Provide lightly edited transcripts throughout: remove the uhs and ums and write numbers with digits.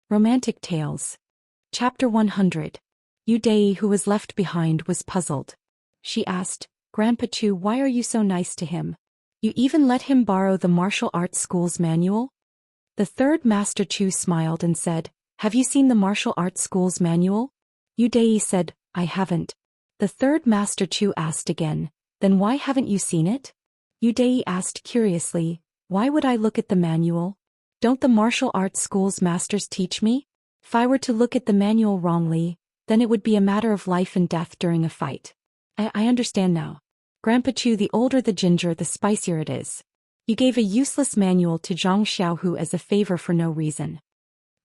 Romantic Tales. Chapter 100. Yu Dei, who was left behind, was puzzled. She asked, "Grandpa Chu, why are you so nice to him? You even let him borrow the martial arts school's manual?" The third Master Chu smiled and said, "Have you seen the martial arts school's manual?" Yu Dei said, "I haven't." The third Master Chu asked again, "Then why haven't you seen it?" Yu Dei asked curiously, "Why would I look at the manual? Don't the martial arts school's masters teach me? If I were to look at the manual wrongly, then it would be a matter of life and death during a fight. I understand now. Grandpa Chu, the older the ginger, the spicier it is. You gave a useless manual to Zhang Xiaohu as a favor for no reason."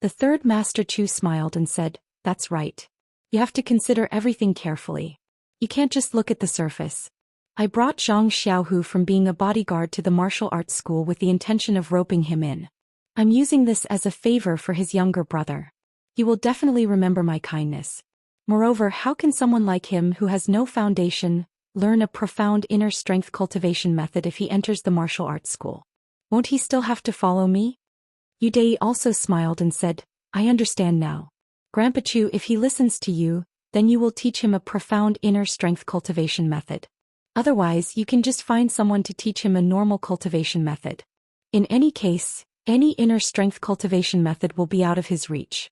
The third Master Chu smiled and said, "That's right. You have to consider everything carefully. You can't just look at the surface. I brought Zhang Xiaohu from being a bodyguard to the martial arts school with the intention of roping him in. I'm using this as a favor for his younger brother. He will definitely remember my kindness. Moreover, how can someone like him who has no foundation learn a profound inner strength cultivation method if he enters the martial arts school? Won't he still have to follow me?" Yu Dei also smiled and said, "I understand now. Grandpa Chu, if he listens to you, then you will teach him a profound inner strength cultivation method. Otherwise, you can just find someone to teach him a normal cultivation method. In any case, any inner strength cultivation method will be out of his reach."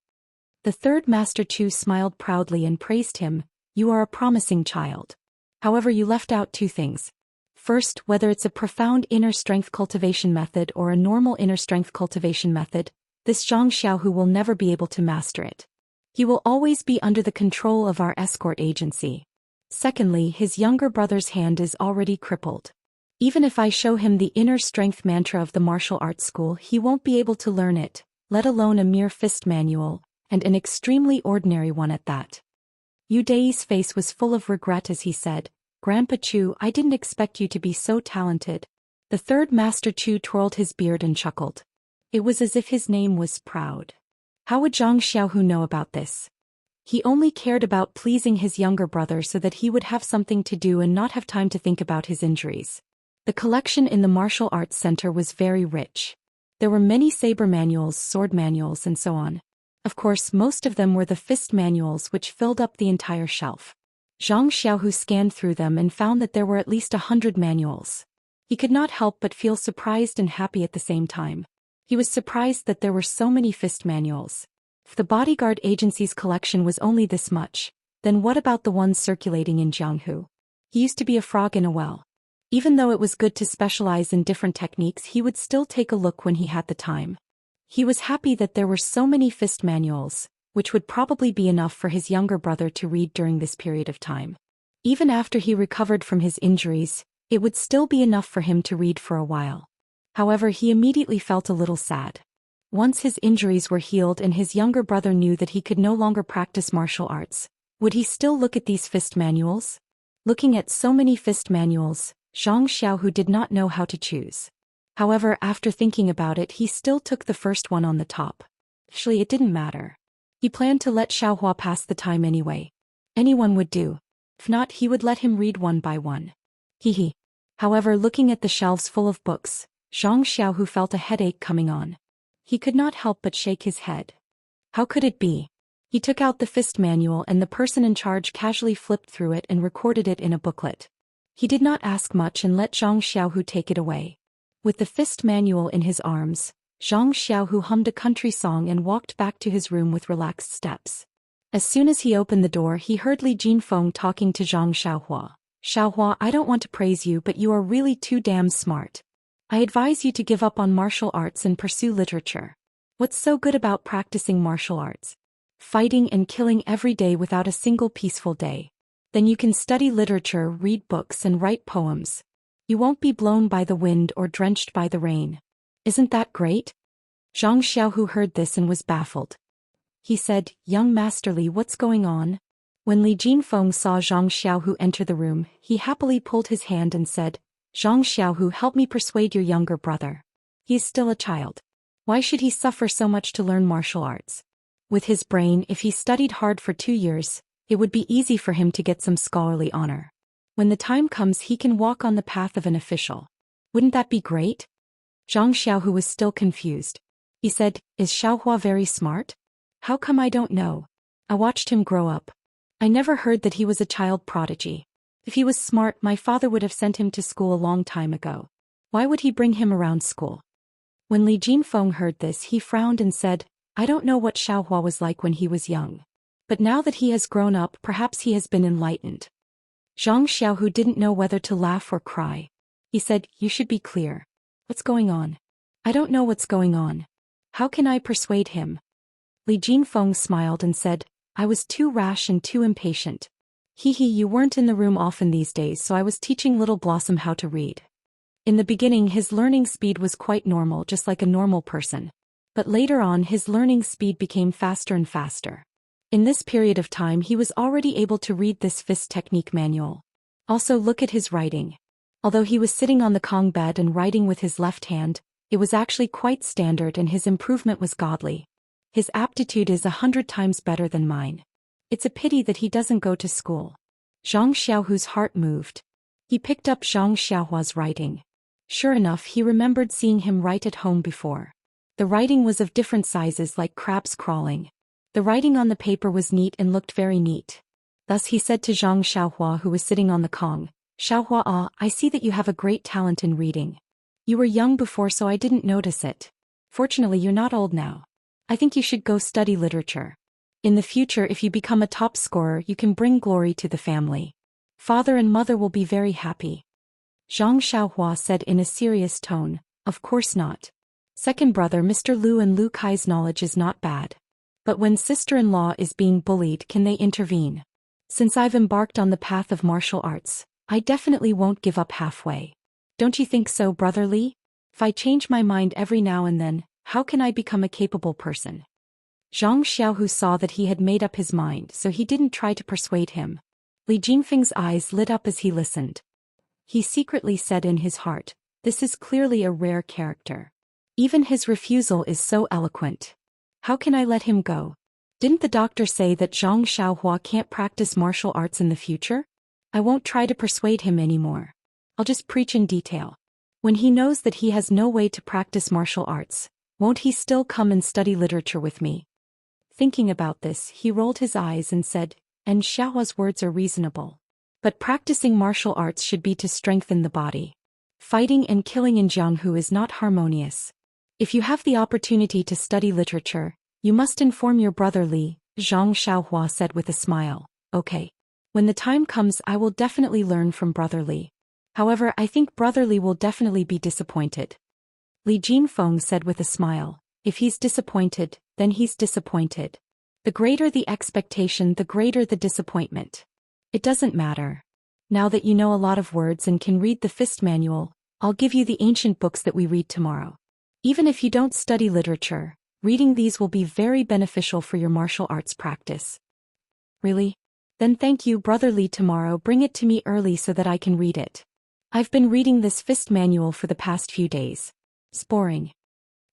The third Master Chu smiled proudly and praised him, "You are a promising child. However, you left out two things. First, whether it's a profound inner strength cultivation method or a normal inner strength cultivation method, this Zhang Xiaohu will never be able to master it. He will always be under the control of our escort agency. Secondly, his younger brother's hand is already crippled. Even if I show him the inner strength mantra of the martial arts school, he won't be able to learn it, let alone a mere fist manual, and an extremely ordinary one at that." Yu Dei's face was full of regret as he said, "Grandpa Chu, I didn't expect you to be so talented." The third Master Chu twirled his beard and chuckled. It was as if his name was Proud. How would Zhang Xiaohu know about this? He only cared about pleasing his younger brother so that he would have something to do and not have time to think about his injuries. The collection in the martial arts center was very rich. There were many saber manuals, sword manuals, and so on. Of course, most of them were the fist manuals which filled up the entire shelf. Zhang Xiaohu scanned through them and found that there were at least 100 manuals. He could not help but feel surprised and happy at the same time. He was surprised that there were so many fist manuals. If the bodyguard agency's collection was only this much, then what about the ones circulating in Jianghu? He used to be a frog in a well. Even though it was good to specialize in different techniques, he would still take a look when he had the time. He was happy that there were so many fist manuals, which would probably be enough for his younger brother to read during this period of time. Even after he recovered from his injuries, it would still be enough for him to read for a while. However, he immediately felt a little sad. Once his injuries were healed and his younger brother knew that he could no longer practice martial arts, would he still look at these fist manuals? Looking at so many fist manuals, Zhang Xiaohu did not know how to choose. However, after thinking about it, he still took the first one on the top. Actually, it didn't matter. He planned to let Xiaohua pass the time anyway. Anyone would do. If not, he would let him read one by one. Hehe. However, looking at the shelves full of books, Zhang Xiaohu felt a headache coming on. He could not help but shake his head. How could it be? He took out the fist manual and the person in charge casually flipped through it and recorded it in a booklet. He did not ask much and let Zhang Xiaohu take it away. With the fist manual in his arms, Zhang Xiaohu hummed a country song and walked back to his room with relaxed steps. As soon as he opened the door, he heard Li Jinfeng talking to Zhang Xiaohua. "Xiaohua, I don't want to praise you, but you are really too damn smart. I advise you to give up on martial arts and pursue literature. What's so good about practicing martial arts? Fighting and killing every day without a single peaceful day. Then you can study literature, read books, and write poems. You won't be blown by the wind or drenched by the rain. Isn't that great?" Zhang Xiaohu heard this and was baffled. He said, "Young Master Li, what's going on?" When Li Jinfeng saw Zhang Xiaohu enter the room, he happily pulled his hand and said, "Zhang Xiaohu, help me persuade your younger brother. He is still a child. Why should he suffer so much to learn martial arts? With his brain, if he studied hard for 2 years, it would be easy for him to get some scholarly honor. When the time comes, he can walk on the path of an official. Wouldn't that be great?" Zhang Xiaohu was still confused. He said, "Is Xiaohua very smart?" How come I don't know? I watched him grow up. I never heard that he was a child prodigy. If he was smart, my father would have sent him to school a long time ago. Why would he bring him around school? When Li Jinfeng heard this, he frowned and said, I don't know what Xiaohua was like when he was young. But now that he has grown up, perhaps he has been enlightened. Zhang Xiaohu didn't know whether to laugh or cry. He said, You should be clear. What's going on? I don't know what's going on. How can I persuade him? Li Jinfeng smiled and said, I was too rash and too impatient. You weren't in the room often these days, so I was teaching little Blossom how to read. In the beginning his learning speed was quite normal, just like a normal person. But later on his learning speed became faster and faster. In this period of time he was already able to read this fist technique manual. Also look at his writing. Although he was sitting on the Kong bed and writing with his left hand, it was actually quite standard and his improvement was godly. His aptitude is 100 times better than mine. It's a pity that he doesn't go to school. Zhang Xiaohu's heart moved. He picked up Zhang Xiaohua's writing. Sure enough, he remembered seeing him write at home before. The writing was of different sizes like crabs crawling. The writing on the paper was neat and looked very neat. Thus he said to Zhang Xiaohua, who was sitting on the Kong, Xiaohua, I see that you have a great talent in reading. You were young before, so I didn't notice it. Fortunately, you're not old now. I think you should go study literature. In the future, if you become a top scorer, you can bring glory to the family. Father and mother will be very happy. Zhang Xiaohua said in a serious tone, Of course not. Second brother Mr. Lu and Lu Kai's knowledge is not bad. But when sister-in-law is being bullied, can they intervene? Since I've embarked on the path of martial arts, I definitely won't give up halfway. Don't you think so, Brother Li? If I change my mind every now and then, how can I become a capable person? Zhang Xiaohu saw that he had made up his mind, so he didn't try to persuade him. Li Jinfeng's eyes lit up as he listened. He secretly said in his heart, This is clearly a rare character. Even his refusal is so eloquent. How can I let him go? Didn't the doctor say that Zhang Xiaohua can't practice martial arts in the future? I won't try to persuade him anymore. I'll just preach in detail. When he knows that he has no way to practice martial arts, won't he still come and study literature with me? Thinking about this, he rolled his eyes and said, And Xiaohua's words are reasonable. But practicing martial arts should be to strengthen the body. Fighting and killing in Jianghu is not harmonious. If you have the opportunity to study literature, you must inform your brother Li, Zhang Xiaohua said with a smile. Okay. When the time comes, I will definitely learn from Brother Li. However, I think Brother Li will definitely be disappointed. Li Jinfeng said with a smile, If he's disappointed, then he's disappointed. The greater the expectation, the greater the disappointment. It doesn't matter. Now that you know a lot of words and can read the fist manual, I'll give you the ancient books that we read tomorrow. Even if you don't study literature, reading these will be very beneficial for your martial arts practice. Really? Then thank you, Brother Li. Tomorrow bring it to me early so that I can read it. I've been reading this fist manual for the past few days. Sporing.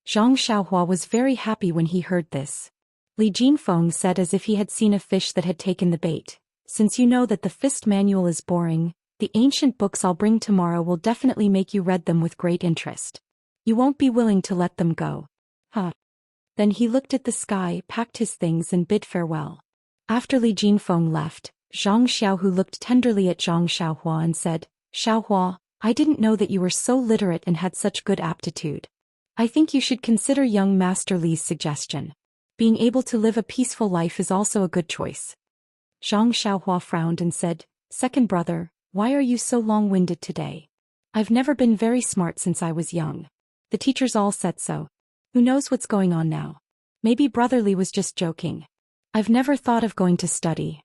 Zhang Xiaohua was very happy when he heard this. Li Jinfeng said as if he had seen a fish that had taken the bait. Since you know that the fist manual is boring, the ancient books I'll bring tomorrow will definitely make you read them with great interest. You won't be willing to let them go. Huh. Then he looked at the sky, packed his things and bid farewell. After Li Jinfeng left, Zhang Xiaohu looked tenderly at Zhang Xiaohua and said, Xiaohua, I didn't know that you were so literate and had such good aptitude. I think you should consider young Master Li's suggestion. Being able to live a peaceful life is also a good choice. Zhang Xiaohua frowned and said, Second brother, why are you so long-winded today? I've never been very smart since I was young. The teachers all said so. Who knows what's going on now? Maybe Brother Li was just joking. I've never thought of going to study.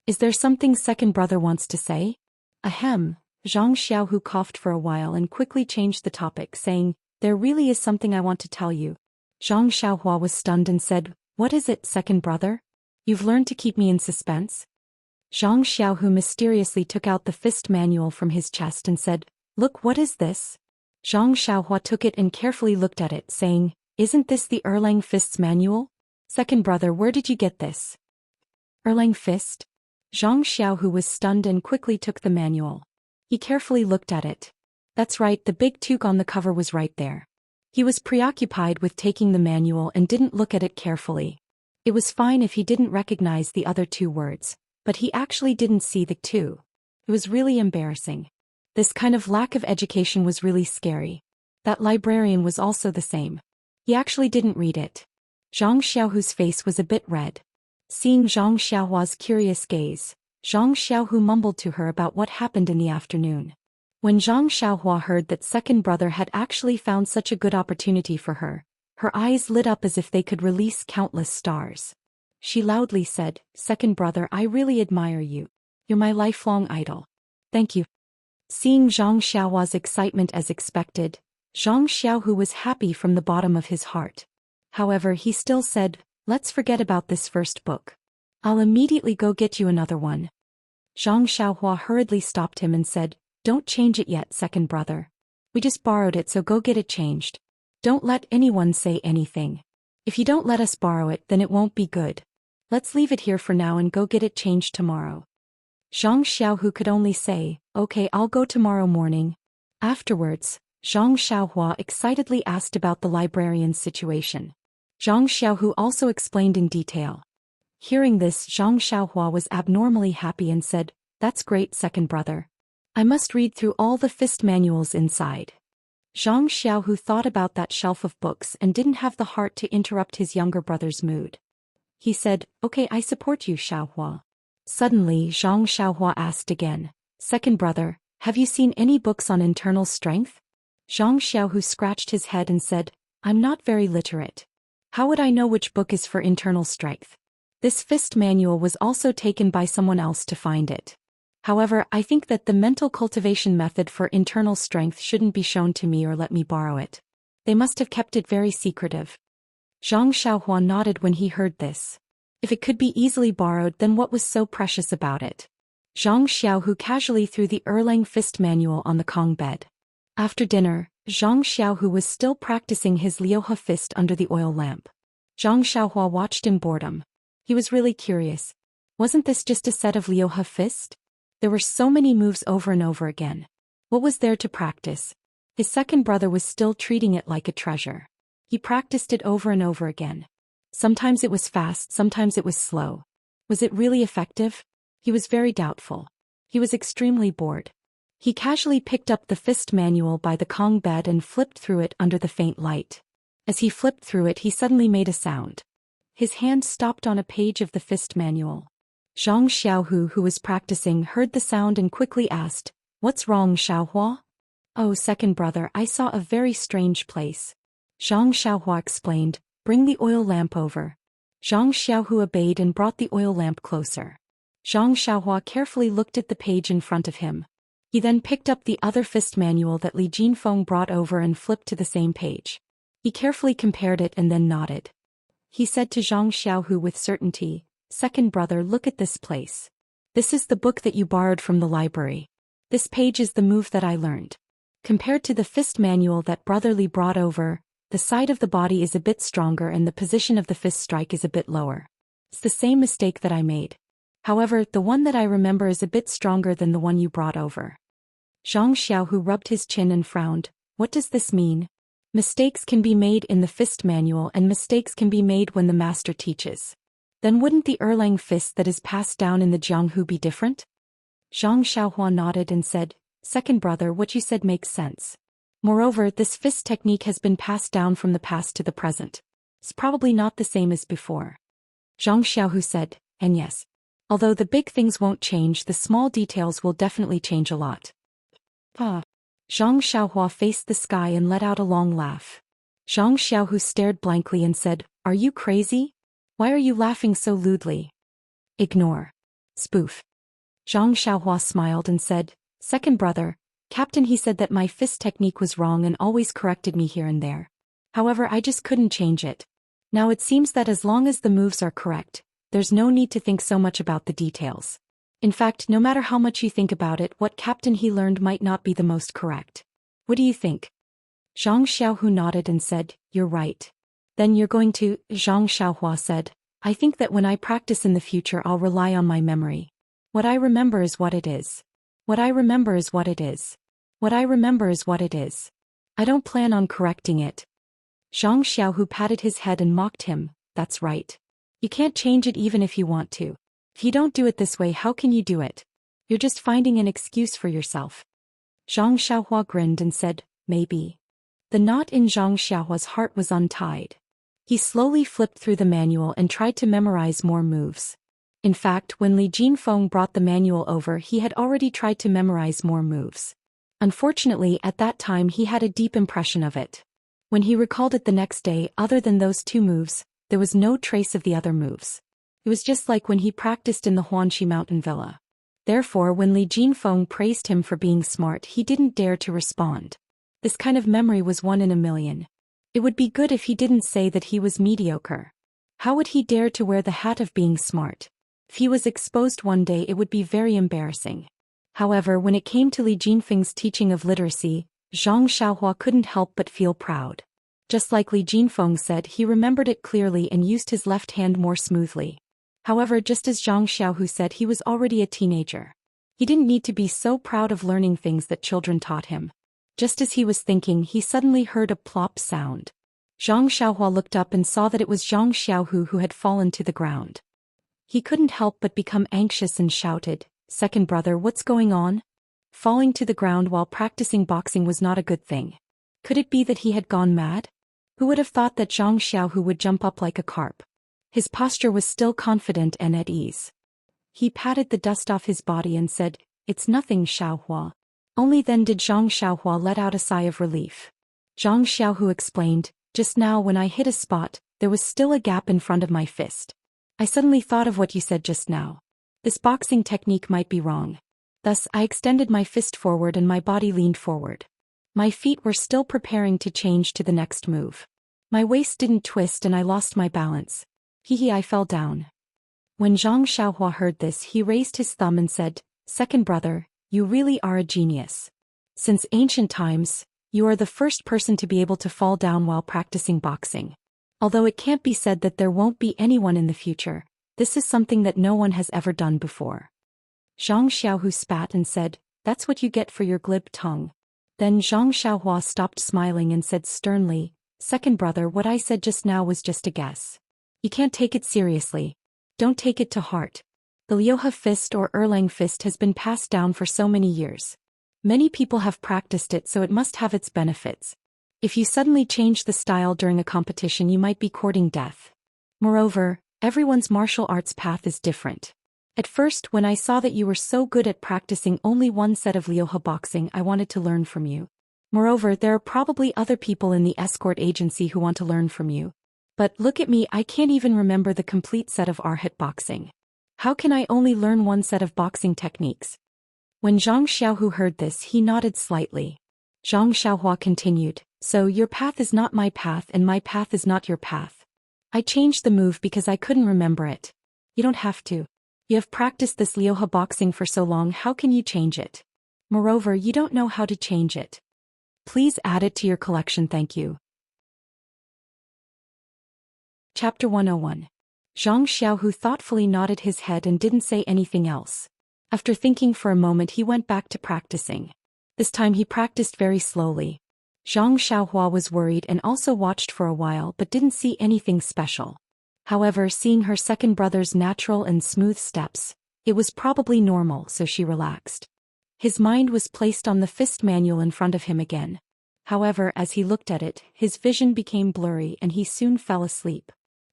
Is there something second brother wants to say? Ahem. Zhang Xiaohu coughed for a while and quickly changed the topic, saying, There really is something I want to tell you. Zhang Xiaohua was stunned and said, What is it, second brother? You've learned to keep me in suspense? Zhang Xiaohu mysteriously took out the fist manual from his chest and said, Look, what is this? Zhang Xiaohua took it and carefully looked at it, saying, Isn't this the Erlang Fist's manual? Second brother, where did you get this? Erlang Fist? Zhang Xiaohu was stunned and quickly took the manual. He carefully looked at it. That's right, the big toque on the cover was right there. He was preoccupied with taking the manual and didn't look at it carefully. It was fine if he didn't recognize the other two words, but he actually didn't see the two. It was really embarrassing. This kind of lack of education was really scary. That librarian was also the same. He actually didn't read it. Zhang Xiaohu's face was a bit red. Seeing Zhang Xiaohua's curious gaze, Zhang Xiaohu mumbled to her about what happened in the afternoon. When Zhang Xiaohua heard that second brother had actually found such a good opportunity for her eyes lit up as if they could release countless stars. She loudly said, "Second brother, I really admire you. You're my lifelong idol. Thank you." Seeing Zhang Xiaohua's excitement as expected, Zhang Xiaohu was happy from the bottom of his heart. However, he still said, "Let's forget about this first book. I'll immediately go get you another one." Zhang Xiaohua hurriedly stopped him and said, "Don't change it yet, second brother. We just borrowed it, so go get it changed. Don't let anyone say anything. If you don't let us borrow it, then it won't be good. Let's leave it here for now and go get it changed tomorrow." Zhang Xiaohu could only say, "Okay, I'll go tomorrow morning." Afterwards, Zhang Xiaohua excitedly asked about the librarian's situation. Zhang Xiaohu also explained in detail. Hearing this, Zhang Xiaohua was abnormally happy and said, "That's great, second brother. I must read through all the fist manuals inside." Zhang Xiaohu thought about that shelf of books and didn't have the heart to interrupt his younger brother's mood. He said, "Okay, I support you, Xiaohua." Suddenly, Zhang Xiaohua asked again, "Second brother, have you seen any books on internal strength?" Zhang Xiaohu scratched his head and said, "I'm not very literate. How would I know which book is for internal strength? This fist manual was also taken by someone else to find it. However, I think that the mental cultivation method for internal strength shouldn't be shown to me or let me borrow it. They must have kept it very secretive." Zhang Xiaohua nodded when he heard this. If it could be easily borrowed, then what was so precious about it? Zhang Xiaohu casually threw the Erlang fist manual on the Kong bed. After dinner, Zhang Xiaohu was still practicing his Liuhe fist under the oil lamp. Zhang Xiaohua watched in boredom. He was really curious. Wasn't this just a set of Liuhe fist? There were so many moves over and over again. What was there to practice? His second brother was still treating it like a treasure. He practiced it over and over again. Sometimes it was fast, sometimes it was slow. Was it really effective? He was very doubtful. He was extremely bored. He casually picked up the fist manual by the Kong bed and flipped through it under the faint light. As he flipped through it, he suddenly made a sound. His hand stopped on a page of the fist manual. Zhang Xiaohu, who was practicing, heard the sound and quickly asked, "What's wrong, Xiaohua?" "Oh, second brother, I saw a very strange place." Zhang Xiaohua explained, "Bring the oil lamp over." Zhang Xiaohu obeyed and brought the oil lamp closer. Zhang Xiaohua carefully looked at the page in front of him. He then picked up the other fist manual that Li Jinfeng brought over and flipped to the same page. He carefully compared it and then nodded. He said to Zhang Xiaohu with certainty, "Second brother, look at this place. This is the book that you borrowed from the library. This page is the move that I learned. Compared to the fist manual that Brother Li brought over, the side of the body is a bit stronger and the position of the fist strike is a bit lower. It's the same mistake that I made. However, the one that I remember is a bit stronger than the one you brought over." Zhang Xiaohu rubbed his chin and frowned. What does this mean? Mistakes can be made in the fist manual and mistakes can be made when the master teaches. Then wouldn't the Erlang fist that is passed down in the Jianghu be different? Zhang Xiaohua nodded and said, "Second brother, what you said makes sense. Moreover, this fist technique has been passed down from the past to the present. It's probably not the same as before." Zhang Xiaohu said, "And yes. Although the big things won't change, the small details will definitely change a lot." Zhang Xiaohua faced the sky and let out a long laugh. Zhang Xiaohu stared blankly and said, "Are you crazy? Why are you laughing so lewdly?" "Ignore. Spoof." Zhang Xiaohua smiled and said, "Second brother, Captain, he said that my fist technique was wrong and always corrected me here and there. However, I just couldn't change it. Now it seems that as long as the moves are correct, there's no need to think so much about the details. In fact, no matter how much you think about it, what Captain he learned might not be the most correct. What do you think?" Zhang Xiaohu nodded and said, "You're right." "Then you're going to," Zhang Xiaohua said, "I think that when I practice in the future I'll rely on my memory. What I remember is what it is. What I remember is what it is. What I remember is what it is. I don't plan on correcting it." Zhang Xiaohu patted his head and mocked him, "That's right. You can't change it even if you want to. If you don't do it this way, how can you do it? You're just finding an excuse for yourself. Zhang Xiaohua grinned and said, maybe. The knot in Zhang Xiaohua's heart was untied. He slowly flipped through the manual and tried to memorize more moves. In fact, when Li Jinfeng brought the manual over, he had already tried to memorize more moves. Unfortunately, at that time he had a deep impression of it. When he recalled it the next day, other than those 2 moves, there was no trace of the other moves. It was just like when he practiced in the Huanxi mountain villa. Therefore, when Li Jinfeng praised him for being smart, he didn't dare to respond. This kind of memory was 1 in a million. It would be good if he didn't say that he was mediocre. How would he dare to wear the hat of being smart? If he was exposed one day, it would be very embarrassing. However, when it came to Li Jinfeng's teaching of literacy, Zhang Xiaohua couldn't help but feel proud. Just like Li Jinfeng said, he remembered it clearly and used his left hand more smoothly. However, just as Zhang Xiaohu said, he was already a teenager. He didn't need to be so proud of learning things that children taught him. Just as he was thinking, he suddenly heard a plop sound. Zhang Xiaohua looked up and saw that it was Zhang Xiaohu who had fallen to the ground. He couldn't help but become anxious and shouted, "Second brother, what's going on?" Falling to the ground while practicing boxing was not a good thing. Could it be that he had gone mad? Who would have thought that Zhang Xiaohu would jump up like a carp? His posture was still confident and at ease. He patted the dust off his body and said, "It's nothing, Xiaohua." Only then did Zhang Xiaohua let out a sigh of relief. Zhang Xiaohu explained, "Just now when I hit a spot, there was still a gap in front of my fist. I suddenly thought of what you said just now. This boxing technique might be wrong. Thus, I extended my fist forward and my body leaned forward. My feet were still preparing to change to the next move. My waist didn't twist and I lost my balance. I fell down." When Zhang Xiaohua heard this, he raised his thumb and said, "Second brother, you really are a genius. Since ancient times, you are the first person to be able to fall down while practicing boxing. Although it can't be said that there won't be anyone in the future, this is something that no one has ever done before." Zhang Xiaohu spat and said, "That's what you get for your glib tongue." Then Zhang Xiaohua stopped smiling and said sternly, "Second brother, what I said just now was just a guess. You can't take it seriously. Don't take it to heart. The Liuhe fist or Erlang fist has been passed down for so many years. Many people have practiced it, so it must have its benefits. If you suddenly change the style during a competition, you might be courting death. Moreover, everyone's martial arts path is different. At first, when I saw that you were so good at practicing only one set of Liuhe boxing, I wanted to learn from you. Moreover, there are probably other people in the escort agency who want to learn from you. But look at me, I can't even remember the complete set of Arhat boxing. How can I only learn one set of boxing techniques?" When Zhang Xiaohu heard this, he nodded slightly. Zhang Xiaohua continued, "So your path is not my path and my path is not your path. I changed the move because I couldn't remember it. You don't have to. You have practiced this Liuhe boxing for so long, how can you change it? Moreover, you don't know how to change it. Please add it to your collection, thank you." Chapter 101. Zhang Xiaohu thoughtfully nodded his head and didn't say anything else. After thinking for a moment, he went back to practicing. This time he practiced very slowly. Zhang Xiaohua was worried and also watched for a while but didn't see anything special. However, seeing her second brother's natural and smooth steps, it was probably normal, so she relaxed. His mind was placed on the fist manual in front of him again. However, as he looked at it, his vision became blurry and he soon fell asleep.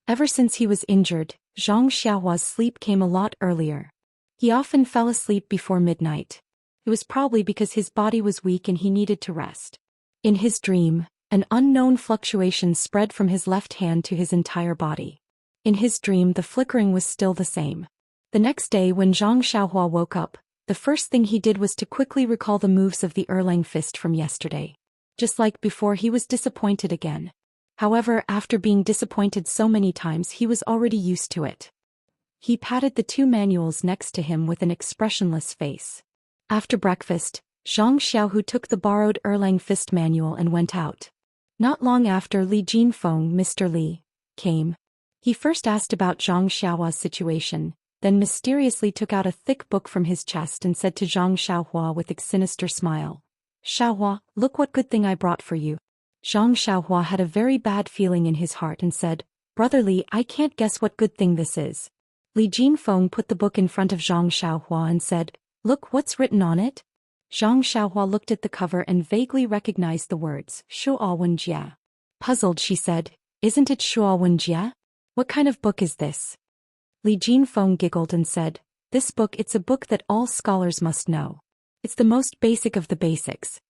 Ever since he was injured, Zhang Xiaohua's sleep came a lot earlier. He often fell asleep before midnight. It was probably because his body was weak and he needed to rest. In his dream, an unknown fluctuation spread from his left hand to his entire body. In his dream, the flickering was still the same. The next day when Zhang Xiaohua woke up, the first thing he did was to quickly recall the moves of the Erlang fist from yesterday. Just like before, he was disappointed again. However, after being disappointed so many times, he was already used to it. He patted the 2 manuals next to him with an expressionless face. After breakfast, Zhang Xiaohu took the borrowed Erlang fist manual and went out. Not long after, Li Jinfeng, Mr. Li, came. He first asked about Zhang Xiaohua's situation, then mysteriously took out a thick book from his chest and said to Zhang Xiaohua with a sinister smile, "Xiaohua, look what good thing I brought for you." Zhang Xiaohua had a very bad feeling in his heart and said, Brother Li, I can't guess what good thing this is. Li Jinfeng put the book in front of Zhang Xiaohua and said, Look what's written on it. Zhang Xiaohua looked at the cover and vaguely recognized the words, Shuo Wenjie. Puzzled, she said, Isn't it Shuo Wenjie? What kind of book is this? Li Jinfeng giggled and said, This book, it's a book that all scholars must know. It's the most basic of the basics.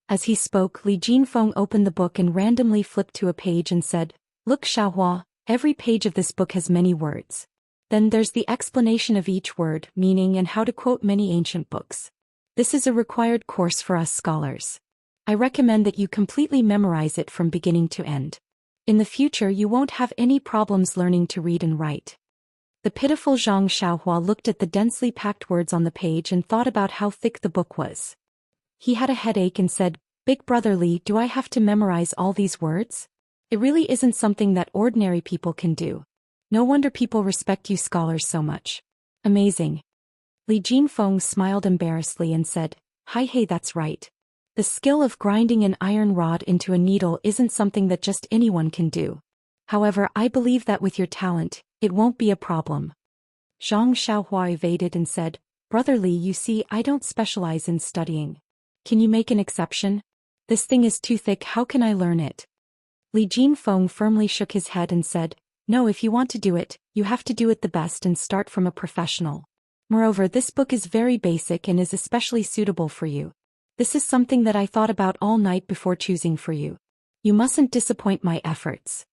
As he spoke, Li Jinfeng opened the book and randomly flipped to a page and said, Look Xiaohua, every page of this book has many words. Then there's the explanation of each word, meaning and how to quote many ancient books. This is a required course for us scholars. I recommend that you completely memorize it from beginning to end. In the future you won't have any problems learning to read and write. The pitiful Zhang Xiaohua looked at the densely packed words on the page and thought about how thick the book was. He had a headache and said, Big Brother Li, do I have to memorize all these words? It really isn't something that ordinary people can do. No wonder people respect you scholars so much. Amazing. Li Jinfeng smiled embarrassedly and said, Hey, that's right. The skill of grinding an iron rod into a needle isn't something that just anyone can do. However, I believe that with your talent, it won't be a problem. Zhang Xiaohua evaded and said, Brother Li, you see, I don't specialize in studying. Can you make an exception? This thing is too thick, how can I learn it? Li Jinfeng firmly shook his head and said, No, if you want to do it, you have to do it the best and start from a professional. Moreover, this book is very basic and is especially suitable for you. This is something that I thought about all night before choosing for you. You mustn't disappoint my efforts.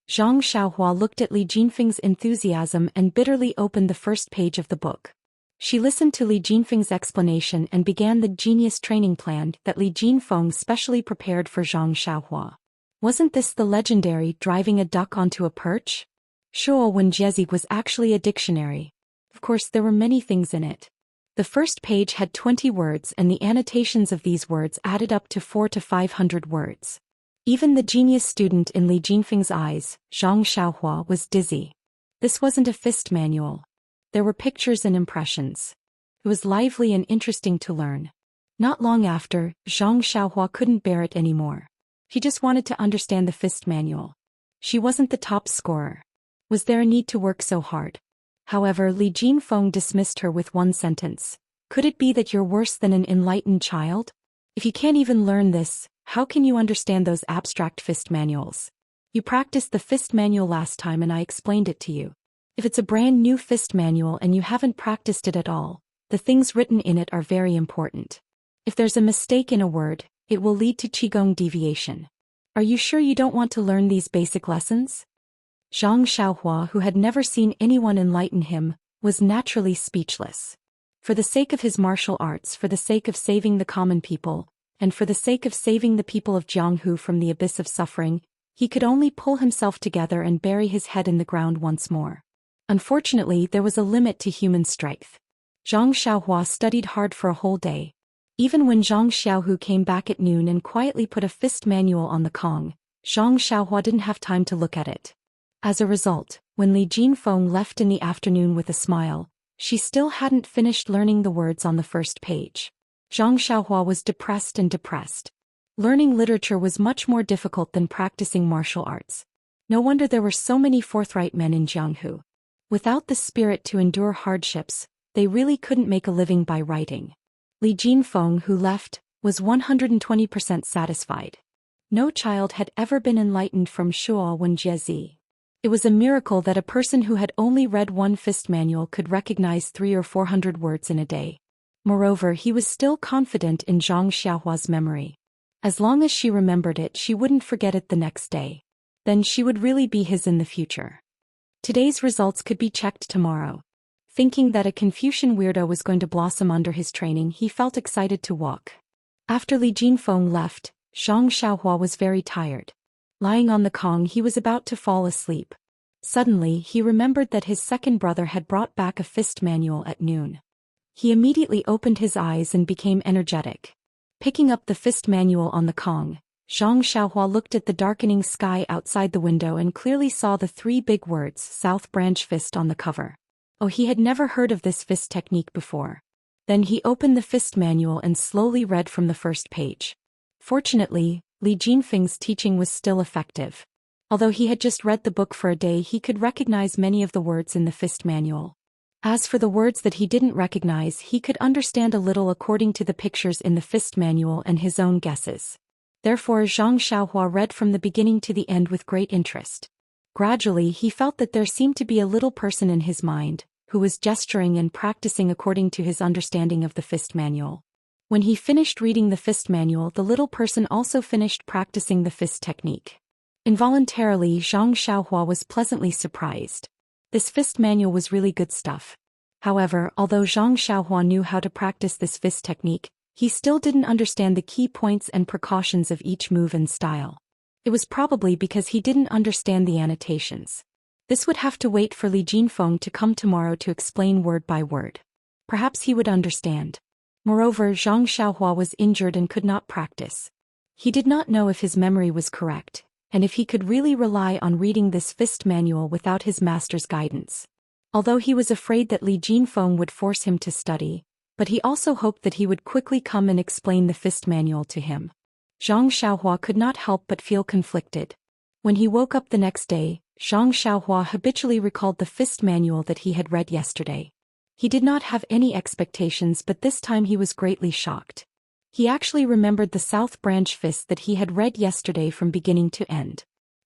Zhang Xiaohua looked at Li Jinfeng's enthusiasm and bitterly opened the first page of the book. She listened to Li Jinfeng's explanation and began the genius training plan that Li Jinfeng specially prepared for Zhang Xiaohua. Wasn't this the legendary driving a duck onto a perch? Shuo Wenjie was actually a dictionary. Of course, there were many things in it. The first page had 20 words and the annotations of these words added up to 400 to 500 words. Even the genius student in Li Jinfeng's eyes, Zhang Xiaohua, was dizzy. This wasn't a fist manual. There were pictures and impressions. It was lively and interesting to learn. Not long after, Zhang Xiaohua couldn't bear it anymore. She just wanted to understand the fist manual. She wasn't the top scorer. Was there a need to work so hard? However, Li Jinfeng dismissed her with one sentence. Could it be that you're worse than an enlightened child? If you can't even learn this, how can you understand those abstract fist manuals? You practiced the fist manual last time and I explained it to you. If it's a brand new fist manual and you haven't practiced it at all, the things written in it are very important. If there's a mistake in a word, it will lead to Qigong deviation. Are you sure you don't want to learn these basic lessons? Zhang Xiaohua, who had never seen anyone enlighten him, was naturally speechless. For the sake of his martial arts, for the sake of saving the common people, and for the sake of saving the people of Jianghu from the abyss of suffering, he could only pull himself together and bury his head in the ground once more. Unfortunately, there was a limit to human strength. Zhang Xiaohua studied hard for a whole day. Even when Zhang Xiaohu came back at noon and quietly put a fist manual on the Kong, Zhang Xiaohua didn't have time to look at it. As a result, when Li Jinfeng left in the afternoon with a smile, she still hadn't finished learning the words on the first page. Zhang Xiaohua was depressed and depressed. Learning literature was much more difficult than practicing martial arts. No wonder there were so many forthright men in Jianghu. Without the spirit to endure hardships, they really couldn't make a living by writing. Li Jinfeng, who left, was 120% satisfied. No child had ever been enlightened from Shuo Wenjie. It was a miracle that a person who had only read one fist manual could recognize 300 or 400 words in a day. Moreover, he was still confident in Zhang Xiaohua's memory. As long as she remembered it, she wouldn't forget it the next day. Then she would really be his in the future. Today's results could be checked tomorrow. Thinking that a Confucian weirdo was going to blossom under his training, he felt excited to walk. After Li Jinfeng left, Zhang Xiaohua was very tired. Lying on the Kong, he was about to fall asleep. Suddenly, he remembered that his second brother had brought back a fist manual at noon. He immediately opened his eyes and became energetic. Picking up the fist manual on the Kong, Zhang Xiaohua looked at the darkening sky outside the window and clearly saw the 3 big words South Branch Fist on the cover. Oh, he had never heard of this fist technique before. Then he opened the fist manual and slowly read from the first page. Fortunately, Li Jinfeng's teaching was still effective. Although he had just read the book for a day, he could recognize many of the words in the fist manual. As for the words that he didn't recognize, he could understand a little according to the pictures in the fist manual and his own guesses. Therefore Zhang Xiaohua read from the beginning to the end with great interest. Gradually he felt that there seemed to be a little person in his mind, who was gesturing and practicing according to his understanding of the fist manual. When he finished reading the fist manual, the little person also finished practicing the fist technique. Involuntarily, Zhang Xiaohua was pleasantly surprised. This fist manual was really good stuff. However, although Zhang Xiaohua knew how to practice this fist technique, he still didn't understand the key points and precautions of each move and style. It was probably because he didn't understand the annotations. This would have to wait for Li Jinfeng to come tomorrow to explain word by word. Perhaps he would understand. Moreover, Zhang Xiaohua was injured and could not practice. He did not know if his memory was correct, and if he could really rely on reading this fist manual without his master's guidance. Although he was afraid that Li Jinfeng would force him to study, but he also hoped that he would quickly come and explain the fist manual to him. Zhang Xiaohua could not help but feel conflicted. When he woke up the next day, Zhang Xiaohua habitually recalled the fist manual that he had read yesterday. He did not have any expectations, but this time he was greatly shocked. He actually remembered the South Branch fist that he had read yesterday from beginning to end.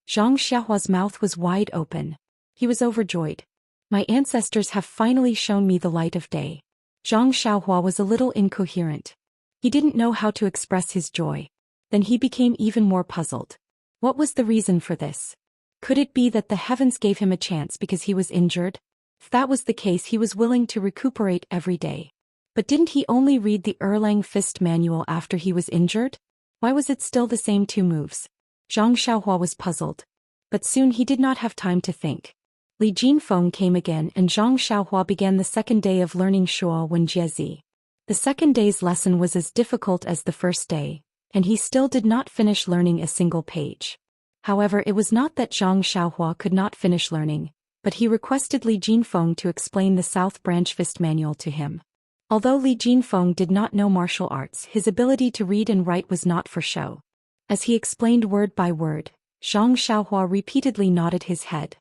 Zhang Xiaohua's mouth was wide open. He was overjoyed. My ancestors have finally shown me the light of day. Zhang Xiaohua was a little incoherent. He didn't know how to express his joy. Then he became even more puzzled. What was the reason for this? Could it be that the heavens gave him a chance because he was injured? If that was the case, he was willing to recuperate every day. But didn't he only read the Erlang fist manual after he was injured? Why was it still the same two moves? Zhang Xiaohua was puzzled. But soon he did not have time to think. Li Jinfeng came again and Zhang Xiaohua began the second day of learning Shuo Wen Jiezi. The second day's lesson was as difficult as the first day, and he still did not finish learning a single page. However, it was not that Zhang Xiaohua could not finish learning, but he requested Li Jinfeng to explain the South Branch fist manual to him. Although Li Jinfeng did not know martial arts, his ability to read and write was not for show. As he explained word by word, Zhang Xiaohua repeatedly nodded his head.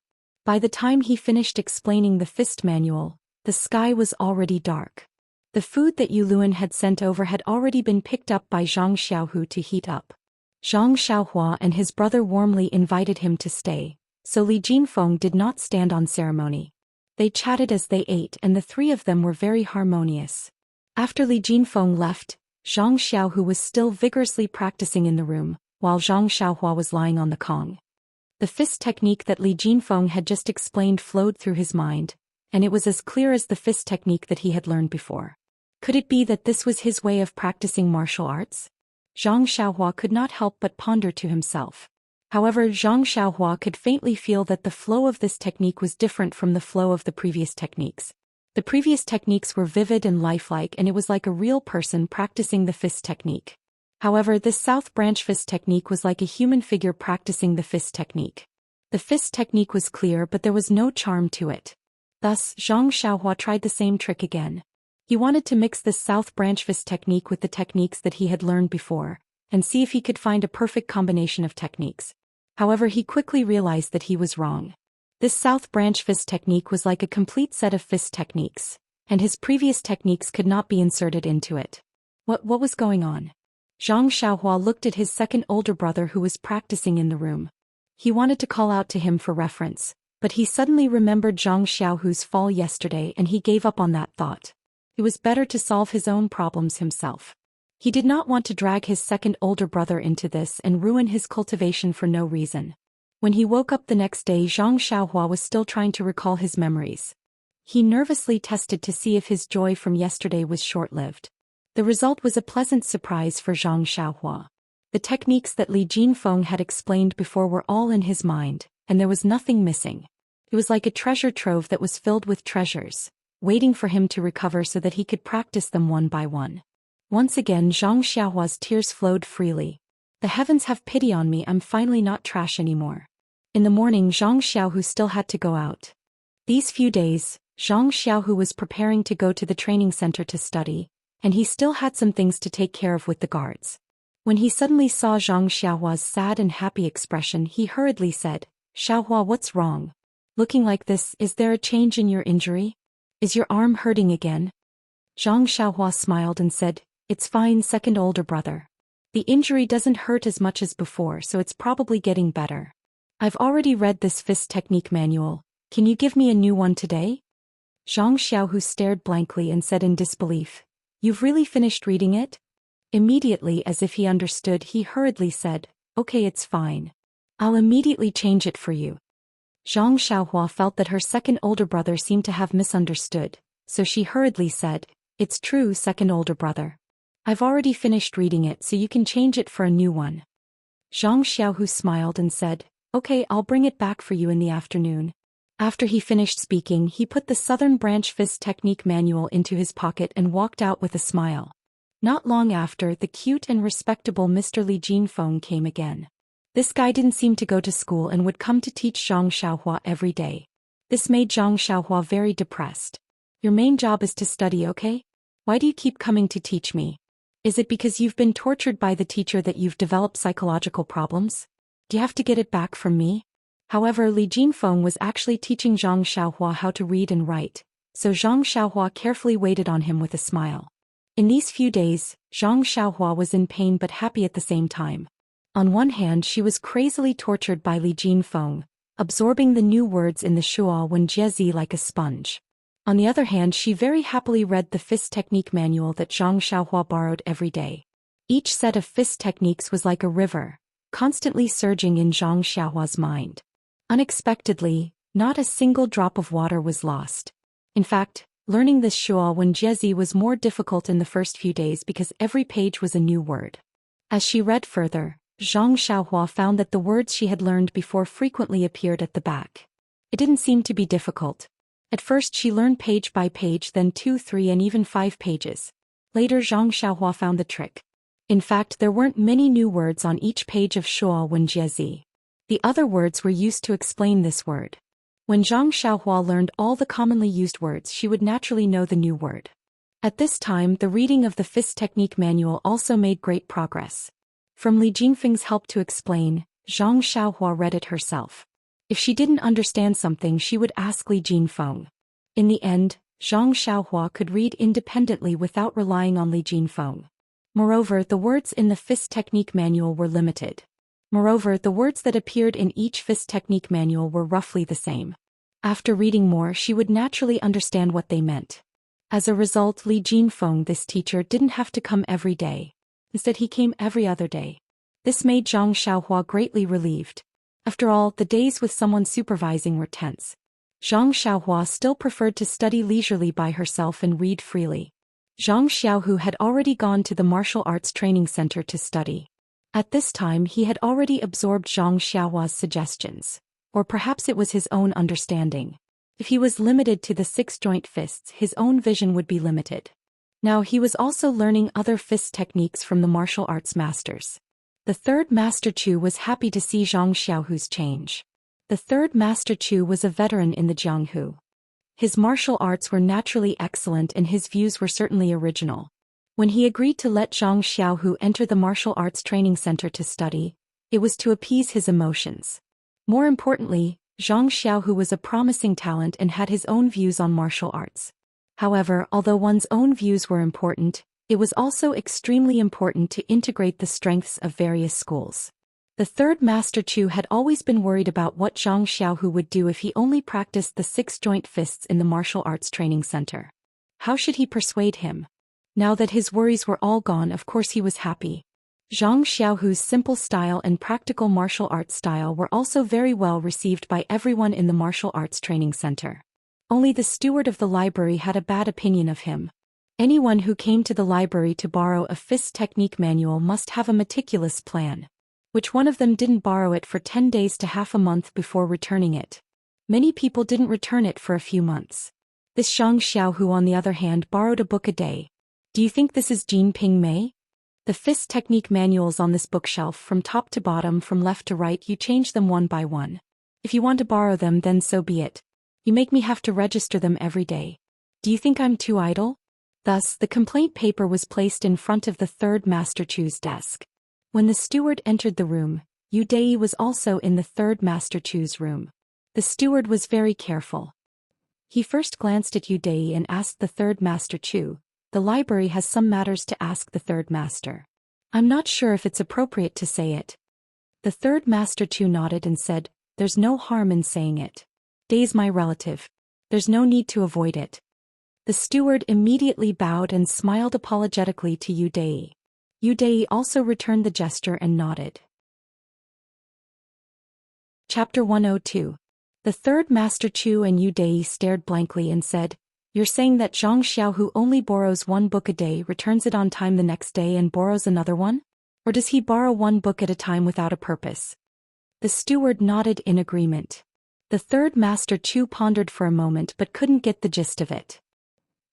By the time he finished explaining the fist manual, the sky was already dark. The food that Yu Luan had sent over had already been picked up by Zhang Xiaohu to heat up. Zhang Xiaohua and his brother warmly invited him to stay, so Li Jinfeng did not stand on ceremony. They chatted as they ate and the three of them were very harmonious. After Li Jinfeng left, Zhang Xiaohu was still vigorously practicing in the room, while Zhang Xiaohua was lying on the kong. The fist technique that Li Jinfeng had just explained flowed through his mind, and it was as clear as the fist technique that he had learned before. Could it be that this was his way of practicing martial arts? Zhang Xiaohua could not help but ponder to himself. However, Zhang Xiaohua could faintly feel that the flow of this technique was different from the flow of the previous techniques. The previous techniques were vivid and lifelike, and it was like a real person practicing the fist technique. However, this South Branch fist technique was like a human figure practicing the fist technique. The fist technique was clear, but there was no charm to it. Thus, Zhang Xiaohua tried the same trick again. He wanted to mix this South Branch fist technique with the techniques that he had learned before, and see if he could find a perfect combination of techniques. However, he quickly realized that he was wrong. This South Branch fist technique was like a complete set of fist techniques, and his previous techniques could not be inserted into it. What was going on? Zhang Xiaohua looked at his second older brother who was practicing in the room. He wanted to call out to him for reference, but he suddenly remembered Zhang Xiaohu's fall yesterday and he gave up on that thought. It was better to solve his own problems himself. He did not want to drag his second older brother into this and ruin his cultivation for no reason. When he woke up the next day, Zhang Xiaohua was still trying to recall his memories. He nervously tested to see if his joy from yesterday was short-lived. The result was a pleasant surprise for Zhang Xiaohua. The techniques that Li Jinfeng had explained before were all in his mind, and there was nothing missing. It was like a treasure trove that was filled with treasures, waiting for him to recover so that he could practice them one by one. Once again, Zhang Xiaohua's tears flowed freely. The heavens have pity on me, I'm finally not trash anymore. In the morning, Zhang Xiaohu still had to go out. These few days, Zhang Xiaohu was preparing to go to the training center to study, and he still had some things to take care of with the guards. When he suddenly saw Zhang Xiaohua's sad and happy expression, he hurriedly said, "Xiaohua, what's wrong? Looking like this, is there a change in your injury? Is your arm hurting again?" Zhang Xiaohua smiled and said, "It's fine, second older brother. The injury doesn't hurt as much as before, so it's probably getting better. I've already read this fist technique manual. Can you give me a new one today?" Zhang Xiaohu stared blankly and said in disbelief, "You've really finished reading it?" Immediately, as if he understood, he hurriedly said, "Okay, it's fine. I'll immediately change it for you." Zhang Xiaohua felt that her second older brother seemed to have misunderstood, so she hurriedly said, "It's true, second older brother. I've already finished reading it, so you can change it for a new one." Zhang Xiaohu smiled and said, "Okay, I'll bring it back for you in the afternoon." After he finished speaking, he put the Southern Branch Fist Technique Manual into his pocket and walked out with a smile. Not long after, the cute and respectable Mr. Li Jinfeng came again. This guy didn't seem to go to school and would come to teach Zhang Xiaohua every day. This made Zhang Xiaohua very depressed. "Your main job is to study, okay? Why do you keep coming to teach me? Is it because you've been tortured by the teacher that you've developed psychological problems? Do you have to get it back from me?" However, Li Jinfeng was actually teaching Zhang Xiaohua how to read and write, so Zhang Xiaohua carefully waited on him with a smile. In these few days, Zhang Xiaohua was in pain but happy at the same time. On one hand, she was crazily tortured by Li Jinfeng, absorbing the new words in the Shuo Wen Jiezi like a sponge. On the other hand, she very happily read the fist technique manual that Zhang Xiaohua borrowed every day. Each set of fist techniques was like a river, constantly surging in Zhang Xiaohua's mind. Unexpectedly, not a single drop of water was lost. In fact, learning this Shuo Wen Jiezi was more difficult in the first few days because every page was a new word. As she read further, Zhang Xiaohua found that the words she had learned before frequently appeared at the back. It didn't seem to be difficult. At first she learned page by page, then 2, 3 and even 5 pages. Later Zhang Xiaohua found the trick. In fact, there weren't many new words on each page of Shuo Wen Jiezi. The other words were used to explain this word. When Zhang Xiaohua learned all the commonly used words, she would naturally know the new word. At this time, the reading of the fist technique manual also made great progress. From Li Jinfeng's help to explain, Zhang Xiaohua read it herself. If she didn't understand something, she would ask Li Jinfeng. In the end, Zhang Xiaohua could read independently without relying on Li Jinfeng. Moreover, the words in the fist technique manual were limited. Moreover, the words that appeared in each fist technique manual were roughly the same. After reading more, she would naturally understand what they meant. As a result, Li Jinfeng, this teacher, didn't have to come every day. Instead, he came every other day. This made Zhang Xiaohua greatly relieved. After all, the days with someone supervising were tense. Zhang Xiaohua still preferred to study leisurely by herself and read freely. Zhang Xiaohu had already gone to the martial arts training center to study. At this time, he had already absorbed Zhang Xiaohua's suggestions. Or perhaps it was his own understanding. If he was limited to the 6-joint fists, his own vision would be limited. Now he was also learning other fist techniques from the martial arts masters. The third Master Chu was happy to see Zhang Xiaohu's change. The third Master Chu was a veteran in the Jianghu. His martial arts were naturally excellent and his views were certainly original. When he agreed to let Zhang Xiaohu enter the martial arts training center to study, it was to appease his emotions. More importantly, Zhang Xiaohu was a promising talent and had his own views on martial arts. However, although one's own views were important, it was also extremely important to integrate the strengths of various schools. The third Master Chu had always been worried about what Zhang Xiaohu would do if he only practiced the 6-joint fists in the martial arts training center. How should he persuade him? Now that his worries were all gone, of course he was happy. Zhang Xiaohu's simple style and practical martial arts style were also very well received by everyone in the martial arts training center. Only the steward of the library had a bad opinion of him. Anyone who came to the library to borrow a fist technique manual must have a meticulous plan. Which one of them didn't borrow it for 10 days to half a month before returning it? Many people didn't return it for a few months. This Zhang Xiaohu, on the other hand, borrowed a book a day. Do you think this is Jin Ping Mei? The fist technique manuals on this bookshelf, from top to bottom, from left to right, you change them one by one. If you want to borrow them, then so be it. You make me have to register them every day. Do you think I'm too idle? Thus, the complaint paper was placed in front of the third Master Chu's desk. When the steward entered the room, Yu Dei was also in the third Master Chu's room. The steward was very careful. He first glanced at Yu Dei and asked the third Master Chu, "The library has some matters to ask the third master. I'm not sure if it's appropriate to say it." The third Master Chu nodded and said, "There's no harm in saying it. Dei's my relative. There's no need to avoid it." The steward immediately bowed and smiled apologetically to Yu Dei. Yu Dei also returned the gesture and nodded. Chapter 102. The third Master Chu and Yu Dei stared blankly and said, "You're saying that Zhang Xiao, who only borrows one book a day, returns it on time the next day and borrows another one? Or does he borrow one book at a time without a purpose?" The steward nodded in agreement. The third Master Chu pondered for a moment but couldn't get the gist of it.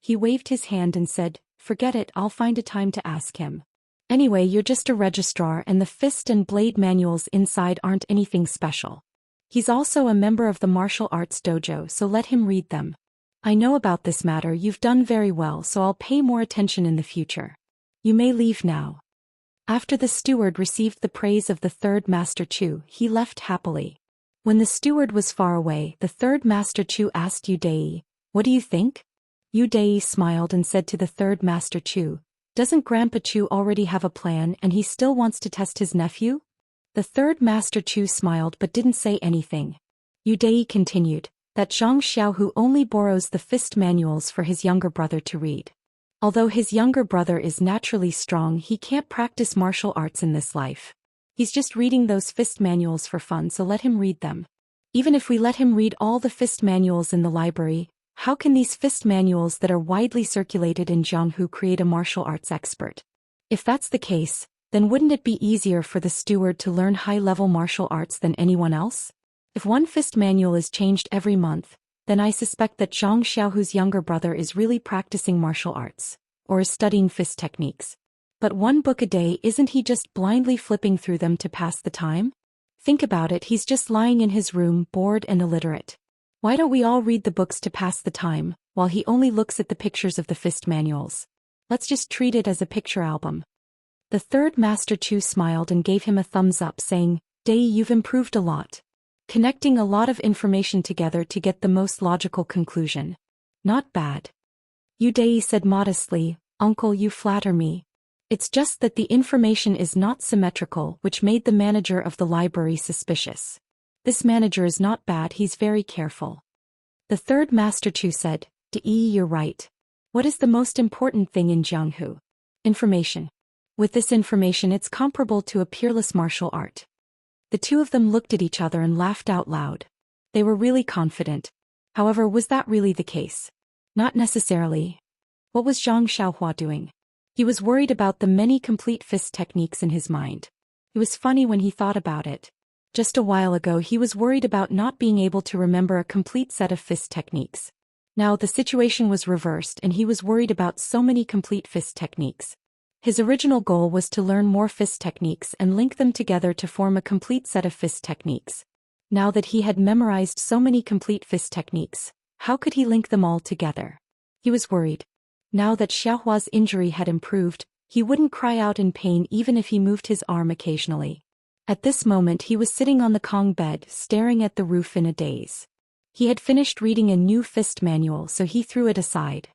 He waved his hand and said, "Forget it, I'll find a time to ask him. Anyway, you're just a registrar and the fist and blade manuals inside aren't anything special. He's also a member of the martial arts dojo, so let him read them. I know about this matter, you've done very well, so I'll pay more attention in the future. You may leave now." After the steward received the praise of the third Master Chu, he left happily. When the steward was far away, the third Master Chu asked Yu Dei, "What do you think?" Yu Dei smiled and said to the third Master Chu, "Doesn't Grandpa Chu already have a plan and he still wants to test his nephew?" The third Master Chu smiled but didn't say anything. Yu Dei continued, "That Zhang Xiao who only borrows the fist manuals for his younger brother to read. Although his younger brother is naturally strong, he can't practice martial arts in this life. He's just reading those fist manuals for fun, so let him read them. Even if we let him read all the fist manuals in the library, how can these fist manuals that are widely circulated in Jianghu create a martial arts expert? If that's the case, then wouldn't it be easier for the steward to learn high-level martial arts than anyone else? If one fist manual is changed every month, then I suspect that Zhang Xiaohu's younger brother is really practicing martial arts, or is studying fist techniques. But one book a day, isn't he just blindly flipping through them to pass the time? Think about it, he's just lying in his room, bored and illiterate. Why don't we all read the books to pass the time, while he only looks at the pictures of the fist manuals? Let's just treat it as a picture album." The third Master Chu smiled and gave him a thumbs up, saying, "Dei, you've improved a lot. Connecting a lot of information together to get the most logical conclusion. Not bad." Yu Dei said modestly, "Uncle, you flatter me. It's just that the information is not symmetrical, which made the manager of the library suspicious. This manager is not bad, he's very careful." The third Master Chu said, "Dei, you're right. What is the most important thing in Jianghu? Information. With this information, it's comparable to a peerless martial art." The two of them looked at each other and laughed out loud. They were really confident. However, was that really the case? Not necessarily. What was Zhang Xiaohua doing? He was worried about the many complete fist techniques in his mind. It was funny when he thought about it. Just a while ago he was worried about not being able to remember a complete set of fist techniques. Now the situation was reversed and he was worried about so many complete fist techniques. His original goal was to learn more fist techniques and link them together to form a complete set of fist techniques. Now that he had memorized so many complete fist techniques, how could he link them all together? He was worried. Now that Xiaohua's injury had improved, he wouldn't cry out in pain even if he moved his arm occasionally. At this moment he was sitting on the Kong bed, staring at the roof in a daze. He had finished reading a new fist manual, so he threw it aside.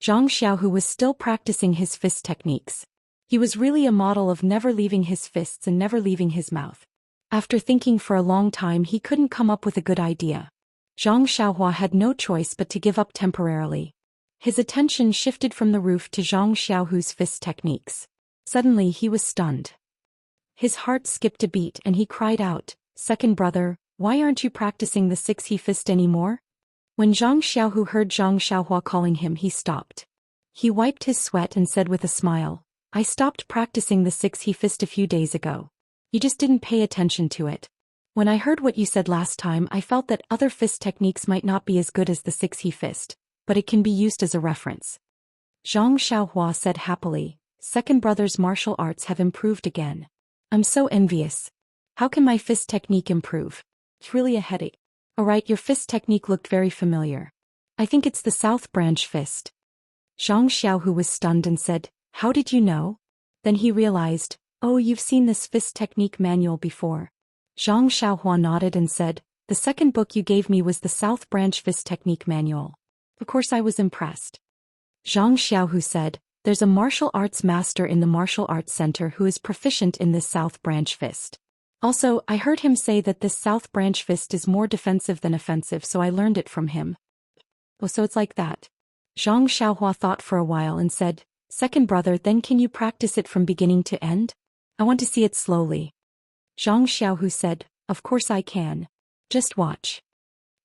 Zhang Xiaohu was still practicing his fist techniques. He was really a model of never leaving his fists and never leaving his mouth. After thinking for a long time, he couldn't come up with a good idea. Zhang Xiaohua had no choice but to give up temporarily. His attention shifted from the roof to Zhang Xiaohu's fist techniques. Suddenly he was stunned. His heart skipped a beat and he cried out, "Second brother, why aren't you practicing the 6-he fist anymore?" When Zhang Xiaohu heard Zhang Xiaohua calling him, he stopped. He wiped his sweat and said with a smile, "I stopped practicing the 6-he fist a few days ago. You just didn't pay attention to it. When I heard what you said last time, I felt that other fist techniques might not be as good as the 6-he fist, but it can be used as a reference." Zhang Xiaohua said happily, "Second brother's martial arts have improved again. I'm so envious. How can my fist technique improve? It's really a headache." "Alright, your fist technique looked very familiar. I think it's the South Branch fist." Zhang Xiaohu was stunned and said, "How did you know?" Then he realized, Oh, you've seen this fist technique manual before. Zhang Xiaohua nodded and said, the second book you gave me was the South Branch Fist Technique Manual. Of course I was impressed. Zhang Xiaohu said, there's a martial arts master in the martial arts center who is proficient in this South Branch Fist. Also, I heard him say that this South Branch Fist is more defensive than offensive, so I learned it from him. Oh, so it's like that. Zhang Xiaohua thought for a while and said, second brother, then can you practice it from beginning to end? I want to see it slowly. Zhang Xiaohu said, of course I can. Just watch.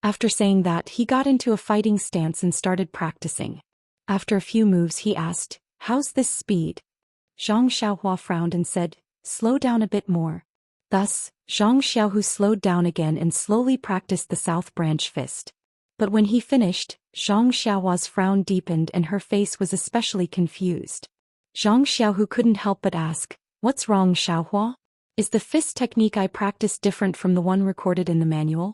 After saying that, he got into a fighting stance and started practicing. After a few moves he asked, how's this speed? Zhang Xiaohua frowned and said, slow down a bit more. Thus, Zhang Xiaohu slowed down again and slowly practiced the South Branch Fist. But when he finished, Zhang Xiaohua's frown deepened and her face was especially confused. Zhang Xiaohu couldn't help but ask, what's wrong, Xiaohua? Is the fist technique I practiced different from the one recorded in the manual?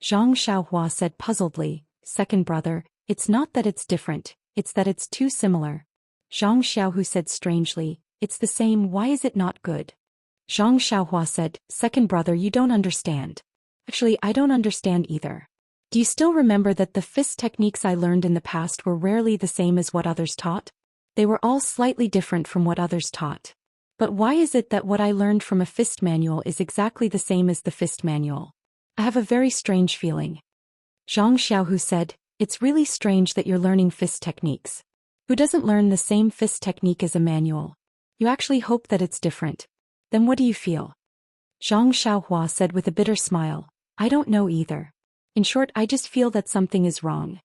Zhang Xiaohua said puzzledly, second brother, it's not that it's different, it's that it's too similar. Zhang Xiaohu said strangely, it's the same, why is it not good? Zhang Xiaohua said, second brother, you don't understand. Actually, I don't understand either. Do you still remember that the fist techniques I learned in the past were rarely the same as what others taught? They were all slightly different from what others taught. But why is it that what I learned from a fist manual is exactly the same as the fist manual? I have a very strange feeling. Zhang Xiaohu said, it's really strange that you're learning fist techniques. Who doesn't learn the same fist technique as a manual? You actually hope that it's different. Then what do you feel? Zhang Xiaohua said with a bitter smile, I don't know either. In short, I just feel that something is wrong.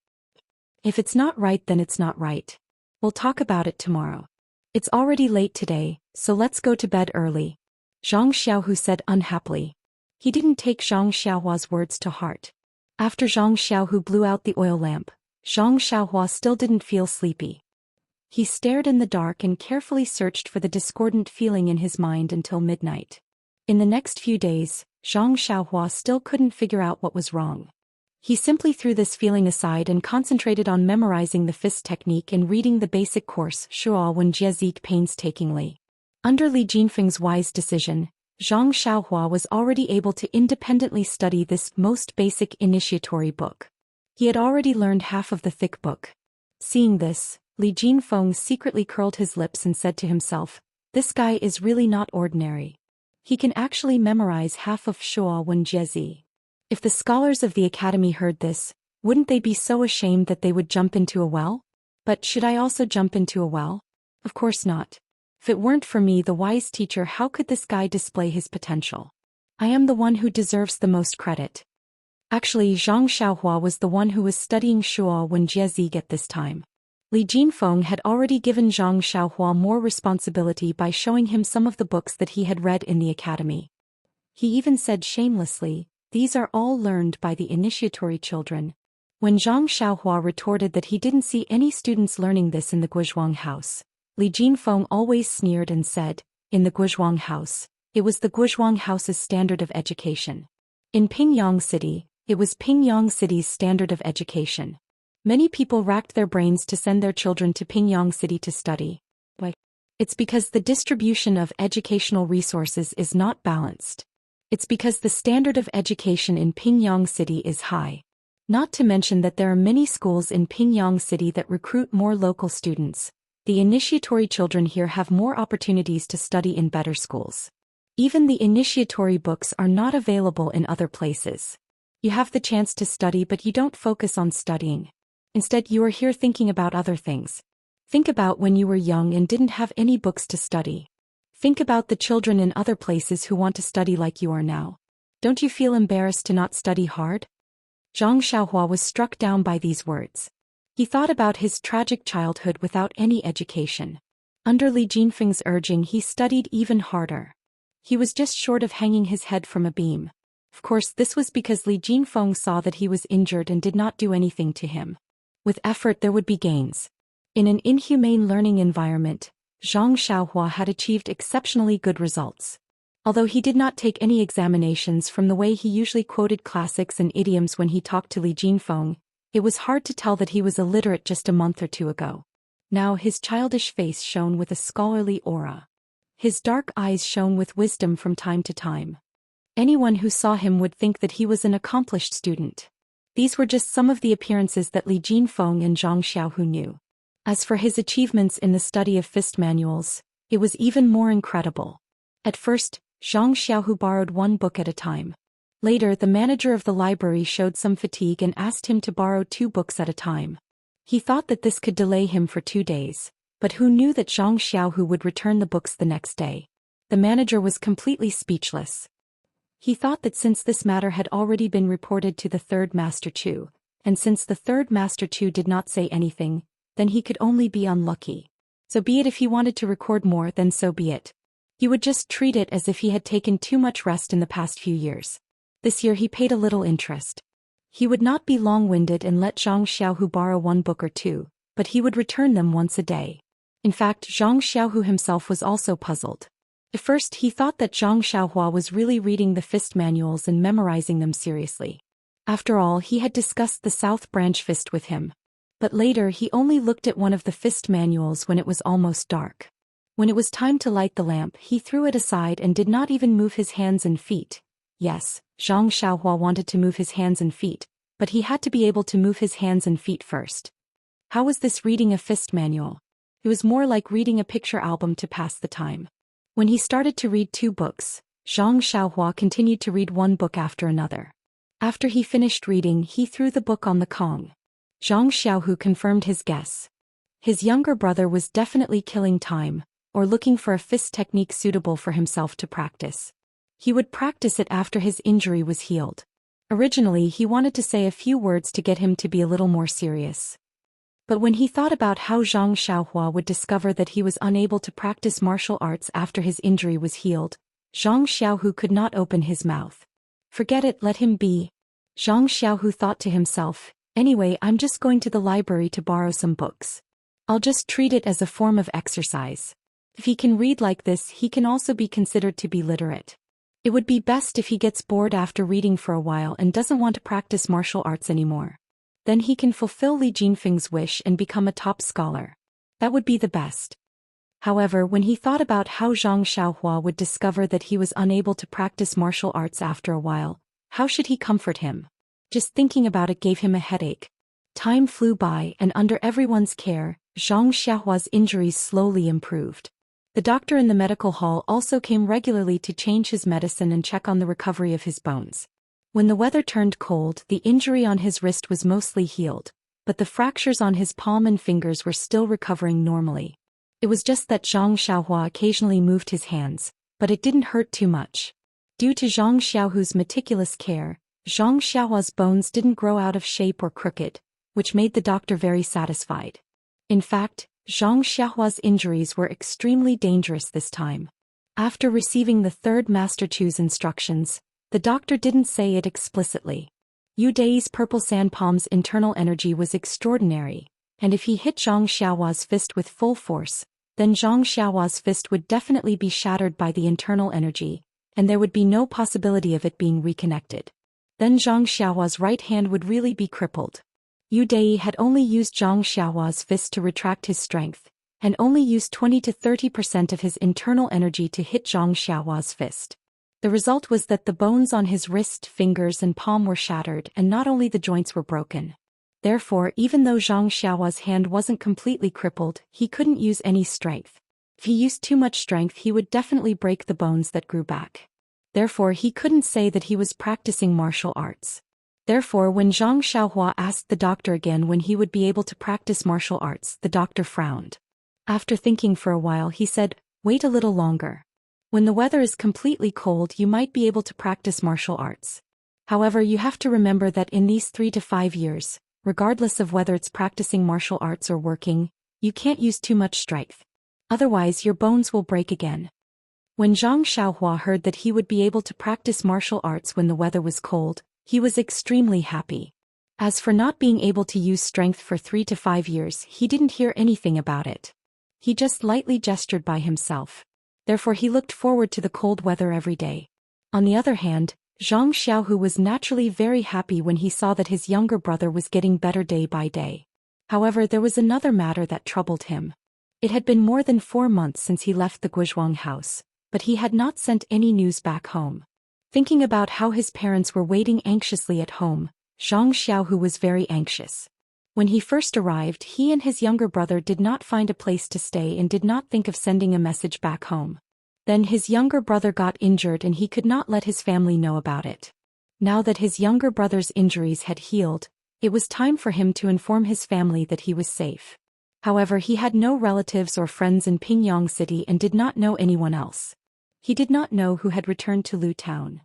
If it's not right, then it's not right. We'll talk about it tomorrow. It's already late today, so let's go to bed early. Zhang Xiaohu said unhappily. He didn't take Zhang Xiaohua's words to heart. After Zhang Xiaohu blew out the oil lamp, Zhang Xiaohua still didn't feel sleepy. He stared in the dark and carefully searched for the discordant feeling in his mind until midnight. In the next few days, Zhang Xiaohua still couldn't figure out what was wrong. He simply threw this feeling aside and concentrated on memorizing the fist technique and reading the basic course Shuo Wen Jie painstakingly. Under Li Jinfeng's wise decision, Zhang Xiaohua was already able to independently study this most basic initiatory book. He had already learned half of the thick book. Seeing this, Li Jinfeng secretly curled his lips and said to himself, this guy is really not ordinary. He can actually memorize half of Shuo Wen Jie. If the scholars of the academy heard this, wouldn't they be so ashamed that they would jump into a well? But should I also jump into a well? Of course not. If it weren't for me, the wise teacher, how could this guy display his potential? I am the one who deserves the most credit. Actually, Zhang Xiaohua was the one who was studying Shuo Wen Jie at this time. Li Jinfeng had already given Zhang Xiaohua more responsibility by showing him some of the books that he had read in the academy. He even said shamelessly, these are all learned by the initiatory children. When Zhang Xiaohua retorted that he didn't see any students learning this in the Guizhuang house, Li Jinfeng always sneered and said, in the Guizhuang house, it was the Guizhuang house's standard of education. In Pingyang City, it was Pingyang City's standard of education. Many people racked their brains to send their children to Pingyang City to study. Why? It's because the distribution of educational resources is not balanced. It's because the standard of education in Pingyang City is high. Not to mention that there are many schools in Pingyang City that recruit more local students. The initiatory children here have more opportunities to study in better schools. Even the initiatory books are not available in other places. You have the chance to study, but you don't focus on studying. Instead, you are here thinking about other things. Think about when you were young and didn't have any books to study. Think about the children in other places who want to study like you are now. Don't you feel embarrassed to not study hard? Zhang Xiaohua was struck down by these words. He thought about his tragic childhood without any education. Under Li Jinfeng's urging, he studied even harder. He was just short of hanging his head from a beam. Of course, this was because Li Jinfeng saw that he was injured and did not do anything to him. With effort, there would be gains. In an inhumane learning environment, Zhang Xiaohua had achieved exceptionally good results. Although he did not take any examinations, from the way he usually quoted classics and idioms when he talked to Li Jinfeng, it was hard to tell that he was illiterate just a month or two ago. Now his childish face shone with a scholarly aura. His dark eyes shone with wisdom from time to time. Anyone who saw him would think that he was an accomplished student. These were just some of the appearances that Li Jinfeng and Zhang Xiaohu knew. As for his achievements in the study of fist manuals, it was even more incredible. At first, Zhang Xiaohu borrowed one book at a time. Later, the manager of the library showed some fatigue and asked him to borrow 2 books at a time. He thought that this could delay him for 2 days, but who knew that Zhang Xiaohu would return the books the next day? The manager was completely speechless. He thought that since this matter had already been reported to the third Master Chu, and since the third Master Chu did not say anything, then he could only be unlucky. So be it, if he wanted to record more, then so be it. He would just treat it as if he had taken too much rest in the past few years. This year he paid a little interest. He would not be long-winded and let Zhang Xiaohu borrow 1 book or 2, but he would return them once a day. In fact, Zhang Xiaohu himself was also puzzled. At first he thought that Zhang Xiaohua was really reading the fist manuals and memorizing them seriously. After all, he had discussed the South Branch fist with him. But later he only looked at one of the fist manuals when it was almost dark. When it was time to light the lamp, he threw it aside and did not even move his hands and feet. Yes, Zhang Xiaohua wanted to move his hands and feet, but he had to be able to move his hands and feet first. How was this reading a fist manual? It was more like reading a picture album to pass the time. When he started to read 2 books, Zhang Xiaohua continued to read 1 book after another. After he finished reading, he threw the book on the Kong. Zhang Xiaohu confirmed his guess. His younger brother was definitely killing time, or looking for a fist technique suitable for himself to practice. He would practice it after his injury was healed. Originally he wanted to say a few words to get him to be a little more serious. But when he thought about how Zhang Xiaohua would discover that he was unable to practice martial arts after his injury was healed, Zhang Xiaohu could not open his mouth. Forget it, let him be. Zhang Xiaohu thought to himself, anyway, I'm just going to the library to borrow some books. I'll just treat it as a form of exercise. If he can read like this, he can also be considered to be literate. It would be best if he gets bored after reading for a while and doesn't want to practice martial arts anymore. Then he can fulfill Li Jinfeng's wish and become a top scholar. That would be the best. However, when he thought about how Zhang Xiaohua would discover that he was unable to practice martial arts after a while, how should he comfort him? Just thinking about it gave him a headache. Time flew by, and under everyone's care, Zhang Xiaohua's injuries slowly improved. The doctor in the medical hall also came regularly to change his medicine and check on the recovery of his bones. When the weather turned cold, the injury on his wrist was mostly healed, but the fractures on his palm and fingers were still recovering normally. It was just that Zhang Xiaohua occasionally moved his hands, but it didn't hurt too much. Due to Zhang Xiaohu's meticulous care, Zhang Xiaohua's bones didn't grow out of shape or crooked, which made the doctor very satisfied. In fact, Zhang Xiaohua's injuries were extremely dangerous this time. After receiving the third Master Chu's instructions, the doctor didn't say it explicitly. Yu Dai's purple sand palm's internal energy was extraordinary, and if he hit Zhang Xiaohua's fist with full force, then Zhang Xiaohua's fist would definitely be shattered by the internal energy, and there would be no possibility of it being reconnected. Then Zhang Xiaohua's right hand would really be crippled. Yu Dai had only used Zhang Xiaohua's fist to retract his strength, and only used 20 to 30% of his internal energy to hit Zhang Xiaohua's fist. The result was that the bones on his wrist, fingers and palm were shattered, and not only the joints were broken. Therefore, even though Zhang Xiaohua's hand wasn't completely crippled, he couldn't use any strength. If he used too much strength, he would definitely break the bones that grew back. Therefore, he couldn't say that he was practicing martial arts. Therefore, when Zhang Xiaohua asked the doctor again when he would be able to practice martial arts, the doctor frowned. After thinking for a while, he said, "Wait a little longer. When the weather is completely cold, you might be able to practice martial arts. However, you have to remember that in these 3 to 5 years, regardless of whether it's practicing martial arts or working, you can't use too much strength. Otherwise, your bones will break again." When Zhang Xiaohua heard that he would be able to practice martial arts when the weather was cold, he was extremely happy. As for not being able to use strength for 3 to 5 years, he didn't hear anything about it. He just lightly gestured by himself. Therefore he looked forward to the cold weather every day. On the other hand, Zhang Xiaohu was naturally very happy when he saw that his younger brother was getting better day by day. However, there was another matter that troubled him. It had been more than 4 months since he left the Guizhuang house, but he had not sent any news back home. Thinking about how his parents were waiting anxiously at home, Zhang Xiaohu was very anxious. When he first arrived, he and his younger brother did not find a place to stay and did not think of sending a message back home. Then his younger brother got injured and he could not let his family know about it. Now that his younger brother's injuries had healed, it was time for him to inform his family that he was safe. However, he had no relatives or friends in Pingyang City and did not know anyone else. He did not know who had returned to Lu Town.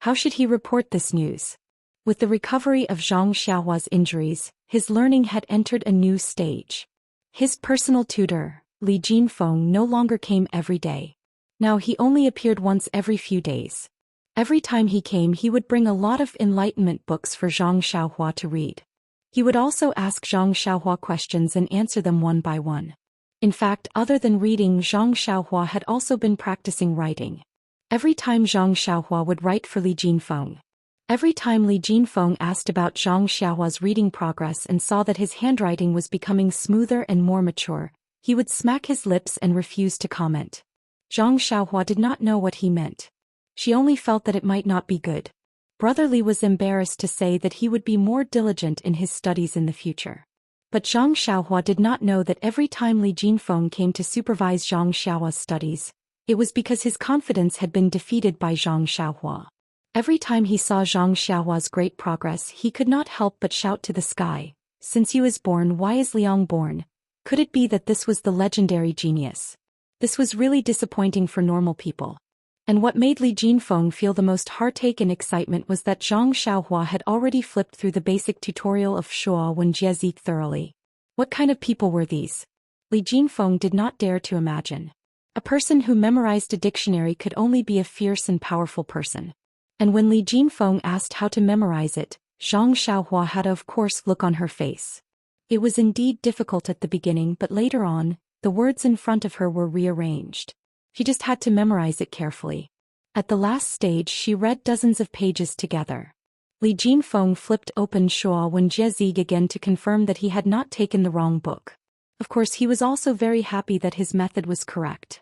How should he report this news? With the recovery of Zhang Xiaohua's injuries, his learning had entered a new stage. His personal tutor, Li Jinfeng, no longer came every day. Now he only appeared once every few days. Every time he came, he would bring a lot of enlightenment books for Zhang Xiaohua to read. He would also ask Zhang Xiaohua questions and answer them one by one. In fact, other than reading, Zhang Xiaohua had also been practicing writing. Every time Zhang Xiaohua would write for Li Jinfeng. Every time Li Jinfeng asked about Zhang Xiaohua's reading progress and saw that his handwriting was becoming smoother and more mature, he would smack his lips and refuse to comment. Zhang Xiaohua did not know what he meant. She only felt that it might not be good. Brother Li was embarrassed to say that he would be more diligent in his studies in the future. But Zhang Xiaohua did not know that every time Li Jinfeng came to supervise Zhang Xiaohua's studies, it was because his confidence had been defeated by Zhang Xiaohua. Every time he saw Zhang Xiaohua's great progress, he could not help but shout to the sky, "Since you was born, why is Liang born? Could it be that this was the legendary genius?" This was really disappointing for normal people. And what made Li Jinfeng feel the most heartache and excitement was that Zhang Xiaohua had already flipped through the basic tutorial of Shuo Wen Jiezik thoroughly. What kind of people were these? Li Jinfeng did not dare to imagine. A person who memorized a dictionary could only be a fierce and powerful person. And when Li Jinfeng asked how to memorize it, Zhang Xiaohua had of course look on her face. It was indeed difficult at the beginning, but later on, the words in front of her were rearranged. She just had to memorize it carefully. At the last stage, she read dozens of pages together. Li Jinfeng flipped open Shuo Wen Jiezik again to confirm that he had not taken the wrong book. Of course, he was also very happy that his method was correct.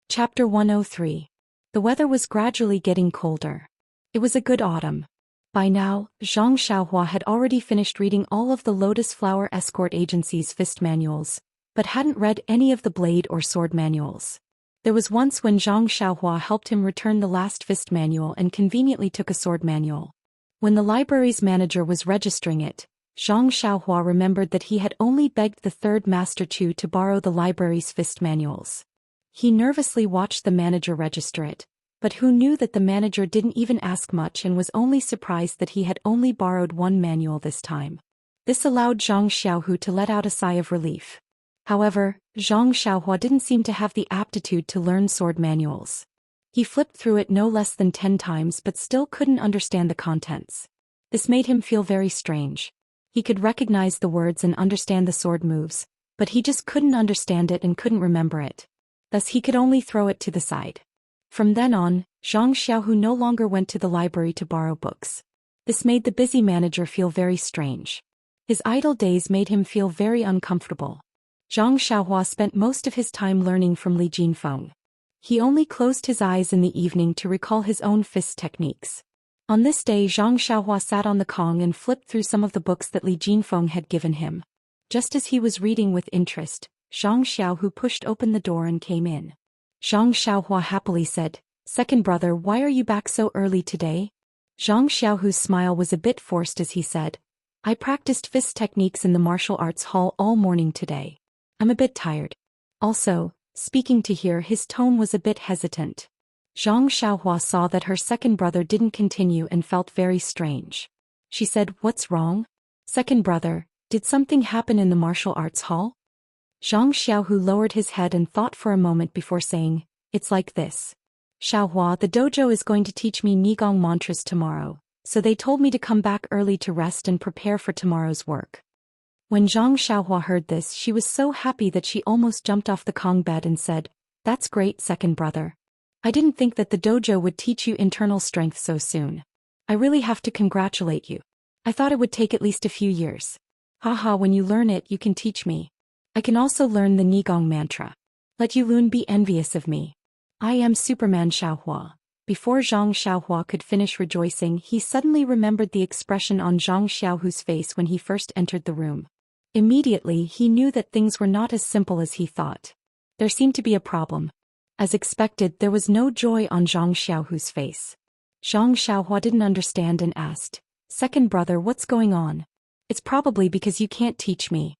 Chapter 103. The weather was gradually getting colder. It was a good autumn. By now, Zhang Xiaohua had already finished reading all of the Lotus Flower Escort Agency's fist manuals, but hadn't read any of the blade or sword manuals. There was once when Zhang Xiaohua helped him return the last fist manual and conveniently took a sword manual. When the library's manager was registering it, Zhang Xiaohua remembered that he had only begged the third Master Chu to borrow the library's fist manuals. He nervously watched the manager register it, but who knew that the manager didn't even ask much and was only surprised that he had only borrowed one manual this time. This allowed Zhang Xiaohu to let out a sigh of relief. However, Zhang Xiaohua didn't seem to have the aptitude to learn sword manuals. He flipped through it no less than 10 times but still couldn't understand the contents. This made him feel very strange. He could recognize the words and understand the sword moves, but he just couldn't understand it and couldn't remember it. Thus he could only throw it to the side. From then on, Zhang Xiaohu no longer went to the library to borrow books. This made the busy manager feel very strange. His idle days made him feel very uncomfortable. Zhang Xiaohua spent most of his time learning from Li Jinfeng. He only closed his eyes in the evening to recall his own fist techniques. On this day, Zhang Xiaohua sat on the Kong and flipped through some of the books that Li Jinfeng had given him. Just as he was reading with interest, Zhang Xiaohu pushed open the door and came in. Zhang Xiaohua happily said, "Second brother, why are you back so early today?" Zhang Xiaohu's smile was a bit forced as he said, "I practiced fist techniques in the martial arts hall all morning today. I'm a bit tired." Also, speaking to her, his tone was a bit hesitant. Zhang Xiaohua saw that her second brother didn't continue and felt very strange. She said, "What's wrong? Second brother, did something happen in the martial arts hall?" Zhang Xiaohu lowered his head and thought for a moment before saying, "It's like this. Xiaohua, the dojo is going to teach me Nigong mantras tomorrow, so they told me to come back early to rest and prepare for tomorrow's work." When Zhang Xiaohua heard this, she was so happy that she almost jumped off the Kong bed and said, "That's great, second brother. I didn't think that the dojo would teach you internal strength so soon. I really have to congratulate you. I thought it would take at least a few years." Haha, when you learn it, you can teach me. I can also learn the Nigong mantra. Let Yulun be envious of me. I am Superman Xiaohua. Before Zhang Xiaohua could finish rejoicing, he suddenly remembered the expression on Zhang Xiaohu's face when he first entered the room. Immediately, he knew that things were not as simple as he thought. There seemed to be a problem. As expected, there was no joy on Zhang Xiaohu's face. Zhang Xiaohua didn't understand and asked, "Second brother, what's going on?" "It's probably because you can't teach me."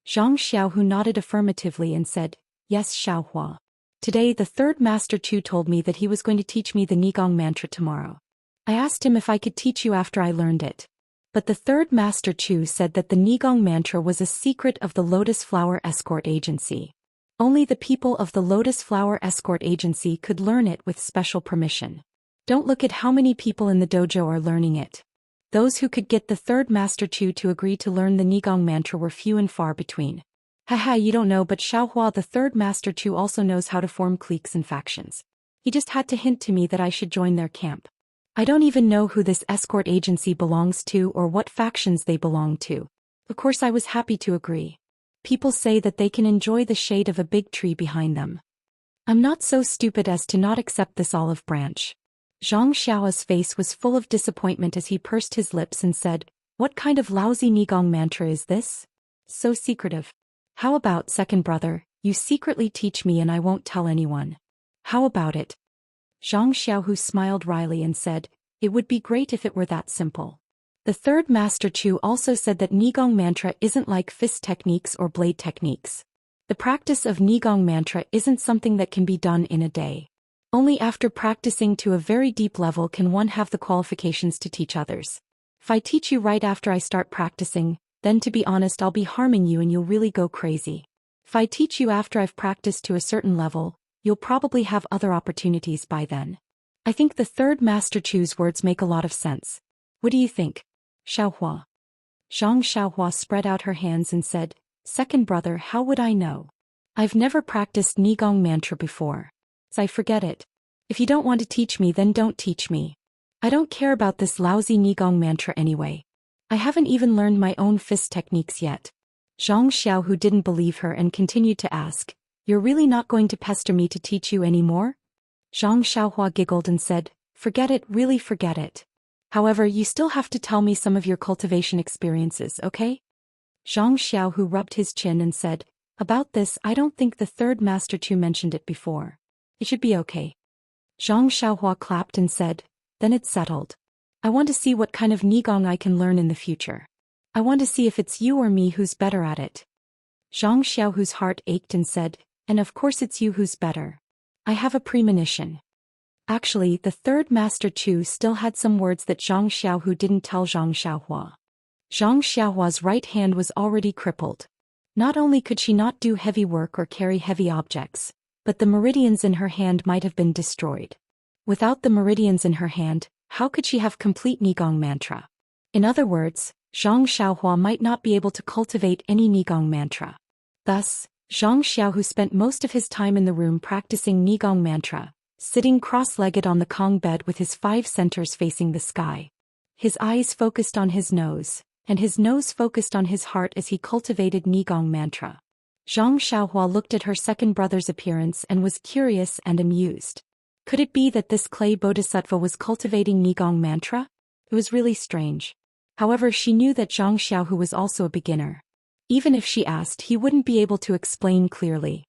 Zhang Xiaohu nodded affirmatively and said, "Yes, Xiaohua. Today the third Master Chu told me that he was going to teach me the Nigong mantra tomorrow. I asked him if I could teach you after I learned it. But the third Master Chu said that the Nigong mantra was a secret of the Lotus Flower Escort Agency. Only the people of the Lotus Flower Escort Agency could learn it with special permission. Don't look at how many people in the dojo are learning it. Those who could get the third Master Chu to agree to learn the Nigong mantra were few and far between. Haha, you don't know, but Xiaohua, the third Master Chu, also knows how to form cliques and factions. He just had to hint to me that I should join their camp. I don't even know who this escort agency belongs to or what factions they belong to. Of course I was happy to agree. People say that they can enjoy the shade of a big tree behind them. I'm not so stupid as to not accept this olive branch." Zhang Xiao's face was full of disappointment as he pursed his lips and said, "What kind of lousy Nigong mantra is this? So secretive. How about, second brother, you secretly teach me and I won't tell anyone? How about it?" Zhang Xiaohu smiled wryly and said, "It would be great if it were that simple." The third Master Chu also said that Nigong mantra isn't like fist techniques or blade techniques. The practice of Nigong mantra isn't something that can be done in a day. Only after practicing to a very deep level can one have the qualifications to teach others. If I teach you right after I start practicing, then to be honest I'll be harming you and you'll really go crazy. If I teach you after I've practiced to a certain level, you'll probably have other opportunities by then. I think the third Master Chu's words make a lot of sense. What do you think, Xiaohua? Zhang Xiaohua spread out her hands and said, "Second brother, how would I know? I've never practiced Nigong mantra before. So I forget it. If you don't want to teach me, then don't teach me. I don't care about this lousy Nigong mantra anyway. I haven't even learned my own fist techniques yet." Zhang Xiaohu didn't believe her and continued to ask, "You're really not going to pester me to teach you anymore?" Zhang Xiaohua giggled and said, "Forget it, really forget it. However, you still have to tell me some of your cultivation experiences, okay?" Zhang Xiaohu rubbed his chin and said, "About this, I don't think the third Master Chu mentioned it before. It should be okay." Zhang Xiaohua clapped and said, "Then it's settled. I want to see what kind of Nigong I can learn in the future. I want to see if it's you or me who's better at it." Zhang Xiaohu's heart ached and said, "And of course it's you who's better. I have a premonition." Actually, the third Master Chu still had some words that Zhang Xiaohu didn't tell Zhang Xiaohua. Zhang Xiaohua's right hand was already crippled. Not only could she not do heavy work or carry heavy objects, but the meridians in her hand might have been destroyed. Without the meridians in her hand, how could she have complete Nigong mantra? In other words, Zhang Xiaohua might not be able to cultivate any Nigong mantra. Thus, Zhang Xiaohu spent most of his time in the room practicing Nigong mantra, sitting cross-legged on the Kong bed with his 5 centers facing the sky. His eyes focused on his nose, and his nose focused on his heart as he cultivated Nigong mantra. Zhang Xiaohua looked at her second brother's appearance and was curious and amused. Could it be that this clay bodhisattva was cultivating Nigong mantra? It was really strange. However, she knew that Zhang Xiaohu was also a beginner. Even if she asked, he wouldn't be able to explain clearly.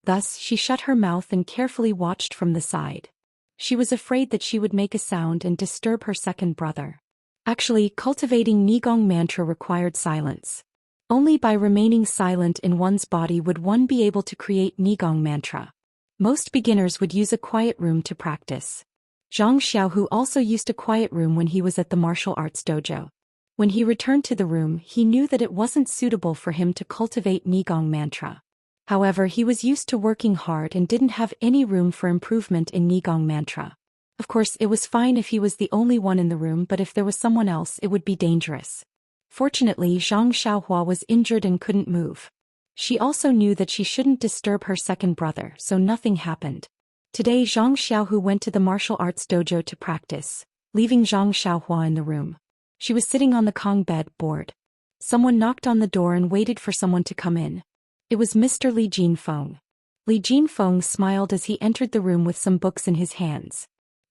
Thus, she shut her mouth and carefully watched from the side. She was afraid that she would make a sound and disturb her second brother. Actually, cultivating Nigong mantra required silence. Only by remaining silent in one's body would one be able to create Nigong mantra. Most beginners would use a quiet room to practice. Zhang Xiaohu also used a quiet room when he was at the martial arts dojo. When he returned to the room, he knew that it wasn't suitable for him to cultivate Nigong mantra. However, he was used to working hard and didn't have any room for improvement in Nigong mantra. Of course, it was fine if he was the only one in the room, but if there was someone else, it would be dangerous. Fortunately, Zhang Xiaohua was injured and couldn't move. She also knew that she shouldn't disturb her second brother, so nothing happened. Today, Zhang Xiaohu went to the martial arts dojo to practice, leaving Zhang Xiaohua in the room. She was sitting on the Kong bed, bored. Someone knocked on the door and waited for someone to come in. It was Mr. Li Jinfeng. Li Jinfeng smiled as he entered the room with some books in his hands.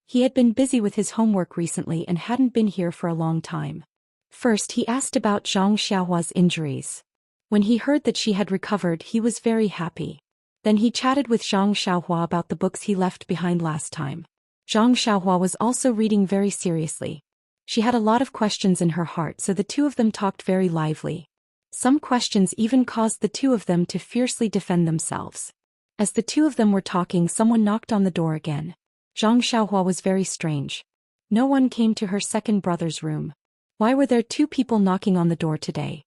He had been busy with his homework recently and hadn't been here for a long time. First he asked about Zhang Xiaohua's injuries. When he heard that she had recovered, he was very happy. Then he chatted with Zhang Xiaohua about the books he left behind last time. Zhang Xiaohua was also reading very seriously. She had a lot of questions in her heart, so the two of them talked very lively. Some questions even caused the two of them to fiercely defend themselves. As the two of them were talking, someone knocked on the door again. Zhang Xiaohua was very strange. No one came to her second brother's room. Why were there two people knocking on the door today?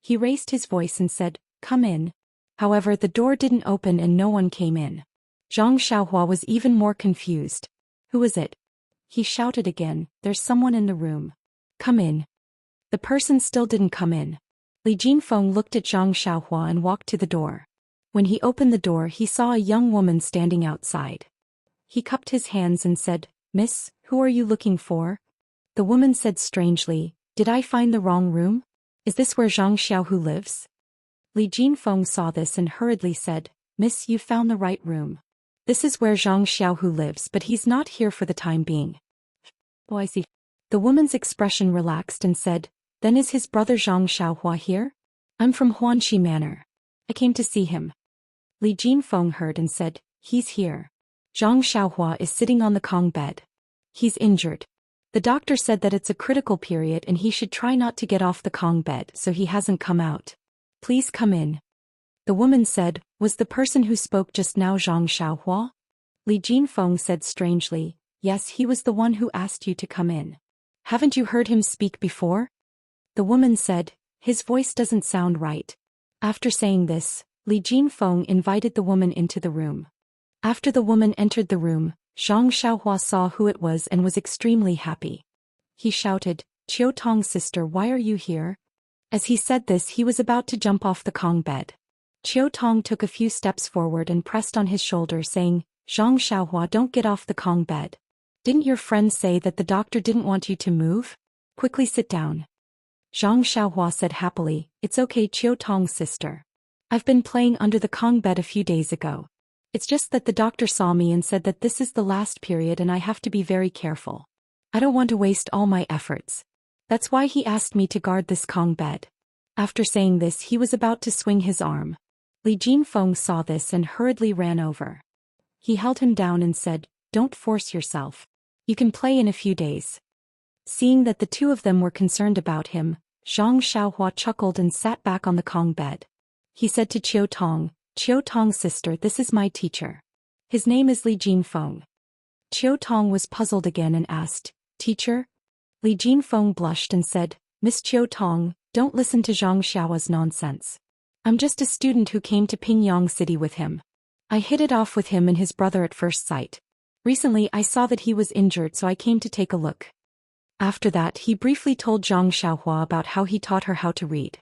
He raised his voice and said, "Come in." However, the door didn't open and no one came in. Zhang Xiaohua was even more confused. "Who is it?" He shouted again, "There's someone in the room. Come in." The person still didn't come in. Li Jinfeng looked at Zhang Xiaohua and walked to the door. When he opened the door, he saw a young woman standing outside. He cupped his hands and said, "Miss, who are you looking for?" The woman said strangely, "Did I find the wrong room? Is this where Zhang Xiaohu lives?" Li Jinfeng saw this and hurriedly said, "Miss, you found the right room. This is where Zhang Xiaohu lives, but he's not here for the time being." "Oh, I see." The woman's expression relaxed and said, "Then is his brother Zhang Xiaohua here? I'm from Huanxi Manor. I came to see him." Li Jinfeng heard and said, "He's here. Zhang Xiaohua is sitting on the Kong bed. He's injured. The doctor said that it's a critical period and he should try not to get off the Kong bed, so he hasn't come out. Please come in." The woman said, "Was the person who spoke just now Zhang Xiaohua?" Li Jinfeng said strangely, "Yes, he was the one who asked you to come in. Haven't you heard him speak before?" The woman said, "His voice doesn't sound right." After saying this, Li Jinfeng invited the woman into the room. After the woman entered the room, Zhang Xiaohua saw who it was and was extremely happy. He shouted, "Qiu Tong's sister, why are you here?" As he said this, he was about to jump off the Kong bed. Qiu Tong took a few steps forward and pressed on his shoulder, saying, "Zhang Xiaohua, don't get off the Kong bed. Didn't your friend say that the doctor didn't want you to move? Quickly sit down." Zhang Xiaohua said happily, "It's okay, Qiu Tong's sister. I've been playing under the Kong bed a few days ago. It's just that the doctor saw me and said that this is the last period and I have to be very careful. I don't want to waste all my efforts. That's why he asked me to guard this Kong bed." After saying this, he was about to swing his arm. Li Jinfeng saw this and hurriedly ran over. He held him down and said, "Don't force yourself. You can play in a few days." Seeing that the two of them were concerned about him, Zhang Xiaohua chuckled and sat back on the Kong bed. He said to Qiu Tong's sister, "This is my teacher. His name is Li Jinfeng." Qiu Tong was puzzled again and asked, "Teacher?" Li Jinfeng blushed and said, "Miss Qiu Tong, don't listen to Zhang Xiaohua's nonsense. I'm just a student who came to Pingyang City with him. I hit it off with him and his brother at first sight. Recently I saw that he was injured, so I came to take a look." After that, he briefly told Zhang Xiaohua about how he taught her how to read.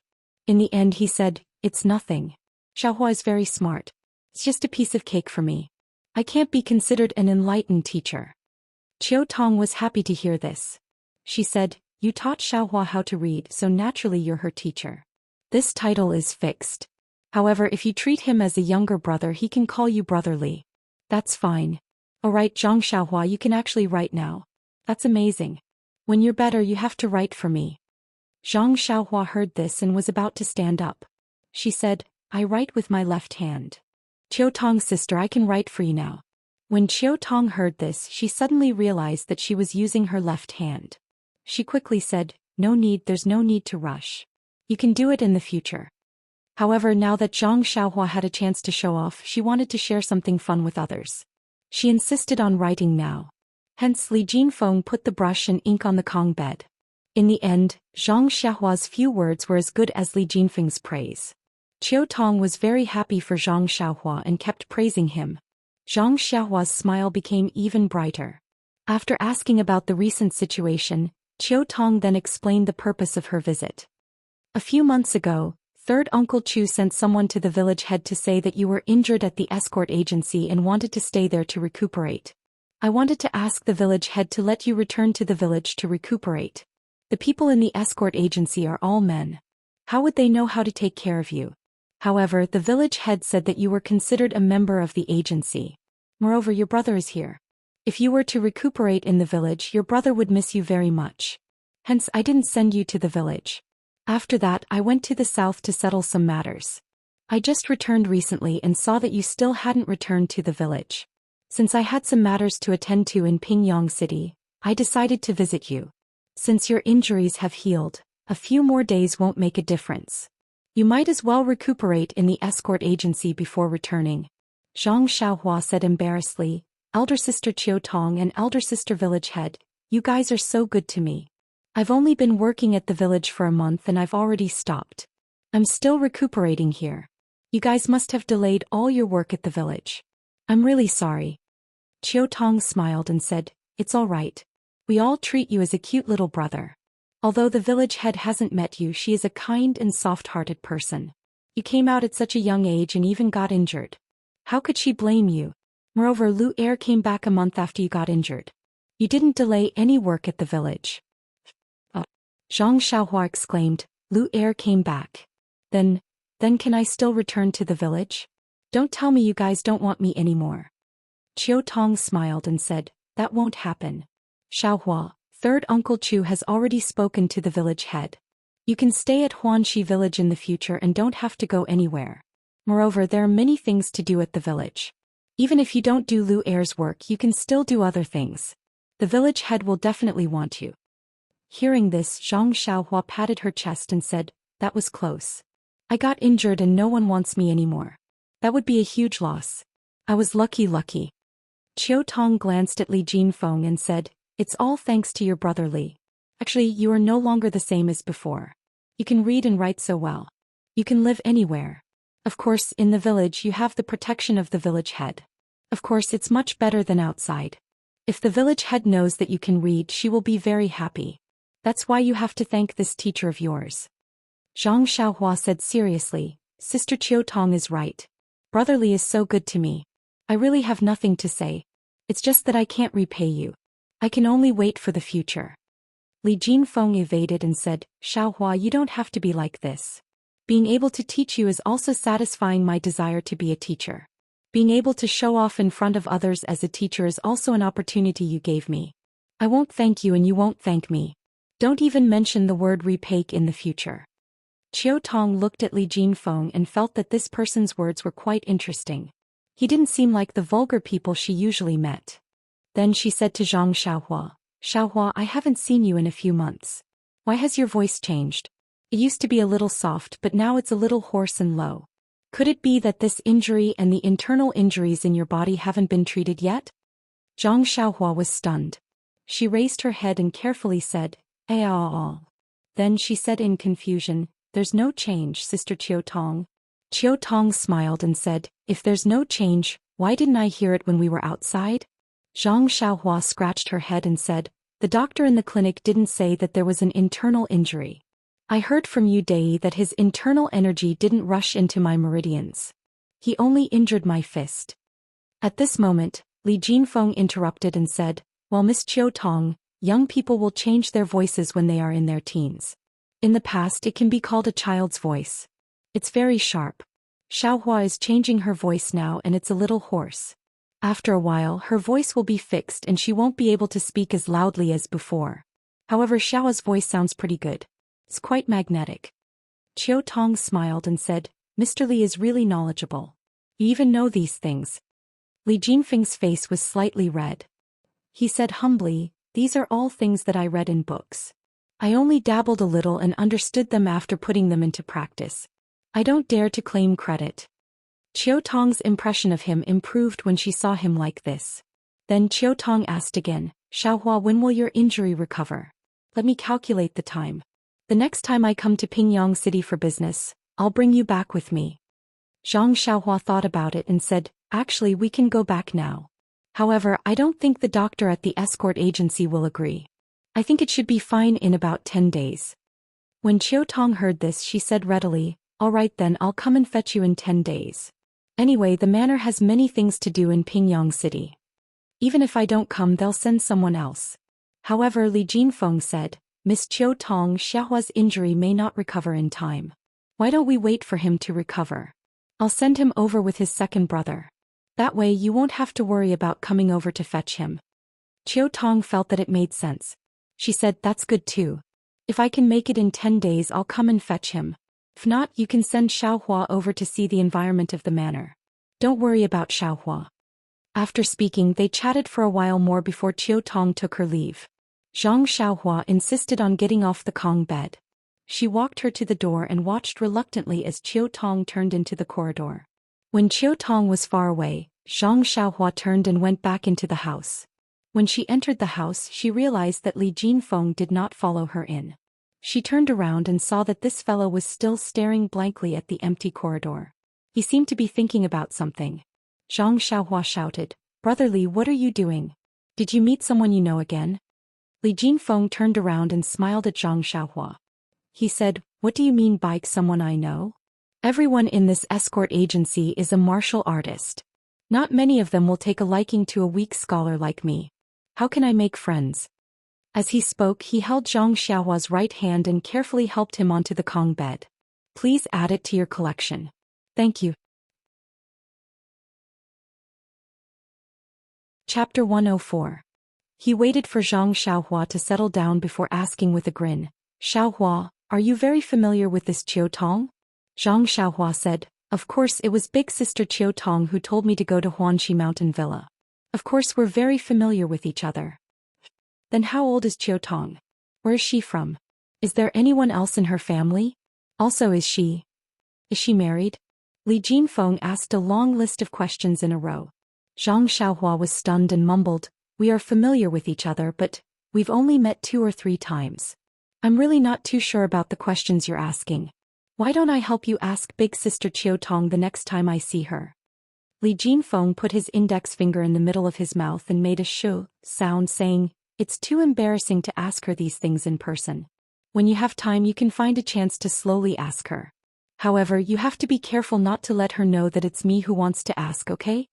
In the end, he said, "It's nothing. Xiaohua is very smart. It's just a piece of cake for me. I can't be considered an enlightened teacher." Qiu Tong was happy to hear this. She said, "You taught Xiaohua how to read, so naturally you're her teacher. This title is fixed. However, if you treat him as a younger brother, he can call you brotherly. That's fine. Alright, Zhang Xiaohua, you can actually write now. That's amazing. When you're better, you have to write for me." Zhang Xiaohua heard this and was about to stand up. She said, "I write with my left hand. Qiu Tong's sister, I can write for you now." When Qiu Tong heard this, she suddenly realized that she was using her left hand. She quickly said, "No need, there's no need to rush. You can do it in the future." However, now that Zhang Xiaohua had a chance to show off, she wanted to share something fun with others. She insisted on writing now. Hence, Li Jinfeng put the brush and ink on the Kong bed. In the end, Zhang Xiaohua's few words were as good as Li Jinfeng's praise. Qiu Tong was very happy for Zhang Xiaohua and kept praising him. Zhang Xiaohua's smile became even brighter. After asking about the recent situation, Qiu Tong then explained the purpose of her visit. "A few months ago, Third Uncle Chu sent someone to the village head to say that you were injured at the escort agency and wanted to stay there to recuperate. I wanted to ask the village head to let you return to the village to recuperate. The people in the escort agency are all men. How would they know how to take care of you? However, the village head said that you were considered a member of the agency. Moreover, your brother is here. If you were to recuperate in the village, your brother would miss you very much. Hence, I didn't send you to the village. After that, I went to the south to settle some matters. I just returned recently and saw that you still hadn't returned to the village. Since I had some matters to attend to in Pingyang City, I decided to visit you. Since your injuries have healed, a few more days won't make a difference. You might as well recuperate in the escort agency before returning. Zhang Xiaohua said embarrassedly, Elder Sister Qiu Tong and Elder Sister Village Head, you guys are so good to me. I've only been working at the village for a month and I've already stopped. I'm still recuperating here. You guys must have delayed all your work at the village. I'm really sorry. Qiu Tong smiled and said, it's all right. We all treat you as a cute little brother. Although the village head hasn't met you, she is a kind and soft-hearted person. You came out at such a young age and even got injured. How could she blame you? Moreover, Lu Er came back a month after you got injured. You didn't delay any work at the village. Zhang Xiaohua exclaimed, Lu Er came back. Then can I still return to the village? Don't tell me you guys don't want me anymore. Qiu Tong smiled and said, that won't happen. Xiaohua, third Uncle Chu has already spoken to the village head. You can stay at Huanxi village in the future and don't have to go anywhere. Moreover, there are many things to do at the village. Even if you don't do Lu Er's work, you can still do other things. The village head will definitely want you. Hearing this, Zhang Xiaohua patted her chest and said, that was close. I got injured and no one wants me anymore. That would be a huge loss. I was lucky. Qiu Tong glanced at Li Jinfeng and said, it's all thanks to your brother Li. Actually, you are no longer the same as before. You can read and write so well. You can live anywhere. Of course, in the village you have the protection of the village head. Of course, it's much better than outside. If the village head knows that you can read, she will be very happy. That's why you have to thank this teacher of yours. Zhang Xiaohua said seriously, Sister Qiu Tong is right. Brother Li is so good to me. I really have nothing to say. It's just that I can't repay you. I can only wait for the future. Li Jinfeng evaded and said, Xiaohua, you don't have to be like this. Being able to teach you is also satisfying my desire to be a teacher. Being able to show off in front of others as a teacher is also an opportunity you gave me. I won't thank you and you won't thank me. Don't even mention the word repay in the future. Qiu Tong looked at Li Jinfeng and felt that this person's words were quite interesting. He didn't seem like the vulgar people she usually met. Then she said to Zhang Xiaohua, Xiaohua, I haven't seen you in a few months. Why has your voice changed? It used to be a little soft, but now it's a little hoarse and low. Could it be that this injury and the internal injuries in your body haven't been treated yet? Zhang Xiaohua was stunned. She raised her head and carefully said, Then she said in confusion, there's no change, Sister Qiu Tong. Qiu Tong smiled and said, if there's no change, why didn't I hear it when we were outside? Zhang Xiaohua scratched her head and said, the doctor in the clinic didn't say that there was an internal injury. I heard from Yu Dei that his internal energy didn't rush into my meridians. He only injured my fist. At this moment, Li Jinfeng interrupted and said, well, Miss Qiu Tong, young people will change their voices when they are in their teens. In the past, it can be called a child's voice. It's very sharp. Xiaohua is changing her voice now and it's a little hoarse. After a while, her voice will be fixed and she won't be able to speak as loudly as before. However, Xiaohua's voice sounds pretty good. It's quite magnetic. Qiu Tong smiled and said, Mr. Li is really knowledgeable. You even know these things. Li Jinfeng's face was slightly red. He said humbly, these are all things that I read in books. I only dabbled a little and understood them after putting them into practice. I don't dare to claim credit. Qiu Tong's impression of him improved when she saw him like this. Then Qiu Tong asked again, Xiaohua, when will your injury recover? Let me calculate the time. The next time I come to Pingyang City for business, I'll bring you back with me. Zhang Xiaohua thought about it and said, actually we can go back now. However, I don't think the doctor at the escort agency will agree. I think it should be fine in about 10 days. When Qiu Tong heard this, she said readily, all right then, I'll come and fetch you in 10 days. Anyway, the manor has many things to do in Pingyang City. Even if I don't come, they'll send someone else. However, Li Jinfeng said, Miss Qiu Tong, Xiaohua's injury may not recover in time. Why don't we wait for him to recover? I'll send him over with his second brother. That way you won't have to worry about coming over to fetch him. Chiao Tong felt that it made sense. She said, that's good too. If I can make it in 10 days I'll come and fetch him. If not, you can send Xiaohua over to see the environment of the manor. Don't worry about Xiaohua. After speaking, they chatted for a while more before Chiao Tong took her leave. Zhang Xiaohua insisted on getting off the Kong bed. She walked her to the door and watched reluctantly as Chiao Tong turned into the corridor. When Chiao Tong was far away, Zhang Xiaohua turned and went back into the house. When she entered the house, she realized that Li Jinfeng did not follow her in. She turned around and saw that this fellow was still staring blankly at the empty corridor. He seemed to be thinking about something. Zhang Xiaohua shouted, "Brother Li, what are you doing? Did you meet someone you know again?" Li Jinfeng turned around and smiled at Zhang Xiaohua. He said, "What do you mean by someone I know? Everyone in this escort agency is a martial artist. Not many of them will take a liking to a weak scholar like me. How can I make friends?" As he spoke, he held Zhang Xiaohua's right hand and carefully helped him onto the Kong bed. "Please add it to your collection. Thank you." Chapter 104. He waited for Zhang Xiaohua to settle down before asking with a grin, "Xiaohua, are you very familiar with this Chiao Tong?" Zhang Xiaohua said, "Of course, it was big sister Chiao Tong who told me to go to Huanxi Mountain Villa. Of course we're very familiar with each other." "Then how old is Chiao Tong? Where is she from? Is there anyone else in her family? Also is she married?" Li Jinfeng asked a long list of questions in a row. Zhang Xiaohua was stunned and mumbled, "We are familiar with each other, but we've only met 2 or 3 times. I'm really not too sure about the questions you're asking. Why don't I help you ask big sister Chiao Tong the next time I see her?" Li Jinfeng put his index finger in the middle of his mouth and made a shu sound, saying, "It's too embarrassing to ask her these things in person. When you have time you can find a chance to slowly ask her. However, you have to be careful not to let her know that it's me who wants to ask, okay?"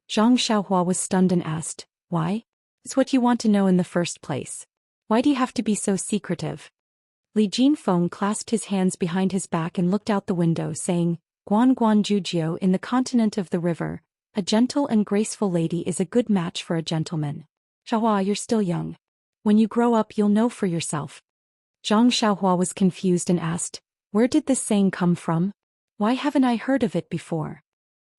Zhang Xiaohua was stunned and asked, "Why? It's what you want to know in the first place. Why do you have to be so secretive?" Li Jinfeng clasped his hands behind his back and looked out the window, saying, "Guan Guan Jujiu in the continent of the river, a gentle and graceful lady is a good match for a gentleman. Xiaohua, you're still young. When you grow up you'll know for yourself." Zhang Xiaohua was confused and asked, "Where did this saying come from? Why haven't I heard of it before?"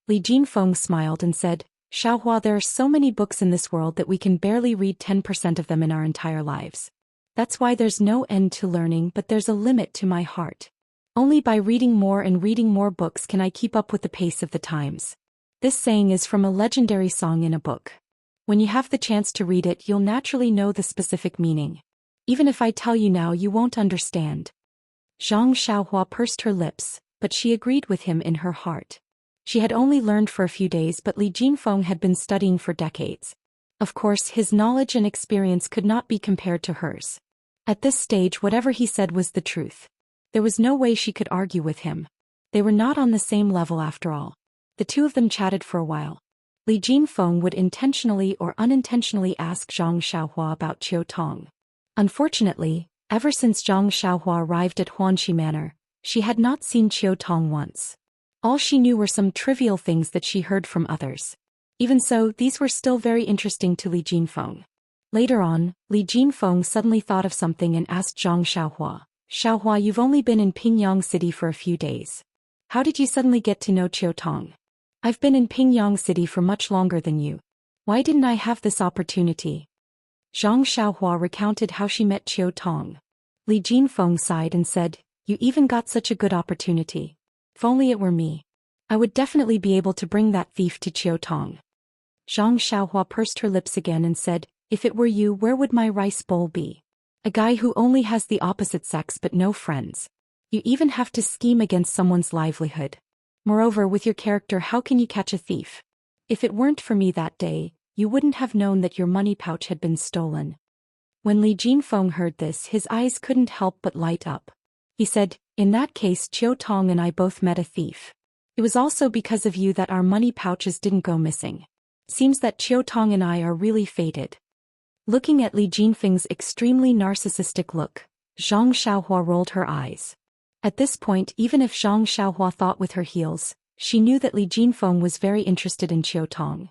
Li Jinfeng smiled and said, "Xiaohua, there are so many books in this world that we can barely read 10% of them in our entire lives. That's why there's no end to learning, but there's a limit to my heart. Only by reading more and reading more books can I keep up with the pace of the times." This saying is from a legendary song in a book. When you have the chance to read it, you'll naturally know the specific meaning. Even if I tell you now, you won't understand. Zhang Xiaohua pursed her lips, but she agreed with him in her heart. She had only learned for a few days, but Li Jinfeng had been studying for decades. Of course, his knowledge and experience could not be compared to hers. At this stage, whatever he said was the truth. There was no way she could argue with him. They were not on the same level after all. The two of them chatted for a while. Li Jinfeng would intentionally or unintentionally ask Zhang Xiaohua about Chiao Tong. Unfortunately, ever since Zhang Xiaohua arrived at Huanxi Manor, she had not seen Chiao Tong once. All she knew were some trivial things that she heard from others. Even so, these were still very interesting to Li Jinfeng. Later on, Li Jinfeng suddenly thought of something and asked Zhang Xiaohua, "Xiaohua, you've only been in Pingyang City for a few days. How did you suddenly get to know Chiao Tong? I've been in Pingyang City for much longer than you. Why didn't I have this opportunity?" Zhang Xiaohua recounted how she met Chiao Tong. Li Jinfeng sighed and said, "You even got such a good opportunity. If only it were me. I would definitely be able to bring that thief to Chiao Tong." Zhang Xiaohua pursed her lips again and said, "If it were you, where would my rice bowl be? A guy who only has the opposite sex but no friends. You even have to scheme against someone's livelihood. Moreover, with your character, how can you catch a thief? If it weren't for me that day, you wouldn't have known that your money pouch had been stolen." When Li Jinfeng heard this, his eyes couldn't help but light up. He said, "In that case, Chiao Tong and I both met a thief. It was also because of you that our money pouches didn't go missing. Seems that Chiao Tong and I are really fated." Looking at Li Jinfeng's extremely narcissistic look, Zhang Xiaohua rolled her eyes. At this point, even if Zhang Xiaohua thought with her heels, she knew that Li Jinfeng was very interested in Qiu Tong.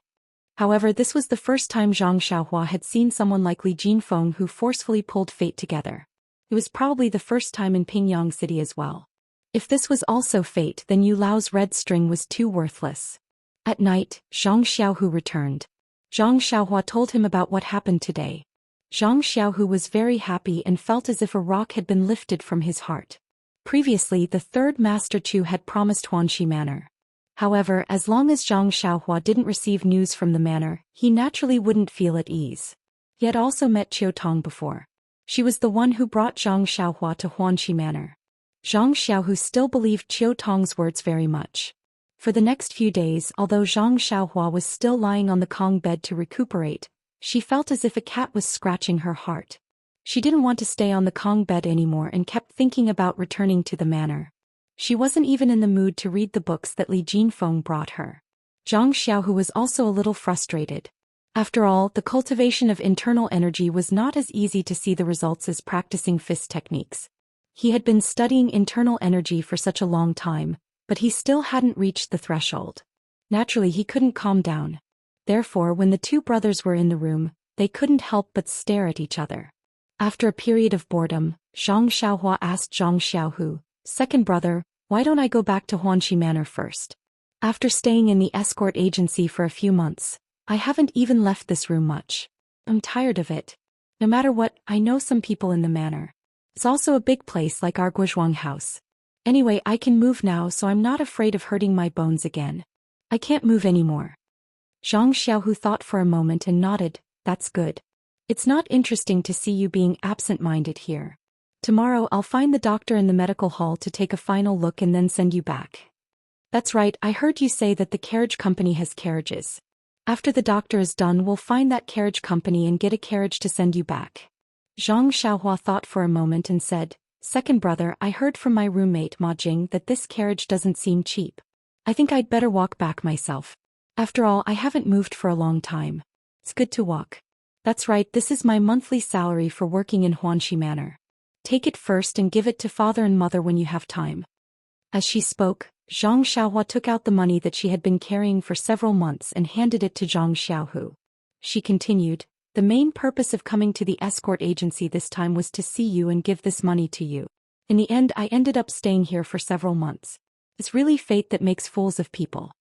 However, this was the first time Zhang Xiaohua had seen someone like Li Jinfeng who forcefully pulled fate together. It was probably the first time in Pingyang City as well. If this was also fate, then Yu Lao's red string was too worthless. At night, Zhang Xiaohu returned. Zhang Xiaohua told him about what happened today. Zhang Xiaohu was very happy and felt as if a rock had been lifted from his heart. Previously, the third Master Chu had promised Huanxi Manor. However, as long as Zhang Xiaohua didn't receive news from the manor, he naturally wouldn't feel at ease. He had also met Qiu Tong before. She was the one who brought Zhang Xiaohua to Huanxi Manor. Zhang Xiaohu still believed Qiu Tong's words very much. For the next few days, although Zhang Xiaohua was still lying on the Kong bed to recuperate, she felt as if a cat was scratching her heart. She didn't want to stay on the Kong bed anymore and kept thinking about returning to the manor. She wasn't even in the mood to read the books that Li Jinfeng brought her. Zhang Xiaohu was also a little frustrated. After all, the cultivation of internal energy was not as easy to see the results as practicing fist techniques. He had been studying internal energy for such a long time, but he still hadn't reached the threshold. Naturally, he couldn't calm down. Therefore, when the two brothers were in the room, they couldn't help but stare at each other. After a period of boredom, Zhang Xiaohua asked Zhang Xiaohu, "Second brother, why don't I go back to Huanxi Manor first? After staying in the escort agency for a few months, I haven't even left this room much. I'm tired of it. No matter what, I know some people in the manor. It's also a big place like our Guozhuang house. Anyway, I can move now, so I'm not afraid of hurting my bones again. I can't move anymore." Zhang Xiaohu thought for a moment and nodded. "That's good. It's not interesting to see you being absent-minded here. Tomorrow I'll find the doctor in the medical hall to take a final look and then send you back." "That's right, I heard you say that the carriage company has carriages. After the doctor is done, we'll find that carriage company and get a carriage to send you back." Zhang Xiaohua thought for a moment and said, "Second brother, I heard from my roommate Ma Jing that this carriage doesn't seem cheap. I think I'd better walk back myself. After all, I haven't moved for a long time. It's good to walk." "That's right, this is my monthly salary for working in Huanxi Manor. Take it first and give it to father and mother when you have time." As she spoke, Zhang Xiaohua took out the money that she had been carrying for several months and handed it to Zhang Xiaohu. She continued, "The main purpose of coming to the escort agency this time was to see you and give this money to you. In the end, I ended up staying here for several months. It's really fate that makes fools of people."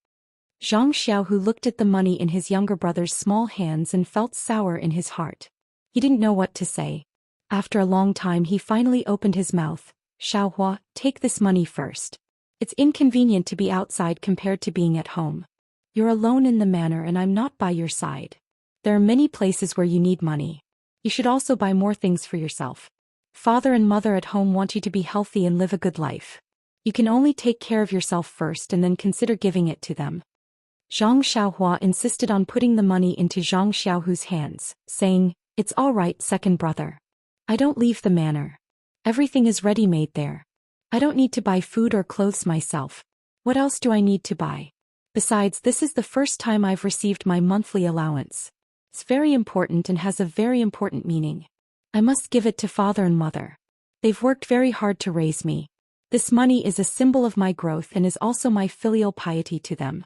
Zhang Xiaohu looked at the money in his younger brother's small hands and felt sour in his heart. He didn't know what to say. After a long time, he finally opened his mouth. "Xiaohua, take this money first. It's inconvenient to be outside compared to being at home. You're alone in the manor and I'm not by your side. There are many places where you need money. You should also buy more things for yourself. Father and mother at home want you to be healthy and live a good life. You can only take care of yourself first and then consider giving it to them." Zhang Xiaohua insisted on putting the money into Zhang Xiaohu's hands, saying, "It's all right, second brother. I don't leave the manor. Everything is ready-made there. I don't need to buy food or clothes myself. What else do I need to buy? Besides, this is the first time I've received my monthly allowance. It's very important and has a very important meaning. I must give it to father and mother. They've worked very hard to raise me. This money is a symbol of my growth and is also my filial piety to them."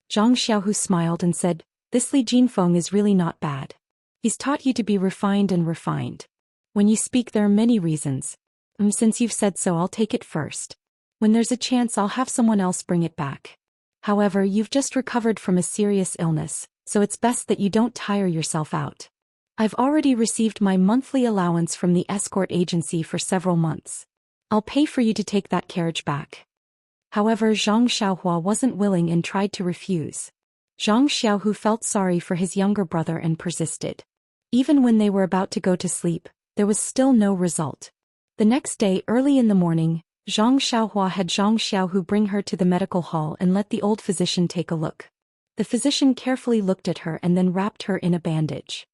Zhang Xiaohu smiled and said, "This Li Jinfeng is really not bad. He's taught you to be refined and refined. When you speak, there are many reasons. Since you've said so, I'll take it first. When there's a chance, I'll have someone else bring it back. However, you've just recovered from a serious illness, so it's best that you don't tire yourself out. I've already received my monthly allowance from the escort agency for several months. I'll pay for you to take that carriage back." However, Zhang Xiaohua wasn't willing and tried to refuse. Zhang Xiaohu felt sorry for his younger brother and persisted. Even when they were about to go to sleep, there was still no result. The next day, early in the morning, Zhang Xiaohua had Zhang Xiaohu bring her to the medical hall and let the old physician take a look. The physician carefully looked at her and then wrapped her in a bandage.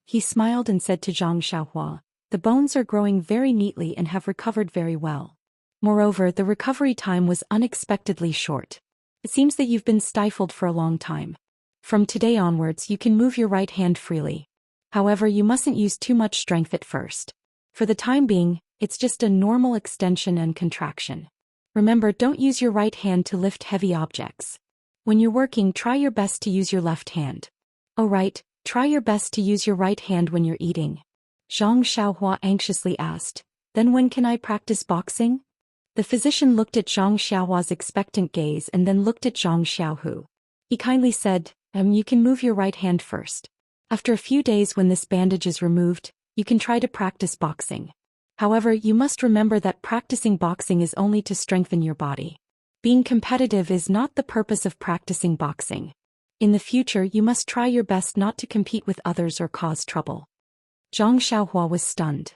He smiled and said to Zhang Xiaohua, "The bones are growing very neatly and have recovered very well. Moreover, the recovery time was unexpectedly short. It seems that you've been stifled for a long time. From today onwards, you can move your right hand freely. However, you mustn't use too much strength at first. For the time being, It's just a normal extension and contraction. Remember, don't use your right hand to lift heavy objects. When you're working, try your best to use your left hand. Oh right, try your best to use your right hand when you're eating. Zhang Xiaohua anxiously asked, then when can I practice boxing? The physician looked at Zhang Xiaohua's expectant gaze and then looked at Zhang Xiaohu. He kindly said, you can move your right hand first. After a few days when this bandage is removed, you can try to practice boxing. However, you must remember that practicing boxing is only to strengthen your body. Being competitive is not the purpose of practicing boxing. In the future, you must try your best not to compete with others or cause trouble. Zhang Xiaohua was stunned.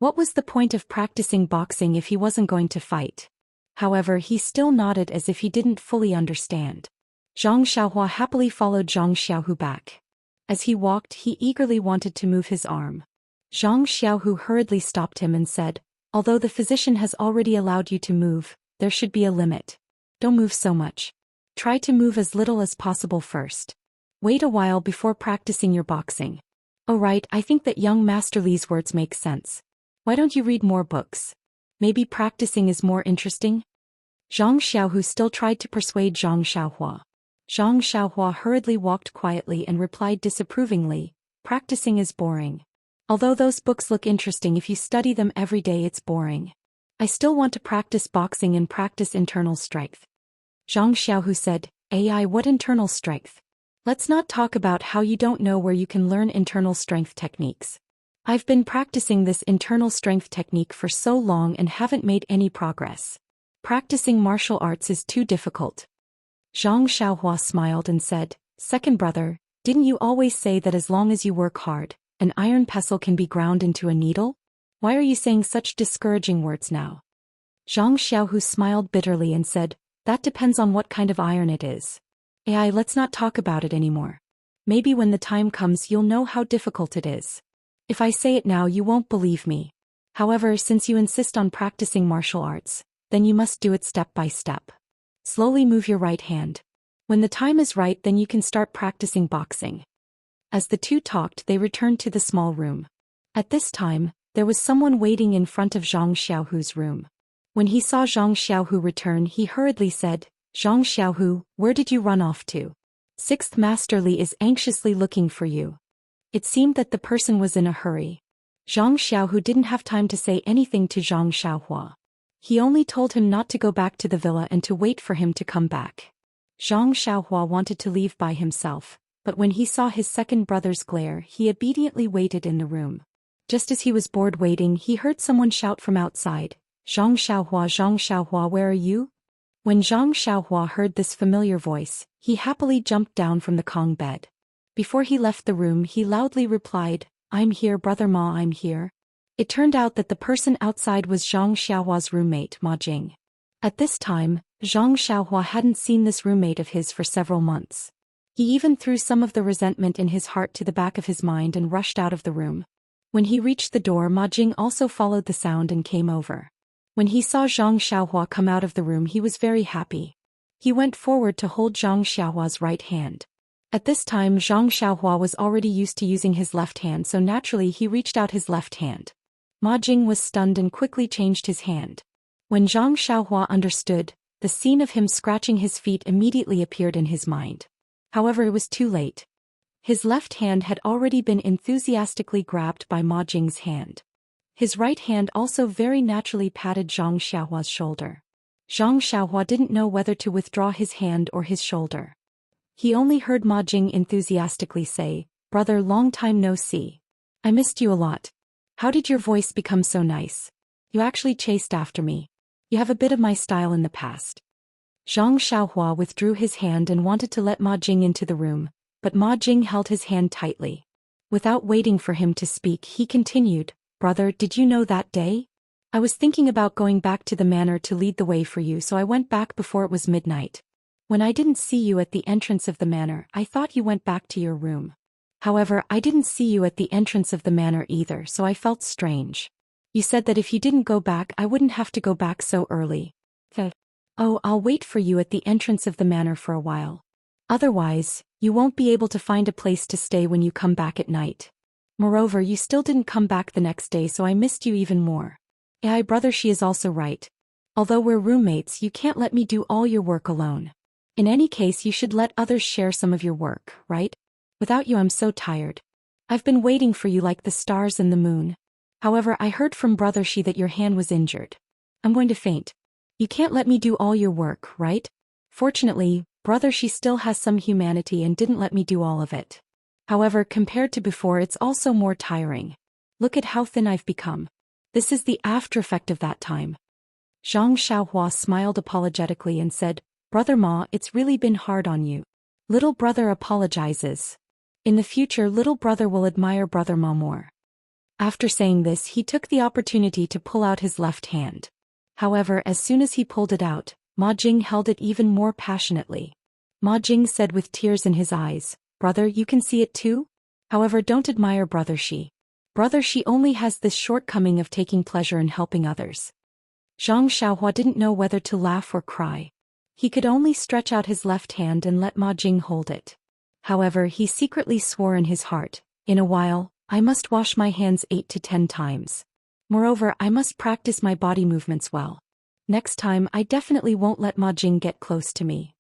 What was the point of practicing boxing if he wasn't going to fight? However, he still nodded as if he didn't fully understand. Zhang Xiaohua happily followed Zhang Xiaohu back. As he walked, he eagerly wanted to move his arm. Zhang Xiaohu hurriedly stopped him and said, although the physician has already allowed you to move, there should be a limit. Don't move so much. Try to move as little as possible first. Wait a while before practicing your boxing. Oh right, I think that young Master Li's words make sense. Why don't you read more books? Maybe practicing is more interesting? Zhang Xiaohu still tried to persuade Zhang Xiaohua. Zhang Xiaohua hurriedly walked quietly and replied disapprovingly, practicing is boring. Although those books look interesting, if you study them every day it's boring. I still want to practice boxing and practice internal strength. Zhang Xiaohu said, what internal strength? Let's not talk about how you don't know where you can learn internal strength techniques. I've been practicing this internal strength technique for so long and haven't made any progress. Practicing martial arts is too difficult. Zhang Xiaohua smiled and said, second brother, didn't you always say that as long as you work hard, an iron pestle can be ground into a needle? Why are you saying such discouraging words now? Zhang Xiaohu smiled bitterly and said, that depends on what kind of iron it is. Let's not talk about it anymore. Maybe when the time comes you'll know how difficult it is. If I say it now you won't believe me. However, since you insist on practicing martial arts, then you must do it step by step. Slowly move your right hand. When the time is right then you can start practicing boxing. As the two talked they returned to the small room. At this time, there was someone waiting in front of Zhang Xiaohu's room. When he saw Zhang Xiaohu return he hurriedly said, Zhang Xiaohu, where did you run off to? Sixth Master Li is anxiously looking for you. It seemed that the person was in a hurry. Zhang Xiaohu didn't have time to say anything to Zhang Xiaohua. He only told him not to go back to the villa and to wait for him to come back. Zhang Xiaohua wanted to leave by himself, but when he saw his second brother's glare he obediently waited in the room. Just as he was bored waiting he heard someone shout from outside, Zhang Xiaohua, where are you? When Zhang Xiaohua heard this familiar voice, he happily jumped down from the Kong bed. Before he left the room he loudly replied, I'm here brother Ma, I'm here. It turned out that the person outside was Zhang Xiaohua's roommate Ma Jing. At this time, Zhang Xiaohua hadn't seen this roommate of his for several months. He even threw some of the resentment in his heart to the back of his mind and rushed out of the room. When he reached the door Ma Jing also followed the sound and came over. When he saw Zhang Xiaohua come out of the room he was very happy. He went forward to hold Zhang Xiaohua's right hand. At this time Zhang Xiaohua was already used to using his left hand, so naturally he reached out his left hand. Ma Jing was stunned and quickly changed his hand. When Zhang Xiaohua understood, the scene of him scratching his feet immediately appeared in his mind. However, it was too late. His left hand had already been enthusiastically grabbed by Ma Jing's hand. His right hand also very naturally patted Zhang Xiaohua's shoulder. Zhang Xiaohua didn't know whether to withdraw his hand or his shoulder. He only heard Ma Jing enthusiastically say, brother, long time no see. I missed you a lot. How did your voice become so nice? You actually chased after me. You have a bit of my style in the past. Zhang Xiaohua withdrew his hand and wanted to let Ma Jing into the room, but Ma Jing held his hand tightly. Without waiting for him to speak he continued, brother, did you know that day? I was thinking about going back to the manor to lead the way for you, so I went back before it was midnight. When I didn't see you at the entrance of the manor I thought you went back to your room. However, I didn't see you at the entrance of the manor either, so I felt strange. You said that if you didn't go back I wouldn't have to go back so early. Oh, I'll wait for you at the entrance of the manor for a while. Otherwise, you won't be able to find a place to stay when you come back at night. Moreover, you still didn't come back the next day, so I missed you even more. AI brother, she is also right. Although we're roommates, you can't let me do all your work alone. In any case, you should let others share some of your work, right? Without you I'm so tired. I've been waiting for you like the stars and the moon. However, I heard from brother she that your hand was injured. I'm going to faint. You can't let me do all your work, right? Fortunately, brother she still has some humanity and didn't let me do all of it. However, compared to before it's also more tiring. Look at how thin I've become. This is the after effect of that time. Zhang Xiaohua smiled apologetically and said, Brother Ma, it's really been hard on you. Little brother apologizes. In the future little brother will admire brother Ma more. After saying this he took the opportunity to pull out his left hand. However, as soon as he pulled it out, Ma Jing held it even more passionately. Ma Jing said with tears in his eyes, Brother, you can see it too? However, don't admire brother she. Brother she only has this shortcoming of taking pleasure in helping others. Zhang Xiaohua didn't know whether to laugh or cry. He could only stretch out his left hand and let Ma Jing hold it. However, he secretly swore in his heart, in a while, I must wash my hands 8 to 10 times. Moreover, I must practice my body movements well. Next time I definitely won't let Ma Jing get close to me.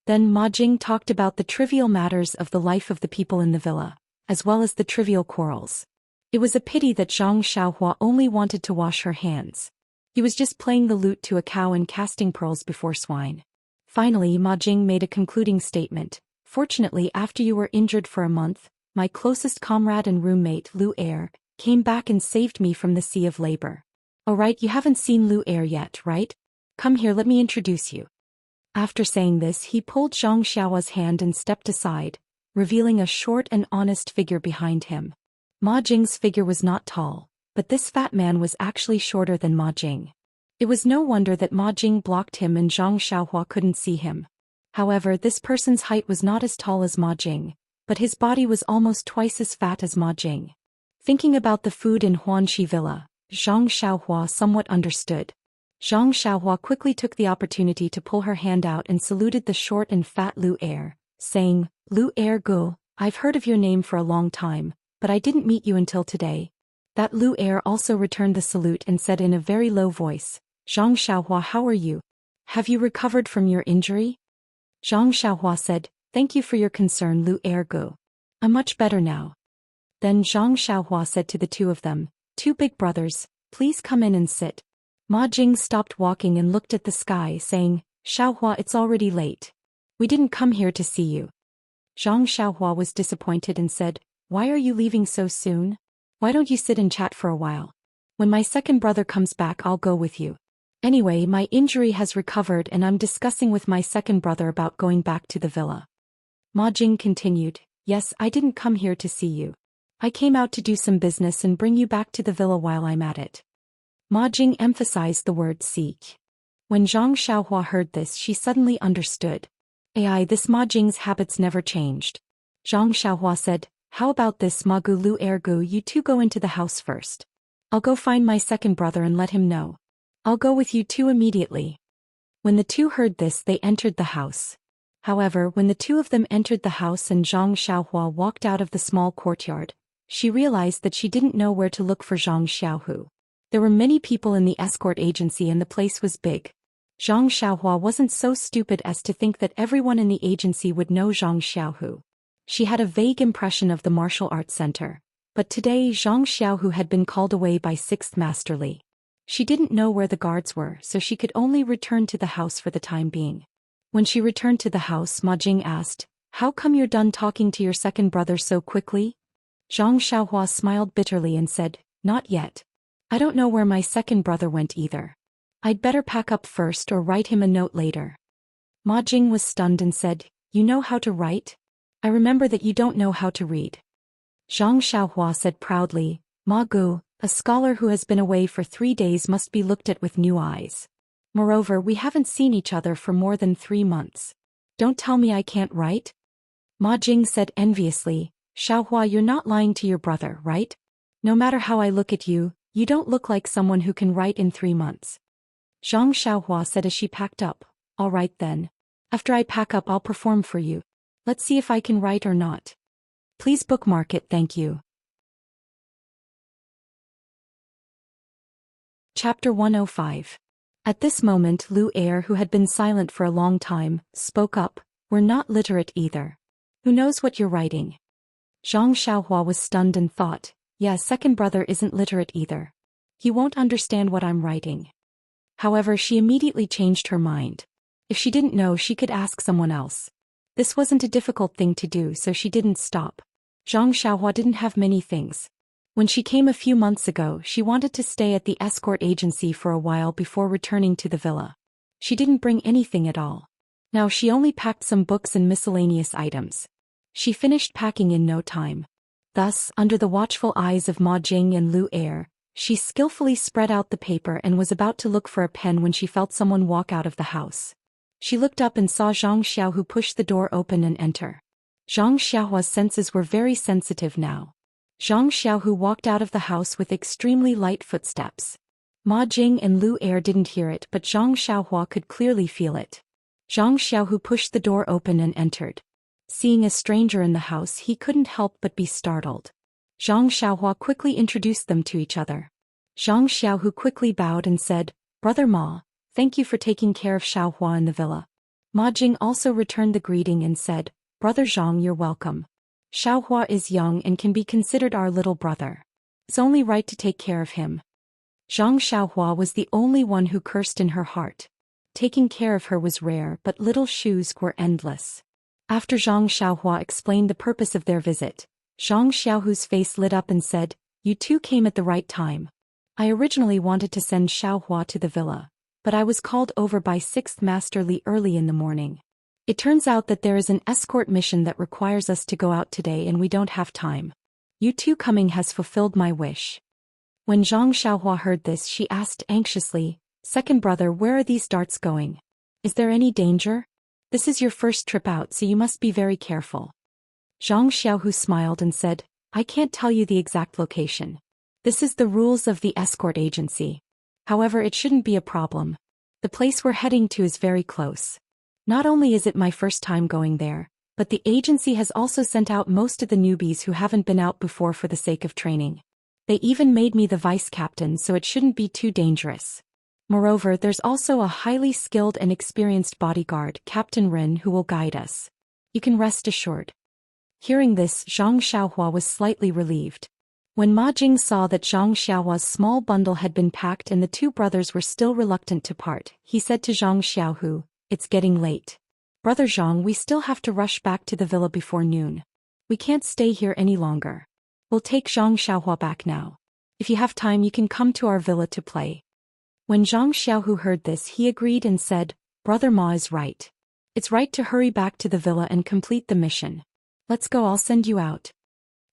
Then Ma Jing talked about the trivial matters of the life of the people in the villa, as well as the trivial quarrels. It was a pity that Zhang Xiaohua only wanted to wash her hands. He was just playing the lute to a cow and casting pearls before swine. Finally, Ma Jing made a concluding statement. Fortunately, after you were injured for a month, my closest comrade and roommate, Lu Er, came back and saved me from the sea of labor. Alright, you haven't seen Lu Er yet, right? Come here, let me introduce you. After saying this, he pulled Zhang Xiaohua's hand and stepped aside, revealing a short and honest figure behind him. Ma Jing's figure was not tall, but this fat man was actually shorter than Ma Jing. It was no wonder that Ma Jing blocked him and Zhang Xiaohua couldn't see him. However, this person's height was not as tall as Ma Jing, but his body was almost twice as fat as Ma Jing. Thinking about the food in Huanxi Villa, Zhang Xiaohua somewhat understood. Zhang Xiaohua quickly took the opportunity to pull her hand out and saluted the short and fat Lu Er, saying, Lu Er Gu, I've heard of your name for a long time, but I didn't meet you until today. That Lu Er also returned the salute and said in a very low voice, Zhang Xiaohua, how are you? Have you recovered from your injury? Zhang Xiaohua said, Thank you for your concern, Lu Er Gu. I'm much better now. Then Zhang Xiaohua said to the two of them, Two big brothers, please come in and sit. Ma Jing stopped walking and looked at the sky, saying, Xiaohua, it's already late. We didn't come here to see you. Zhang Xiaohua was disappointed and said, Why are you leaving so soon? Why don't you sit and chat for a while? When my second brother comes back I'll go with you. Anyway, my injury has recovered and I'm discussing with my second brother about going back to the villa. Ma Jing continued, Yes, I didn't come here to see you. I came out to do some business and bring you back to the villa while I'm at it. Ma Jing emphasized the word seek. When Zhang Xiaohua heard this she suddenly understood. AI, this Ma Jing's habits never changed. Zhang Xiaohua said, How about this Ma Gu Lu Er Gu, you two go into the house first. I'll go find my second brother and let him know. I'll go with you two immediately. When the two heard this they entered the house. However, when the two of them entered the house and Zhang Xiaohua walked out of the small courtyard, she realized that she didn't know where to look for Zhang Xiaohu. There were many people in the escort agency and the place was big. Zhang Xiaohua wasn't so stupid as to think that everyone in the agency would know Zhang Xiaohu. She had a vague impression of the martial arts center. But today Zhang Xiaohu had been called away by 6th Master Li. She didn't know where the guards were, so she could only return to the house for the time being. When she returned to the house, Ma Jing asked, How come you're done talking to your second brother so quickly? Zhang Xiaohua smiled bitterly and said, Not yet. I don't know where my second brother went either. I'd better pack up first or write him a note later. Ma Jing was stunned and said, You know how to write? I remember that you don't know how to read. Zhang Xiaohua said proudly, Ma Gu, a scholar who has been away for 3 days must be looked at with new eyes. Moreover, we haven't seen each other for more than 3 months. Don't tell me I can't write? Ma Jing said enviously, Xiaohua, you're not lying to your brother, right? No matter how I look at you, you don't look like someone who can write in 3 months. Zhang Xiaohua said as she packed up, All right then. After I pack up I'll perform for you. Let's see if I can write or not. Please bookmark it, thank you. Chapter 105. At this moment Lu Er, who had been silent for a long time, spoke up. We're not literate either. Who knows what you're writing? Zhang Xiaohua was stunned and thought, yeah, second brother isn't literate either. He won't understand what I'm writing. However, she immediately changed her mind. If she didn't know, she could ask someone else. This wasn't a difficult thing to do, so she didn't stop. Zhang Xiaohua didn't have many things. When she came a few months ago, she wanted to stay at the escort agency for a while before returning to the villa. She didn't bring anything at all. Now she only packed some books and miscellaneous items. She finished packing in no time. Thus, under the watchful eyes of Ma Jing and Lu Er, she skillfully spread out the paper and was about to look for a pen when she felt someone walk out of the house. She looked up and saw Zhang Xiao, who pushed the door open and enter. Zhang Xiaohua's senses were very sensitive now. Zhang Xiao, who walked out of the house with extremely light footsteps. Ma Jing and Lu Er didn't hear it, but Zhang Xiaohua could clearly feel it. Zhang Xiao, who pushed the door open and entered. Seeing a stranger in the house, he couldn't help but be startled. Zhang Xiaohua quickly introduced them to each other. Zhang Xiao, who quickly bowed and said, Brother Ma, thank you for taking care of Xiaohua in the villa. Ma Jing also returned the greeting and said, Brother Zhang, you're welcome. Xiaohua is young and can be considered our little brother. It's only right to take care of him. Zhang Xiaohua was the only one who cursed in her heart. Taking care of her was rare, but little shoes were endless. After Zhang Xiaohua explained the purpose of their visit, Zhang Xiaohu's face lit up and said, You two came at the right time. I originally wanted to send Xiaohua to the villa, but I was called over by 6th Master Li early in the morning. It turns out that there is an escort mission that requires us to go out today and we don't have time. You two coming has fulfilled my wish. When Zhang Xiaohua heard this, she asked anxiously, Second brother, where are these darts going? Is there any danger? This is your first trip out, so you must be very careful. Zhang Xiaohu smiled and said, I can't tell you the exact location. This is the rules of the escort agency. However, it shouldn't be a problem. The place we're heading to is very close. Not only is it my first time going there, but the agency has also sent out most of the newbies who haven't been out before for the sake of training. They even made me the vice captain, so it shouldn't be too dangerous. Moreover, there's also a highly skilled and experienced bodyguard, Captain Ren, who will guide us. You can rest assured. Hearing this, Zhang Xiaohua was slightly relieved. When Ma Jing saw that Zhang Xiaohua's small bundle had been packed and the two brothers were still reluctant to part, he said to Zhang Xiaohu, It's getting late. Brother Zhang, we still have to rush back to the villa before noon. We can't stay here any longer. We'll take Zhang Xiaohua back now. If you have time, you can come to our villa to play. When Zhang Xiaohu heard this, he agreed and said, Brother Ma is right. It's right to hurry back to the villa and complete the mission. Let's go, I'll send you out.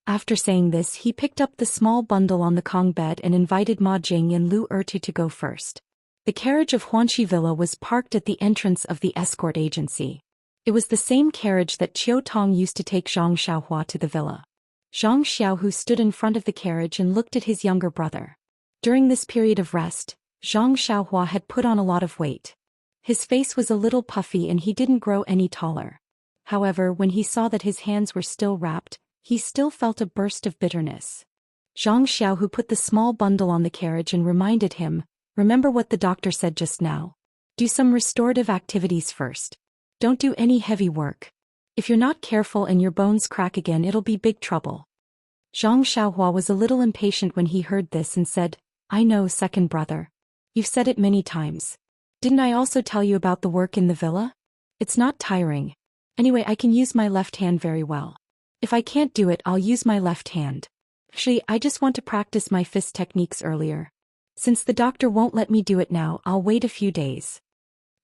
After saying this, he picked up the small bundle on the Kong bed and invited Ma Jing and Lu Ertu to go first. The carriage of Huanxi Villa was parked at the entrance of the escort agency. It was the same carriage that Qiu Tong used to take Zhang Xiaohua to the villa. Zhang Xiaohu stood in front of the carriage and looked at his younger brother. During this period of rest, Zhang Xiaohua had put on a lot of weight. His face was a little puffy and he didn't grow any taller. However, when he saw that his hands were still wrapped, he still felt a burst of bitterness. Zhang Xiaohu put the small bundle on the carriage and reminded him, Remember what the doctor said just now. Do some restorative activities first. Don't do any heavy work. If you're not careful and your bones crack again, it'll be big trouble. Zhang Xiaohua was a little impatient when he heard this and said, I know, second brother. You've said it many times. Didn't I also tell you about the work in the villa? It's not tiring. Anyway, I can use my left hand very well. If I can't do it, I'll use my left hand. Actually, I just want to practice my fist techniques earlier. Since the doctor won't let me do it now, I'll wait a few days.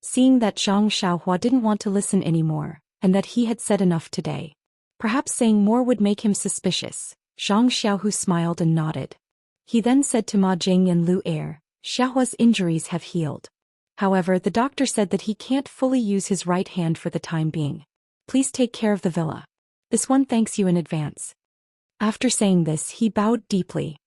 Seeing that Zhang Xiaohua didn't want to listen anymore, and that he had said enough today. Perhaps saying more would make him suspicious, Zhang Xiaohu smiled and nodded. He then said to Ma Jing and Lu Er, Xiaohua's injuries have healed. However, the doctor said that he can't fully use his right hand for the time being. Please take care of the villa. This one thanks you in advance. After saying this, he bowed deeply.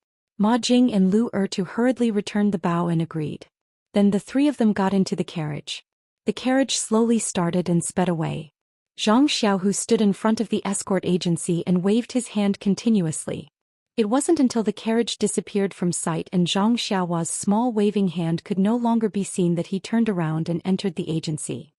Ma Jing and Lu Ertu hurriedly returned the bow and agreed. Then the three of them got into the carriage. The carriage slowly started and sped away. Zhang Xiaohu stood in front of the escort agency and waved his hand continuously. It wasn't until the carriage disappeared from sight and Zhang Xiaohua's small waving hand could no longer be seen that he turned around and entered the agency.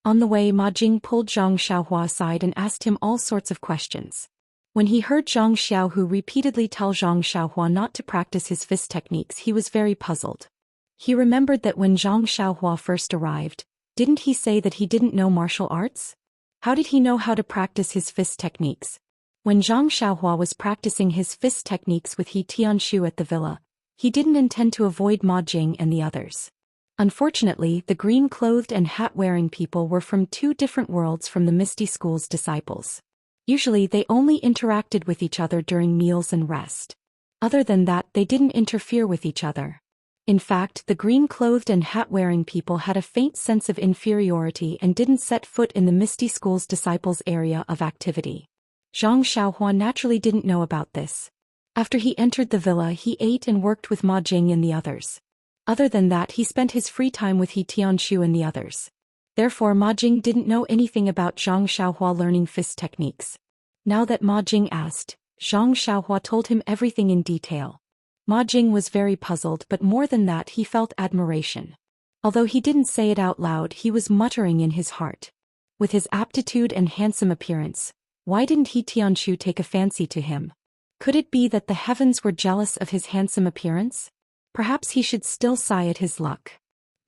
On the way, Ma Jing pulled Zhang Xiaohua aside and asked him all sorts of questions. When he heard Zhang Xiaohu repeatedly tell Zhang Xiaohua not to practice his fist techniques, he was very puzzled. He remembered that when Zhang Xiaohua first arrived, didn't he say that he didn't know martial arts? How did he know how to practice his fist techniques? When Zhang Xiaohua was practicing his fist techniques with He Tianshu at the villa, he didn't intend to avoid Ma Jing and the others. Unfortunately, the green-clothed and hat-wearing people were from two different worlds from the Misty School's disciples. Usually they only interacted with each other during meals and rest. Other than that, they didn't interfere with each other. In fact, the green-clothed and hat-wearing people had a faint sense of inferiority and didn't set foot in the Misty School's disciples' area of activity. Zhang Xiaohua naturally didn't know about this. After he entered the villa, he ate and worked with Ma Jing and the others. Other than that, he spent his free time with He Tianshu and the others. Therefore, Ma Jing didn't know anything about Zhang Xiaohua learning fist techniques. Now that Ma Jing asked, Zhang Xiaohua told him everything in detail. Ma Jing was very puzzled, but more than that, he felt admiration. Although he didn't say it out loud, he was muttering in his heart. With his aptitude and handsome appearance, why didn't He Tianshu take a fancy to him? Could it be that the heavens were jealous of his handsome appearance? Perhaps he should still sigh at his luck.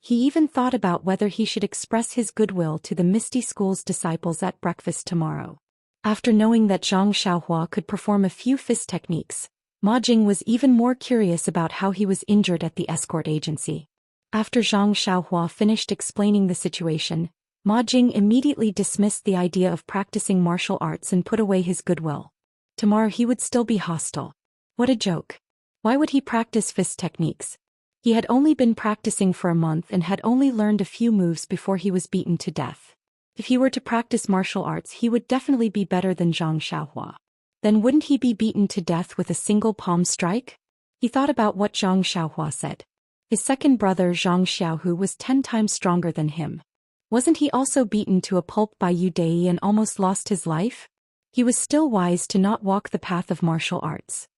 He even thought about whether he should express his goodwill to the Misty School's disciples at breakfast tomorrow. After knowing that Zhang Xiaohua could perform a few fist techniques, Ma Jing was even more curious about how he was injured at the escort agency. After Zhang Xiaohua finished explaining the situation, Ma Jing immediately dismissed the idea of practicing martial arts and put away his goodwill. Tomorrow he would still be hostile. What a joke. Why would he practice fist techniques? He had only been practicing for a month and had only learned a few moves before he was beaten to death. If he were to practice martial arts, he would definitely be better than Zhang Xiaohua. Then wouldn't he be beaten to death with a single palm strike? He thought about what Zhang Xiaohua said. His second brother Zhang Xiaohu was 10 times stronger than him. Wasn't he also beaten to a pulp by Yu Dai and almost lost his life? He was still wise to not walk the path of martial arts.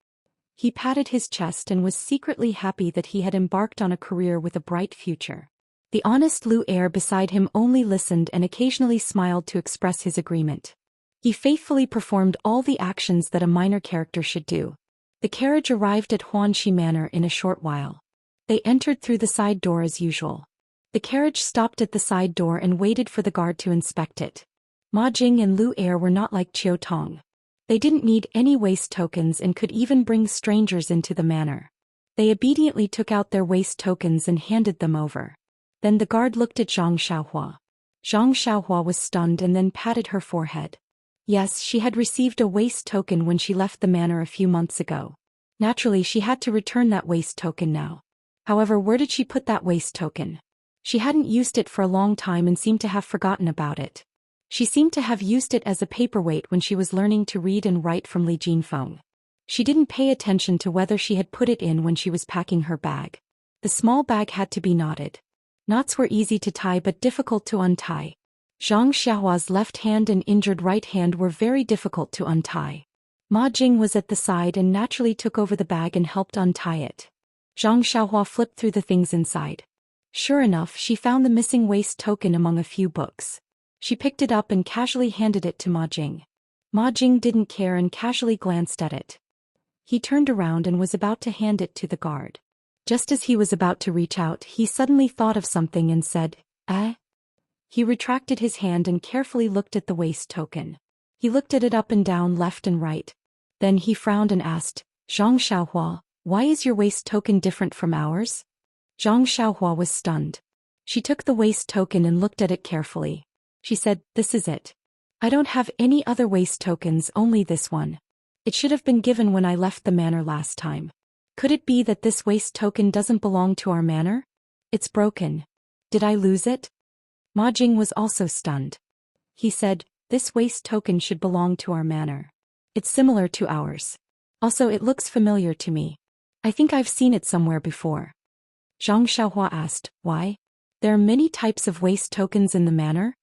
He patted his chest and was secretly happy that he had embarked on a career with a bright future. The honest Lu Er beside him only listened and occasionally smiled to express his agreement. He faithfully performed all the actions that a minor character should do. The carriage arrived at Huanxi Manor in a short while. They entered through the side door as usual. The carriage stopped at the side door and waited for the guard to inspect it. Ma Jing and Lu Er were not like Chiu Tong. They didn't need any waste tokens and could even bring strangers into the manor. They obediently took out their waste tokens and handed them over. Then the guard looked at Zhang Xiaohua. Zhang Xiaohua was stunned and then patted her forehead. Yes, she had received a waste token when she left the manor a few months ago. Naturally, she had to return that waste token now. However, where did she put that waste token? She hadn't used it for a long time and seemed to have forgotten about it. She seemed to have used it as a paperweight when she was learning to read and write from Li Jinfeng. She didn't pay attention to whether she had put it in when she was packing her bag. The small bag had to be knotted. Knots were easy to tie but difficult to untie. Zhang Xiaohua's left hand and injured right hand were very difficult to untie. Ma Jing was at the side and naturally took over the bag and helped untie it. Zhang Xiaohua flipped through the things inside. Sure enough, she found the missing waste token among a few books. She picked it up and casually handed it to Ma Jing. Ma Jing didn't care and casually glanced at it. He turned around and was about to hand it to the guard. Just as he was about to reach out, he suddenly thought of something and said, "Eh?" He retracted his hand and carefully looked at the waste token. He looked at it up and down, left and right. Then he frowned and asked, "Zhang Xiaohua, why is your waste token different from ours?" Zhang Xiaohua was stunned. She took the waste token and looked at it carefully. She said, "This is it. I don't have any other waste tokens, only this one. It should have been given when I left the manor last time. Could it be that this waste token doesn't belong to our manor? It's broken. Did I lose it?" Ma Jing was also stunned. He said, "This waste token should belong to our manor. It's similar to ours. Also, it looks familiar to me. I think I've seen it somewhere before." Zhang Xiaohua asked, "Why? There are many types of waste tokens in the manor?"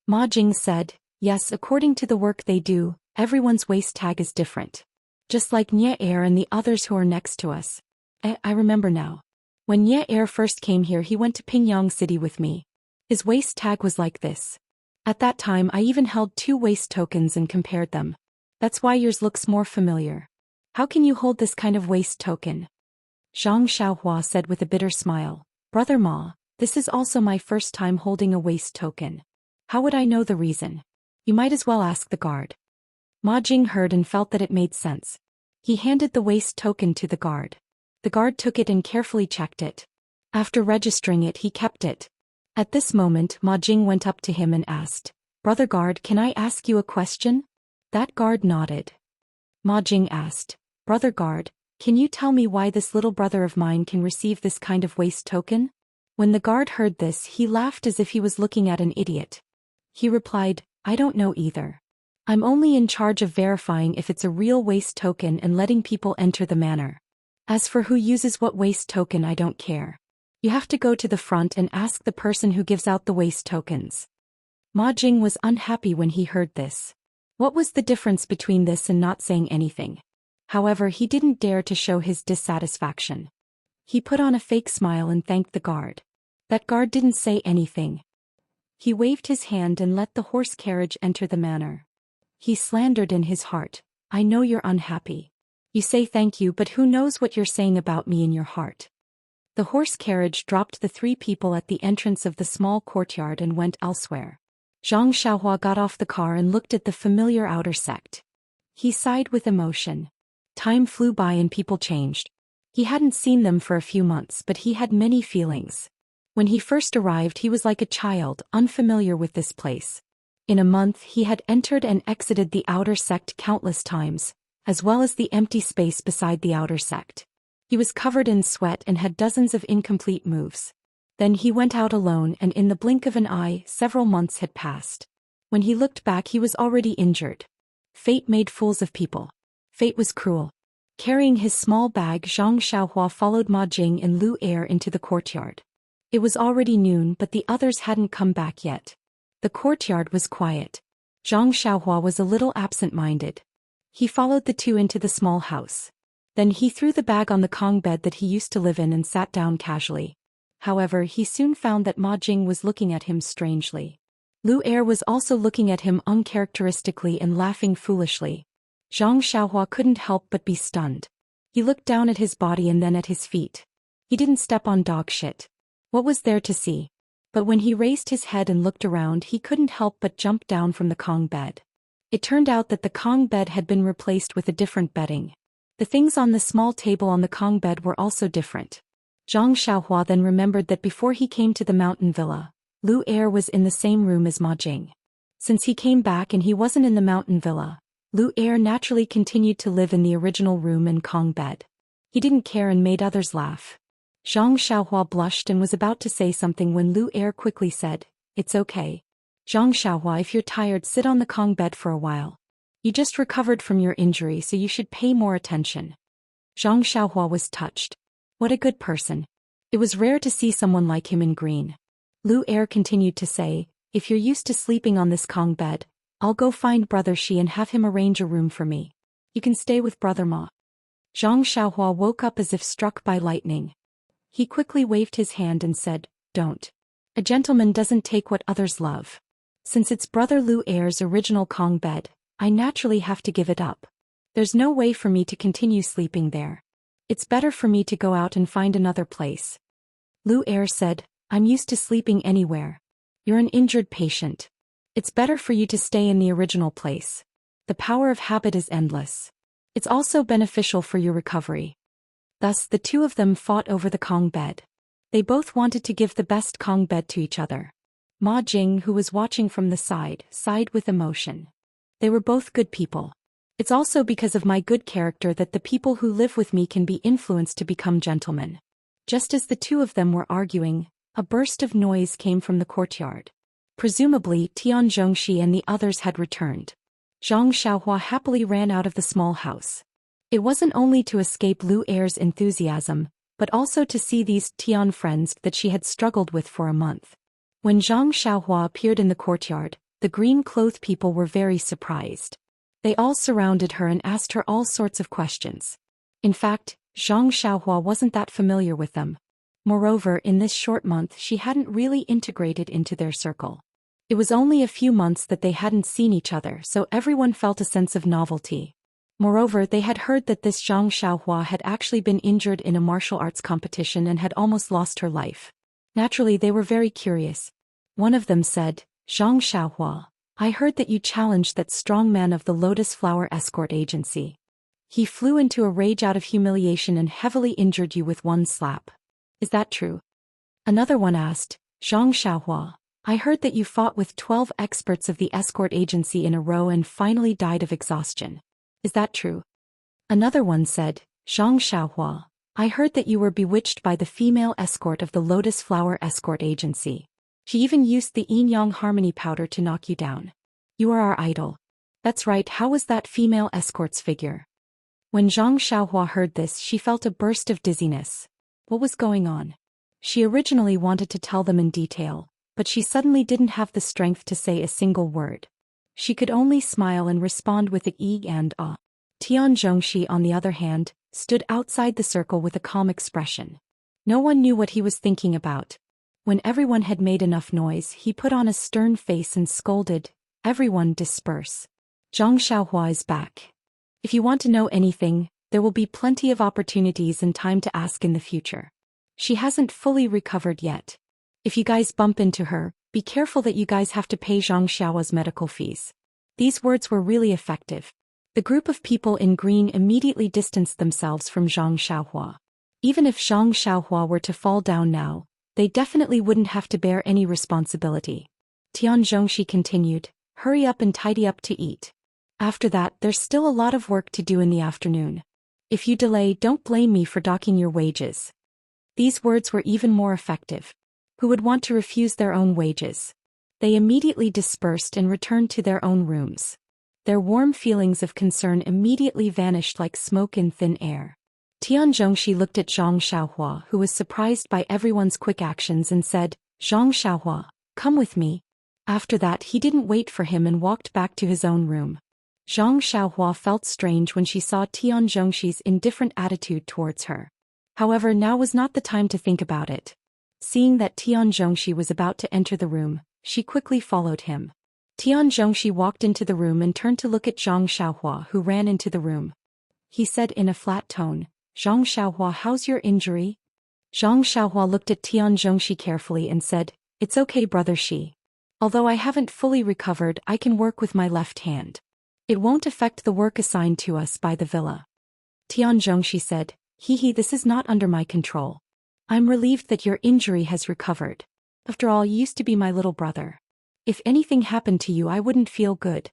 Ma Jing said, "Yes, according to the work they do, everyone's waste tag is different. Just like Nye Air and the others who are next to us. I remember now. When Nye Air first came here he went to Pingyang City with me. His waist tag was like this. At that time I even held 2 waist tokens and compared them. That's why yours looks more familiar. How can you hold this kind of waist token? Zhang Xiaohua said with a bitter smile. Brother Ma, this is also my first time holding a waist token. How would I know the reason? You might as well ask the guard. Ma Jing heard and felt that it made sense. He handed the waist token to the guard. The guard took it and carefully checked it. After registering it he kept it. At this moment Ma Jing went up to him and asked, Brother guard, can I ask you a question? That guard nodded. Ma Jing asked, Brother guard, can you tell me why this little brother of mine can receive this kind of waist token? When the guard heard this he laughed as if he was looking at an idiot. He replied, I don't know either. I'm only in charge of verifying if it's a real waist token and letting people enter the manor. As for who uses what waist token I don't care. You have to go to the front and ask the person who gives out the waist tokens. Ma Jing was unhappy when he heard this. What was the difference between this and not saying anything? However, he didn't dare to show his dissatisfaction. He put on a fake smile and thanked the guard. That guard didn't say anything. He waved his hand and let the horse carriage enter the manor. He slandered in his heart, I know you're unhappy. You say thank you, but who knows what you're saying about me in your heart. The horse carriage dropped the 3 people at the entrance of the small courtyard and went elsewhere. Zhang Xiaohua got off the car and looked at the familiar outer sect. He sighed with emotion. Time flew by and people changed. He hadn't seen them for a few months, but he had many feelings. When he first arrived he was like a child, unfamiliar with this place. In a month he had entered and exited the outer sect countless times, as well as the empty space beside the outer sect. He was covered in sweat and had dozens of incomplete moves. Then he went out alone and in the blink of an eye several months had passed. When he looked back he was already injured. Fate made fools of people. Fate was cruel. Carrying his small bag, Zhang Xiaohua followed Ma Jing and Lu Er into the courtyard. It was already noon, but the others hadn't come back yet. The courtyard was quiet. Zhang Xiaohua was a little absent-minded. He followed the 2 into the small house. Then he threw the bag on the Kong bed that he used to live in and sat down casually. However, he soon found that Ma Jing was looking at him strangely. Lu Er was also looking at him uncharacteristically and laughing foolishly. Zhang Xiaohua couldn't help but be stunned. He looked down at his body and then at his feet. He didn't step on dog shit. What was there to see? But when he raised his head and looked around he couldn't help but jump down from the Kong bed. It turned out that the Kong bed had been replaced with a different bedding. The things on the small table on the Kong bed were also different. Zhang Xiaohua then remembered that before he came to the mountain villa, Lu Er was in the same room as Ma Jing. Since he came back and he wasn't in the mountain villa, Lu Er naturally continued to live in the original room and Kong bed. He didn't care and made others laugh. Zhang Xiaohua blushed and was about to say something when Lu Er quickly said, It's okay. Zhang Xiaohua, if you're tired, sit on the Kong bed for a while. You just recovered from your injury, so you should pay more attention. Zhang Xiaohua was touched. What a good person. It was rare to see someone like him in green. Lu Er continued to say, If you're used to sleeping on this Kong bed, I'll go find Brother Shi and have him arrange a room for me. You can stay with Brother Ma. Zhang Xiaohua woke up as if struck by lightning. He quickly waved his hand and said, Don't. A gentleman doesn't take what others love. Since it's Brother Lu Er's original Kong bed, I naturally have to give it up. There's no way for me to continue sleeping there. It's better for me to go out and find another place. Lu Er said, I'm used to sleeping anywhere. You're an injured patient. It's better for you to stay in the original place. The power of habit is endless. It's also beneficial for your recovery. Thus the 2 of them fought over the Kong bed. They both wanted to give the best Kong bed to each other. Ma Jing, who was watching from the side, sighed with emotion. They were both good people. It's also because of my good character that the people who live with me can be influenced to become gentlemen. Just as the 2 of them were arguing, a burst of noise came from the courtyard. Presumably, Tian Zhongxi and the others had returned. Zhang Xiaohua happily ran out of the small house. It wasn't only to escape Lu Er's enthusiasm, but also to see these Tian friends that she had struggled with for a month. When Zhang Xiaohua appeared in the courtyard, the green-clothed people were very surprised. They all surrounded her and asked her all sorts of questions. In fact, Zhang Xiaohua wasn't that familiar with them. Moreover, in this short month she hadn't really integrated into their circle. It was only a few months that they hadn't seen each other, so everyone felt a sense of novelty. Moreover, they had heard that this Zhang Xiaohua had actually been injured in a martial arts competition and had almost lost her life. Naturally, they were very curious. One of them said, "Zhang Xiaohua, I heard that you challenged that strong man of the Lotus Flower Escort Agency. He flew into a rage out of humiliation and heavily injured you with one slap. Is that true?" Another one asked, "Zhang Xiaohua, I heard that you fought with 12 experts of the escort agency in a row and finally died of exhaustion. Is that true?" Another one said, "Zhang Xiaohua, I heard that you were bewitched by the female escort of the Lotus Flower Escort Agency. She even used the yin-yang harmony powder to knock you down. You are our idol." "That's right, how was that female escort's figure?" When Zhang Xiaohua heard this, she felt a burst of dizziness. What was going on? She originally wanted to tell them in detail, but she suddenly didn't have the strength to say a single word. She could only smile and respond with a "ee" and "ah." Tian Zhongxi, on the other hand, stood outside the circle with a calm expression. No one knew what he was thinking about. When everyone had made enough noise, he put on a stern face and scolded, "Everyone disperse. Zhang Xiaohua is back. If you want to know anything, there will be plenty of opportunities and time to ask in the future. She hasn't fully recovered yet. If you guys bump into her, be careful that you guys have to pay Zhang Xiaohua's medical fees." These words were really effective. The group of people in green immediately distanced themselves from Zhang Xiaohua. Even if Zhang Xiaohua were to fall down now, they definitely wouldn't have to bear any responsibility. Tian Zhongxi continued, "Hurry up and tidy up to eat. After that, there's still a lot of work to do in the afternoon. If you delay, don't blame me for docking your wages." These words were even more effective. Who would want to refuse their own wages? They immediately dispersed and returned to their own rooms. Their warm feelings of concern immediately vanished like smoke in thin air. Tian Zhongxi looked at Zhang Xiaohua, who was surprised by everyone's quick actions, and said, "Zhang Xiaohua, come with me." After that, he didn't wait for him and walked back to his own room. Zhang Xiaohua felt strange when she saw Tian Zhongxi's indifferent attitude towards her. However, now was not the time to think about it. Seeing that Tian Zhongxi was about to enter the room, she quickly followed him. Tian Zhongxi walked into the room and turned to look at Zhang Xiaohua, who ran into the room. He said in a flat tone, "Zhang Xiaohua, how's your injury?" Zhang Xiaohua looked at Tian Zhongxi carefully and said, "It's okay, brother Shi. Although I haven't fully recovered, I can work with my left hand. It won't affect the work assigned to us by the villa." Tian Zhongxi said, "Hee, this is not under my control. I'm relieved that your injury has recovered. After all, you used to be my little brother. If anything happened to you, I wouldn't feel good."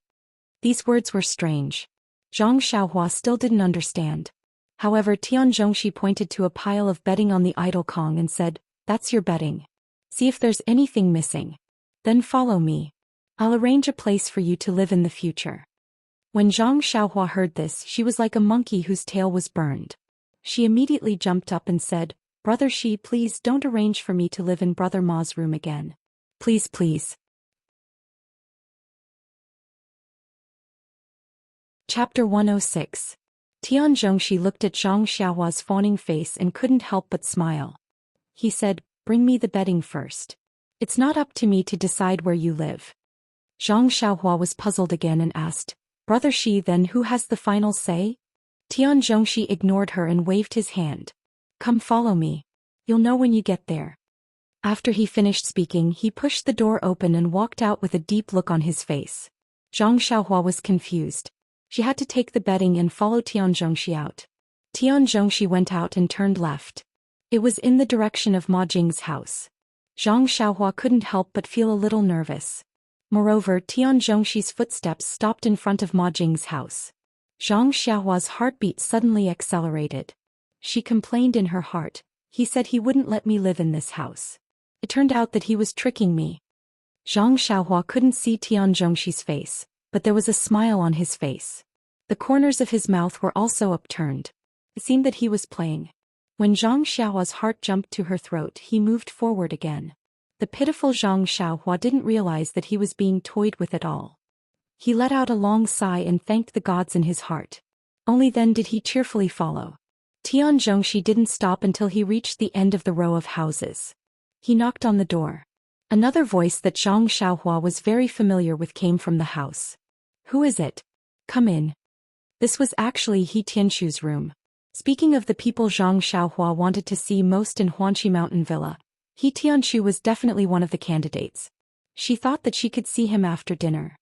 These words were strange. Zhang Xiaohua still didn't understand. However, Tian Zhongxi pointed to a pile of bedding on the idol Kong and said, "That's your bedding. See if there's anything missing. Then follow me. I'll arrange a place for you to live in the future." When Zhang Xiaohua heard this, she was like a monkey whose tail was burned. She immediately jumped up and said, "Brother Shi, please don't arrange for me to live in Brother Ma's room again. Please, please." Chapter 106. Tian Zhongxi looked at Zhang Xiaohua's fawning face and couldn't help but smile. He said, "Bring me the bedding first. It's not up to me to decide where you live." Zhang Xiaohua was puzzled again and asked, "Brother Shi, then who has the final say?" Tian Zhongxi ignored her and waved his hand. "Come, follow me. You'll know when you get there." After he finished speaking, he pushed the door open and walked out with a deep look on his face. Zhang Xiaohua was confused. She had to take the bedding and follow Tian Zhongxi out. Tian Zhongxi went out and turned left. It was in the direction of Ma Jing's house. Zhang Xiaohua couldn't help but feel a little nervous. Moreover, Tian Zhongxi's footsteps stopped in front of Ma Jing's house. Zhang Xiaohua's heartbeat suddenly accelerated. She complained in her heart, "He said he wouldn't let me live in this house. It turned out that he was tricking me." Zhang Xiaohua couldn't see Tian Zhongxi's face, but there was a smile on his face. The corners of his mouth were also upturned. It seemed that he was playing. When Zhang Xiaohua's heart jumped to her throat, he moved forward again. The pitiful Zhang Xiaohua didn't realize that he was being toyed with at all. He let out a long sigh and thanked the gods in his heart. Only then did he cheerfully follow. Tianzhongxi didn't stop until he reached the end of the row of houses. He knocked on the door. Another voice that Zhang Xiaohua was very familiar with came from the house. "Who is it? Come in." This was actually He Tianxu's room. Speaking of the people Zhang Xiaohua wanted to see most in Huanqi Mountain Villa, He Tianxu was definitely one of the candidates. She thought that she could see him after dinner.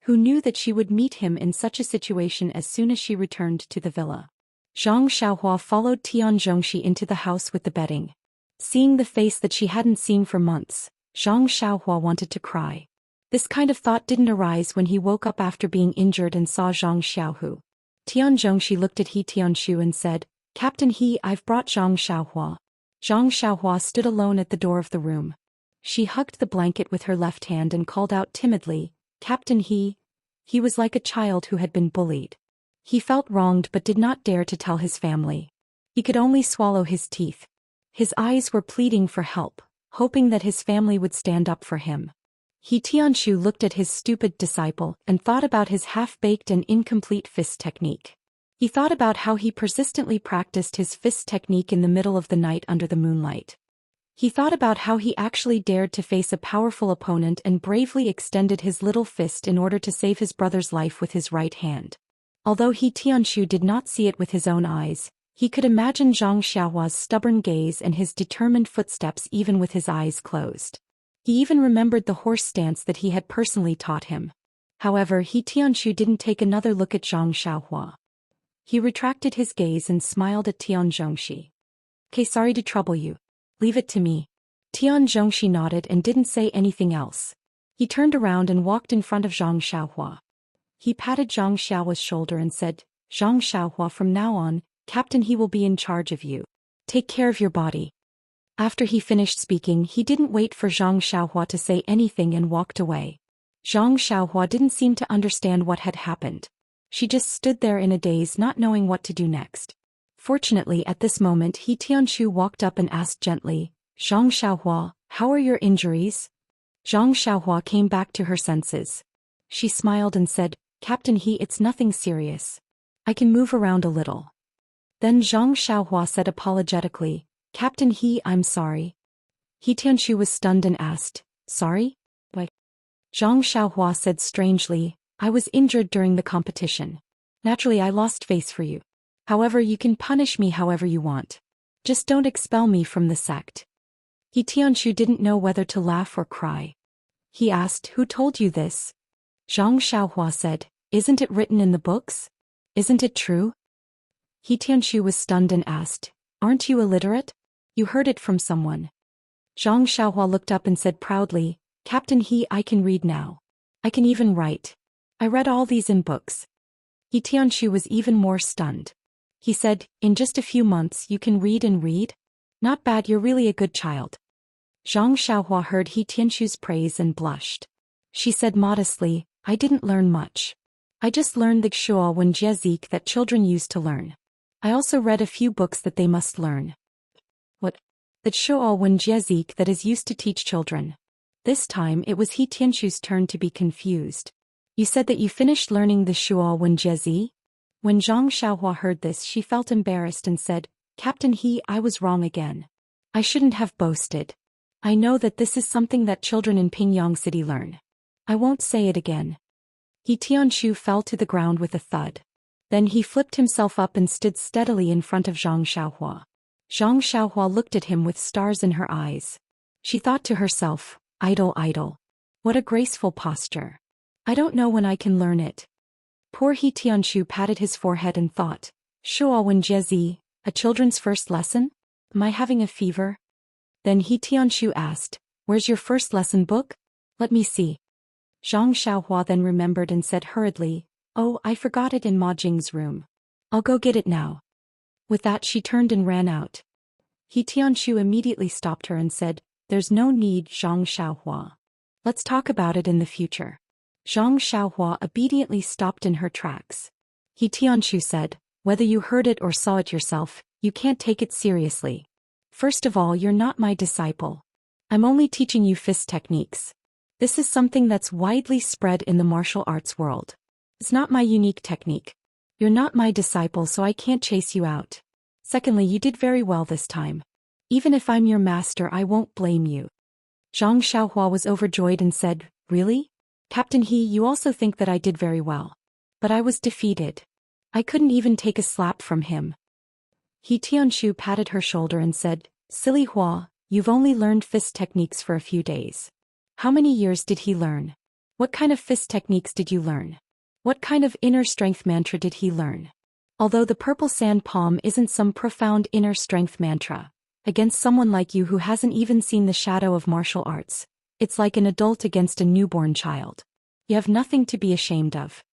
Who knew that she would meet him in such a situation as soon as she returned to the villa? Zhang Xiaohua followed Tianzhongxi into the house with the bedding. Seeing the face that she hadn't seen for months, Zhang Xiaohua wanted to cry. This kind of thought didn't arise when he woke up after being injured and saw Zhang Xiaohu. Tianzhongxi looked at He Tianxu and said, "Captain He, I've brought Zhang Xiaohua." Zhang Xiaohua stood alone at the door of the room. She hugged the blanket with her left hand and called out timidly, "Captain He." He was like a child who had been bullied. He felt wronged but did not dare to tell his family. He could only swallow his teeth. His eyes were pleading for help, hoping that his family would stand up for him. He Tianxu looked at his stupid disciple and thought about his half-baked and incomplete fist technique. He thought about how he persistently practiced his fist technique in the middle of the night under the moonlight. He thought about how he actually dared to face a powerful opponent and bravely extended his little fist in order to save his brother's life with his right hand. Although He Tianxu did not see it with his own eyes, he could imagine Zhang Xiaohua's stubborn gaze and his determined footsteps even with his eyes closed. He even remembered the horse stance that he had personally taught him. However, He Tianxu didn't take another look at Zhang Xiaohua. He retracted his gaze and smiled at Tianzhongxi. "Okay, sorry to trouble you. Leave it to me." Tianzhongxi nodded and didn't say anything else. He turned around and walked in front of Zhang Xiaohua. He patted Zhang Xiaohua's shoulder and said, "Zhang Xiaohua, from now on, Captain He will be in charge of you. Take care of your body." After he finished speaking, he didn't wait for Zhang Xiaohua to say anything and walked away. Zhang Xiaohua didn't seem to understand what had happened. She just stood there in a daze, not knowing what to do next. Fortunately, at this moment, He Tianxu walked up and asked gently, "Zhang Xiaohua, how are your injuries?" Zhang Xiaohua came back to her senses. She smiled and said, "Captain He, it's nothing serious. I can move around a little." Then Zhang Xiaohua said apologetically, "Captain He, I'm sorry." He Tianxu was stunned and asked, "Sorry? Why?" Zhang Xiaohua said strangely, "I was injured during the competition. Naturally, I lost face for you. However, you can punish me however you want. Just don't expel me from the sect." He Tianxu didn't know whether to laugh or cry. He asked, "Who told you this?" Zhang Xiaohua said, "Isn't it written in the books? Isn't it true?" He Tianxu was stunned and asked, "Aren't you illiterate? You heard it from someone." Zhang Xiaohua looked up and said proudly, "Captain He, I can read now. I can even write. I read all these in books." He Tianxu was even more stunned. He said, "In just a few months you can read and read? Not bad, you're really a good child." Zhang Xiaohua heard He Tianxu's praise and blushed. She said modestly, "I didn't learn much. I just learned the Shuo Wen Jie Zik that children used to learn. I also read a few books that they must learn." "What? The Shuo Wen Jie Zik that is used to teach children?" This time it was He Tianxu's turn to be confused. "You said that you finished learning the Shuo Wen Jie Zi?" When Zhang Xiaohua heard this, she felt embarrassed and said, "Captain He, I was wrong again. I shouldn't have boasted. I know that this is something that children in Pingyang City learn. I won't say it again." He Tianxu fell to the ground with a thud. Then he flipped himself up and stood steadily in front of Zhang Xiaohua. Zhang Xiaohua looked at him with stars in her eyes. She thought to herself, "Idol, idol. What a graceful posture. I don't know when I can learn it." Poor He Tianxu patted his forehead and thought, "Shuo Wen Jie Zi, a children's first lesson? Am I having a fever?" Then He Tianxu asked, "Where's your first lesson book? Let me see." Zhang Xiaohua then remembered and said hurriedly, "Oh, I forgot it in Ma Jing's room. I'll go get it now." With that she turned and ran out. He Tianxu immediately stopped her and said, "There's no need, Zhang Xiaohua. Let's talk about it in the future." Zhang Xiaohua obediently stopped in her tracks. He Tianxu said, "Whether you heard it or saw it yourself, you can't take it seriously. First of all, you're not my disciple. I'm only teaching you fist techniques. This is something that's widely spread in the martial arts world. It's not my unique technique. You're not my disciple, so I can't chase you out. Secondly, you did very well this time. Even if I'm your master, I won't blame you. Zhang Xiaohua was overjoyed and said, Really? Captain He, you also think that I did very well. But I was defeated. I couldn't even take a slap from him. He Tianshu patted her shoulder and said, Silly Hua, you've only learned fist techniques for a few days. How many years did he learn? What kind of fist techniques did you learn? What kind of inner strength mantra did he learn? Although the purple sand palm isn't some profound inner strength mantra, against someone like you who hasn't even seen the shadow of martial arts, it's like an adult against a newborn child. You have nothing to be ashamed of.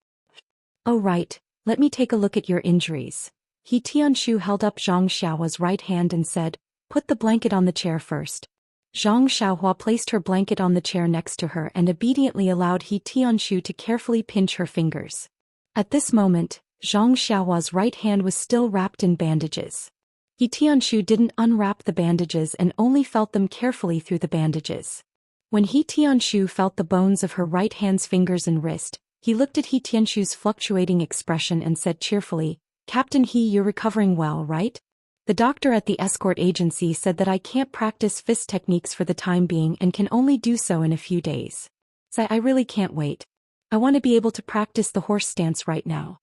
Oh right, let me take a look at your injuries. He Tianshu held up Zhang Xiaohua's right hand and said, Put the blanket on the chair first. Zhang Xiaohua placed her blanket on the chair next to her and obediently allowed He Tianshu to carefully pinch her fingers. At this moment, Zhang Xiaohua's right hand was still wrapped in bandages. He Tianshu didn't unwrap the bandages and only felt them carefully through the bandages. When He Tianshu felt the bones of her right hand's fingers and wrist, he looked at He Tianshu's fluctuating expression and said cheerfully, Captain He, you're recovering well, right? The doctor at the escort agency said that I can't practice fist techniques for the time being and can only do so in a few days. So I really can't wait. I want to be able to practice the horse stance right now.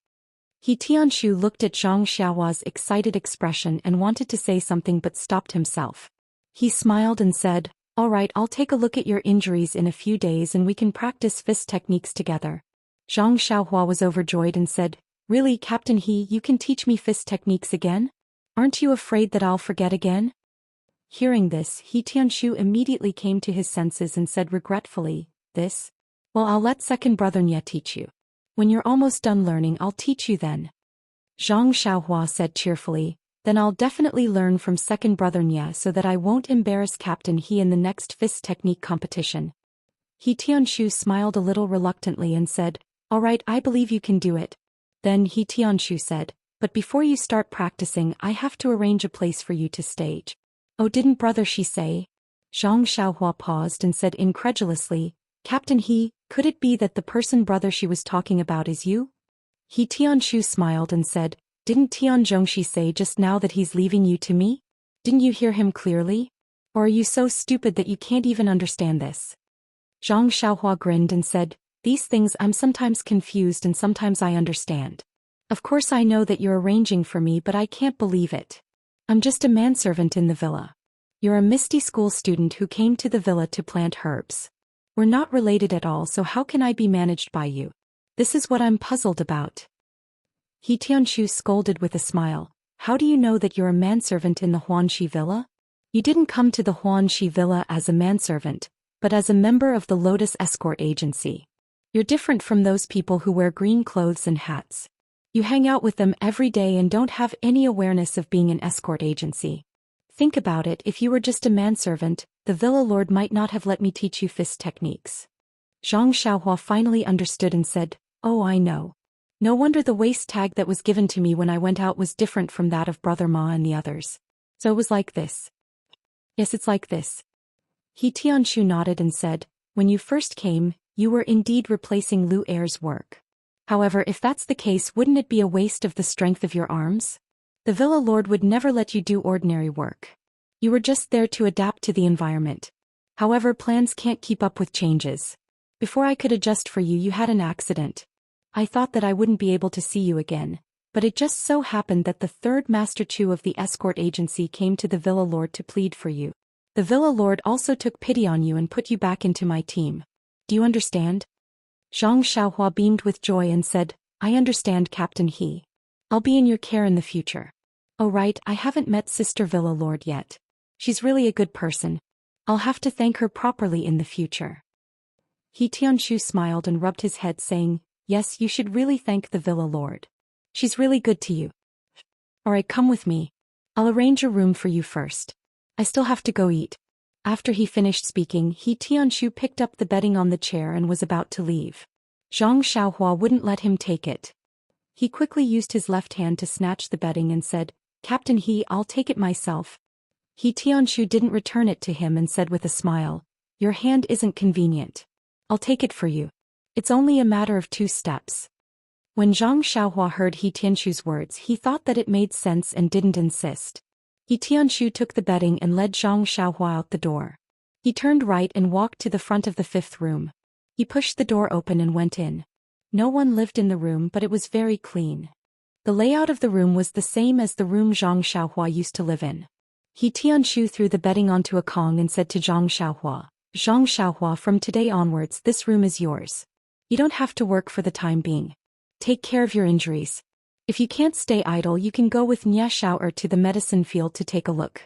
He Tianshu looked at Zhang Xiaohua's excited expression and wanted to say something but stopped himself. He smiled and said, All right, I'll take a look at your injuries in a few days and we can practice fist techniques together. Zhang Xiaohua was overjoyed and said, Really, Captain He, you can teach me fist techniques again? Aren't you afraid that I'll forget again? Hearing this, He Tianshu immediately came to his senses and said regretfully, This? Well, I'll let second brother Nye teach you. When you're almost done learning, I'll teach you then. Zhang Xiaohua said cheerfully, Then I'll definitely learn from second brother Nye so that I won't embarrass Captain He in the next fist technique competition. He Tianshu smiled a little reluctantly and said, All right, I believe you can do it. Then He Tianshu said, But before you start practicing, I have to arrange a place for you to stage. Oh, didn't brother Shi say? Zhang Xiaohua paused and said incredulously, Captain He, could it be that the person brother Shi was talking about is you? He Tianshu smiled and said, Didn't Tian Zhongxi say just now that he's leaving you to me? Didn't you hear him clearly? Or are you so stupid that you can't even understand this? Zhang Xiaohua grinned and said, These things I'm sometimes confused and sometimes I understand. Of course I know that you're arranging for me, but I can't believe it. I'm just a manservant in the villa. You're a Misty School student who came to the villa to plant herbs. We're not related at all, so how can I be managed by you? This is what I'm puzzled about. He Tianshu scolded with a smile. How do you know that you're a manservant in the Huanxi villa? You didn't come to the Huanxi villa as a manservant, but as a member of the Lotus Escort Agency. You're different from those people who wear green clothes and hats. You hang out with them every day and don't have any awareness of being an escort agency. Think about it, if you were just a manservant, the villa lord might not have let me teach you fist techniques. Zhang Xiaohua finally understood and said, Oh, I know. No wonder the waist tag that was given to me when I went out was different from that of Brother Ma and the others. So it was like this. Yes, it's like this. He Tianshu nodded and said, When you first came, you were indeed replacing Lu Er's work. However, if that's the case, wouldn't it be a waste of the strength of your arms? The villa lord would never let you do ordinary work. You were just there to adapt to the environment. However, plans can't keep up with changes. Before I could adjust for you, you had an accident. I thought that I wouldn't be able to see you again, but it just so happened that the third Master Chu of the escort agency came to the villa lord to plead for you. The villa lord also took pity on you and put you back into my team. Do you understand? Zhang Xiaohua beamed with joy and said, I understand, Captain He. I'll be in your care in the future. Oh right, I haven't met Sister Villa Lord yet. She's really a good person. I'll have to thank her properly in the future. He Tianshu smiled and rubbed his head saying, Yes, you should really thank the Villa Lord. She's really good to you. Alright, come with me. I'll arrange a room for you first. I still have to go eat. After he finished speaking, He Tianshu picked up the bedding on the chair and was about to leave. Zhang Xiaohua wouldn't let him take it. He quickly used his left hand to snatch the bedding and said, Captain He, I'll take it myself. He Tianshu didn't return it to him and said with a smile, Your hand isn't convenient. I'll take it for you. It's only a matter of 2 steps. When Zhang Xiaohua heard He Tianshu's words, he thought that it made sense and didn't insist. He Tianshu took the bedding and led Zhang Xiaohua out the door. He turned right and walked to the front of the 5th room. He pushed the door open and went in. No one lived in the room, but it was very clean. The layout of the room was the same as the room Zhang Xiaohua used to live in. He Tianshu threw the bedding onto a Kong and said to Zhang Xiaohua, Zhang Xiaohua, from today onwards this room is yours. You don't have to work for the time being. Take care of your injuries. If you can't stay idle, you can go with Nia Xiao'er to the medicine field to take a look.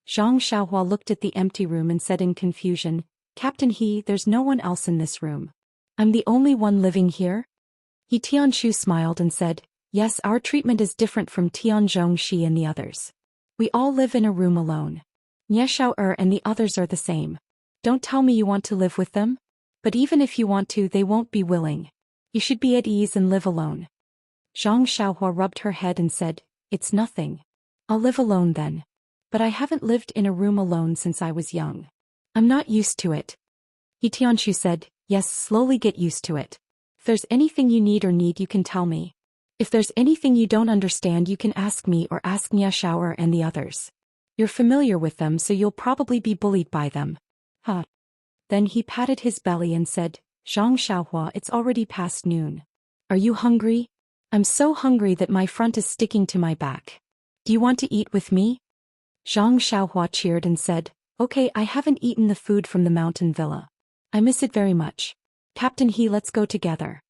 Zhang Xiaohua looked at the empty room and said in confusion, Captain He, there's no one else in this room. I'm the only one living here? He Tianshu smiled and said, yes, our treatment is different from Tianzhong Shi and the others. We all live in a room alone. Nia Xiao'er and the others are the same. Don't tell me you want to live with them? But even if you want to, they won't be willing. You should be at ease and live alone. Zhang Xiaohua rubbed her head and said, it's nothing. I'll live alone then. But I haven't lived in a room alone since I was young. I'm not used to it. He Tianshu said, yes, slowly get used to it. If there's anything you need, you can tell me. If there's anything you don't understand, you can ask me or ask Nia Xiao'er and the others. You're familiar with them, so you'll probably be bullied by them. Huh. Then he patted his belly and said, Zhang Xiaohua, it's already past noon. Are you hungry? I'm so hungry that my front is sticking to my back. Do you want to eat with me? Zhang Xiaohua cheered and said, okay, I haven't eaten the food from the mountain villa. I miss it very much. Captain He, let's go together.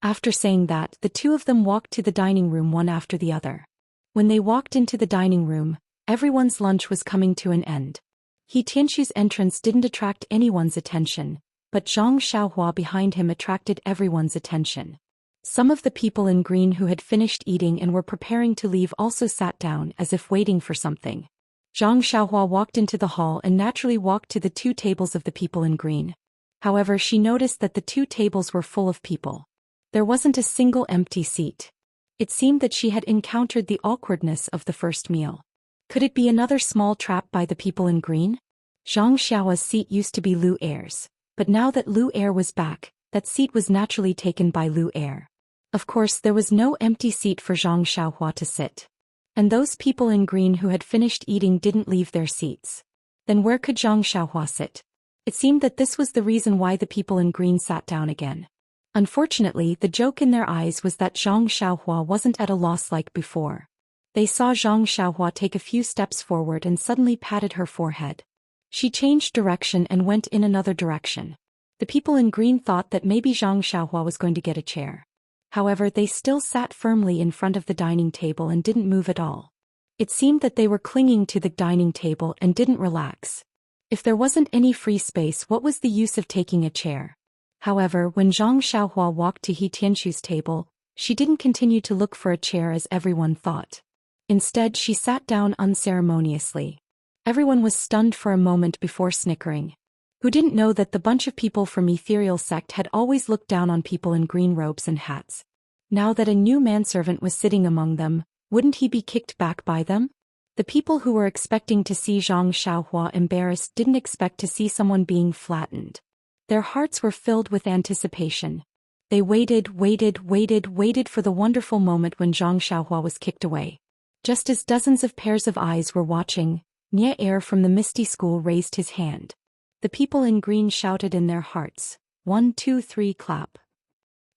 After saying that, the 2 of them walked to the dining room one after the other. When they walked into the dining room, everyone's lunch was coming to an end. He Tianshu's entrance didn't attract anyone's attention, but Zhang Xiaohua behind him attracted everyone's attention. Some of the people in green who had finished eating and were preparing to leave also sat down as if waiting for something. Zhang Xiaohua walked into the hall and naturally walked to the 2 tables of the people in green. However, she noticed that the 2 tables were full of people. There wasn't a single empty seat. It seemed that she had encountered the awkwardness of the first meal. Could it be another small trap by the people in green? Zhang Xiaohua's seat used to be Lu Er's, but now that Lu Er was back, that seat was naturally taken by Lu Er. Of course, there was no empty seat for Zhang Xiaohua to sit. And those people in green who had finished eating didn't leave their seats. Then where could Zhang Xiaohua sit? It seemed that this was the reason why the people in green sat down again. Unfortunately, the joke in their eyes was that Zhang Xiaohua wasn't at a loss like before. They saw Zhang Xiaohua take a few steps forward and suddenly patted her forehead. She changed direction and went in another direction. The people in green thought that maybe Zhang Xiaohua was going to get a chair. However, they still sat firmly in front of the dining table and didn't move at all. It seemed that they were clinging to the dining table and didn't relax. If there wasn't any free space, what was the use of taking a chair? However, when Zhang Xiaohua walked to He Tianshu's table, she didn't continue to look for a chair as everyone thought. Instead, she sat down unceremoniously. Everyone was stunned for a moment before snickering. Who didn't know that the bunch of people from Ethereal Sect had always looked down on people in green robes and hats? Now that a new manservant was sitting among them, wouldn't he be kicked back by them? The people who were expecting to see Zhang Xiaohua embarrassed didn't expect to see someone being flattened. Their hearts were filled with anticipation. They waited for the wonderful moment when Zhang Xiaohua was kicked away. Just as dozens of pairs of eyes were watching, Nia Er from the Misty School raised his hand. The people in green shouted in their hearts, 1, 2, 3, clap.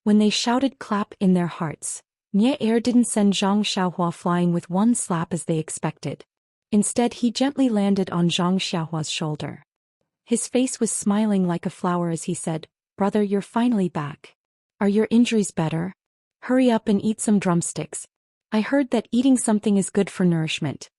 When they shouted clap in their hearts, Nia Er didn't send Zhang Xiaohua flying with one slap as they expected. Instead, he gently landed on Zhang Xiaohua's shoulder. His face was smiling like a flower as he said, "Brother, you're finally back. Are your injuries better? Hurry up and eat some drumsticks. I heard that eating something is good for nourishment."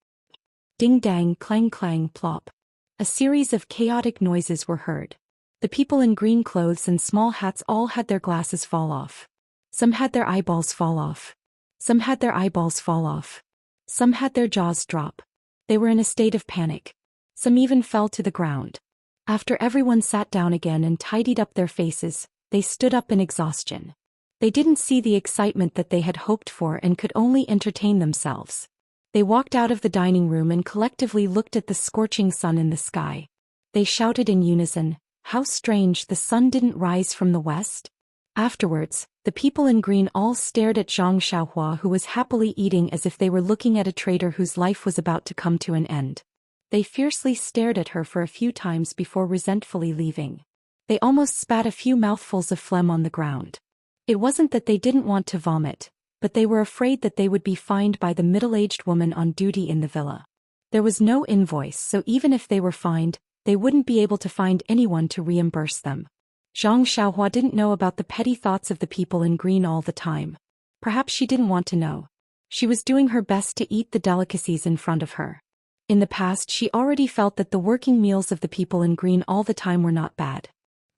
Ding dang, clang clang, plop. A series of chaotic noises were heard. The people in green clothes and small hats all had their glasses fall off. Some had their eyeballs fall off. Some had their eyeballs fall off. Some had their jaws drop. They were in a state of panic. Some even fell to the ground. After everyone sat down again and tidied up their faces, they stood up in exhaustion. They didn't see the excitement that they had hoped for and could only entertain themselves. They walked out of the dining room and collectively looked at the scorching sun in the sky. They shouted in unison, How strange, the sun didn't rise from the west? Afterwards, the people in green all stared at Zhang Xiaohua, who was happily eating as if they were looking at a traitor whose life was about to come to an end. They fiercely stared at her for a few times before resentfully leaving. They almost spat a few mouthfuls of phlegm on the ground. It wasn't that they didn't want to vomit, but they were afraid that they would be fined by the middle-aged woman on duty in the villa. There was no invoice, so even if they were fined, they wouldn't be able to find anyone to reimburse them. Zhang Xiaohua didn't know about the petty thoughts of the people in green all the time. Perhaps she didn't want to know. She was doing her best to eat the delicacies in front of her. In the past, she already felt that the working meals of the people in green all the time were not bad.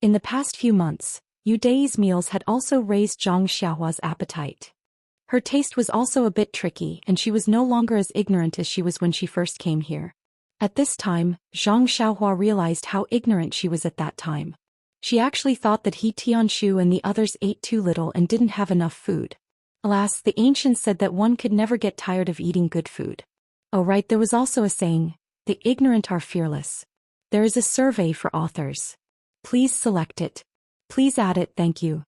In the past few months, Yu Dai's meals had also raised Zhang Xiaohua's appetite. Her taste was also a bit tricky, and she was no longer as ignorant as she was when she first came here. At this time, Zhang Xiaohua realized how ignorant she was at that time. She actually thought that He Tianshu and the others ate too little and didn't have enough food. Alas, the ancients said that one could never get tired of eating good food. Oh right, there was also a saying, the ignorant are fearless. There is a survey for authors. Please select it. Please add it, thank you.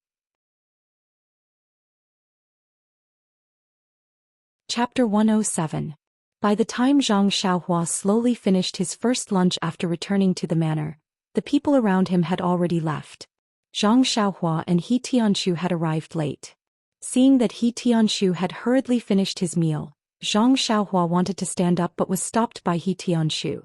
Chapter 107. By the time Zhang Xiaohua slowly finished his first lunch after returning to the manor, the people around him had already left. Zhang Xiaohua and He Tianshu had arrived late. Seeing that He Tianshu had hurriedly finished his meal, Zhang Xiaohua wanted to stand up but was stopped by He Tianshu.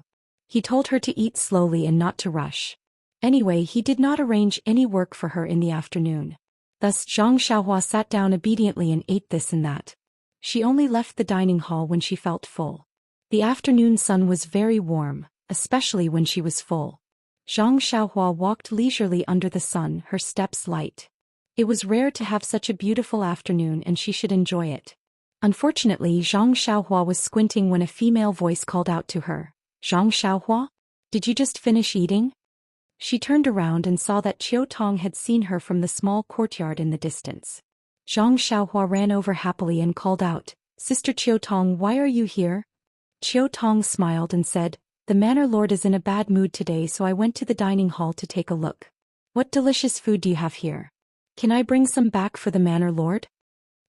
He told her to eat slowly and not to rush. Anyway, he did not arrange any work for her in the afternoon. Thus Zhang Xiaohua sat down obediently and ate this and that. She only left the dining hall when she felt full. The afternoon sun was very warm, especially when she was full. Zhang Xiaohua walked leisurely under the sun, her steps light. It was rare to have such a beautiful afternoon and she should enjoy it. Unfortunately, Zhang Xiaohua was squinting when a female voice called out to her. Zhang Xiaohua? Did you just finish eating? She turned around and saw that Qiu Tong had seen her from the small courtyard in the distance. Zhang Xiaohua ran over happily and called out, Sister Qiu Tong, why are you here? Qiu Tong smiled and said, the manor lord is in a bad mood today, so I went to the dining hall to take a look. What delicious food do you have here? Can I bring some back for the manor lord?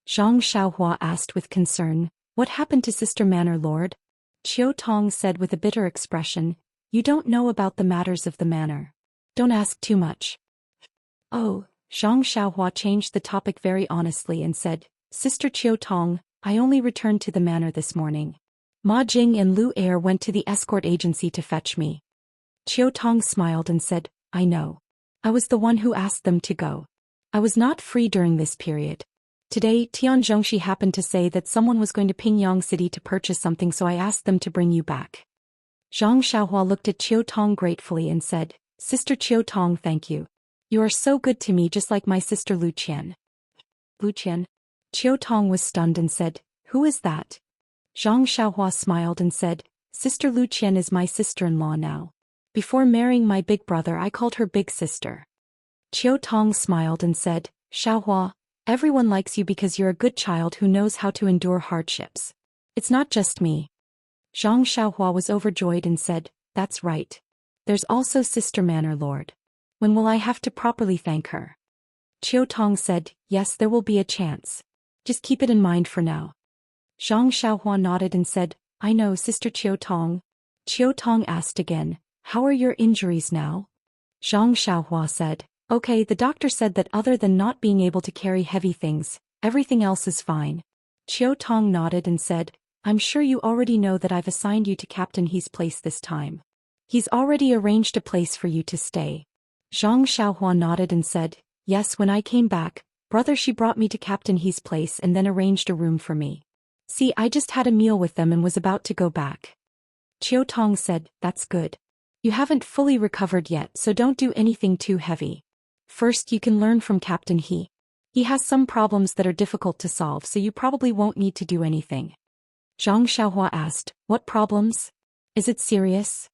Zhang Xiaohua asked with concern, what happened to Sister Manor Lord? Qiu Tong said with a bitter expression, you don't know about the matters of the manor. Don't ask too much. Oh, Zhang Xiaohua changed the topic very honestly and said, Sister Qiu Tong, I only returned to the manor this morning. Ma Jing and Lu Er went to the escort agency to fetch me. Qiu Tong smiled and said, I know. I was the one who asked them to go. I was not free during this period. Today, Tian Zhongxi happened to say that someone was going to Pingyang City to purchase something, so I asked them to bring you back. Zhang Xiaohua looked at Qiu Tong gratefully and said, Sister Qiu Tong, thank you. You are so good to me, just like my sister Lu Qian. Lu Qian? Qiu Tong was stunned and said, who is that? Zhang Xiaohua smiled and said, Sister Lu Qian is my sister-in-law now. Before marrying my big brother, I called her big sister. Qiu Tong smiled and said, Xiaohua, everyone likes you because you're a good child who knows how to endure hardships. It's not just me. Zhang Xiaohua was overjoyed and said, that's right. There's also Sister Manor Lord. When will I have to properly thank her? Qiu Tong said, yes, there will be a chance. Just keep it in mind for now. Zhang Xiaohua nodded and said, I know, Sister Qiu Tong. Qiu Tong asked again, how are your injuries now? Zhang Xiaohua said, okay, the doctor said that other than not being able to carry heavy things, everything else is fine. Qiu Tong nodded and said, I'm sure you already know that I've assigned you to Captain He's place this time. He's already arranged a place for you to stay. Zhang Xiaohua nodded and said, yes, when I came back, brother she brought me to Captain He's place and then arranged a room for me. See, I just had a meal with them and was about to go back. Qiu Tong said, that's good. You haven't fully recovered yet, so don't do anything too heavy. First, you can learn from Captain He. He has some problems that are difficult to solve, so you probably won't need to do anything. Zhang Xiaohua asked, what problems? Is it serious?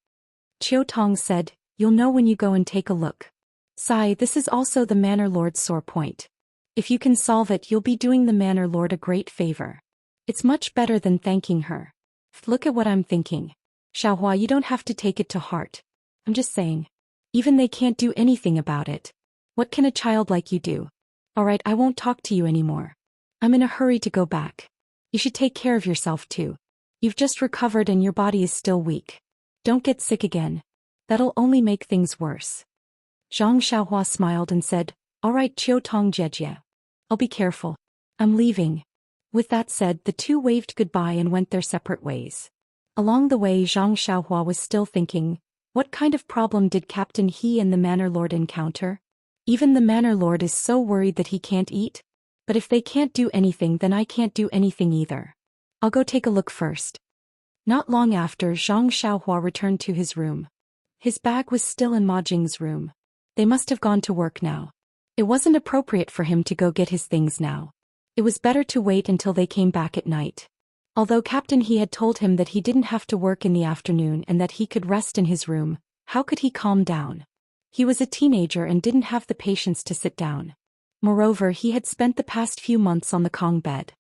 Qiu Tong said, you'll know when you go and take a look. Sai, this is also the Manor Lord's sore point. If you can solve it, you'll be doing the Manor Lord a great favor. It's much better than thanking her. Look at what I'm thinking. Xiaohua, you don't have to take it to heart. I'm just saying. Even they can't do anything about it. What can a child like you do? Alright, I won't talk to you anymore. I'm in a hurry to go back. You should take care of yourself too. You've just recovered and your body is still weak. Don't get sick again. That'll only make things worse. Zhang Xiaohua smiled and said, Alright, Qiu Tong Jejie. I'll be careful. I'm leaving. With that said, the two waved goodbye and went their separate ways. Along the way, Zhang Xiaohua was still thinking, what kind of problem did Captain He and the Manor Lord encounter? Even the Manor Lord is so worried that he can't eat. But if they can't do anything, then I can't do anything either. I'll go take a look first. Not long after, Zhang Xiaohua returned to his room. His bag was still in Ma Jing's room. They must have gone to work now. It wasn't appropriate for him to go get his things now. It was better to wait until they came back at night. Although Captain He had told him that he didn't have to work in the afternoon and that he could rest in his room, how could he calm down? He was a teenager and didn't have the patience to sit down. Moreover, he had spent the past few months on the Kong bed.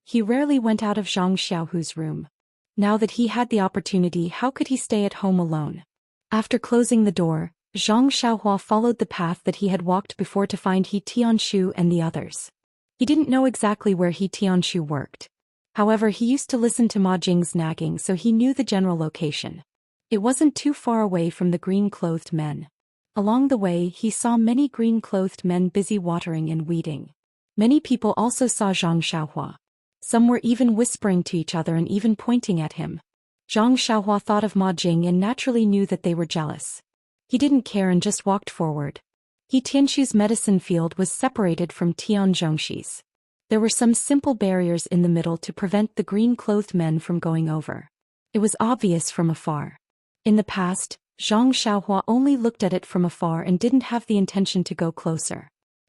He rarely went out of Zhang Xiaohu's room. Now that he had the opportunity, how could he stay at home alone? After closing the door, Zhang Xiaohua followed the path that he had walked before to find He Tianshu and the others. He didn't know exactly where He Tianshu worked. However, he used to listen to Ma Jing's nagging, so he knew the general location. It wasn't too far away from the green-clothed men. Along the way, he saw many green-clothed men busy watering and weeding. Many people also saw Zhang Xiaohua. Some were even whispering to each other and even pointing at him. Zhang Xiaohua thought of Ma Jing and naturally knew that they were jealous. He didn't care and just walked forward. He Tianshu's medicine field was separated from Tian Zhongshi's. There were some simple barriers in the middle to prevent the green-clothed men from going over. It was obvious from afar. In the past, Zhang Xiaohua only looked at it from afar and didn't have the intention to go closer.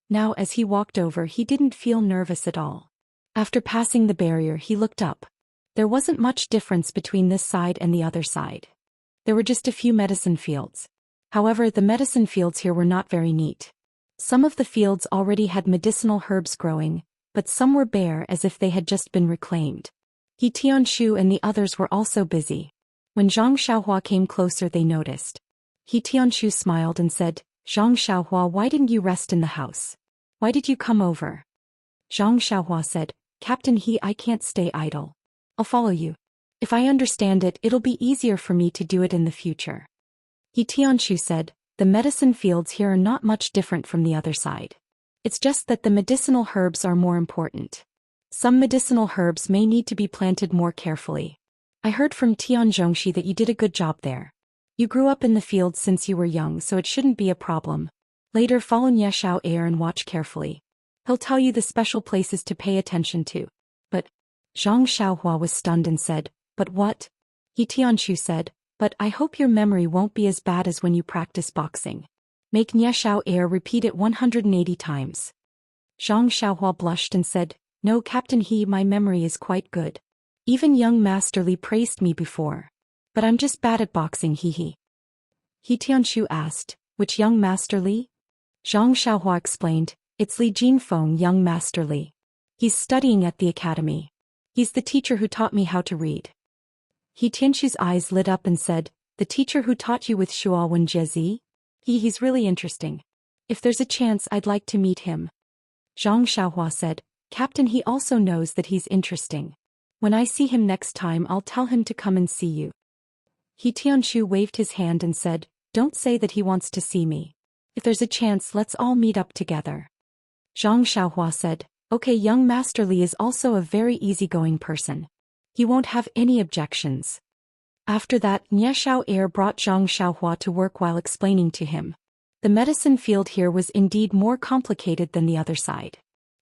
Now as he walked over, he didn't feel nervous at all. After passing the barrier, he looked up. There wasn't much difference between this side and the other side. There were just a few medicine fields. However, the medicine fields here were not very neat. Some of the fields already had medicinal herbs growing, but some were bare as if they had just been reclaimed. He Tianshu and the others were also busy. When Zhang Xiaohua came closer, they noticed. He Tianshu smiled and said, Zhang Xiaohua, why didn't you rest in the house? Why did you come over? Zhang Xiaohua said, Captain He, I can't stay idle. I'll follow you. If I understand it, it'll be easier for me to do it in the future. He Tianshu said, the medicine fields here are not much different from the other side. It's just that the medicinal herbs are more important. Some medicinal herbs may need to be planted more carefully. I heard from Tian Zhongxi that you did a good job there. You grew up in the fields since you were young, so it shouldn't be a problem. Later, follow Nieshao Air and watch carefully. He'll tell you the special places to pay attention to. But Zhang Xiaohua was stunned and said, but what? He Tianshu said, but I hope your memory won't be as bad as when you practice boxing. Make Nieshao Air repeat it 180 times. Zhang Xiaohua blushed and said, no, Captain He, my memory is quite good. Even young Master Li praised me before. But I'm just bad at boxing, he. He Tianshu asked, which young Master Li? Zhang Xiaohua explained, it's Li Jinfeng, young Master Li. He's studying at the academy. He's the teacher who taught me how to read. He Tianshu's eyes lit up and said, the teacher who taught you with Shuawen Jezi? He's really interesting. If there's a chance, I'd like to meet him. Zhang Xiaohua said, Captain, he also knows that he's interesting. When I see him next time, I'll tell him to come and see you. He Tianshu waved his hand and said, don't say that he wants to see me. If there's a chance, let's all meet up together. Zhang Xiaohua said, okay, young Master Li is also a very easygoing person. He won't have any objections. After that, Nieshao Air brought Zhang Xiaohua to work while explaining to him. The medicine field here was indeed more complicated than the other side.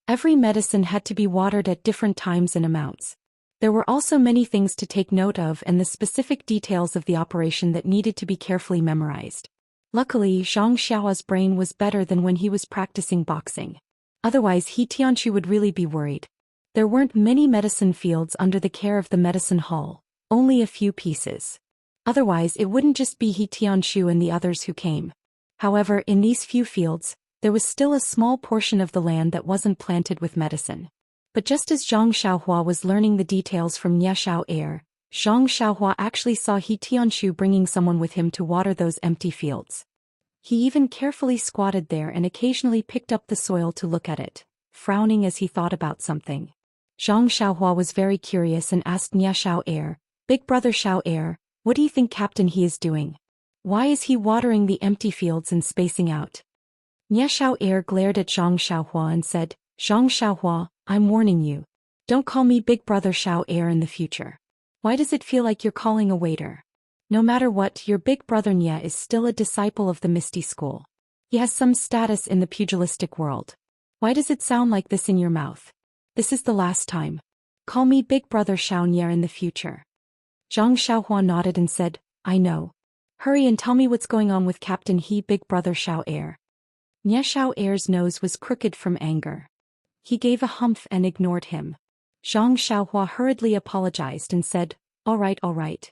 Every medicine had to be watered at different times and amounts. There were also many things to take note of and the specific details of the operation that needed to be carefully memorized. Luckily, Zhang Xiaohua's brain was better than when he was practicing boxing. Otherwise, He Tianshu would really be worried. There weren't many medicine fields under the care of the medicine hall. Only a few pieces. Otherwise, it wouldn't just be He Tianshu and the others who came. However, in these few fields, there was still a small portion of the land that wasn't planted with medicine. But just as Zhang Xiaohua was learning the details from Nieshao Air, Zhang Xiaohua actually saw He Tianshu bringing someone with him to water those empty fields. He even carefully squatted there and occasionally picked up the soil to look at it, frowning as he thought about something. Zhang Xiaohua was very curious and asked Nya Xiao Air, "Big brother Xiao Air, what do you think Captain He is doing? Why is he watering the empty fields and spacing out?" Nya Xiao Air glared at Zhang Xiaohua and said, "Zhang Xiaohua, I'm warning you. Don't call me Big brother Xiao Air in the future. Why does it feel like you're calling a waiter? No matter what, your big brother Nya is still a disciple of the Misty School. He has some status in the pugilistic world. Why does it sound like this in your mouth? This is the last time. Call me Big brother Xiao Nya in the future." Zhang Xiaohua nodded and said, "I know. Hurry and tell me what's going on with Captain He, Big brother Xiao Air." Nya Xiao Air's nose was crooked from anger. He gave a humph and ignored him. Zhang Xiaohua hurriedly apologized and said, All right.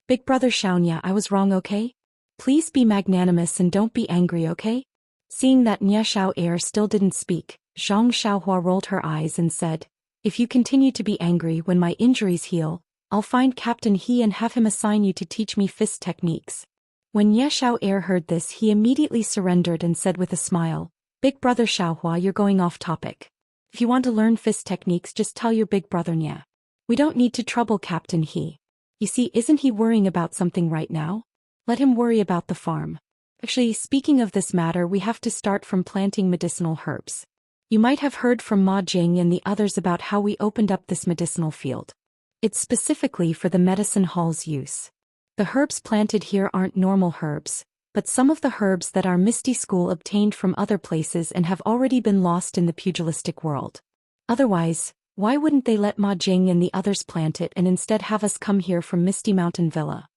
Big brother Xiaonya, I was wrong, okay? Please be magnanimous and don't be angry, okay?" Seeing that Nya Xiao Air still didn't speak, Zhang Xiaohua rolled her eyes and said, "If you continue to be angry when my injuries heal, I'll find Captain He and have him assign you to teach me fist techniques." When Nya Xiao Air heard this, he immediately surrendered and said with a smile, "Big brother Xiaohua, you're going off topic. If you want to learn fist techniques, just tell your big brother Nya. We don't need to trouble Captain He. You see, isn't he worrying about something right now? Let him worry about the farm. Actually, speaking of this matter, we have to start from planting medicinal herbs. You might have heard from Ma Jing and the others about how we opened up this medicinal field. It's specifically for the medicine hall's use. The herbs planted here aren't normal herbs, but some of the herbs that our Misty School obtained from other places and have already been lost in the pugilistic world. Otherwise, why wouldn't they let Ma Jing and the others plant it and instead have us come here from Misty Mountain Villa?"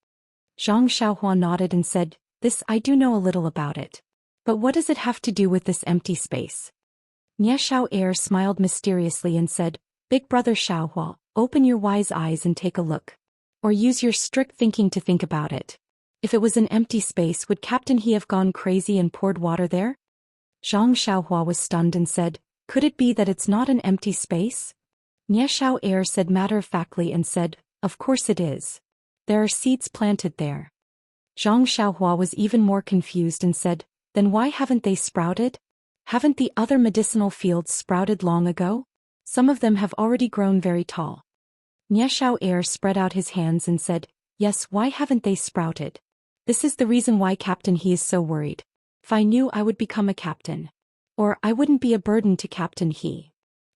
Zhang Xiaohua nodded and said, "This I do know a little about it. But what does it have to do with this empty space?" Nya Xiao Air smiled mysteriously and said, "Big brother Xiaohua, open your wise eyes and take a look. Or use your strict thinking to think about it. If it was an empty space, would Captain He have gone crazy and poured water there?" Zhang Xiaohua was stunned and said, "Could it be that it's not an empty space?" Nya Xiao Air said matter-of-factly and said, "Of course it is. There are seeds planted there." Zhang Xiaohua was even more confused and said, "Then why haven't they sprouted? Haven't the other medicinal fields sprouted long ago? Some of them have already grown very tall." Nya Xiao Air spread out his hands and said, "Yes, why haven't they sprouted? This is the reason why Captain He is so worried. If I knew, I would become a captain. Or I wouldn't be a burden to Captain He."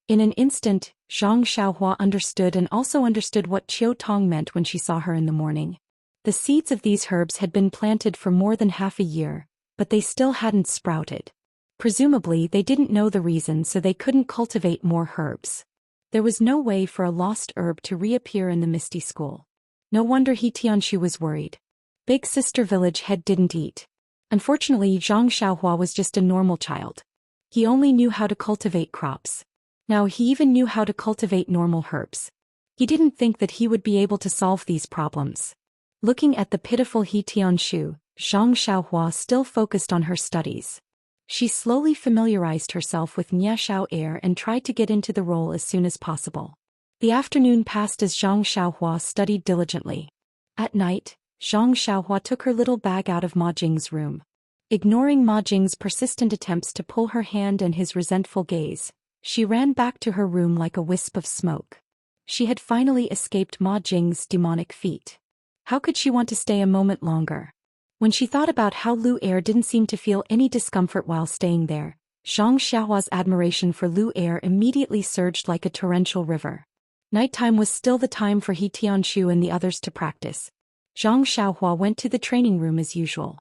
In an instant, Zhang Xiaohua understood and also understood what Qiu Tong meant when she saw her in the morning. The seeds of these herbs had been planted for more than half a year, but they still hadn't sprouted. Presumably, they didn't know the reason, so they couldn't cultivate more herbs. There was no way for a lost herb to reappear in the Misty School. No wonder He Tianshu was worried. Big Sister Village head didn't eat. Unfortunately, Zhang Xiaohua was just a normal child. He only knew how to cultivate crops. Now he even knew how to cultivate normal herbs. He didn't think that he would be able to solve these problems. Looking at the pitiful He Tianshu, Zhang Xiaohua still focused on her studies. She slowly familiarized herself with Nya Xiao Air and tried to get into the role as soon as possible. The afternoon passed as Zhang Xiaohua studied diligently. At night, Zhang Xiaohua took her little bag out of Ma Jing's room. Ignoring Ma Jing's persistent attempts to pull her hand and his resentful gaze, she ran back to her room like a wisp of smoke. She had finally escaped Ma Jing's demonic feet. How could she want to stay a moment longer? When she thought about how Lu Er didn't seem to feel any discomfort while staying there, Zhang Xiaohua's admiration for Lu Er immediately surged like a torrential river. Nighttime was still the time for He Tianshu and the others to practice. Zhang Xiaohua went to the training room as usual.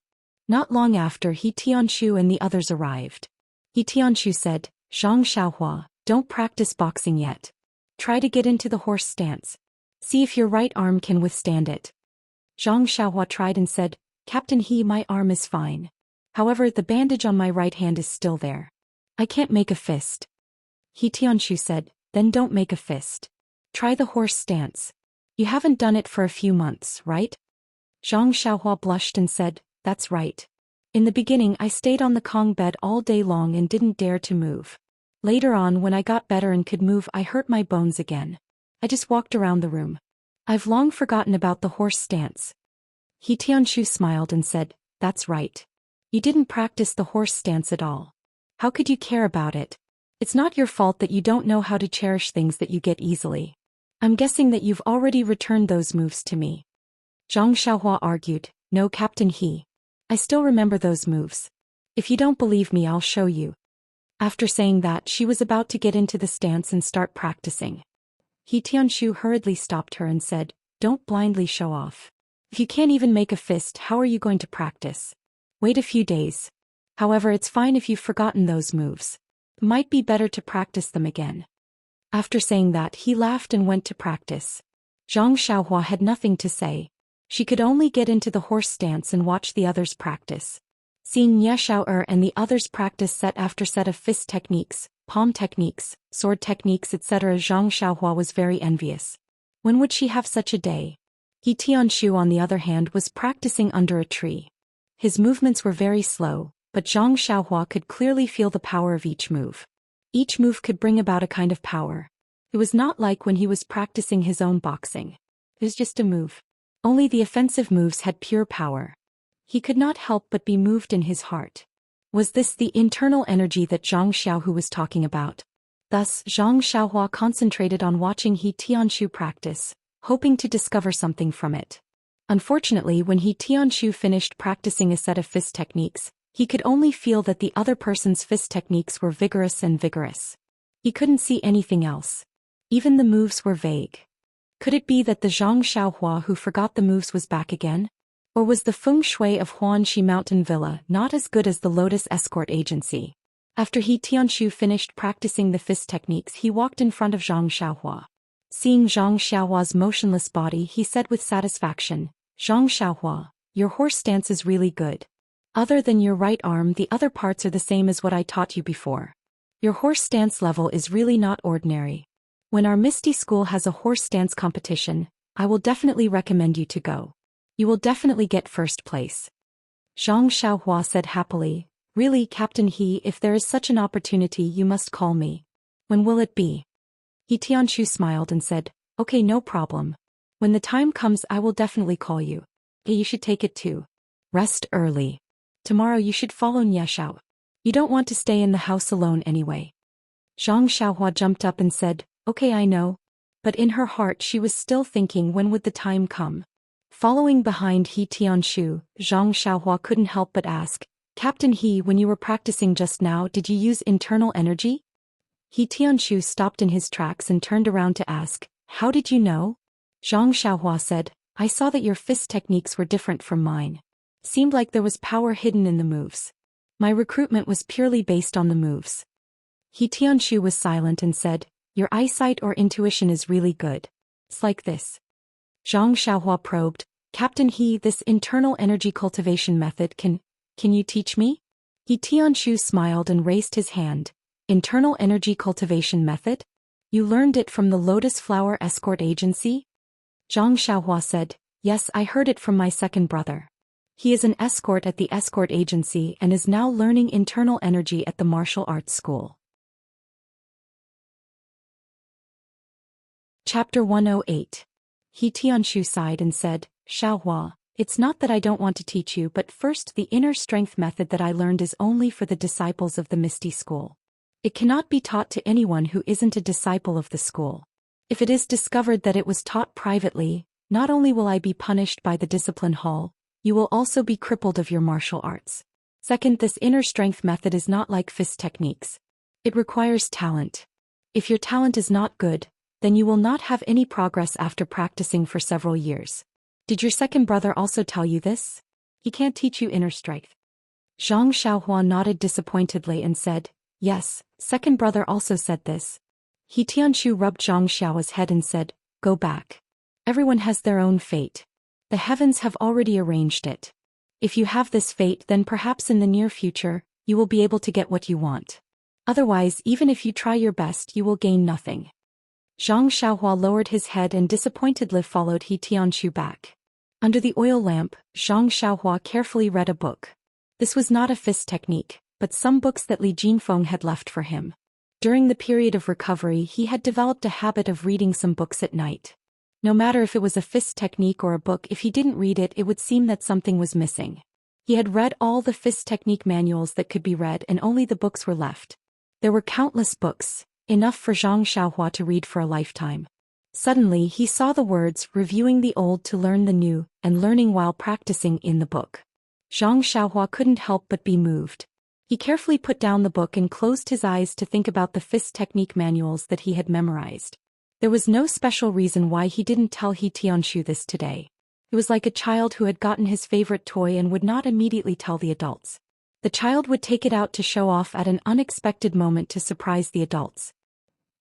Not long after, He Tianshu and the others arrived. He Tianshu said, "Zhang Xiaohua, don't practice boxing yet. Try to get into the horse stance. See if your right arm can withstand it." Zhang Xiaohua tried and said, "Captain He, my arm is fine. However, the bandage on my right hand is still there. I can't make a fist." He Tianshu said, "Then don't make a fist. Try the horse stance. You haven't done it for a few months, right?" Zhang Xiaohua blushed and said, "That's right. In the beginning, I stayed on the Kong bed all day long and didn't dare to move. Later on, when I got better and could move, I hurt my bones again. I just walked around the room. I've long forgotten about the horse stance." He Tianshu smiled and said, "That's right. You didn't practice the horse stance at all. How could you care about it? It's not your fault that you don't know how to cherish things that you get easily. I'm guessing that you've already returned those moves to me. Zhang Xiaohua argued, No, Captain He. I still remember those moves. If you don't believe me, I'll show you. After saying that, she was about to get into the stance and start practicing. He Tianshu hurriedly stopped her and said, Don't blindly show off. If you can't even make a fist, how are you going to practice? Wait a few days. However, it's fine if you've forgotten those moves. It might be better to practice them again. After saying that, he laughed and went to practice. Zhang Xiaohua had nothing to say. She could only get into the horse stance and watch the others practice. Seeing Ye Xiao'er and the others practice set after set of fist techniques, palm techniques, sword techniques, etc., Zhang Xiaohua was very envious. When would she have such a day? He Tianshu, on the other hand, was practicing under a tree. His movements were very slow, but Zhang Xiaohua could clearly feel the power of each move. Each move could bring about a kind of power. It was not like when he was practicing his own boxing. It was just a move. Only the offensive moves had pure power. He could not help but be moved in his heart. Was this the internal energy that Zhang Xiaohu was talking about? Thus, Zhang Xiaohua concentrated on watching He Tianshu practice, hoping to discover something from it. Unfortunately, when He Tianshu finished practicing a set of fist techniques, he could only feel that the other person's fist techniques were vigorous and vigorous. He couldn't see anything else. Even the moves were vague. Could it be that the Zhang Xiaohua who forgot the moves was back again? Or was the feng shui of Huanxi Mountain Villa not as good as the Lotus Escort Agency? After He Tianshu finished practicing the fist techniques, he walked in front of Zhang Xiaohua. Seeing Zhang Xiaohua's motionless body, he said with satisfaction, Zhang Xiaohua, your horse stance is really good. Other than your right arm, the other parts are the same as what I taught you before. Your horse stance level is really not ordinary. When our Misty School has a horse stance competition, I will definitely recommend you to go. You will definitely get first place. Zhang Xiaohua said happily, Really, Captain He, if there is such an opportunity, you must call me. When will it be? He Tianshu smiled and said, Okay, no problem. When the time comes, I will definitely call you. Hey, you should take it too. Rest early. Tomorrow you should follow Nye Xiao. You don't want to stay in the house alone anyway. Zhang Xiaohua jumped up and said, Okay, I know. But in her heart she was still thinking, when would the time come? Following behind He Tianshu, Zhang Xiaohua couldn't help but ask, Captain He, when you were practicing just now, did you use internal energy? He Tianshu stopped in his tracks and turned around to ask, How did you know? Zhang Xiaohua said, I saw that your fist techniques were different from mine. Seemed like there was power hidden in the moves. My recruitment was purely based on the moves. He Tianshu was silent and said, Your eyesight or intuition is really good. It's like this. Zhang Xiaohua probed, Captain He, this internal energy cultivation method can you teach me? He Tianshu smiled and raised his hand. Internal energy cultivation method? You learned it from the Lotus Flower Escort Agency? Zhang Xiaohua said, Yes, I heard it from my second brother. He is an escort at the escort agency and is now learning internal energy at the martial arts school. Chapter 108. He Tianshu sighed and said, Xiaohua, it's not that I don't want to teach you, but first, the inner strength method that I learned is only for the disciples of the Misty School. It cannot be taught to anyone who isn't a disciple of the school. If it is discovered that it was taught privately, not only will I be punished by the discipline hall, you will also be crippled of your martial arts. Second, this inner strength method is not like fist techniques. It requires talent. If your talent is not good, then you will not have any progress after practicing for several years. Did your second brother also tell you this? He can't teach you inner strength. Zhang Xiaohua nodded disappointedly and said, Yes, second brother also said this. He Tianshu rubbed Zhang Xiaohua's head and said, Go back. Everyone has their own fate. The heavens have already arranged it. If you have this fate, then perhaps in the near future, you will be able to get what you want. Otherwise, even if you try your best, you will gain nothing. Zhang Xiaohua lowered his head and disappointedly followed He Tianshu back. Under the oil lamp, Zhang Xiaohua carefully read a book. This was not a fist technique, but some books that Li Jinfeng had left for him. During the period of recovery, he had developed a habit of reading some books at night. No matter if it was a fist technique or a book, if he didn't read it, it would seem that something was missing. He had read all the fist technique manuals that could be read and only the books were left. There were countless books, enough for Zhang Xiaohua to read for a lifetime. Suddenly he saw the words reviewing the old to learn the new and learning while practicing in the book. Zhang Xiaohua couldn't help but be moved. He carefully put down the book and closed his eyes to think about the fist technique manuals that he had memorized. There was no special reason why he didn't tell He Tianshu this today. It was like a child who had gotten his favorite toy and would not immediately tell the adults. The child would take it out to show off at an unexpected moment to surprise the adults.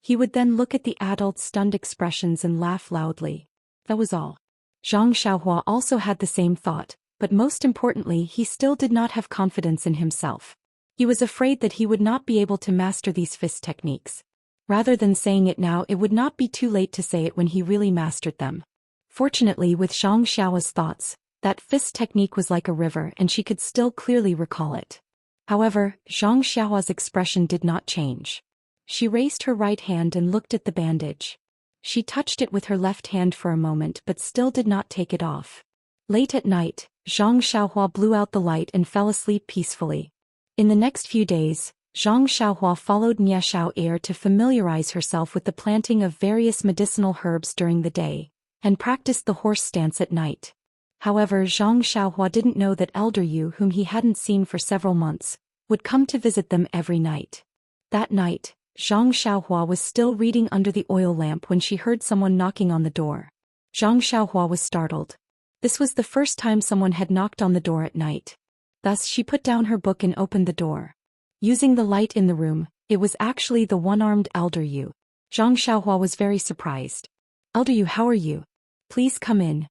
He would then look at the adults' stunned expressions and laugh loudly. That was all. Zhang Xiaohua also had the same thought, but most importantly he still did not have confidence in himself. He was afraid that he would not be able to master these fist techniques. Rather than saying it now, it would not be too late to say it when he really mastered them. Fortunately, with Zhang Xiaohua's thoughts, that fist technique was like a river and she could still clearly recall it. However, Zhang Xiaohua's expression did not change. She raised her right hand and looked at the bandage. She touched it with her left hand for a moment but still did not take it off. Late at night, Zhang Xiaohua blew out the light and fell asleep peacefully. In the next few days, Zhang Xiaohua followed Niashao Air to familiarize herself with the planting of various medicinal herbs during the day, and practiced the horse stance at night. However, Zhang Xiaohua didn't know that Elder Yu, whom he hadn't seen for several months, would come to visit them every night. That night, Zhang Xiaohua was still reading under the oil lamp when she heard someone knocking on the door. Zhang Xiaohua was startled. This was the first time someone had knocked on the door at night. Thus she put down her book and opened the door. Using the light in the room, it was actually the one-armed Elder Yu. Zhang Xiaohua was very surprised. "Elder Yu, how are you? Please come in."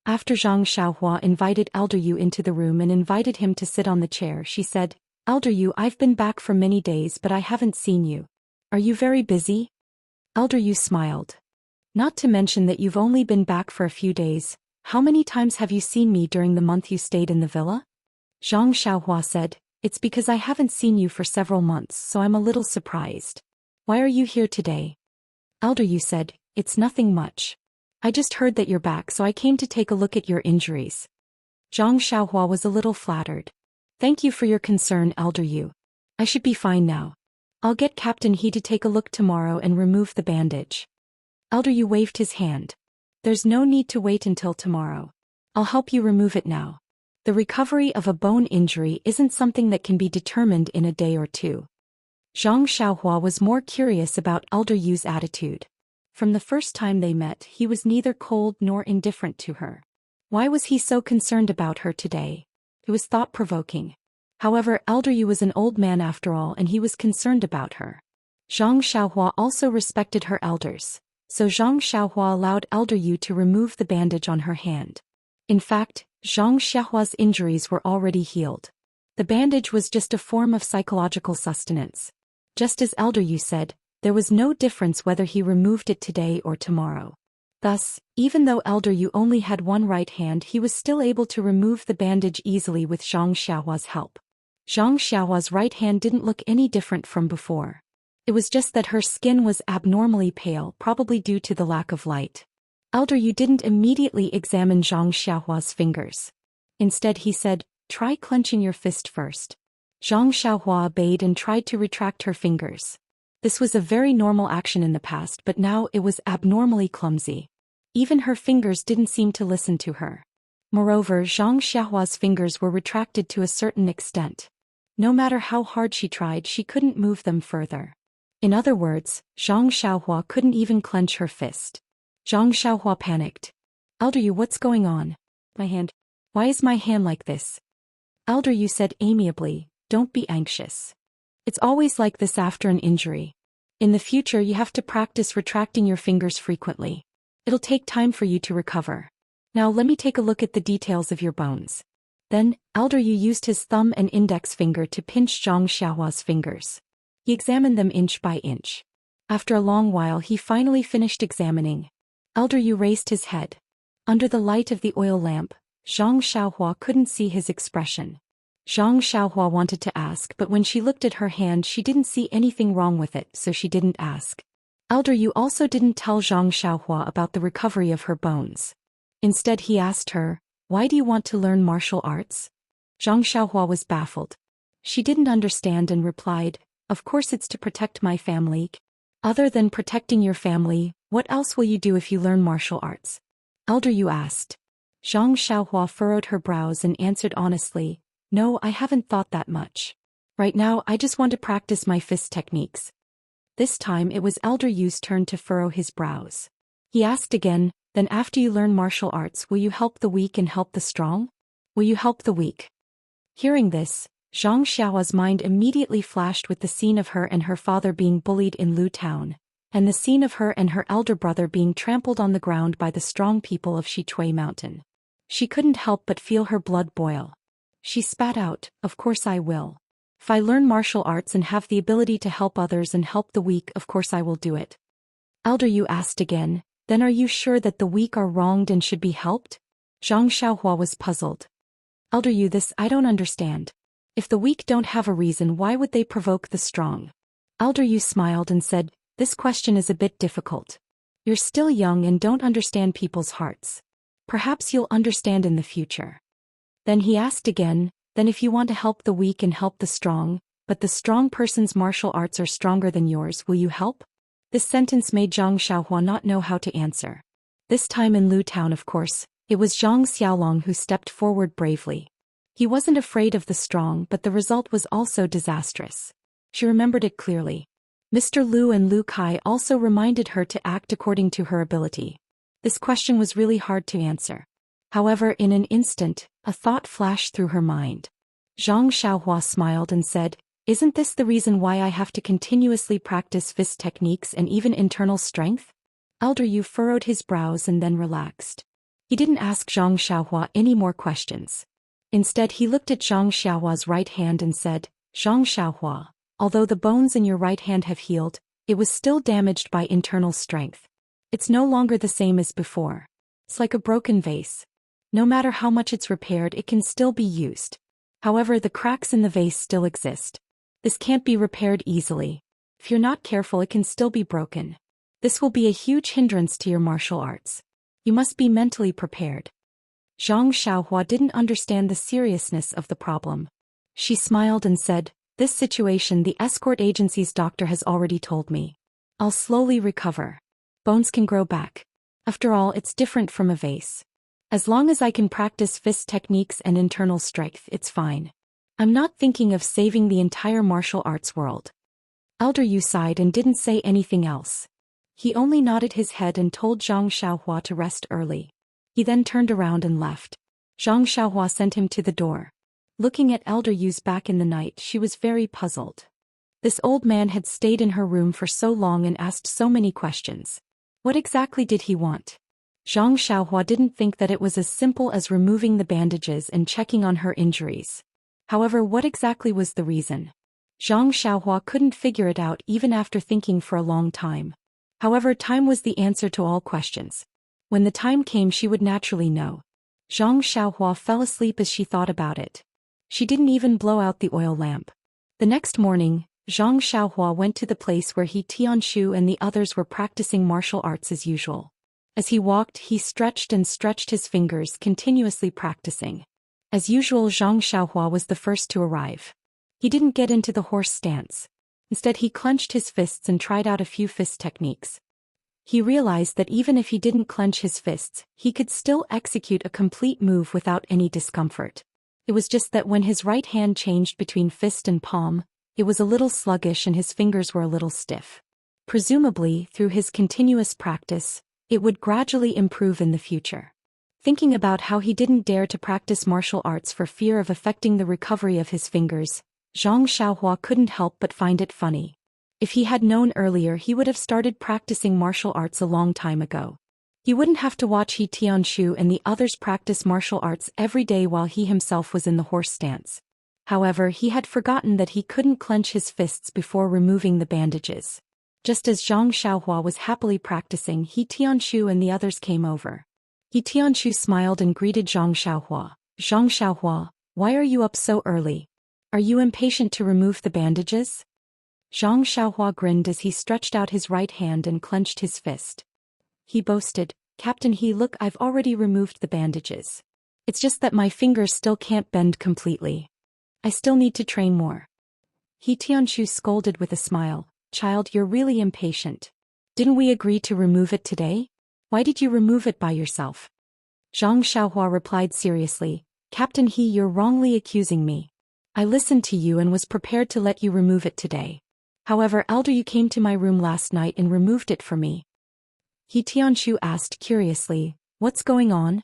After Zhang Xiaohua invited Elder Yu into the room and invited him to sit on the chair, she said, "Elder Yu, I've been back for many days but I haven't seen you. Are you very busy?" Elder Yu smiled. "Not to mention that you've only been back for a few days. How many times have you seen me during the month you stayed in the villa?" Zhang Xiaohua said, "It's because I haven't seen you for several months, so I'm a little surprised. Why are you here today?" Elder Yu said, "It's nothing much. I just heard that you're back, so I came to take a look at your injuries." Zhang Xiaohua was a little flattered. "Thank you for your concern, Elder Yu. I should be fine now. I'll get Captain He to take a look tomorrow and remove the bandage." Elder Yu waved his hand. "There's no need to wait until tomorrow. I'll help you remove it now. The recovery of a bone injury isn't something that can be determined in a day or two." Zhang Xiaohua was more curious about Elder Yu's attitude. From the first time they met, he was neither cold nor indifferent to her. Why was he so concerned about her today? It was thought-provoking. However, Elder Yu was an old man after all and he was concerned about her. Zhang Xiaohua also respected her elders, so Zhang Xiaohua allowed Elder Yu to remove the bandage on her hand. In fact, Zhang Xiaohua's injuries were already healed. The bandage was just a form of psychological sustenance. Just as Elder Yu said, there was no difference whether he removed it today or tomorrow. Thus, even though Elder Yu only had one right hand, he was still able to remove the bandage easily with Zhang Xiaohua's help. Zhang Xiaohua's right hand didn't look any different from before. It was just that her skin was abnormally pale, probably due to the lack of light. Elder Yu didn't immediately examine Zhang Xiaohua's fingers. Instead he said, "Try clenching your fist first." Zhang Xiaohua obeyed and tried to retract her fingers. This was a very normal action in the past, but now it was abnormally clumsy. Even her fingers didn't seem to listen to her. Moreover, Zhang Xiaohua's fingers were retracted to a certain extent. No matter how hard she tried, she couldn't move them further. In other words, Zhang Xiaohua couldn't even clench her fist. Zhang Xiaohua panicked. "Elder Yu, what's going on? My hand. Why is my hand like this?" Elder Yu said amiably, "Don't be anxious. It's always like this after an injury. In the future you have to practice retracting your fingers frequently. It'll take time for you to recover. Now let me take a look at the details of your bones." Then, Elder Yu used his thumb and index finger to pinch Zhang Xiaohua's fingers. He examined them inch by inch. After a long while he finally finished examining. Elder Yu raised his head. Under the light of the oil lamp, Zhang Xiaohua couldn't see his expression. Zhang Xiaohua wanted to ask, but when she looked at her hand she didn't see anything wrong with it, so she didn't ask. Elder Yu also didn't tell Zhang Xiaohua about the recovery of her bones. Instead he asked her, "Why do you want to learn martial arts?" Zhang Xiaohua was baffled. She didn't understand and replied, "Of course it's to protect my family." "Other than protecting your family, what else will you do if you learn martial arts?" Elder Yu asked. Zhang Xiaohua furrowed her brows and answered honestly, "No, I haven't thought that much. Right now I just want to practice my fist techniques." This time it was Elder Yu's turn to furrow his brows. He asked again, "Then after you learn martial arts, will you help the weak and help the strong? Will you help the weak?" Hearing this, Zhang Xiaohua's mind immediately flashed with the scene of her and her father being bullied in Lu Town, and the scene of her and her elder brother being trampled on the ground by the strong people of Shichui Mountain. She couldn't help but feel her blood boil. She spat out, "Of course I will. If I learn martial arts and have the ability to help others and help the weak, of course I will do it." Elder Yu asked again, "Then are you sure that the weak are wronged and should be helped?" Zhang Xiaohua was puzzled. "Elder Yu, this I don't understand. If the weak don't have a reason, why would they provoke the strong?" Elder Yu smiled and said, "This question is a bit difficult. You're still young and don't understand people's hearts. Perhaps you'll understand in the future." Then he asked again, "Then if you want to help the weak and help the strong, but the strong person's martial arts are stronger than yours, will you help?" This sentence made Zhang Xiaohua not know how to answer. This time in Lu Town, of course, it was Zhang Xiaolong who stepped forward bravely. He wasn't afraid of the strong, but the result was also disastrous. She remembered it clearly. Mr. Lu and Lu Kai also reminded her to act according to her ability. This question was really hard to answer. However, in an instant, a thought flashed through her mind. Zhang Xiaohua smiled and said, "Isn't this the reason why I have to continuously practice fist techniques and even internal strength?" Elder Yu furrowed his brows and then relaxed. He didn't ask Zhang Xiaohua any more questions. Instead, he looked at Zhang Xiaohua's right hand and said, "Zhang Xiaohua, although the bones in your right hand have healed, it was still damaged by internal strength. It's no longer the same as before. It's like a broken vase. No matter how much it's repaired, it can still be used. However, the cracks in the vase still exist. This can't be repaired easily. If you're not careful, it can still be broken. This will be a huge hindrance to your martial arts. You must be mentally prepared." Zhang Xiaohua didn't understand the seriousness of the problem. She smiled and said, "This situation the escort agency's doctor has already told me. I'll slowly recover. Bones can grow back. After all, it's different from a vase. As long as I can practice fist techniques and internal strength, it's fine. I'm not thinking of saving the entire martial arts world." Elder Yu sighed and didn't say anything else. He only nodded his head and told Zhang Xiaohua to rest early. He then turned around and left. Zhang Xiaohua sent him to the door. Looking at Elder Yu's back in the night, she was very puzzled. This old man had stayed in her room for so long and asked so many questions. What exactly did he want? Zhang Xiaohua didn't think that it was as simple as removing the bandages and checking on her injuries. However, what exactly was the reason? Zhang Xiaohua couldn't figure it out even after thinking for a long time. However, time was the answer to all questions. When the time came, she would naturally know. Zhang Xiaohua fell asleep as she thought about it. She didn't even blow out the oil lamp. The next morning, Zhang Xiaohua went to the place where Tianshu and the others were practicing martial arts as usual. As he walked, he stretched and stretched his fingers, continuously practicing. As usual, Zhang Xiaohua was the first to arrive. He didn't get into the horse stance. Instead, he clenched his fists and tried out a few fist techniques. He realized that even if he didn't clench his fists, he could still execute a complete move without any discomfort. It was just that when his right hand changed between fist and palm, it was a little sluggish and his fingers were a little stiff. Presumably, through his continuous practice, it would gradually improve in the future. Thinking about how he didn't dare to practice martial arts for fear of affecting the recovery of his fingers, Zhang Xiaohua couldn't help but find it funny. If he had known earlier, he would have started practicing martial arts a long time ago. He wouldn't have to watch Tianshu and the others practice martial arts every day while he himself was in the horse stance. However, he had forgotten that he couldn't clench his fists before removing the bandages. Just as Zhang Xiaohua was happily practicing, Tianshu and the others came over. Tianshu smiled and greeted Zhang Xiaohua. "Zhang Xiaohua, why are you up so early? Are you impatient to remove the bandages?" Zhang Xiaohua grinned as he stretched out his right hand and clenched his fist. He boasted, "Captain He, look, I've already removed the bandages. It's just that my fingers still can't bend completely. I still need to train more. He Tianshu scolded with a smile. Child, you're really impatient. Didn't we agree to remove it today? Why did you remove it by yourself? Zhang Xiaohua replied seriously. Captain He, you're wrongly accusing me. I listened to you and was prepared to let you remove it today. However, Elder, you came to my room last night and removed it for me. He Tianshu asked curiously, what's going on?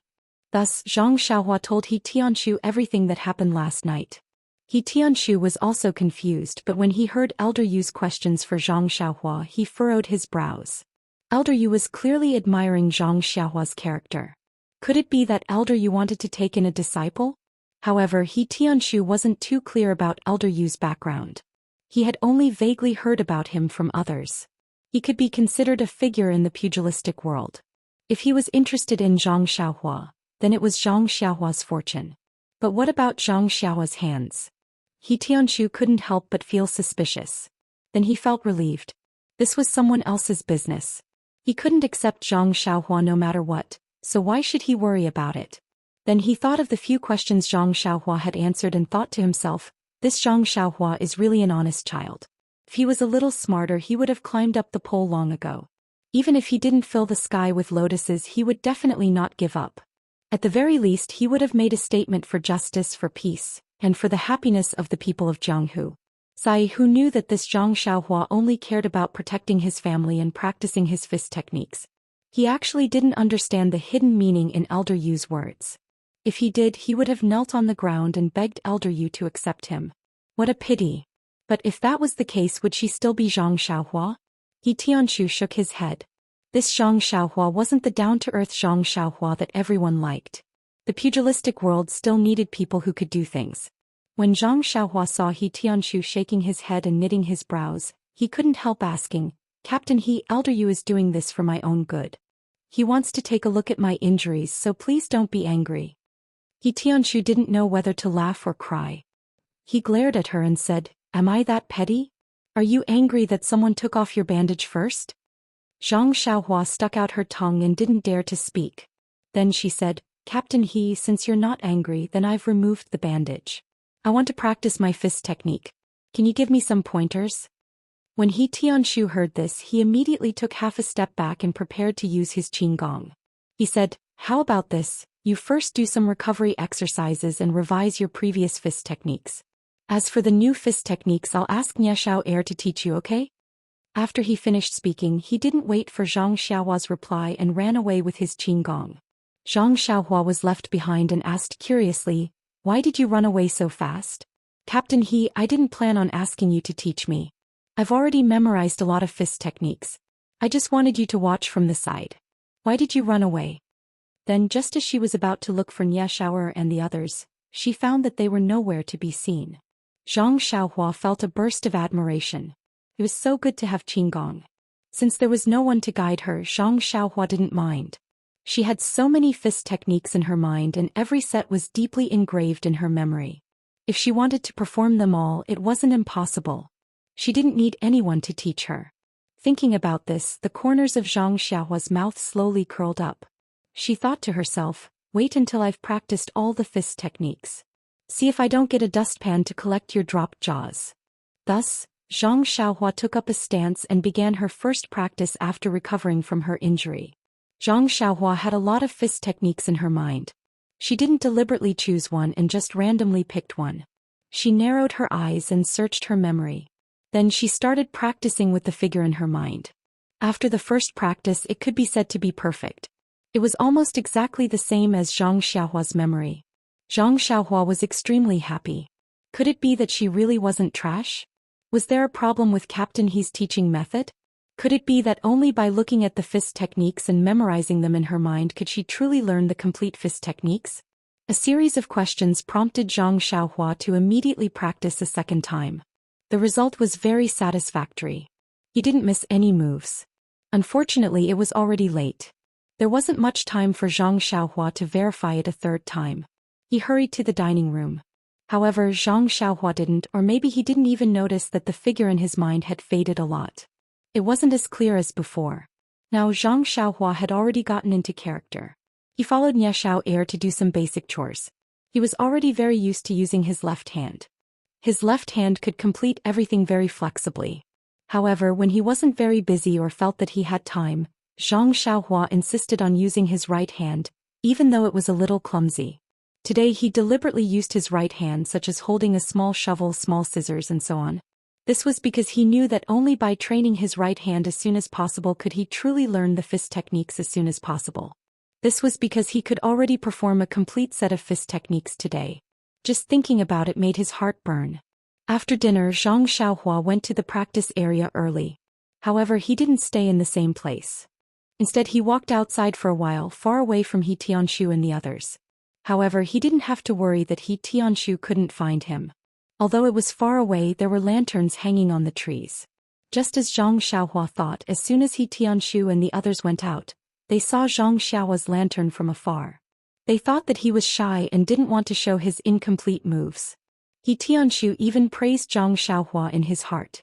Thus, Zhang Xiaohua told He Tianshu everything that happened last night. He Tianshu was also confused, but when he heard Elder Yu's questions for Zhang Xiaohua, he furrowed his brows. Elder Yu was clearly admiring Zhang Xiaohua's character. Could it be that Elder Yu wanted to take in a disciple? However, He Tianshu wasn't too clear about Elder Yu's background. He had only vaguely heard about him from others. He could be considered a figure in the pugilistic world. If he was interested in Zhang Xiaohua, then it was Zhang Xiaohua's fortune. But what about Zhang Xiaohua's hands? He Tianshu couldn't help but feel suspicious. Then he felt relieved. This was someone else's business. He couldn't accept Zhang Xiaohua no matter what, so why should he worry about it? Then he thought of the few questions Zhang Xiaohua had answered and thought to himself, this Zhang Xiaohua is really an honest child. If he was a little smarter, he would have climbed up the pole long ago. Even if he didn't fill the sky with lotuses, he would definitely not give up. At the very least, he would have made a statement for justice, for peace, and for the happiness of the people of Jianghu. Sai, who knew that this Zhang Xiaohua only cared about protecting his family and practicing his fist techniques. He actually didn't understand the hidden meaning in Elder Yu's words. If he did, he would have knelt on the ground and begged Elder Yu to accept him. What a pity. But if that was the case, would she still be Zhang Xiaohua? He Tianshu shook his head. This Zhang Xiaohua wasn't the down-to-earth Zhang Xiaohua that everyone liked. The pugilistic world still needed people who could do things. When Zhang Xiaohua saw He Tianshu shaking his head and knitting his brows, he couldn't help asking, Captain He, Elder Yu is doing this for my own good. He wants to take a look at my injuries, so please don't be angry. He Tianshu didn't know whether to laugh or cry. He glared at her and said, Am I that petty? Are you angry that someone took off your bandage first? Zhang Xiaohua stuck out her tongue and didn't dare to speak. Then she said, Captain He, since you're not angry, then I've removed the bandage. I want to practice my fist technique. Can you give me some pointers? When He Tianshu heard this, he immediately took half a step back and prepared to use his qigong. He said, How about this? You first do some recovery exercises and revise your previous fist techniques. As for the new fist techniques, I'll ask Nieshao Air to teach you, okay? After he finished speaking, he didn't wait for Zhang Xiaohua's reply and ran away with his qigong. Zhang Xiaohua was left behind and asked curiously, Why did you run away so fast? Captain He, I didn't plan on asking you to teach me. I've already memorized a lot of fist techniques. I just wanted you to watch from the side. Why did you run away? Then, just as she was about to look for Nieshao and the others, she found that they were nowhere to be seen. Zhang Xiaohua felt a burst of admiration. It was so good to have qigong. Since there was no one to guide her, Zhang Xiaohua didn't mind. She had so many fist techniques in her mind and every set was deeply engraved in her memory. If she wanted to perform them all, it wasn't impossible. She didn't need anyone to teach her. Thinking about this, the corners of Zhang Xiaohua's mouth slowly curled up. She thought to herself, wait until I've practiced all the fist techniques. See if I don't get a dustpan to collect your dropped jaws. Thus, Zhang Xiaohua took up a stance and began her first practice after recovering from her injury. Zhang Xiaohua had a lot of fist techniques in her mind. She didn't deliberately choose one and just randomly picked one. She narrowed her eyes and searched her memory. Then she started practicing with the figure in her mind. After the first practice, it could be said to be perfect. It was almost exactly the same as Zhang Xiaohua's memory. Zhang Xiaohua was extremely happy. Could it be that she really wasn't trash? Was there a problem with Captain He's teaching method? Could it be that only by looking at the fist techniques and memorizing them in her mind could she truly learn the complete fist techniques? A series of questions prompted Zhang Xiaohua to immediately practice a second time. The result was very satisfactory. He didn't miss any moves. Unfortunately, it was already late. There wasn't much time for Zhang Xiaohua to verify it a third time. He hurried to the dining room. However, Zhang Xiaohua didn't, or maybe he didn't even notice that the figure in his mind had faded a lot. It wasn't as clear as before. Now Zhang Xiaohua had already gotten into character. He followed Nie Xiao Er to do some basic chores. He was already very used to using his left hand. His left hand could complete everything very flexibly. However, when he wasn't very busy or felt that he had time, Zhang Xiaohua insisted on using his right hand, even though it was a little clumsy. Today he deliberately used his right hand, such as holding a small shovel, small scissors, and so on. This was because he knew that only by training his right hand as soon as possible could he truly learn the fist techniques as soon as possible. This was because he could already perform a complete set of fist techniques today. Just thinking about it made his heart burn. After dinner, Zhang Xiaohua went to the practice area early. However, he didn't stay in the same place. Instead, he walked outside for a while, far away from He Tianshu and the others. However, he didn't have to worry that He Tianshu couldn't find him. Although it was far away, there were lanterns hanging on the trees. Just as Zhang Xiaohua thought, as soon as He Tianshu and the others went out, they saw Zhang Xiaohua's lantern from afar. They thought that he was shy and didn't want to show his incomplete moves. He Tianshu even praised Zhang Xiaohua in his heart.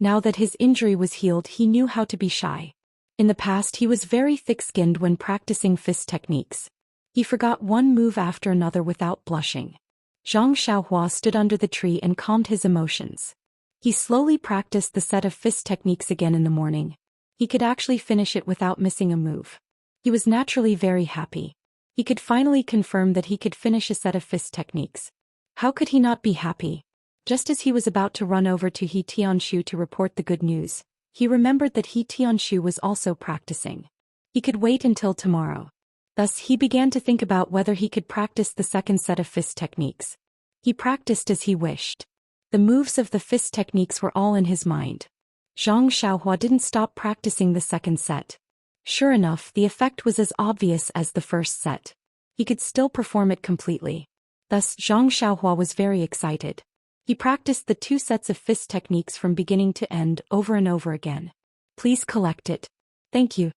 Now that his injury was healed, he knew how to be shy. In the past, he was very thick-skinned when practicing fist techniques. He forgot one move after another without blushing. Zhang Xiaohua stood under the tree and calmed his emotions. He slowly practiced the set of fist techniques again in the morning. He could actually finish it without missing a move. He was naturally very happy. He could finally confirm that he could finish a set of fist techniques. How could he not be happy? Just as he was about to run over to He Tianshu to report the good news, he remembered that He Tianshu was also practicing. He could wait until tomorrow. Thus, he began to think about whether he could practice the second set of fist techniques. He practiced as he wished. The moves of the fist techniques were all in his mind. Zhang Xiaohua didn't stop practicing the second set. Sure enough, the effect was as obvious as the first set. He could still perform it completely. Thus, Zhang Xiaohua was very excited. He practiced the two sets of fist techniques from beginning to end over and over again. Please collect it. Thank you.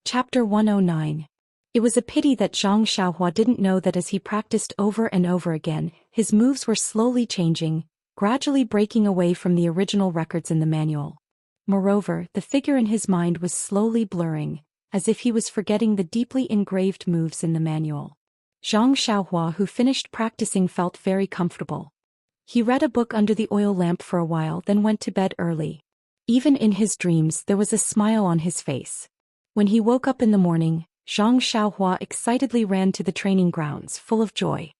Chapter 109. It was a pity that Zhang Xiaohua didn't know that as he practiced over and over again, his moves were slowly changing, gradually breaking away from the original records in the manual. Moreover, the figure in his mind was slowly blurring, as if he was forgetting the deeply engraved moves in the manual. Zhang Xiaohua, who finished practicing, felt very comfortable. He read a book under the oil lamp for a while, then went to bed early. Even in his dreams, there was a smile on his face. When he woke up in the morning, Zhang Xiaohua excitedly ran to the training grounds, full of joy.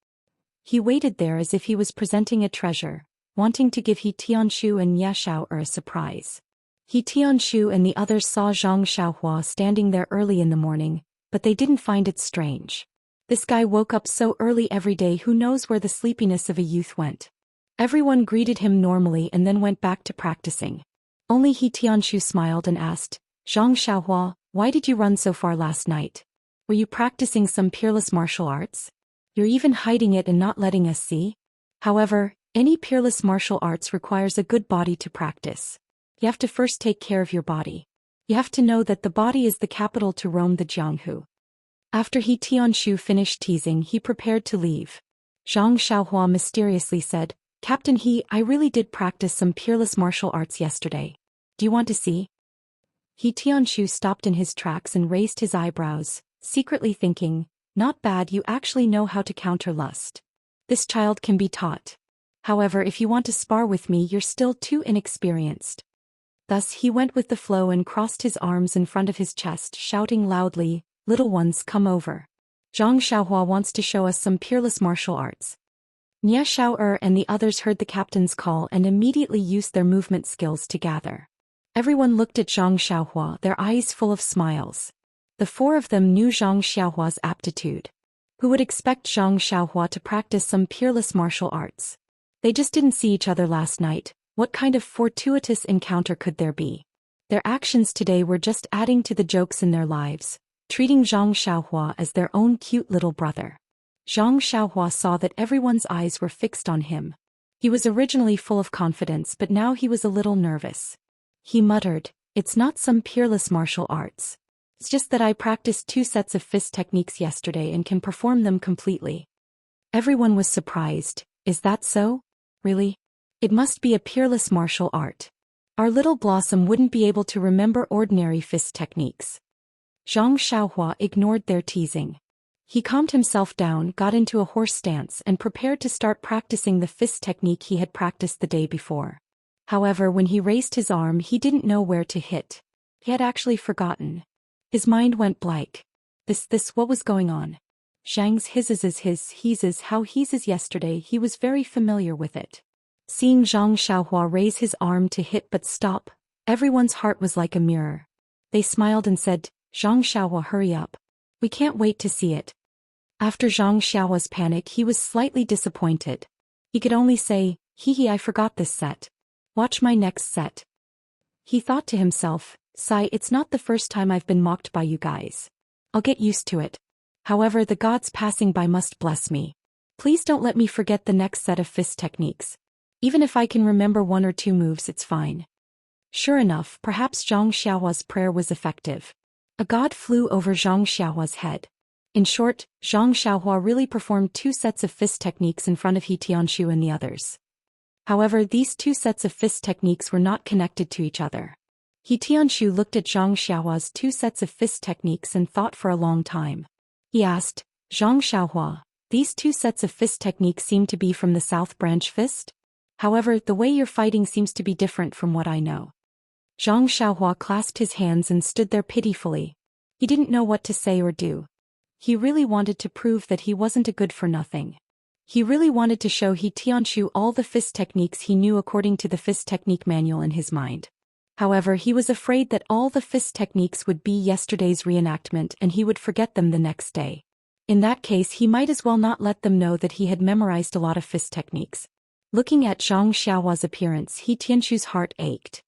He waited there as if he was presenting a treasure, wanting to give He Tianshu and Nie Xiao Er a surprise. He Tianshu and the others saw Zhang Xiaohua standing there early in the morning, but they didn't find it strange. This guy woke up so early every day, who knows where the sleepiness of a youth went. Everyone greeted him normally and then went back to practicing. Only He Tianshu smiled and asked, Zhang Xiaohua, why did you run so far last night? Were you practicing some peerless martial arts? You're even hiding it and not letting us see? However, any peerless martial arts requires a good body to practice. You have to first take care of your body. You have to know that the body is the capital to roam the Jianghu. After He Tianshu finished teasing, he prepared to leave. Zhang Xiaohua mysteriously said, Captain He, I really did practice some peerless martial arts yesterday. Do you want to see? He Tianshu stopped in his tracks and raised his eyebrows, secretly thinking, not bad, you actually know how to counter lust. This child can be taught. However, if you want to spar with me, you're still too inexperienced. Thus he went with the flow and crossed his arms in front of his chest, shouting loudly, Little ones, come over. Zhang Xiaohua wants to show us some peerless martial arts. Nie Xiao Er and the others heard the captain's call and immediately used their movement skills to gather. Everyone looked at Zhang Xiaohua, their eyes full of smiles. The four of them knew Zhang Xiaohua's aptitude. Who would expect Zhang Xiaohua to practice some peerless martial arts? They just didn't see each other last night. What kind of fortuitous encounter could there be? Their actions today were just adding to the jokes in their lives, treating Zhang Xiaohua as their own cute little brother. Zhang Xiaohua saw that everyone's eyes were fixed on him. He was originally full of confidence, but now he was a little nervous. He muttered, It's not some peerless martial arts. It's just that I practiced 2 sets of fist techniques yesterday and can perform them completely. Everyone was surprised. Is that so? Really? It must be a peerless martial art. Our little blossom wouldn't be able to remember ordinary fist techniques. Zhang Xiaohua ignored their teasing. He calmed himself down, got into a horse stance and prepared to start practicing the fist technique he had practiced the day before. However, when he raised his arm he didn't know where to hit. He had actually forgotten. His mind went blank. What was going on? Zhang's he's how he's yesterday, he was very familiar with it. Seeing Zhang Xiaohua raise his arm to hit but stop, everyone's heart was like a mirror. They smiled and said, Zhang Xiaohua, hurry up. We can't wait to see it. After Zhang Xiaohua's panic he was slightly disappointed. He could only say, I forgot this set. Watch my next set. He thought to himself, Sai, it's not the first time I've been mocked by you guys. I'll get used to it. However, the gods passing by must bless me. Please don't let me forget the next set of fist techniques. Even if I can remember 1 or 2 moves, it's fine. Sure enough, perhaps Zhang Xiaohua's prayer was effective. A god flew over Zhang Xiaohua's head. In short, Zhang Xiaohua really performed 2 sets of fist techniques in front of He Tianshu and the others. However, these 2 sets of fist techniques were not connected to each other. He Tianshu looked at Zhang Xiaohua's 2 sets of fist techniques and thought for a long time. He asked, Zhang Xiaohua, these 2 sets of fist techniques seem to be from the South Branch fist? However, the way you're fighting seems to be different from what I know. Zhang Xiaohua clasped his hands and stood there pitifully. He didn't know what to say or do. He really wanted to prove that he wasn't a good-for-nothing. He really wanted to show He Tianshu all the fist techniques he knew according to the fist technique manual in his mind. However, he was afraid that all the fist techniques would be yesterday's reenactment and he would forget them the next day. In that case, he might as well not let them know that he had memorized a lot of fist techniques. Looking at Zhang Xiaohua's appearance, He Tianshu's heart ached.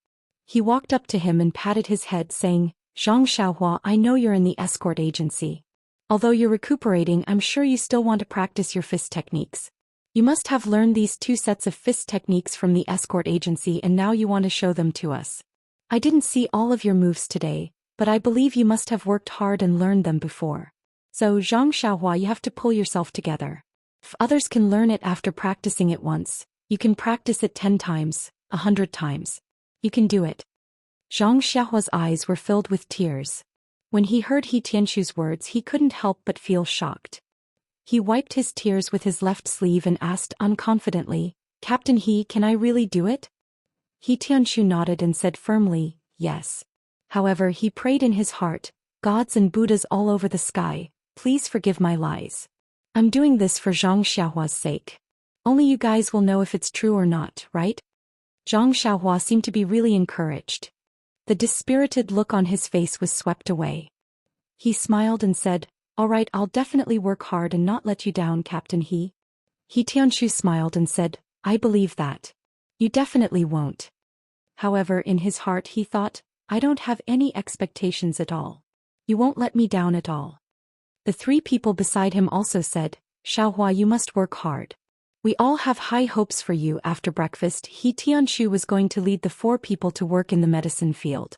He walked up to him and patted his head, saying, Zhang Xiaohua, I know you're in the escort agency. Although you're recuperating, I'm sure you still want to practice your fist techniques. You must have learned these 2 sets of fist techniques from the escort agency and now you want to show them to us. I didn't see all of your moves today, but I believe you must have worked hard and learned them before. So, Zhang Xiaohua, you have to pull yourself together. If others can learn it after practicing it once, you can practice it 10 times, 100 times. You can do it. Zhang Xiaohua's eyes were filled with tears. When he heard He Tianshu's words, he couldn't help but feel shocked. He wiped his tears with his left sleeve and asked unconfidently, Captain He, can I really do it? He Tianshu nodded and said firmly, yes. However, he prayed in his heart, gods and Buddhas all over the sky, please forgive my lies. I'm doing this for Zhang Xiaohua's sake. Only you guys will know if it's true or not, right? Zhang Xiaohua seemed to be really encouraged. The dispirited look on his face was swept away. He smiled and said, all right, I'll definitely work hard and not let you down, Captain He. He Tianshu smiled and said, I believe that. You definitely won't. However, in his heart he thought, I don't have any expectations at all. You won't let me down at all. The 3 people beside him also said, Xiaohua, you must work hard. We all have high hopes for you. After breakfast, He Tianshu was going to lead the 4 people to work in the medicine field.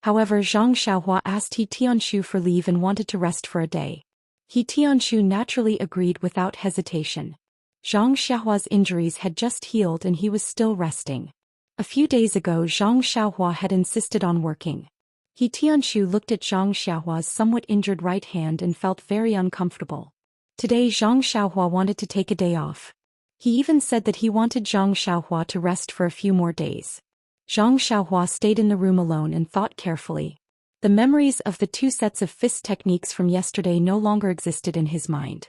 However, Zhang Xiaohua asked He Tianshu for leave and wanted to rest for a day. He Tianshu naturally agreed without hesitation. Zhang Xiaohua's injuries had just healed and he was still resting. A few days ago, Zhang Xiaohua had insisted on working. He Tianshu looked at Zhang Xiaohua's somewhat injured right hand and felt very uncomfortable. Today, Zhang Xiaohua wanted to take a day off. He even said that he wanted Zhang Xiaohua to rest for a few more days. Zhang Xiaohua stayed in the room alone and thought carefully. The memories of the 2 sets of fist techniques from yesterday no longer existed in his mind.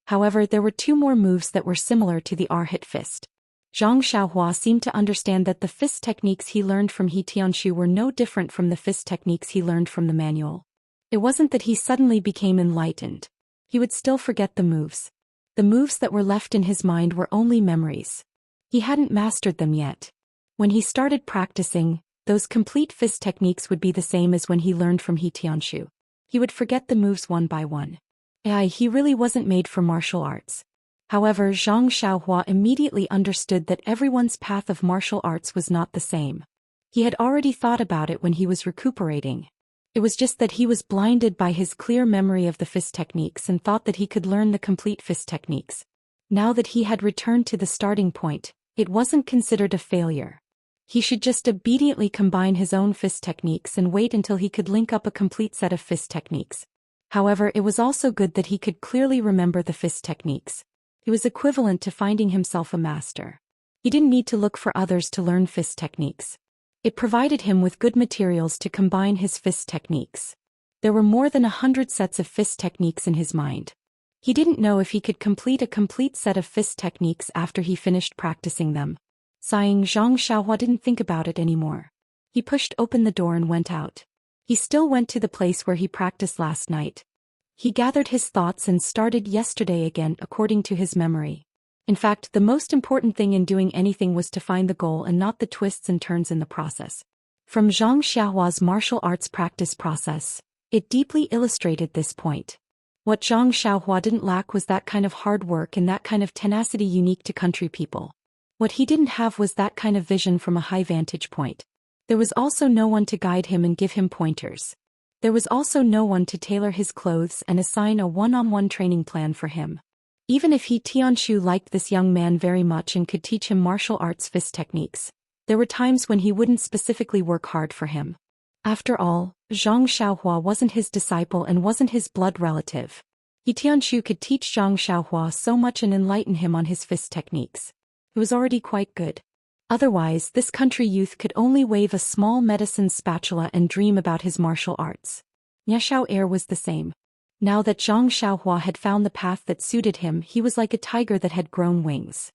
However, there were 2 more moves that were similar to the R-hit fist. Zhang Xiaohua seemed to understand that the fist techniques he learned from He Tianshu were no different from the fist techniques he learned from the manual. It wasn't that he suddenly became enlightened. He would still forget the moves. The moves that were left in his mind were only memories. He hadn't mastered them yet. When he started practicing, those complete fist techniques would be the same as when he learned from He Tianshu. He would forget the moves one by one. He really wasn't made for martial arts. However, Zhang Xiaohua immediately understood that everyone's path of martial arts was not the same. He had already thought about it when he was recuperating. It was just that he was blinded by his clear memory of the fist techniques and thought that he could learn the complete fist techniques. Now that he had returned to the starting point, it wasn't considered a failure. He should just obediently combine his own fist techniques and wait until he could link up a complete set of fist techniques. However, it was also good that he could clearly remember the fist techniques. It was equivalent to finding himself a master. He didn't need to look for others to learn fist techniques. It provided him with good materials to combine his fist techniques. There were more than 100 sets of fist techniques in his mind. He didn't know if he could complete a complete set of fist techniques after he finished practicing them. Sighing, Zhang Xiaohua didn't think about it anymore. He pushed open the door and went out. He still went to the place where he practiced last night. He gathered his thoughts and started yesterday again according to his memory. In fact, the most important thing in doing anything was to find the goal and not the twists and turns in the process. From Zhang Xiaohua's martial arts practice process, it deeply illustrated this point. What Zhang Xiaohua didn't lack was that kind of hard work and that kind of tenacity unique to country people. What he didn't have was that kind of vision from a high vantage point. There was also no one to guide him and give him pointers. There was also no one to tailor his clothes and assign a one-on-one training plan for him. Even if Tianshu liked this young man very much and could teach him martial arts fist techniques, there were times when he wouldn't specifically work hard for him. After all, Zhang Xiaohua wasn't his disciple and wasn't his blood relative. Tianshu could teach Zhang Xiaohua so much and enlighten him on his fist techniques. It was already quite good. Otherwise, this country youth could only wave a small medicine spatula and dream about his martial arts. Niashao Air was the same. Now that Zhang Xiaohua had found the path that suited him, he was like a tiger that had grown wings.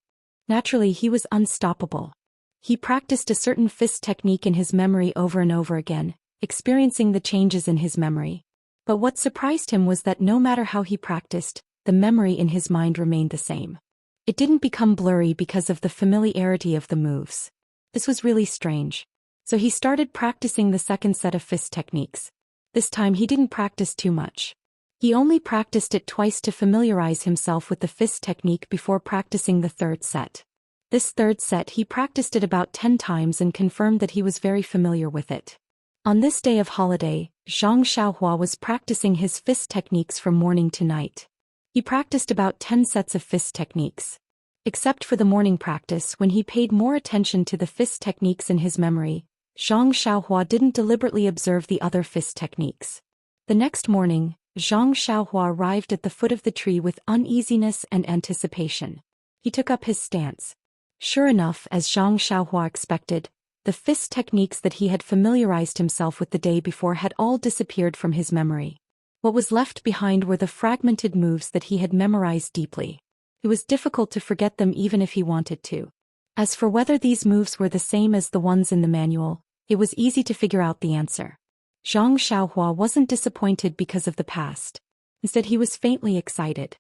Naturally, he was unstoppable. He practiced a certain fist technique in his memory over and over again, experiencing the changes in his memory. But what surprised him was that no matter how he practiced, the memory in his mind remained the same. It didn't become blurry because of the familiarity of the moves. This was really strange. So he started practicing the second set of fist techniques. This time he didn't practice too much. He only practiced it twice to familiarize himself with the fist technique before practicing the third set. This third set he practiced it about 10 times and confirmed that he was very familiar with it. On this day of holiday, Zhang Xiaohua was practicing his fist techniques from morning to night. He practiced about 10 sets of fist techniques. Except for the morning practice when he paid more attention to the fist techniques in his memory, Zhang Xiaohua didn't deliberately observe the other fist techniques. The next morning, Zhang Xiaohua arrived at the foot of the tree with uneasiness and anticipation. He took up his stance. Sure enough, as Zhang Xiaohua expected, the fist techniques that he had familiarized himself with the day before had all disappeared from his memory. What was left behind were the fragmented moves that he had memorized deeply. It was difficult to forget them even if he wanted to. As for whether these moves were the same as the ones in the manual, it was easy to figure out the answer. Zhang Xiaohua wasn't disappointed because of the past. Instead, he was faintly excited.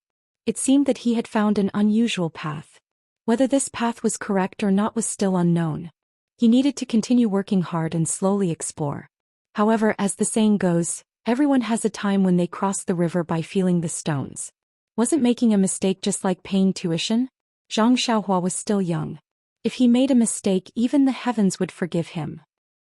It seemed that he had found an unusual path. Whether this path was correct or not was still unknown. He needed to continue working hard and slowly explore. However, as the saying goes, everyone has a time when they cross the river by feeling the stones. Wasn't making a mistake just like paying tuition? Zhang Xiaohua was still young. If he made a mistake, even the heavens would forgive him.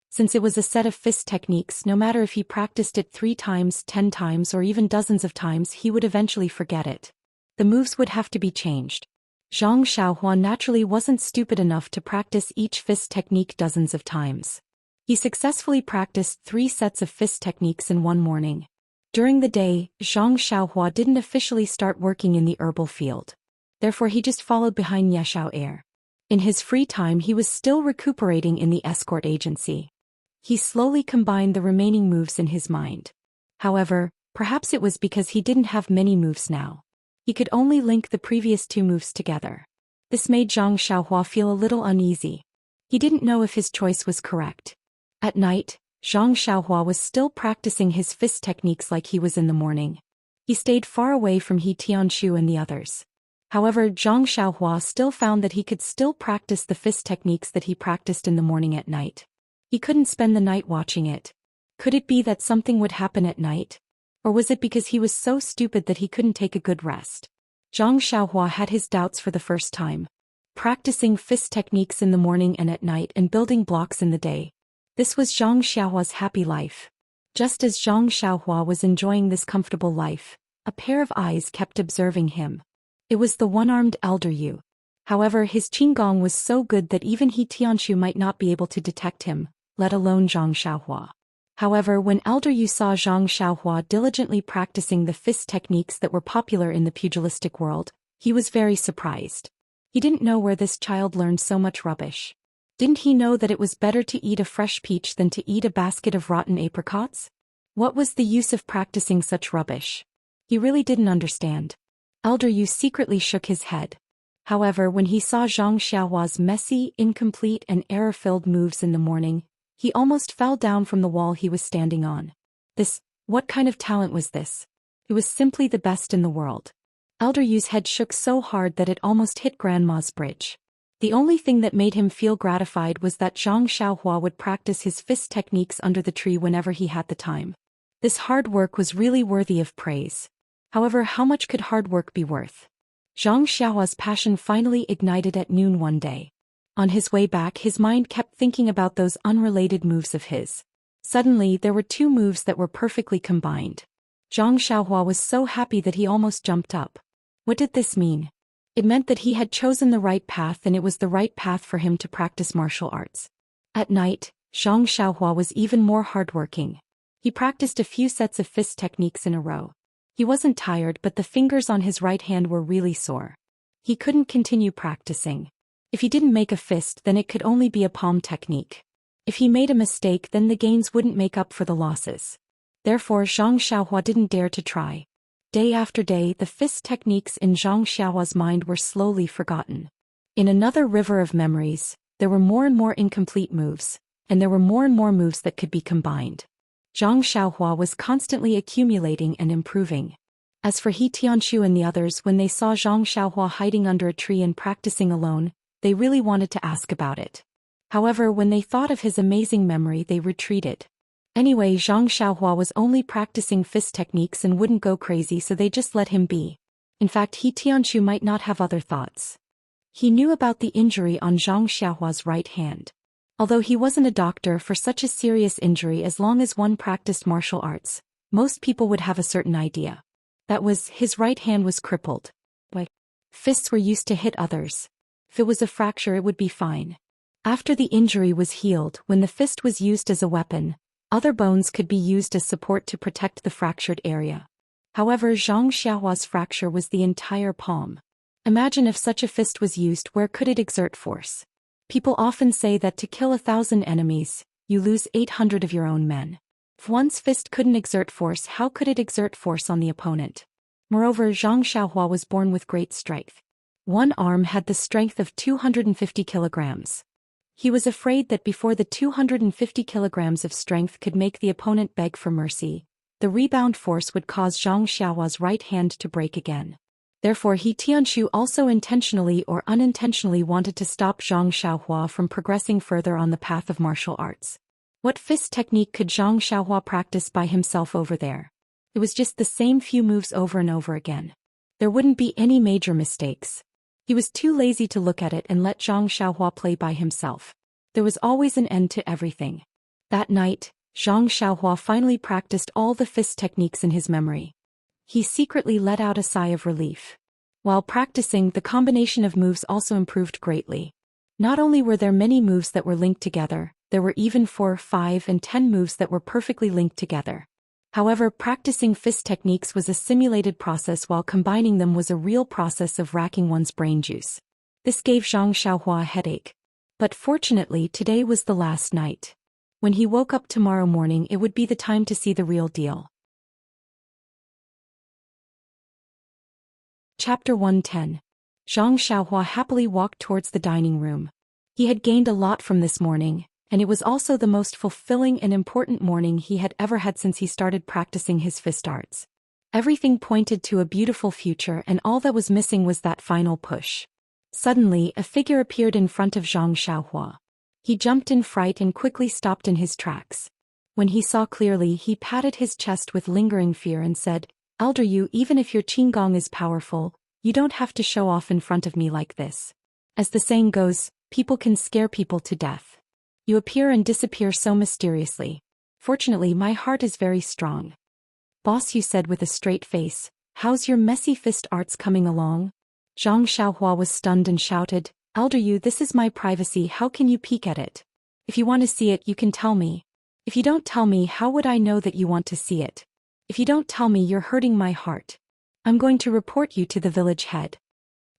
Since it was a set of fist techniques, no matter if he practiced it 3 times, 10 times, or even dozens of times, he would eventually forget it. The moves would have to be changed. Zhang Xiaohua naturally wasn't stupid enough to practice each fist technique dozens of times. He successfully practiced 3 sets of fist techniques in one morning. During the day, Zhang Xiaohua didn't officially start working in the herbal field. Therefore he just followed behind Niashao Air. In his free time he was still recuperating in the escort agency. He slowly combined the remaining moves in his mind. However, perhaps it was because he didn't have many moves now. He could only link the previous 2 moves together. This made Zhang Xiaohua feel a little uneasy. He didn't know if his choice was correct. At night, Zhang Xiaohua was still practicing his fist techniques like he was in the morning. He stayed far away from Tianshu and the others. However, Zhang Xiaohua still found that he could still practice the fist techniques that he practiced in the morning at night. He couldn't spend the night watching it. Could it be that something would happen at night? Or was it because he was so stupid that he couldn't take a good rest? Zhang Xiaohua had his doubts for the first time. Practicing fist techniques in the morning and at night and building blocks in the day. This was Zhang Xiaohua's happy life. Just as Zhang Xiaohua was enjoying this comfortable life, a pair of eyes kept observing him. It was the one-armed elder Yu. However, his qigong was so good that even He Tianshu might not be able to detect him, let alone Zhang Xiaohua. However, when Elder Yu saw Zhang Xiaohua diligently practicing the fist techniques that were popular in the pugilistic world, he was very surprised. He didn't know where this child learned so much rubbish. Didn't he know that it was better to eat a fresh peach than to eat a basket of rotten apricots? What was the use of practicing such rubbish? He really didn't understand. Elder Yu secretly shook his head. However, when he saw Zhang Xiaohua's messy, incomplete and error-filled moves in the morning, he almost fell down from the wall he was standing on. What kind of talent was this? It was simply the best in the world. Elder Yu's head shook so hard that it almost hit Grandma's bridge. The only thing that made him feel gratified was that Zhang Xiaohua would practice his fist techniques under the tree whenever he had the time. This hard work was really worthy of praise. However, how much could hard work be worth? Zhang Xiaohua's passion finally ignited at noon one day. On his way back, his mind kept thinking about those unrelated moves of his. Suddenly, there were two moves that were perfectly combined. Zhang Xiaohua was so happy that he almost jumped up. What did this mean? It meant that he had chosen the right path and it was the right path for him to practice martial arts. At night, Zhang Xiaohua was even more hardworking. He practiced a few sets of fist techniques in a row. He wasn't tired, but the fingers on his right hand were really sore. He couldn't continue practicing. If he didn't make a fist, then it could only be a palm technique. If he made a mistake, then the gains wouldn't make up for the losses. Therefore, Zhang Xiaohua didn't dare to try. Day after day, the fist techniques in Zhang Xiaohua's mind were slowly forgotten. In another river of memories, there were more and more incomplete moves, and there were more and more moves that could be combined. Zhang Xiaohua was constantly accumulating and improving. As for He Tianshu and the others, when they saw Zhang Xiaohua hiding under a tree and practicing alone, they really wanted to ask about it. However, when they thought of his amazing memory, they retreated. Anyway, Zhang Xiaohua was only practicing fist techniques and wouldn't go crazy, so they just let him be. In fact, He Tianshu might not have other thoughts. He knew about the injury on Zhang Xiaohua's right hand. Although he wasn't a doctor, for such a serious injury, as long as one practiced martial arts, most people would have a certain idea. That was, his right hand was crippled. Why? Fists were used to hit others. If it was a fracture, it would be fine. After the injury was healed, when the fist was used as a weapon, other bones could be used as support to protect the fractured area. However, Zhang Xiaohua's fracture was the entire palm. Imagine if such a fist was used, where could it exert force? People often say that to kill 1,000 enemies, you lose 800 of your own men. If one's fist couldn't exert force, how could it exert force on the opponent? Moreover, Zhang Xiaohua was born with great strength. One arm had the strength of 250 kilograms. He was afraid that before the 250 kilograms of strength could make the opponent beg for mercy, the rebound force would cause Zhang Xiaohua's right hand to break again. Therefore, He Tianshu also intentionally or unintentionally wanted to stop Zhang Xiaohua from progressing further on the path of martial arts. What fist technique could Zhang Xiaohua practice by himself over there? It was just the same few moves over and over again. There wouldn't be any major mistakes. He was too lazy to look at it and let Zhang Xiaohua play by himself. There was always an end to everything. That night, Zhang Xiaohua finally practiced all the fist techniques in his memory. He secretly let out a sigh of relief. While practicing, the combination of moves also improved greatly. Not only were there many moves that were linked together, there were even 4, 5, and 10 moves that were perfectly linked together. However, practicing fist techniques was a simulated process, while combining them was a real process of racking one's brain juice. This gave Zhang Xiaohua a headache. But fortunately, today was the last night. When he woke up tomorrow morning, it would be the time to see the real deal. Chapter 110. Zhang Xiaohua happily walked towards the dining room. He had gained a lot from this morning, and it was also the most fulfilling and important morning he had ever had since he started practicing his fist arts. Everything pointed to a beautiful future, and all that was missing was that final push. Suddenly, a figure appeared in front of Zhang Xiaohua. He jumped in fright and quickly stopped in his tracks. When he saw clearly, he patted his chest with lingering fear and said, "Elder Yu, even if your qigong is powerful, you don't have to show off in front of me like this. As the saying goes, people can scare people to death. You appear and disappear so mysteriously. Fortunately, my heart is very strong." "Boss," Yu said with a straight face, "how's your messy fist arts coming along?" Zhang Xiaohua was stunned and shouted, Elder Yu, this is my privacy, how can you peek at it? If you want to see it, you can tell me. If you don't tell me, how would I know that you want to see it? If you don't tell me, you're hurting my heart. I'm going to report you to the village head.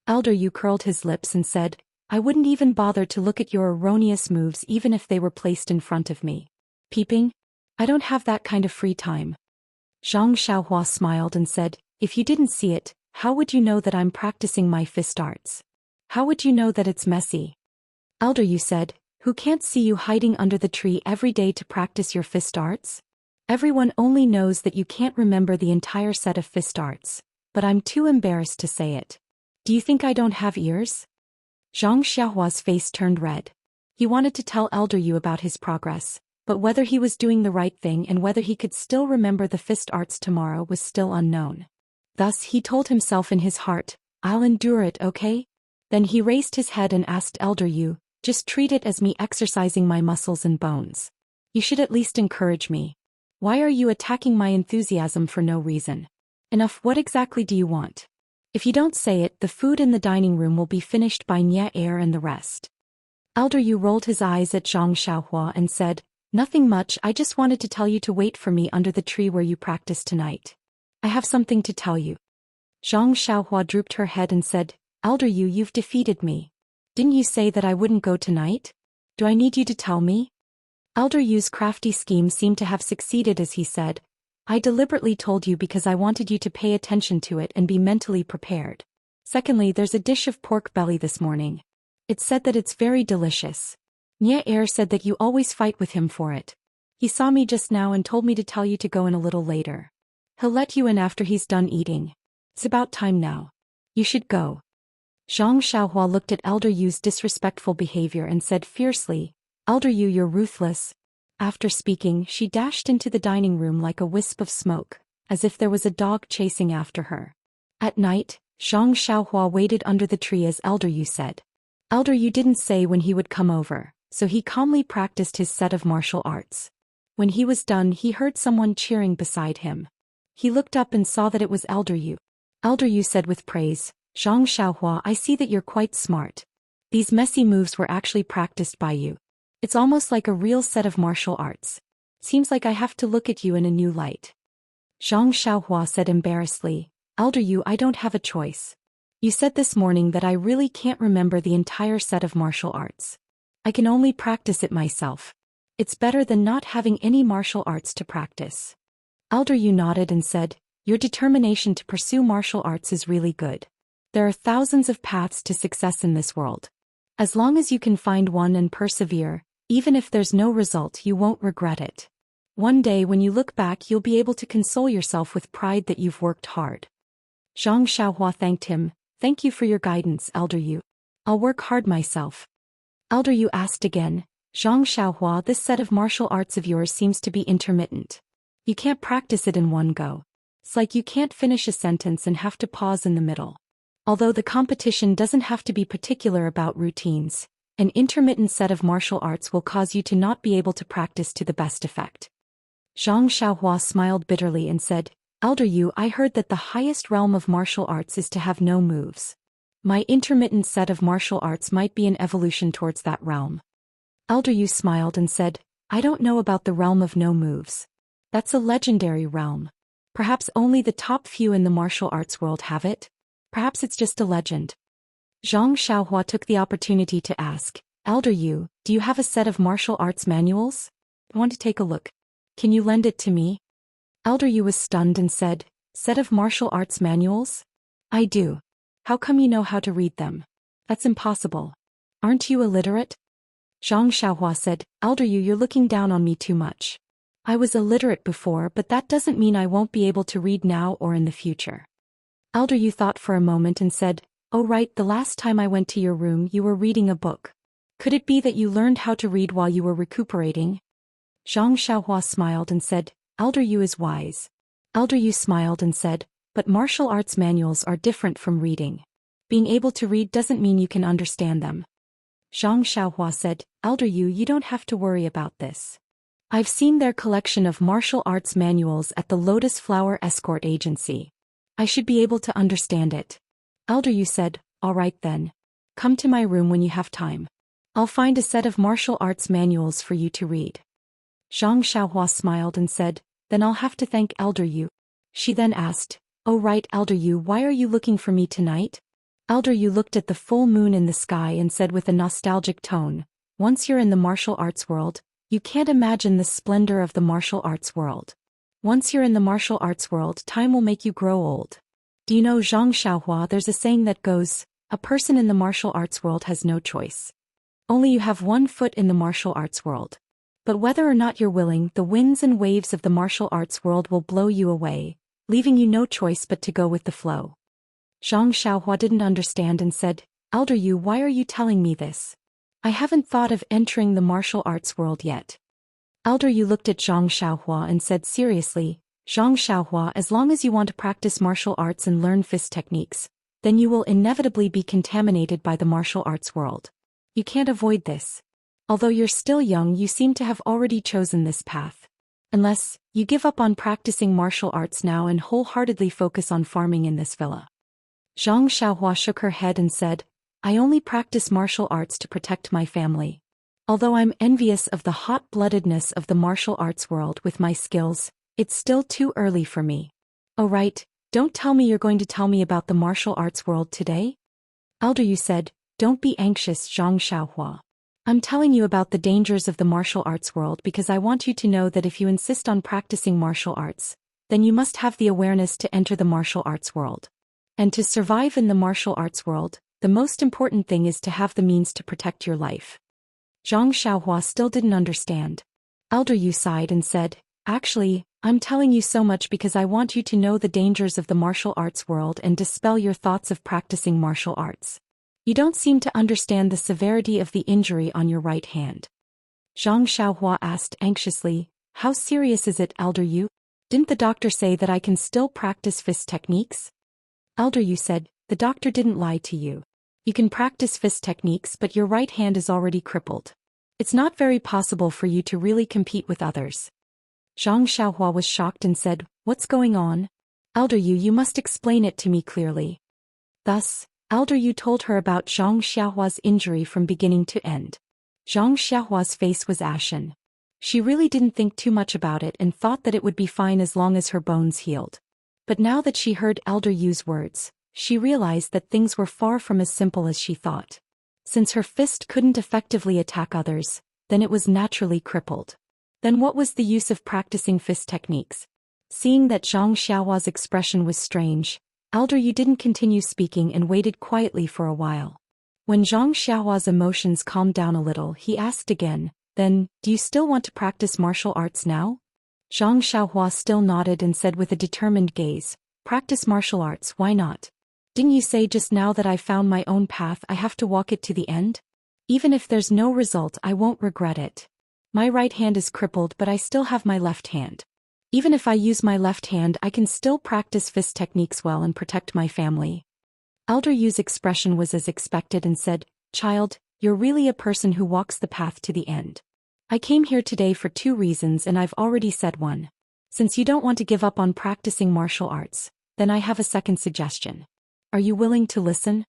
Elder Yu curled his lips and said, I wouldn't even bother to look at your erroneous moves even if they were placed in front of me. Peeping? I don't have that kind of free time. Zhang Xiaohua smiled and said, if you didn't see it, how would you know that I'm practicing my fist arts? How would you know that it's messy? Elder Yu said, who can't see you hiding under the tree every day to practice your fist arts? Everyone only knows that you can't remember the entire set of fist arts, but I'm too embarrassed to say it. Do you think I don't have ears? Zhang Xiaohua's face turned red. He wanted to tell Elder Yu about his progress, but whether he was doing the right thing and whether he could still remember the fist arts tomorrow was still unknown. Thus he told himself in his heart, I'll endure it, okay? Then he raised his head and asked Elder Yu, just treat it as me exercising my muscles and bones. You should at least encourage me. Why are you attacking my enthusiasm for no reason? Enough, what exactly do you want? If you don't say it, the food in the dining room will be finished by Nye Er and the rest. Elder Yu rolled his eyes at Zhang Xiaohua and said, nothing much, I just wanted to tell you to wait for me under the tree where you practice tonight. I have something to tell you. Zhang Xiaohua drooped her head and said, Elder Yu, you've defeated me. Didn't you say that I wouldn't go tonight? Do I need you to tell me? Elder Yu's crafty scheme seemed to have succeeded as he said, I deliberately told you because I wanted you to pay attention to it and be mentally prepared. Secondly, there's a dish of pork belly this morning. It's said that it's very delicious. Nye Er said that you always fight with him for it. He saw me just now and told me to tell you to go in a little later. He'll let you in after he's done eating. It's about time now. You should go. Zhang Xiaohua looked at Elder Yu's disrespectful behavior and said fiercely, Elder Yu, you're ruthless. After speaking, she dashed into the dining room like a wisp of smoke, as if there was a dog chasing after her. At night, Zhang Xiaohua waited under the tree as Elder Yu said. Elder Yu didn't say when he would come over, so he calmly practiced his set of martial arts. When he was done, he heard someone cheering beside him. He looked up and saw that it was Elder Yu. Elder Yu said with praise, Zhang Xiaohua, I see that you're quite smart. These messy moves were actually practiced by you. It's almost like a real set of martial arts. Seems like I have to look at you in a new light. Zhang Xiaohua said embarrassedly, Elder Yu, I don't have a choice. You said this morning that I really can't remember the entire set of martial arts. I can only practice it myself. It's better than not having any martial arts to practice. Elder Yu nodded and said, your determination to pursue martial arts is really good. There are thousands of paths to success in this world. As long as you can find one and persevere, even if there's no result, you won't regret it. One day when you look back, you'll be able to console yourself with pride that you've worked hard. Zhang Xiaohua thanked him, thank you for your guidance, Elder Yu. I'll work hard myself. Elder Yu asked again, Zhang Xiaohua, this set of martial arts of yours seems to be intermittent. You can't practice it in one go. It's like you can't finish a sentence and have to pause in the middle. Although the competition doesn't have to be particular about routines, an intermittent set of martial arts will cause you to not be able to practice to the best effect. Zhang Xiaohua smiled bitterly and said, Elder Yu, I heard that the highest realm of martial arts is to have no moves. My intermittent set of martial arts might be an evolution towards that realm. Elder Yu smiled and said, I don't know about the realm of no moves. That's a legendary realm. Perhaps only the top few in the martial arts world have it. Perhaps it's just a legend. Zhang Xiaohua took the opportunity to ask, Elder Yu, do you have a set of martial arts manuals? I want to take a look. Can you lend it to me? Elder Yu was stunned and said, set of martial arts manuals? I do. How come you know how to read them? That's impossible. Aren't you illiterate? Zhang Xiaohua said, Elder Yu, you're looking down on me too much. I was illiterate before, but that doesn't mean I won't be able to read now or in the future. Elder Yu thought for a moment and said, oh right, the last time I went to your room you were reading a book. Could it be that you learned how to read while you were recuperating? Zhang Xiaohua smiled and said, Elder Yu is wise. Elder Yu smiled and said, but martial arts manuals are different from reading. Being able to read doesn't mean you can understand them. Zhang Xiaohua said, Elder Yu, you don't have to worry about this. I've seen their collection of martial arts manuals at the Lotus Flower Escort Agency. I should be able to understand it. Elder Yu said, All right then. Come to my room when you have time. I'll find a set of martial arts manuals for you to read. Zhang Xiaohua smiled and said, then I'll have to thank Elder Yu. She then asked, oh right Elder Yu, why are you looking for me tonight? Elder Yu looked at the full moon in the sky and said with a nostalgic tone, once you're in the martial arts world, you can't imagine the splendor of the martial arts world. Once you're in the martial arts world, time will make you grow old. Do you know, Zhang Xiaohua, there's a saying that goes, a person in the martial arts world has no choice. Only you have one foot in the martial arts world. But whether or not you're willing, the winds and waves of the martial arts world will blow you away, leaving you no choice but to go with the flow. Zhang Xiaohua didn't understand and said, Elder Yu, why are you telling me this? I haven't thought of entering the martial arts world yet. Elder Yu looked at Zhang Xiaohua and said seriously, Zhang Xiaohua, as long as you want to practice martial arts and learn fist techniques, then you will inevitably be contaminated by the martial arts world. You can't avoid this. Although you're still young, you seem to have already chosen this path. Unless, you give up on practicing martial arts now and wholeheartedly focus on farming in this villa. Zhang Xiaohua shook her head and said, I only practice martial arts to protect my family. Although I'm envious of the hot-bloodedness of the martial arts world with my skills, it's still too early for me. Oh right, don't tell me you're going to tell me about the martial arts world today? Elder Yu said, don't be anxious, Zhang Xiaohua. I'm telling you about the dangers of the martial arts world because I want you to know that if you insist on practicing martial arts, then you must have the awareness to enter the martial arts world. And to survive in the martial arts world, the most important thing is to have the means to protect your life. Zhang Xiaohua still didn't understand. Elder Yu sighed and said, actually, I'm telling you so much because I want you to know the dangers of the martial arts world and dispel your thoughts of practicing martial arts. You don't seem to understand the severity of the injury on your right hand. Zhang Xiaohua asked anxiously, how serious is it, Elder Yu? Didn't the doctor say that I can still practice fist techniques? Elder Yu said, the doctor didn't lie to you. You can practice fist techniques, but your right hand is already crippled. It's not very possible for you to really compete with others. Zhang Xiaohua was shocked and said, what's going on? Elder Yu, you must explain it to me clearly. Thus, Elder Yu told her about Zhang Xiaohua's injury from beginning to end. Zhang Xiaohua's face was ashen. She really didn't think too much about it and thought that it would be fine as long as her bones healed. But now that she heard Elder Yu's words, she realized that things were far from as simple as she thought. Since her fist couldn't effectively attack others, then it was naturally crippled. Then what was the use of practicing fist techniques? Seeing that Zhang Xiaohua's expression was strange, Elder Yu didn't continue speaking and waited quietly for a while. When Zhang Xiaohua's emotions calmed down a little, he asked again, then, do you still want to practice martial arts now? Zhang Xiaohua still nodded and said with a determined gaze, practice martial arts, why not? Didn't you say just now that I've found my own path, I have to walk it to the end? Even if there's no result, I won't regret it. My right hand is crippled, but I still have my left hand. Even if I use my left hand, I can still practice fist techniques well and protect my family. Elder Yu's expression was as expected and said, child, you're really a person who walks the path to the end. I came here today for 2 reasons and I've already said one. Since you don't want to give up on practicing martial arts, then I have a second suggestion. Are you willing to listen?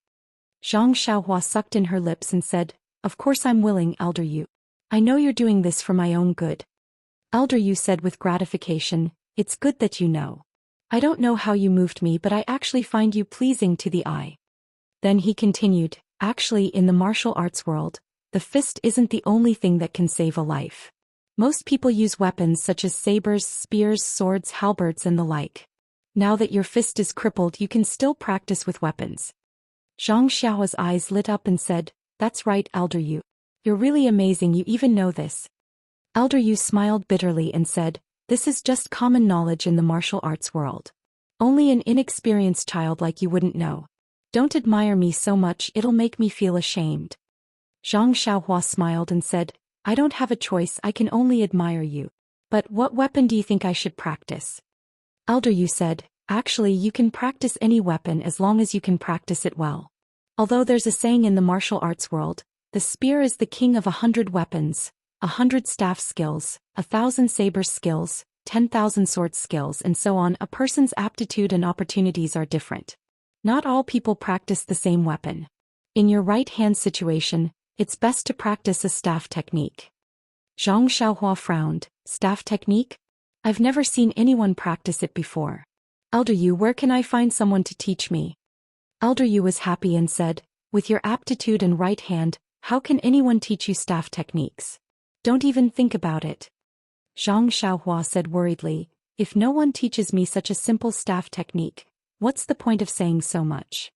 Zhang Xiaohua sucked in her lips and said, of course I'm willing, Elder Yu. I know you're doing this for my own good. Elder Yu said with gratification, it's good that you know. I don't know how you moved me, but I actually find you pleasing to the eye. Then he continued, actually in the martial arts world, the fist isn't the only thing that can save a life. Most people use weapons such as sabers, spears, swords, halberds and the like. Now that your fist is crippled, you can still practice with weapons. Zhang Xiaohua's eyes lit up and said, that's right, Elder Yu. You're really amazing, you even know this. Elder Yu smiled bitterly and said, this is just common knowledge in the martial arts world. Only an inexperienced child like you wouldn't know. Don't admire me so much, it'll make me feel ashamed. Zhang Xiaohua smiled and said, I don't have a choice, I can only admire you. But what weapon do you think I should practice? Elder Yu said, actually you can practice any weapon as long as you can practice it well. Although there's a saying in the martial arts world, the spear is the king of 100 weapons, 100 staff skills, 1,000 saber skills, 10,000 sword skills and so on. A person's aptitude and opportunities are different. Not all people practice the same weapon. In your right-hand situation, it's best to practice a staff technique. Zhang Xiaohua frowned. Staff technique? I've never seen anyone practice it before. Elder Yu, where can I find someone to teach me? Elder Yu was happy and said, with your aptitude and right hand, how can anyone teach you staff techniques? Don't even think about it. Zhang Xiaohua said worriedly, if no one teaches me such a simple staff technique, what's the point of saying so much?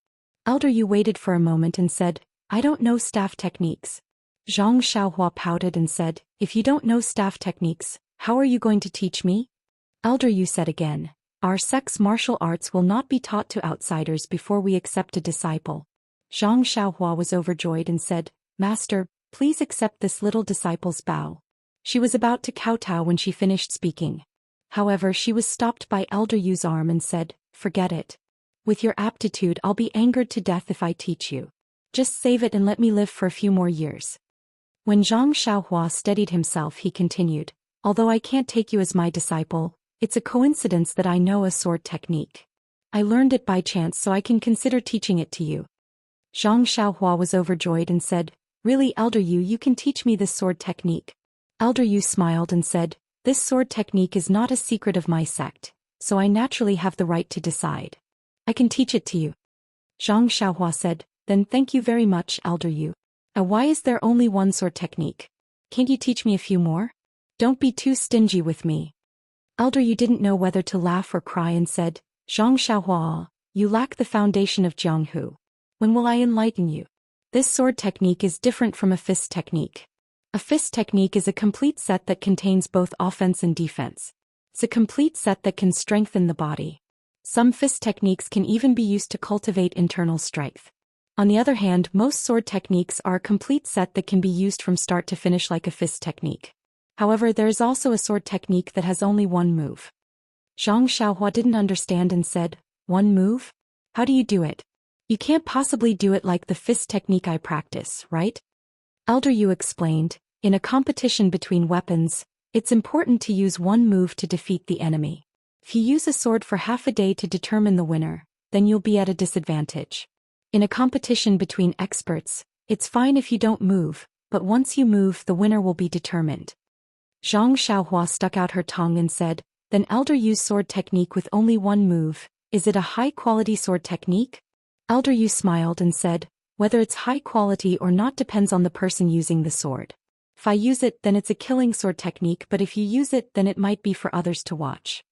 Elder Yu waited for a moment and said, I don't know staff techniques. Zhang Xiaohua pouted and said, if you don't know staff techniques, how are you going to teach me? Elder Yu said again, our sect's martial arts will not be taught to outsiders before we accept a disciple. Zhang Xiaohua was overjoyed and said, Master, please accept this little disciple's bow. She was about to kowtow when she finished speaking. However, she was stopped by Elder Yu's arm and said, forget it. With your aptitude, I'll be angered to death if I teach you. Just save it and let me live for a few more years. When Zhang Xiaohua steadied himself, he continued, although I can't take you as my disciple, it's a coincidence that I know a sword technique. I learned it by chance, so I can consider teaching it to you. Zhang Xiaohua was overjoyed and said, really, Elder Yu, you can teach me this sword technique. Elder Yu smiled and said, this sword technique is not a secret of my sect, so I naturally have the right to decide. I can teach it to you. Zhang Xiaohua said, then thank you very much, Elder Yu. Why is there only one sword technique? Can't you teach me a few more? Don't be too stingy with me. Elder Yu didn't know whether to laugh or cry and said, Zhang Xiaohua, you lack the foundation of Jianghu. When will I enlighten you? This sword technique is different from a fist technique. A fist technique is a complete set that contains both offense and defense. It's a complete set that can strengthen the body. Some fist techniques can even be used to cultivate internal strength. On the other hand, most sword techniques are a complete set that can be used from start to finish like a fist technique. However, there is also a sword technique that has only one move. Zhang Xiaohua didn't understand and said, one move? How do you do it? You can't possibly do it like the fist technique I practice, right? Elder Yu explained, in a competition between weapons, it's important to use one move to defeat the enemy. If you use a sword for half a day to determine the winner, then you'll be at a disadvantage. In a competition between experts, it's fine if you don't move, but once you move, the winner will be determined. Zhang Xiaohua stuck out her tongue and said, then Elder Yu's sword technique with only one move, is it a high-quality sword technique? Elder Yu smiled and said, whether it's high quality or not depends on the person using the sword. If I use it, then it's a killing sword technique, but if you use it, then it might be for others to watch.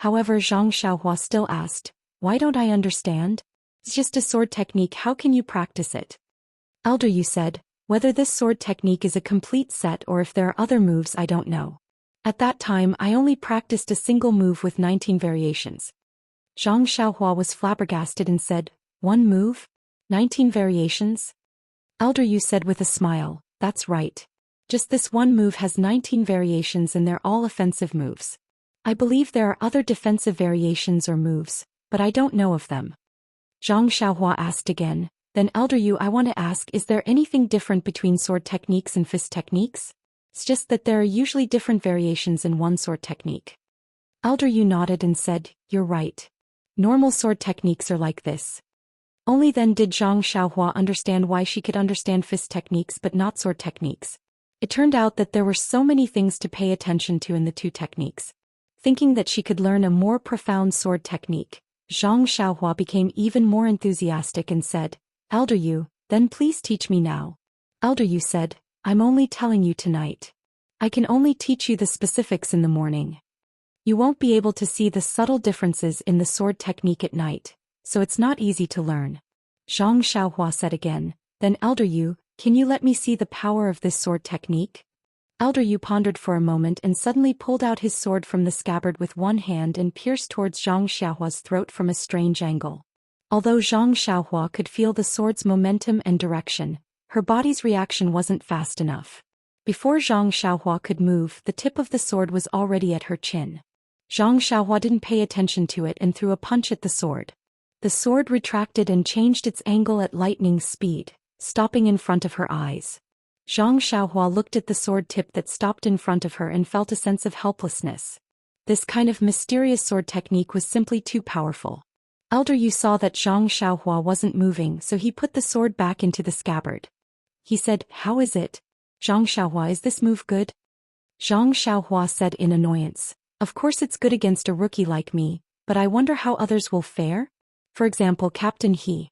However, Zhang Xiaohua still asked, why don't I understand? It's just a sword technique, how can you practice it? Elder Yu said, whether this sword technique is a complete set or if there are other moves, I don't know. At that time, I only practiced a single move with 19 variations. Zhang Xiaohua was flabbergasted and said, one move? 19 variations? Elder Yu said with a smile, that's right. Just this one move has 19 variations and they're all offensive moves. I believe there are other defensive variations or moves, but I don't know of them. Zhang Xiaohua asked again, then Elder Yu, I want to ask, is there anything different between sword techniques and fist techniques? It's just that there are usually different variations in one sword technique. Elder Yu nodded and said, you're right. Normal sword techniques are like this. Only then did Zhang Xiaohua understand why she could understand fist techniques but not sword techniques. It turned out that there were so many things to pay attention to in the two techniques. Thinking that she could learn a more profound sword technique, Zhang Xiaohua became even more enthusiastic and said, Elder Yu, then please teach me now. Elder Yu said, I'm only telling you tonight. I can only teach you the specifics in the morning. You won't be able to see the subtle differences in the sword technique at night, so it's not easy to learn. Zhang Xiaohua said again, then Elder Yu, can you let me see the power of this sword technique? Elder Yu pondered for a moment and suddenly pulled out his sword from the scabbard with one hand and pierced towards Zhang Xiaohua's throat from a strange angle. Although Zhang Xiaohua could feel the sword's momentum and direction, her body's reaction wasn't fast enough. Before Zhang Xiaohua could move, the tip of the sword was already at her chin. Zhang Xiaohua didn't pay attention to it and threw a punch at the sword. The sword retracted and changed its angle at lightning speed, stopping in front of her eyes. Zhang Xiaohua looked at the sword tip that stopped in front of her and felt a sense of helplessness. This kind of mysterious sword technique was simply too powerful. Elder Yu saw that Zhang Xiaohua wasn't moving, so he put the sword back into the scabbard. He said, "How is it? Zhang Xiaohua, is this move good?" Zhang Xiaohua said in annoyance, "Of course it's good against a rookie like me, but I wonder how others will fare? For example, Captain He."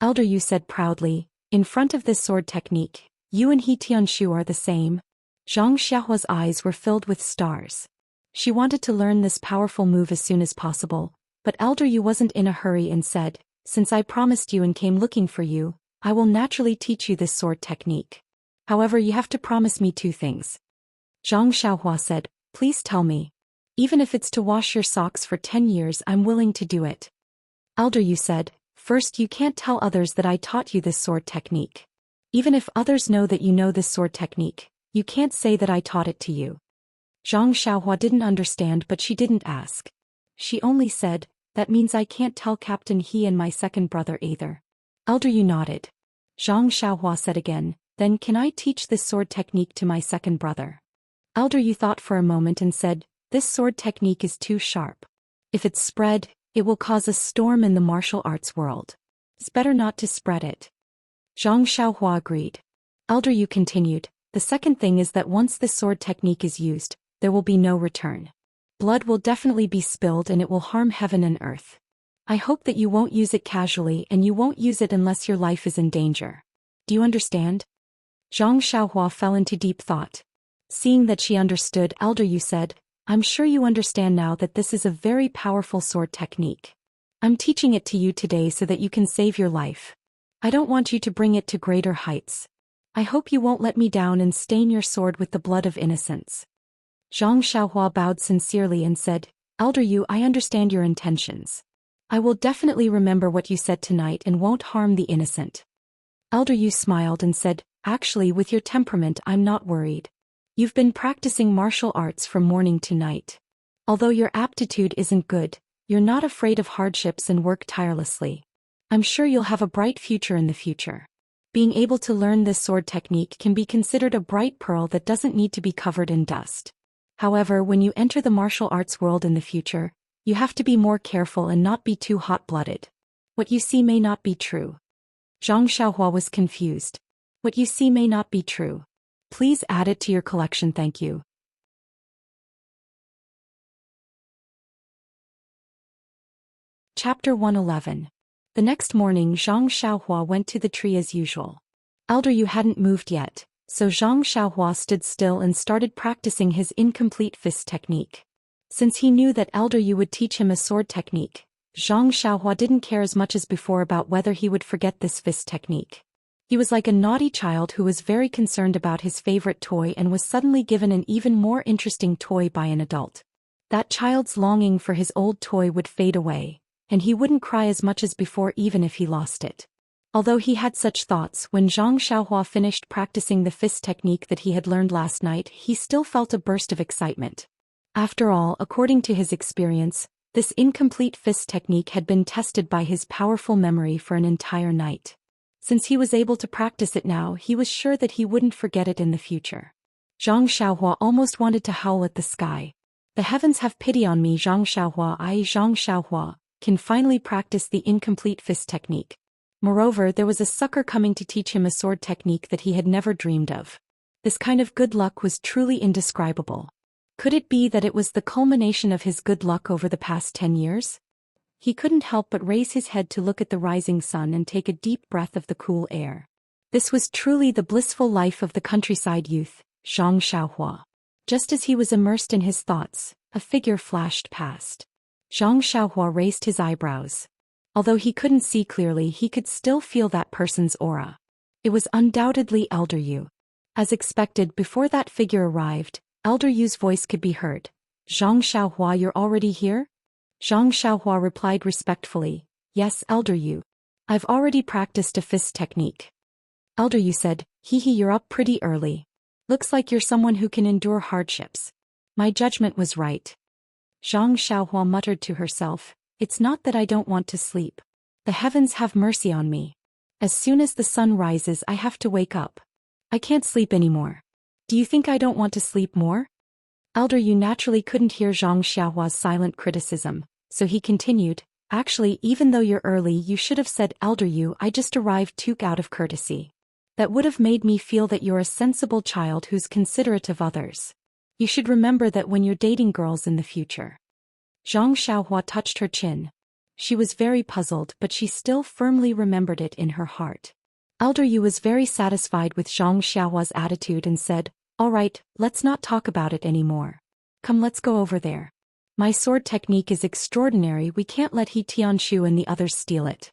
Elder Yu said proudly, "In front of this sword technique, you and He Tianshu are the same." Zhang Xiaohua's eyes were filled with stars. She wanted to learn this powerful move as soon as possible, but Elder Yu wasn't in a hurry and said, "Since I promised you and came looking for you, I will naturally teach you this sword technique. However, you have to promise me 2 things. Zhang Xiaohua said, "Please tell me. Even if it's to wash your socks for 10 years, I'm willing to do it." Elder Yu said, "First, you can't tell others that I taught you this sword technique. Even if others know that you know this sword technique, you can't say that I taught it to you." Zhang Xiaohua didn't understand, but she didn't ask. She only said, "That means I can't tell Captain He and my second brother either." Elder Yu nodded. Zhang Xiaohua said again, "Then can I teach this sword technique to my second brother?" Elder Yu thought for a moment and said, "This sword technique is too sharp. If it's spread, it will cause a storm in the martial arts world. It's better not to spread it." Zhang Xiaohua agreed. Elder Yu continued, "The second thing is that once this sword technique is used, there will be no return. Blood will definitely be spilled and it will harm heaven and earth. I hope that you won't use it casually and you won't use it unless your life is in danger. Do you understand?" Zhang Xiaohua fell into deep thought. Seeing that she understood, Elder Yu said, "I'm sure you understand now that this is a very powerful sword technique. I'm teaching it to you today so that you can save your life. I don't want you to bring it to greater heights. I hope you won't let me down and stain your sword with the blood of innocents." Zhang Xiaohua bowed sincerely and said, "Elder Yu, I understand your intentions. I will definitely remember what you said tonight and won't harm the innocent." Elder Yu smiled and said, "Actually, with your temperament, I'm not worried. You've been practicing martial arts from morning to night. Although your aptitude isn't good, you're not afraid of hardships and work tirelessly. I'm sure you'll have a bright future in the future. Being able to learn this sword technique can be considered a bright pearl that doesn't need to be covered in dust. However, when you enter the martial arts world in the future, you have to be more careful and not be too hot-blooded. What you see may not be true." Zhang Xiaohua was confused. "What you see may not be true. Please add it to your collection, thank you." Chapter 111. The next morning, Zhang Xiaohua went to the tree as usual. Elder Yu hadn't moved yet, so Zhang Xiaohua stood still and started practicing his incomplete fist technique. Since he knew that Elder Yu would teach him a sword technique, Zhang Xiaohua didn't care as much as before about whether he would forget this fist technique. He was like a naughty child who was very concerned about his favorite toy and was suddenly given an even more interesting toy by an adult. That child's longing for his old toy would fade away, and he wouldn't cry as much as before even if he lost it. Although he had such thoughts, when Zhang Xiaohua finished practicing the fist technique that he had learned last night, he still felt a burst of excitement. After all, according to his experience, this incomplete fist technique had been tested by his powerful memory for an entire night. Since he was able to practice it now, he was sure that he wouldn't forget it in the future. Zhang Xiaohua almost wanted to howl at the sky. "The heavens have pity on me, Zhang Xiaohua. Zhang Xiaohua can finally practice the incomplete fist technique." Moreover, there was a sucker coming to teach him a sword technique that he had never dreamed of. This kind of good luck was truly indescribable. Could it be that it was the culmination of his good luck over the past 10 years? He couldn't help but raise his head to look at the rising sun and take a deep breath of the cool air. This was truly the blissful life of the countryside youth, Zhang Xiaohua. Just as he was immersed in his thoughts, a figure flashed past. Zhang Xiaohua raised his eyebrows. Although he couldn't see clearly, he could still feel that person's aura. It was undoubtedly Elder Yu. As expected, before that figure arrived, Elder Yu's voice could be heard. "Zhang Xiaohua, you're already here?" Zhang Xiaohua replied respectfully, "Yes, Elder Yu. I've already practiced a fist technique." Elder Yu said, "Hee, you're up pretty early. Looks like you're someone who can endure hardships. My judgment was right." Zhang Xiaohua muttered to herself, "It's not that I don't want to sleep. The heavens have mercy on me. As soon as the sun rises, I have to wake up. I can't sleep anymore. Do you think I don't want to sleep more?" Elder Yu naturally couldn't hear Zhang Xiaohua's silent criticism, so he continued, Actually, even though you're early, you should have said, Elder you, I just arrived too out of courtesy. That would have made me feel that you're a sensible child who's considerate of others. You should remember that when you're dating girls in the future. Zhang Xiaohua touched her chin. She was very puzzled, but she still firmly remembered it in her heart. Elder Yu was very satisfied with Zhang Xiaohua's attitude and said, all right, let's not talk about it anymore. Come, let's go over there. My sword technique is extraordinary, we can't let He Tianshu and the others steal it.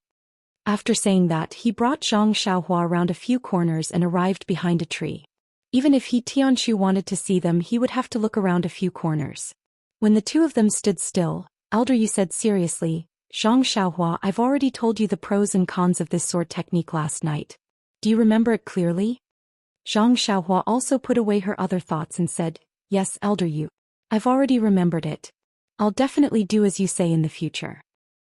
After saying that, he brought Zhang Xiaohua around a few corners and arrived behind a tree. Even if He Tianshu wanted to see them, he would have to look around a few corners. When the two of them stood still, Elder Yu said seriously, Zhang Xiaohua, I've already told you the pros and cons of this sword technique last night. Do you remember it clearly? Zhang Xiaohua also put away her other thoughts and said, yes, Elder Yu. I've already remembered it. I'll definitely do as you say in the future.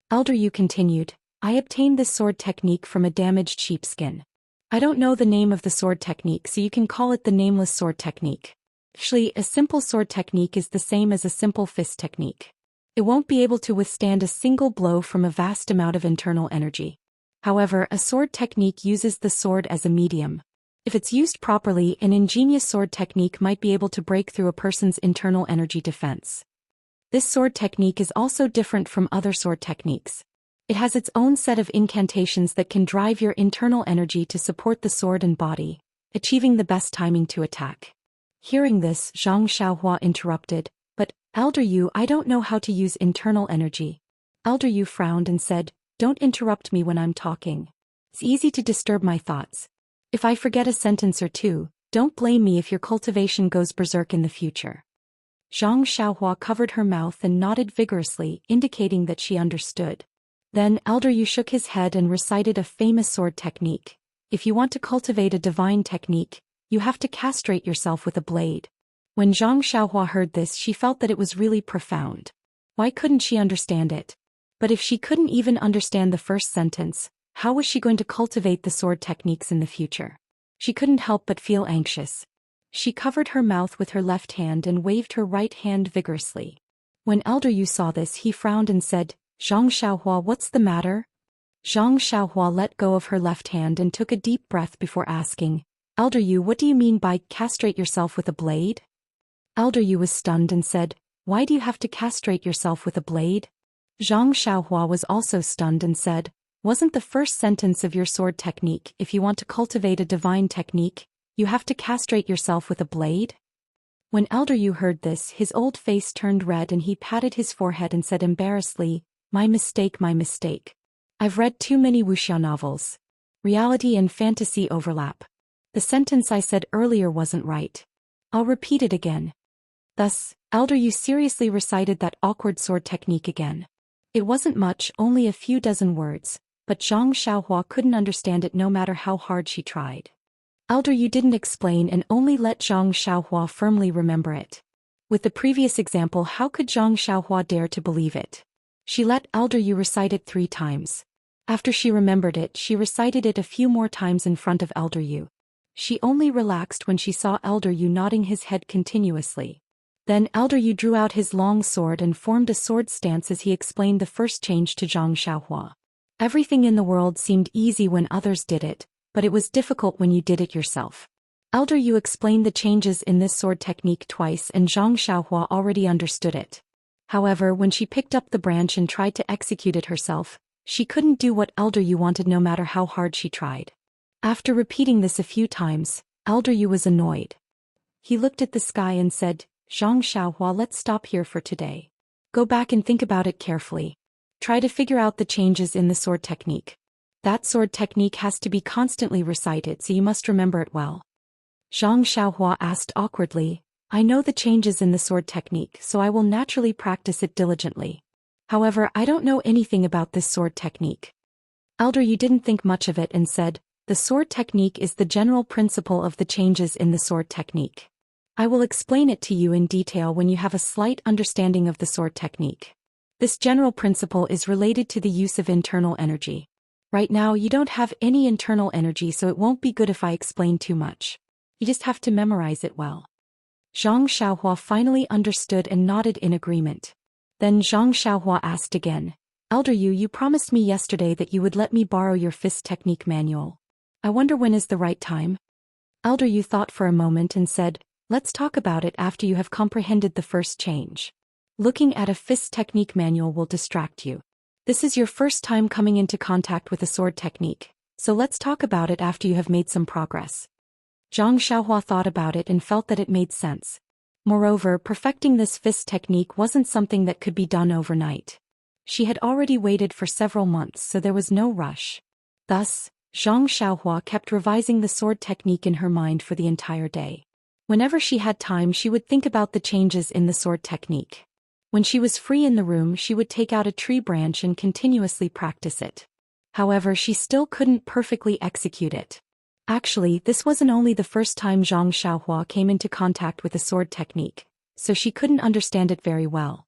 Elder Yu continued, I obtained this sword technique from a damaged sheepskin. I don't know the name of the sword technique, so you can call it the nameless sword technique. Actually, a simple sword technique is the same as a simple fist technique. It won't be able to withstand a single blow from a vast amount of internal energy. However, a sword technique uses the sword as a medium. If it's used properly, an ingenious sword technique might be able to break through a person's internal energy defense. This sword technique is also different from other sword techniques. It has its own set of incantations that can drive your internal energy to support the sword and body, achieving the best timing to attack. Hearing this, Zhang Xiaohua interrupted, but, Elder Yu, I don't know how to use internal energy. Elder Yu frowned and said, don't interrupt me when I'm talking. It's easy to disturb my thoughts. If I forget a sentence or two, don't blame me if your cultivation goes berserk in the future. Zhang Xiaohua covered her mouth and nodded vigorously, indicating that she understood. Then Elder Yu shook his head and recited a famous sword technique. If you want to cultivate a divine technique, you have to castrate yourself with a blade. When Zhang Xiaohua heard this, she felt that it was really profound. Why couldn't she understand it? But if she couldn't even understand the first sentence, how was she going to cultivate the sword techniques in the future? She couldn't help but feel anxious. She covered her mouth with her left hand and waved her right hand vigorously. When Elder Yu saw this, he frowned and said, Zhang Xiaohua, what's the matter? Zhang Xiaohua let go of her left hand and took a deep breath before asking, Elder Yu, what do you mean by castrate yourself with a blade? Elder Yu was stunned and said, why do you have to castrate yourself with a blade? Zhang Xiaohua was also stunned and said, wasn't the first sentence of your sword technique, if you want to cultivate a divine technique, you have to castrate yourself with a blade? When Elder Yu heard this, his old face turned red and he patted his forehead and said embarrassedly, my mistake, my mistake. I've read too many wuxia novels. Reality and fantasy overlap. The sentence I said earlier wasn't right. I'll repeat it again. Thus, Elder Yu seriously recited that awkward sword technique again. It wasn't much, only a few dozen words, but Zhang Xiaohua couldn't understand it no matter how hard she tried. Elder Yu didn't explain and only let Zhang Xiaohua firmly remember it. With the previous example, how could Zhang Xiaohua dare to believe it? She let Elder Yu recite it 3 times. After she remembered it, she recited it a few more times in front of Elder Yu. She only relaxed when she saw Elder Yu nodding his head continuously. Then Elder Yu drew out his long sword and formed a sword stance as he explained the first change to Zhang Xiaohua. Everything in the world seemed easy when others did it, but it was difficult when you did it yourself. Elder Yu explained the changes in this sword technique twice and Zhang Xiaohua already understood it. However, when she picked up the branch and tried to execute it herself, she couldn't do what Elder Yu wanted no matter how hard she tried. After repeating this a few times, Elder Yu was annoyed. He looked at the sky and said, Zhang Xiaohua, let's stop here for today. Go back and think about it carefully. Try to figure out the changes in the sword technique. That sword technique has to be constantly recited, so you must remember it well. Zhang Xiaohua asked awkwardly, I know the changes in the sword technique, so I will naturally practice it diligently. However, I don't know anything about this sword technique. Elder Yu didn't think much of it and said, the sword technique is the general principle of the changes in the sword technique. I will explain it to you in detail when you have a slight understanding of the sword technique. This general principle is related to the use of internal energy. Right now you don't have any internal energy, so it won't be good if I explain too much. You just have to memorize it well. Zhang Xiaohua finally understood and nodded in agreement. Then Zhang Xiaohua asked again, Elder you promised me yesterday that you would let me borrow your fist technique manual. I wonder when is the right time? Elder you thought for a moment and said, let's talk about it after you have comprehended the first change. Looking at a fist technique manual will distract you. This is your first time coming into contact with a sword technique, so let's talk about it after you have made some progress. Zhang Xiaohua thought about it and felt that it made sense. Moreover, perfecting this fist technique wasn't something that could be done overnight. She had already waited for several months, so there was no rush. Thus, Zhang Xiaohua kept revising the sword technique in her mind for the entire day. Whenever she had time, she would think about the changes in the sword technique. When she was free in the room, she would take out a tree branch and continuously practice it. However, she still couldn't perfectly execute it. Actually, this wasn't only the first time Zhang Xiaohua came into contact with a sword technique, so she couldn't understand it very well.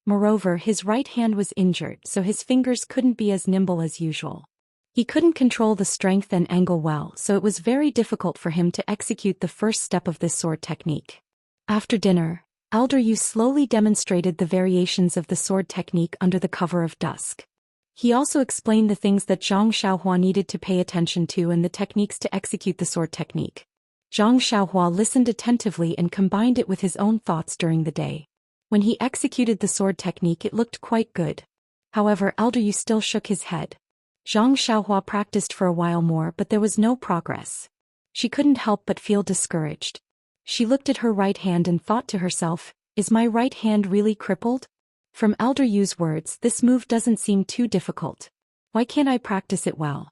Moreover, his right hand was injured, so his fingers couldn't be as nimble as usual. He couldn't control the strength and angle well, so it was very difficult for him to execute the first step of this sword technique. After dinner, Elder Yu slowly demonstrated the variations of the sword technique under the cover of dusk. He also explained the things that Zhang Xiaohua needed to pay attention to and the techniques to execute the sword technique. Zhang Xiaohua listened attentively and combined it with his own thoughts during the day. When he executed the sword technique, it looked quite good. However, Elder Yu still shook his head. Zhang Xiaohua practiced for a while more, but there was no progress. She couldn't help but feel discouraged. She looked at her right hand and thought to herself, is my right hand really crippled? From Elder Yu's words, this move doesn't seem too difficult. Why can't I practice it well?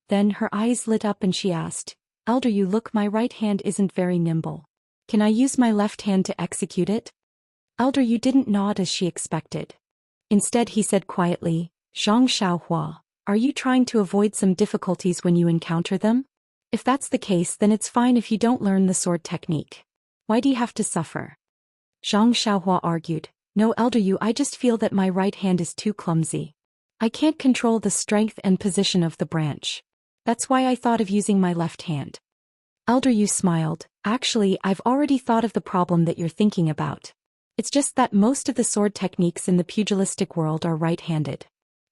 Then her eyes lit up and she asked, Elder Yu, look, my right hand isn't very nimble. Can I use my left hand to execute it? Elder Yu didn't nod as she expected. Instead he said quietly, Zhang Xiaohua, are you trying to avoid some difficulties when you encounter them? If that's the case, then it's fine if you don't learn the sword technique. Why do you have to suffer? Zhang Xiaohua argued, no, Elder Yu, I just feel that my right hand is too clumsy. I can't control the strength and position of the branch. That's why I thought of using my left hand. Elder Yu smiled, actually, I've already thought of the problem that you're thinking about. It's just that most of the sword techniques in the pugilistic world are right-handed.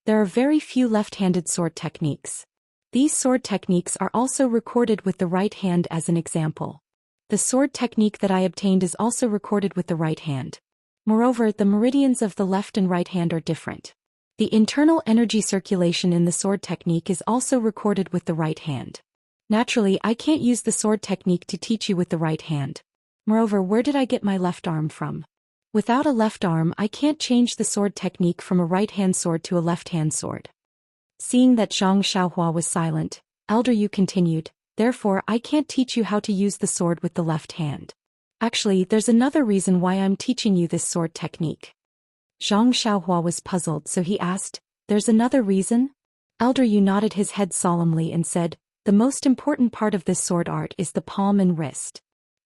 There are very few left-handed sword techniques. These sword techniques are also recorded with the right hand as an example. The sword technique that I obtained is also recorded with the right hand. Moreover, the meridians of the left and right hand are different. The internal energy circulation in the sword technique is also recorded with the right hand. Naturally, I can't use the sword technique to teach you with the right hand. Moreover, where did I get my left arm from? Without a left arm, I can't change the sword technique from a right-hand sword to a left-hand sword. Seeing that Zhang Xiaohua was silent, Elder Yu continued, therefore I can't teach you how to use the sword with the left hand. Actually, there's another reason why I'm teaching you this sword technique. Zhang Xiaohua was puzzled, so he asked, there's another reason? Elder Yu nodded his head solemnly and said, the most important part of this sword art is the palm and wrist.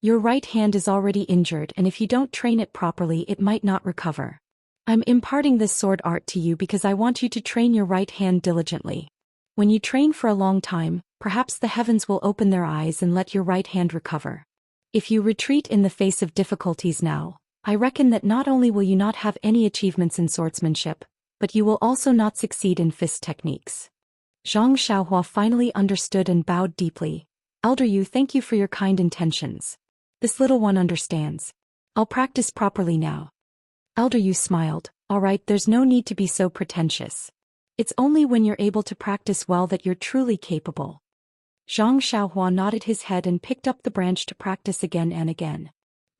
Your right hand is already injured, and if you don't train it properly, it might not recover. I'm imparting this sword art to you because I want you to train your right hand diligently. When you train for a long time, perhaps the heavens will open their eyes and let your right hand recover. If you retreat in the face of difficulties now, I reckon that not only will you not have any achievements in swordsmanship, but you will also not succeed in fist techniques. Zhang Xiaohua finally understood and bowed deeply. Elder Yu, thank you for your kind intentions. This little one understands. I'll practice properly now. Elder Yu smiled. All right, there's no need to be so pretentious. It's only when you're able to practice well that you're truly capable. Zhang Xiaohua nodded his head and picked up the branch to practice again and again.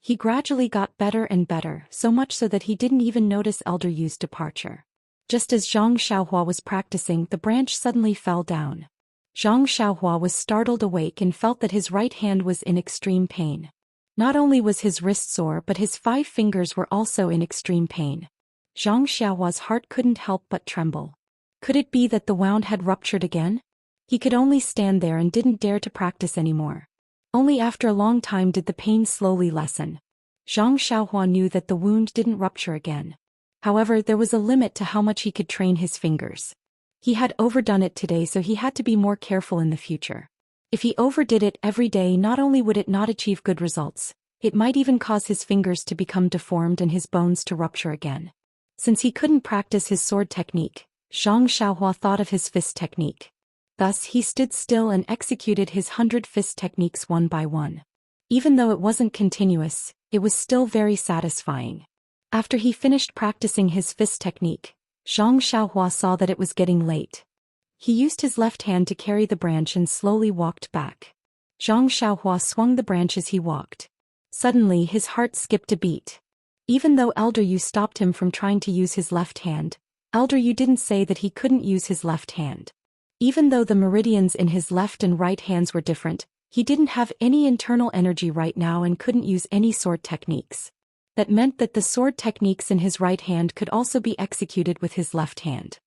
He gradually got better and better, so much so that he didn't even notice Elder Yu's departure. Just as Zhang Xiaohua was practicing, the branch suddenly fell down. Zhang Xiaohua was startled awake and felt that his right hand was in extreme pain. Not only was his wrist sore, but his 5 fingers were also in extreme pain. Zhang Xiaohua's heart couldn't help but tremble. Could it be that the wound had ruptured again? He could only stand there and didn't dare to practice anymore. Only after a long time did the pain slowly lessen. Zhang Xiaohua knew that the wound didn't rupture again. However, there was a limit to how much he could train his fingers. He had overdone it today, so he had to be more careful in the future. If he overdid it every day, not only would it not achieve good results, it might even cause his fingers to become deformed and his bones to rupture again. Since he couldn't practice his sword technique, Zhang Xiaohua thought of his fist technique. Thus he stood still and executed his 100 fist techniques one by one. Even though it wasn't continuous, it was still very satisfying. After he finished practicing his fist technique, Zhang Xiaohua saw that it was getting late. He used his left hand to carry the branch and slowly walked back. Zhang Xiaohua swung the branch as he walked. Suddenly his heart skipped a beat. Even though Elder Yu stopped him from trying to use his left hand, Elder Yu didn't say that he couldn't use his left hand. Even though the meridians in his left and right hands were different, he didn't have any internal energy right now and couldn't use any sword techniques. That meant that the sword techniques in his right hand could also be executed with his left hand.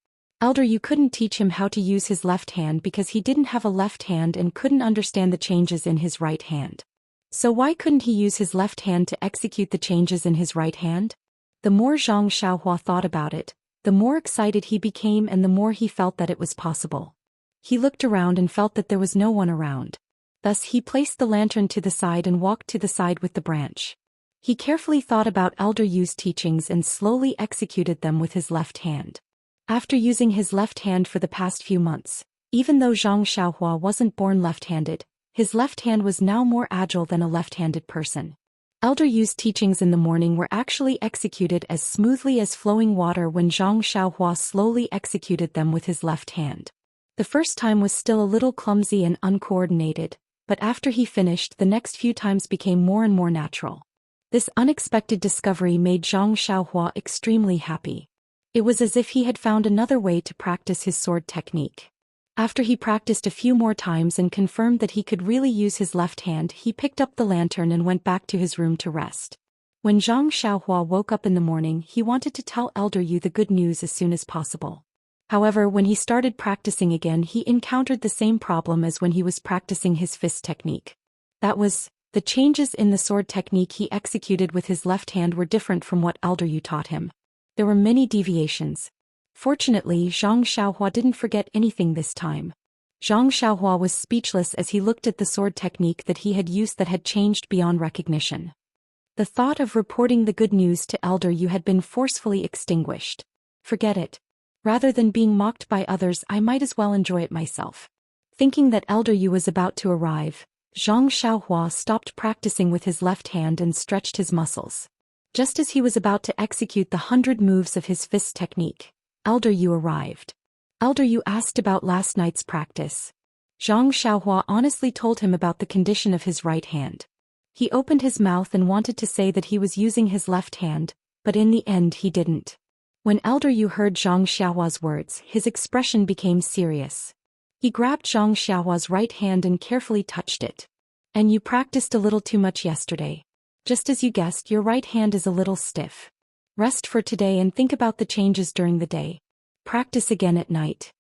Elder Yu couldn't teach him how to use his left hand because he didn't have a left hand and couldn't understand the changes in his right hand. So why couldn't he use his left hand to execute the changes in his right hand? The more Zhang Xiaohua thought about it, the more excited he became and the more he felt that it was possible. He looked around and felt that there was no one around. Thus he placed the lantern to the side and walked to the side with the branch. He carefully thought about Elder Yu's teachings and slowly executed them with his left hand. After using his left hand for the past few months, even though Zhang Xiaohua wasn't born left-handed, his left hand was now more agile than a left-handed person. Elder Yu's teachings in the morning were actually executed as smoothly as flowing water when Zhang Xiaohua slowly executed them with his left hand. The first time was still a little clumsy and uncoordinated, but after he finished, the next few times became more and more natural. This unexpected discovery made Zhang Xiaohua extremely happy. It was as if he had found another way to practice his sword technique. After he practiced a few more times and confirmed that he could really use his left hand, he picked up the lantern and went back to his room to rest. When Zhang Xiaohua woke up in the morning, he wanted to tell Elder Yu the good news as soon as possible. However, when he started practicing again, he encountered the same problem as when he was practicing his fist technique. That was, the changes in the sword technique he executed with his left hand were different from what Elder Yu taught him. There were many deviations. Fortunately, Zhang Xiaohua didn't forget anything this time. Zhang Xiaohua was speechless as he looked at the sword technique that he had used that had changed beyond recognition. The thought of reporting the good news to Elder Yu had been forcefully extinguished. Forget it. Rather than being mocked by others, I might as well enjoy it myself. Thinking that Elder Yu was about to arrive, Zhang Xiaohua stopped practicing with his left hand and stretched his muscles. Just as he was about to execute the 100 moves of his fist technique, Elder Yu arrived. Elder Yu asked about last night's practice. Zhang Xiaohua honestly told him about the condition of his right hand. He opened his mouth and wanted to say that he was using his left hand, but in the end he didn't. When Elder Yu heard Zhang Xiaohua's words, his expression became serious. He grabbed Zhang Xiaohua's right hand and carefully touched it. And you practiced a little too much yesterday. Just as you guessed, your right hand is a little stiff. Rest for today and think about the changes during the day. Practice again at night.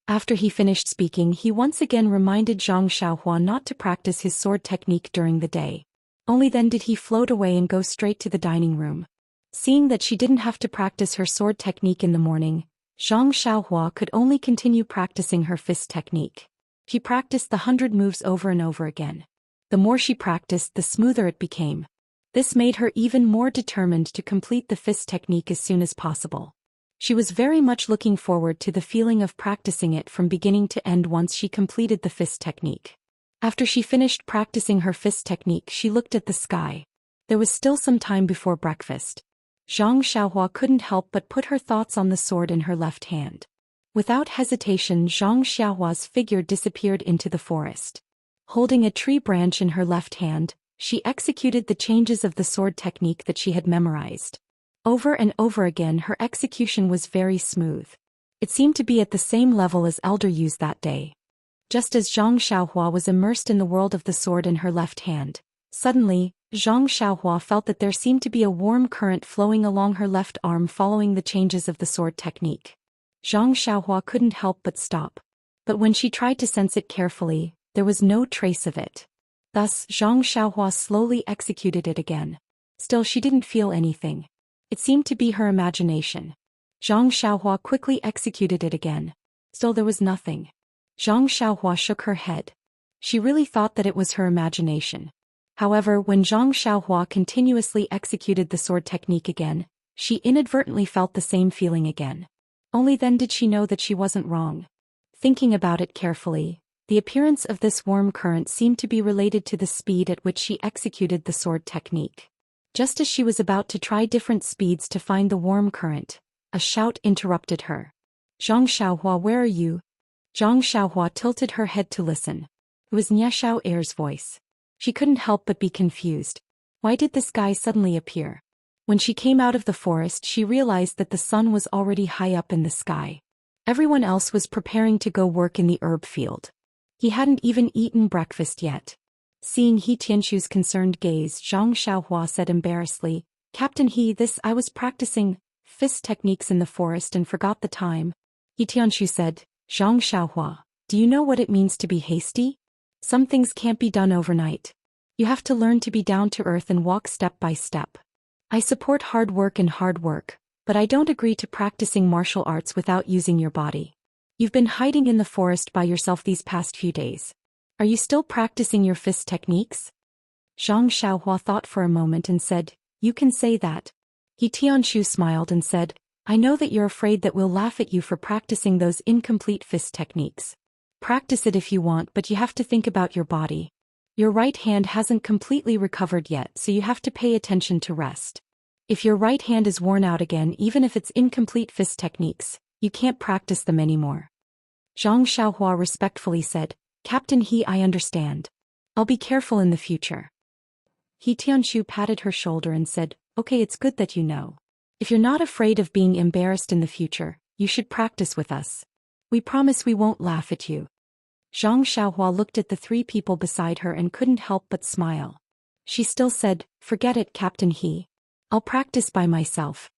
After he finished speaking, he once again reminded Zhang Xiaohua not to practice his sword technique during the day. Only then did he float away and go straight to the dining room. Seeing that she didn't have to practice her sword technique in the morning, Zhang Xiaohua could only continue practicing her fist technique. She practiced the 100 moves over and over again. The more she practiced, the smoother it became. This made her even more determined to complete the fist technique as soon as possible. She was very much looking forward to the feeling of practicing it from beginning to end once she completed the fist technique. After she finished practicing her fist technique, she looked at the sky. There was still some time before breakfast. Zhang Xiaohua couldn't help but put her thoughts on the sword in her left hand. Without hesitation, Zhang Xiaohua's figure disappeared into the forest. Holding a tree branch in her left hand, she executed the changes of the sword technique that she had memorized. Over and over again, her execution was very smooth. It seemed to be at the same level as Elder Yu's that day. Just as Zhang Xiaohua was immersed in the world of the sword in her left hand, suddenly, Zhang Xiaohua felt that there seemed to be a warm current flowing along her left arm following the changes of the sword technique. Zhang Xiaohua couldn't help but stop. But when she tried to sense it carefully, there was no trace of it. Thus, Zhang Xiaohua slowly executed it again. Still, she didn't feel anything. It seemed to be her imagination. Zhang Xiaohua quickly executed it again. Still, there was nothing. Zhang Xiaohua shook her head. She really thought that it was her imagination. However, when Zhang Xiaohua continuously executed the sword technique again, she inadvertently felt the same feeling again. Only then did she know that she wasn't wrong. Thinking about it carefully, the appearance of this warm current seemed to be related to the speed at which she executed the sword technique. Just as she was about to try different speeds to find the warm current, a shout interrupted her. Zhang Xiaohua, where are you? Zhang Xiaohua tilted her head to listen. It was Nie Xiao Er's voice. She couldn't help but be confused. Why did this guy suddenly appear? When she came out of the forest, she realized that the sun was already high up in the sky. Everyone else was preparing to go work in the herb field. He hadn't even eaten breakfast yet. Seeing He Tianxu's concerned gaze, Zhang Xiaohua said embarrassedly, Captain He, I was practicing fist techniques in the forest and forgot the time. He Tianxu said, Zhang Xiaohua, do you know what it means to be hasty? Some things can't be done overnight. You have to learn to be down to earth and walk step by step. I support hard work, but I don't agree to practicing martial arts without using your body. You've been hiding in the forest by yourself these past few days. Are you still practicing your fist techniques? Zhang Xiaohua thought for a moment and said, You can say that. He Tianxu smiled and said, I know that you're afraid that we'll laugh at you for practicing those incomplete fist techniques. Practice it if you want, but you have to think about your body. Your right hand hasn't completely recovered yet, so you have to pay attention to rest. If your right hand is worn out again, even if it's incomplete fist techniques, you can't practice them anymore. Zhang Xiaohua respectfully said, Captain He, I understand. I'll be careful in the future. He Tianxu patted her shoulder and said, Okay, it's good that you know. If you're not afraid of being embarrassed in the future, you should practice with us. We promise we won't laugh at you. Zhang Xiaohua looked at the three people beside her and couldn't help but smile. She still said, Forget it, Captain He. I'll practice by myself.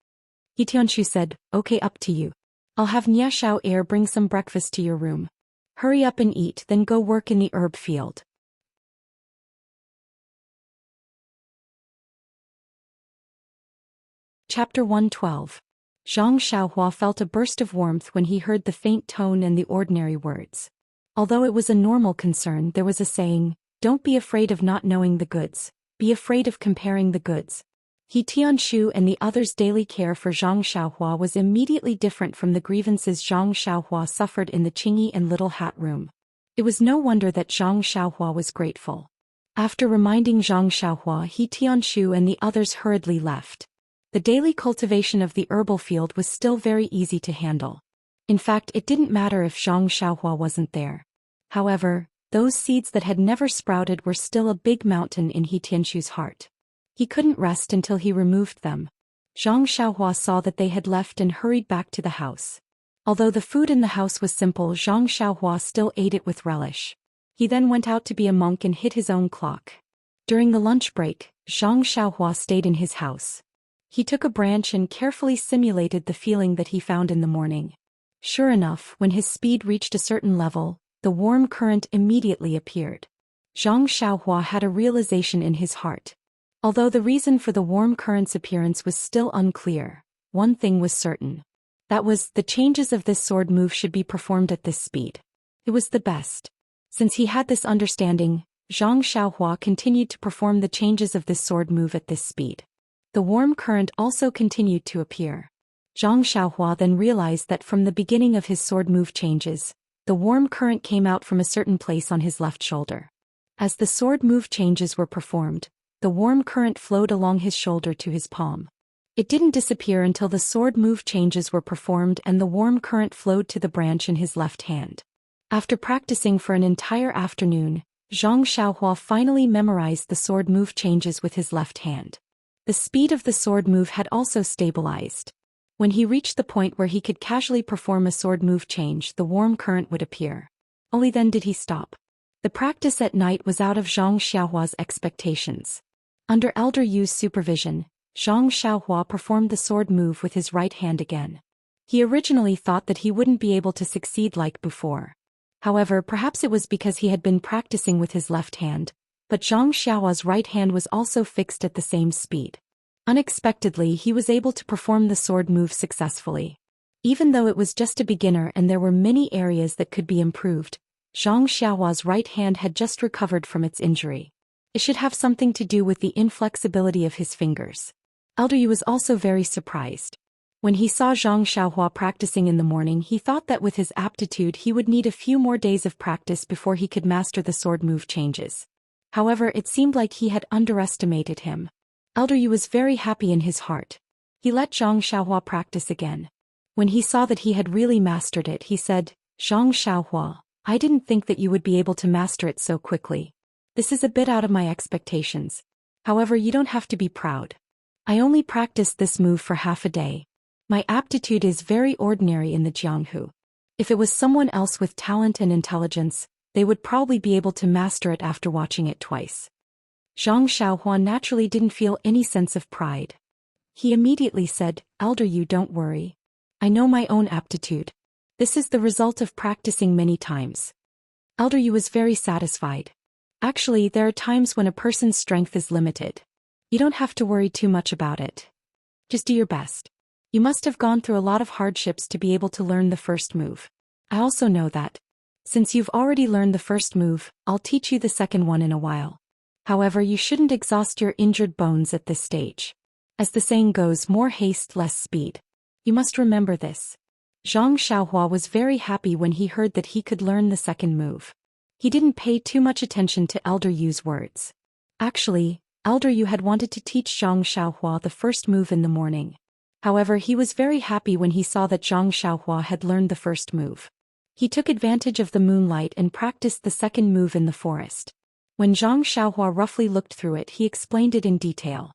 He Tianxu said, Okay, up to you. I'll have Nie Xiao Er bring some breakfast to your room. Hurry up and eat, then go work in the herb field. Chapter 112. Zhang Xiaohua felt a burst of warmth when he heard the faint tone and the ordinary words. Although it was a normal concern, there was a saying, Don't be afraid of not knowing the goods, be afraid of comparing the goods. He Tianxu and the others' daily care for Zhang Xiaohua was immediately different from the grievances Zhang Xiaohua suffered in the Qingyi and Little Hat room. It was no wonder that Zhang Xiaohua was grateful. After reminding Zhang Xiaohua, He Tianxu and the others hurriedly left. The daily cultivation of the herbal field was still very easy to handle. In fact, it didn't matter if Zhang Xiaohua wasn't there. However, those seeds that had never sprouted were still a big mountain in He Tianxu's heart. He couldn't rest until he removed them. Zhang Xiaohua saw that they had left and hurried back to the house. Although the food in the house was simple, Zhang Xiaohua still ate it with relish. He then went out to be a monk and hit his own clock. During the lunch break, Zhang Xiaohua stayed in his house. He took a branch and carefully simulated the feeling that he found in the morning. Sure enough, when his speed reached a certain level, the warm current immediately appeared. Zhang Xiaohua had a realization in his heart. Although the reason for the warm current's appearance was still unclear, one thing was certain. That was, the changes of this sword move should be performed at this speed. It was the best. Since he had this understanding, Zhang Xiaohua continued to perform the changes of this sword move at this speed. The warm current also continued to appear. Zhang Xiaohua then realized that from the beginning of his sword move changes, the warm current came out from a certain place on his left shoulder. As the sword move changes were performed, the warm current flowed along his shoulder to his palm. It didn't disappear until the sword move changes were performed and the warm current flowed to the branch in his left hand. After practicing for an entire afternoon, Zhang Xiaohua finally memorized the sword move changes with his left hand. The speed of the sword move had also stabilized. When he reached the point where he could casually perform a sword move change, the warm current would appear. Only then did he stop. The practice at night was out of Zhang Xiaohua's expectations. Under Elder Yu's supervision, Zhang Xiaohua performed the sword move with his right hand again. He originally thought that he wouldn't be able to succeed like before. However, perhaps it was because he had been practicing with his left hand, but Zhang Xiaohua's right hand was also fixed at the same speed. Unexpectedly, he was able to perform the sword move successfully. Even though it was just a beginner and there were many areas that could be improved, Zhang Xiaohua's right hand had just recovered from its injury. It should have something to do with the inflexibility of his fingers. Elder Yu was also very surprised. When he saw Zhang Xiaohua practicing in the morning, he thought that with his aptitude he would need a few more days of practice before he could master the sword move changes. However, it seemed like he had underestimated him. Elder Yu was very happy in his heart. He let Zhang Xiaohua practice again. When he saw that he had really mastered it, he said, "Zhang Xiaohua, I didn't think that you would be able to master it so quickly. This is a bit out of my expectations. However, you don't have to be proud. I only practiced this move for half a day. My aptitude is very ordinary in the Jianghu. If it was someone else with talent and intelligence, they would probably be able to master it after watching it twice." Zhang Xiaohua naturally didn't feel any sense of pride. He immediately said, "Elder Yu, don't worry. I know my own aptitude. This is the result of practicing many times." Elder Yu was very satisfied. Actually, there are times when a person's strength is limited. You don't have to worry too much about it. Just do your best. You must have gone through a lot of hardships to be able to learn the first move. I also know that. Since you've already learned the first move, I'll teach you the second one in a while. However, you shouldn't exhaust your injured bones at this stage. As the saying goes, more haste, less speed. You must remember this. Zhang Xiaohua was very happy when he heard that he could learn the second move. He didn't pay too much attention to Elder Yu's words. Actually, Elder Yu had wanted to teach Zhang Xiaohua the first move in the morning. However, he was very happy when he saw that Zhang Xiaohua had learned the first move. He took advantage of the moonlight and practiced the second move in the forest. When Zhang Xiaohua roughly looked through it, he explained it in detail.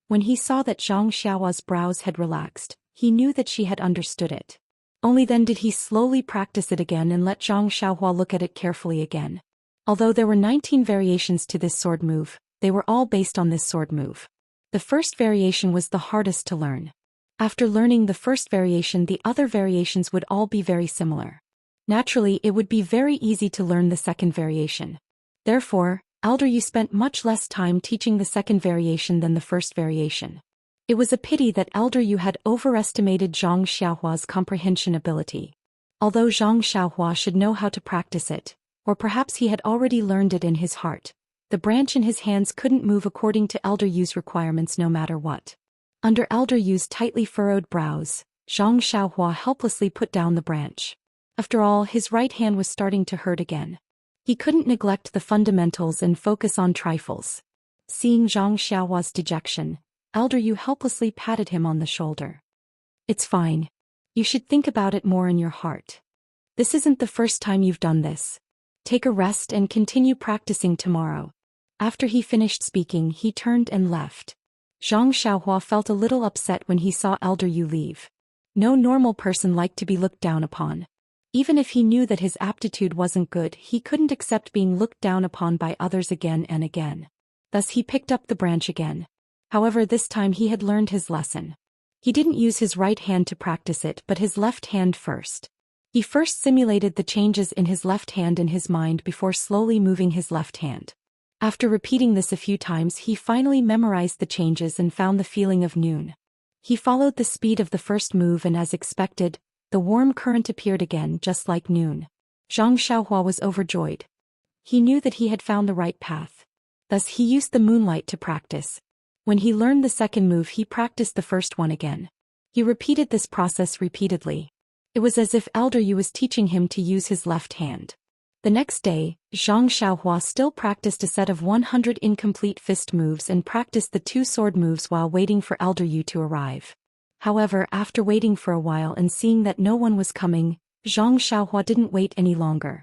When he saw that Zhang Xiaohua's brows had relaxed, he knew that she had understood it. Only then did he slowly practice it again and let Zhang Xiaohua look at it carefully again. Although there were 19 variations to this sword move, they were all based on this sword move. The first variation was the hardest to learn. After learning the first variation, the other variations would all be very similar. Naturally, it would be very easy to learn the second variation. Therefore, Elder Yu spent much less time teaching the second variation than the first variation. It was a pity that Elder Yu had overestimated Zhang Xiaohua's comprehension ability. Although Zhang Xiaohua should know how to practice it, or perhaps he had already learned it in his heart, the branch in his hands couldn't move according to Elder Yu's requirements no matter what. Under Elder Yu's tightly furrowed brows, Zhang Xiaohua helplessly put down the branch. After all, his right hand was starting to hurt again. He couldn't neglect the fundamentals and focus on trifles. Seeing Zhang Xiaohua's dejection, Elder Yu helplessly patted him on the shoulder. "It's fine. You should think about it more in your heart. This isn't the first time you've done this. Take a rest and continue practicing tomorrow." After he finished speaking, he turned and left. Zhang Xiaohua felt a little upset when he saw Elder Yu leave. No normal person liked to be looked down upon. Even if he knew that his aptitude wasn't good, he couldn't accept being looked down upon by others again and again. Thus he picked up the branch again. However, this time he had learned his lesson. He didn't use his right hand to practice it but his left hand first. He first simulated the changes in his left hand in his mind before slowly moving his left hand. After repeating this a few times, he finally memorized the changes and found the feeling of noon. He followed the speed of the first move and as expected, the warm current appeared again just like noon. Zhang Xiaohua was overjoyed. He knew that he had found the right path. Thus he used the moonlight to practice. When he learned the second move, he practiced the first one again. He repeated this process repeatedly. It was as if Elder Yu was teaching him to use his left hand. The next day, Zhang Xiaohua still practiced a set of 100 incomplete fist moves and practiced the 2 sword moves while waiting for Elder Yu to arrive. However, after waiting for a while and seeing that no one was coming, Zhang Xiaohua didn't wait any longer.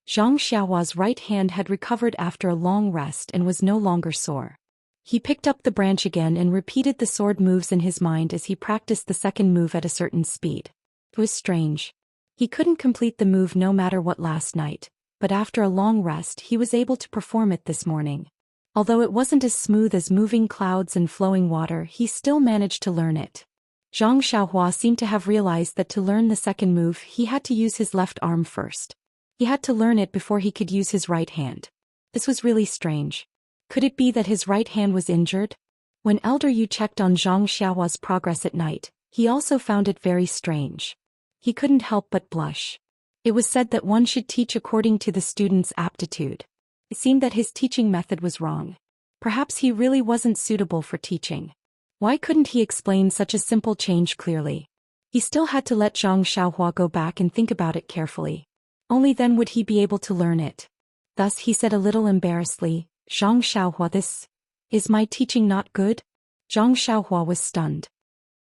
Zhang Xiaohua's right hand had recovered after a long rest and was no longer sore. He picked up the branch again and repeated the sword moves in his mind as he practiced the second move at a certain speed. It was strange. He couldn't complete the move no matter what last night, but after a long rest he was able to perform it this morning. Although it wasn't as smooth as moving clouds and flowing water, he still managed to learn it. Zhang Xiaohua seemed to have realized that to learn the second move he had to use his left arm first. He had to learn it before he could use his right hand. This was really strange. Could it be that his right hand was injured? When Elder Yu checked on Zhang Xiaohua's progress at night, he also found it very strange. He couldn't help but blush. It was said that one should teach according to the student's aptitude. It seemed that his teaching method was wrong. Perhaps he really wasn't suitable for teaching. Why couldn't he explain such a simple change clearly? He still had to let Zhang Xiaohua go back and think about it carefully. Only then would he be able to learn it. Thus he said a little embarrassedly, Zhang Xiaohua, this is my teaching not good? Zhang Xiaohua was stunned.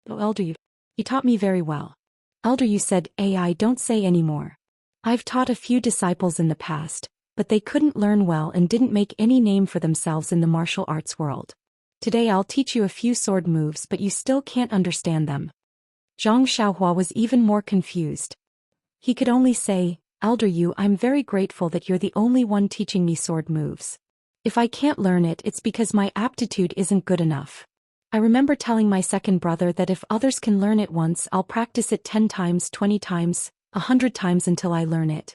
Oh, Elder Yu, you taught me very well. Elder Yu said, I don't say anymore. I've taught a few disciples in the past, but they couldn't learn well and didn't make any name for themselves in the martial arts world. Today I'll teach you a few sword moves, but you still can't understand them. Zhang Xiaohua was even more confused. He could only say, Elder Yu, I'm very grateful that you're the only one teaching me sword moves. If I can't learn it, it's because my aptitude isn't good enough. I remember telling my second brother that if others can learn it once, I'll practice it 10 times, 20 times, 100 times until I learn it.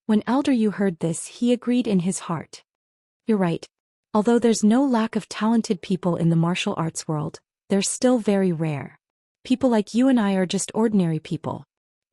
When Elder Yu heard this, he agreed in his heart. You're right. Although there's no lack of talented people in the martial arts world, they're still very rare. People like you and I are just ordinary people.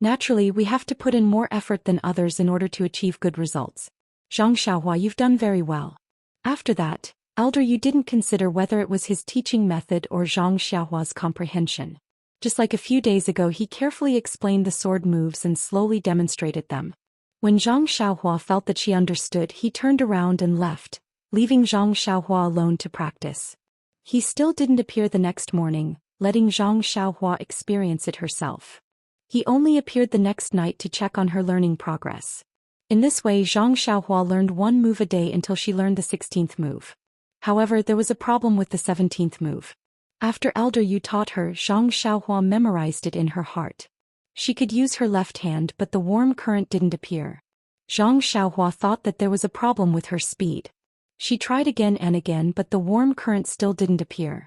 Naturally, we have to put in more effort than others in order to achieve good results. Zhang Xiaohua, you've done very well. After that, Elder Yu didn't consider whether it was his teaching method or Zhang Xiaohua's comprehension. Just like a few days ago, he carefully explained the sword moves and slowly demonstrated them. When Zhang Xiaohua felt that she understood, he turned around and left, leaving Zhang Xiaohua alone to practice. He still didn't appear the next morning, letting Zhang Xiaohua experience it herself. He only appeared the next night to check on her learning progress. In this way, Zhang Xiaohua learned one move a day until she learned the 16th move. However, there was a problem with the 17th move. After Elder Yu taught her, Zhang Xiaohua memorized it in her heart. She could use her left hand, but the warm current didn't appear. Zhang Xiaohua thought that there was a problem with her speed. She tried again and again, but the warm current still didn't appear.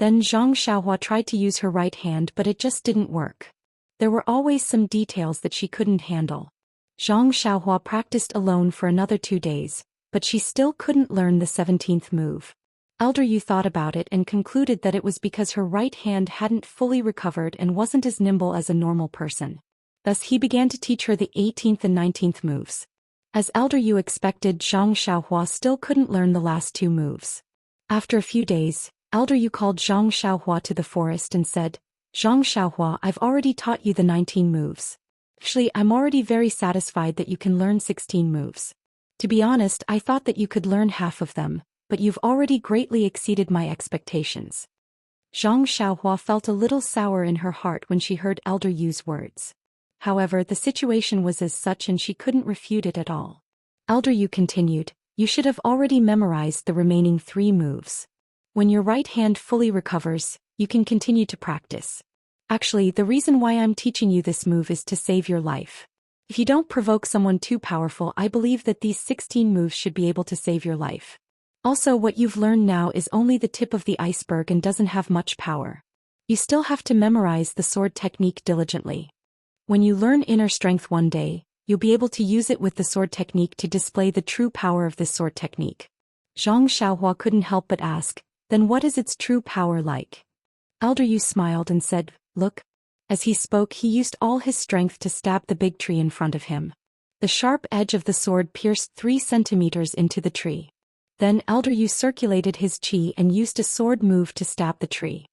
Then Zhang Xiaohua tried to use her right hand, but it just didn't work. There were always some details that she couldn't handle. Zhang Xiaohua practiced alone for another 2 days, but she still couldn't learn the 17th move. Elder Yu thought about it and concluded that it was because her right hand hadn't fully recovered and wasn't as nimble as a normal person. Thus he began to teach her the 18th and 19th moves. As Elder Yu expected, Zhang Xiaohua still couldn't learn the last 2 moves. After a few days, Elder Yu called Zhang Xiaohua to the forest and said, Zhang Xiaohua, I've already taught you the 19 moves. Actually, I'm already very satisfied that you can learn 16 moves. To be honest, I thought that you could learn half of them, but you've already greatly exceeded my expectations. Zhang Xiaohua felt a little sour in her heart when she heard Elder Yu's words. However, the situation was as such and she couldn't refute it at all. Elder Yu continued, you should have already memorized the remaining 3 moves. When your right hand fully recovers, you can continue to practice. Actually, the reason why I'm teaching you this move is to save your life. If you don't provoke someone too powerful, I believe that these 16 moves should be able to save your life. Also, what you've learned now is only the tip of the iceberg and doesn't have much power. You still have to memorize the sword technique diligently. When you learn inner strength one day, you'll be able to use it with the sword technique to display the true power of this sword technique. Zhang Xiaohua couldn't help but ask, then what is its true power like? Elder Yu smiled and said, look. As he spoke, he used all his strength to stab the big tree in front of him. The sharp edge of the sword pierced 3 centimeters into the tree. Then Elder Yu circulated his chi and used a sword move to stab the tree.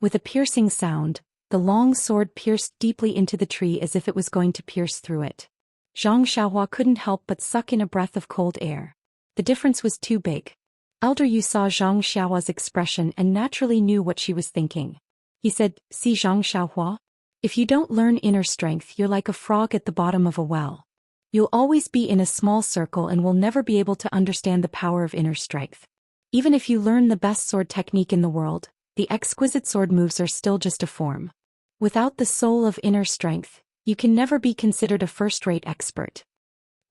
With a piercing sound, the long sword pierced deeply into the tree as if it was going to pierce through it. Zhang Xiaohua couldn't help but suck in a breath of cold air. The difference was too big. Elder Yu saw Zhang Xiaohua's expression and naturally knew what she was thinking. He said, see Zhang Xiaohua? If you don't learn inner strength, you're like a frog at the bottom of a well. You'll always be in a small circle and will never be able to understand the power of inner strength. Even if you learn the best sword technique in the world, the exquisite sword moves are still just a form. Without the soul of inner strength, you can never be considered a first-rate expert.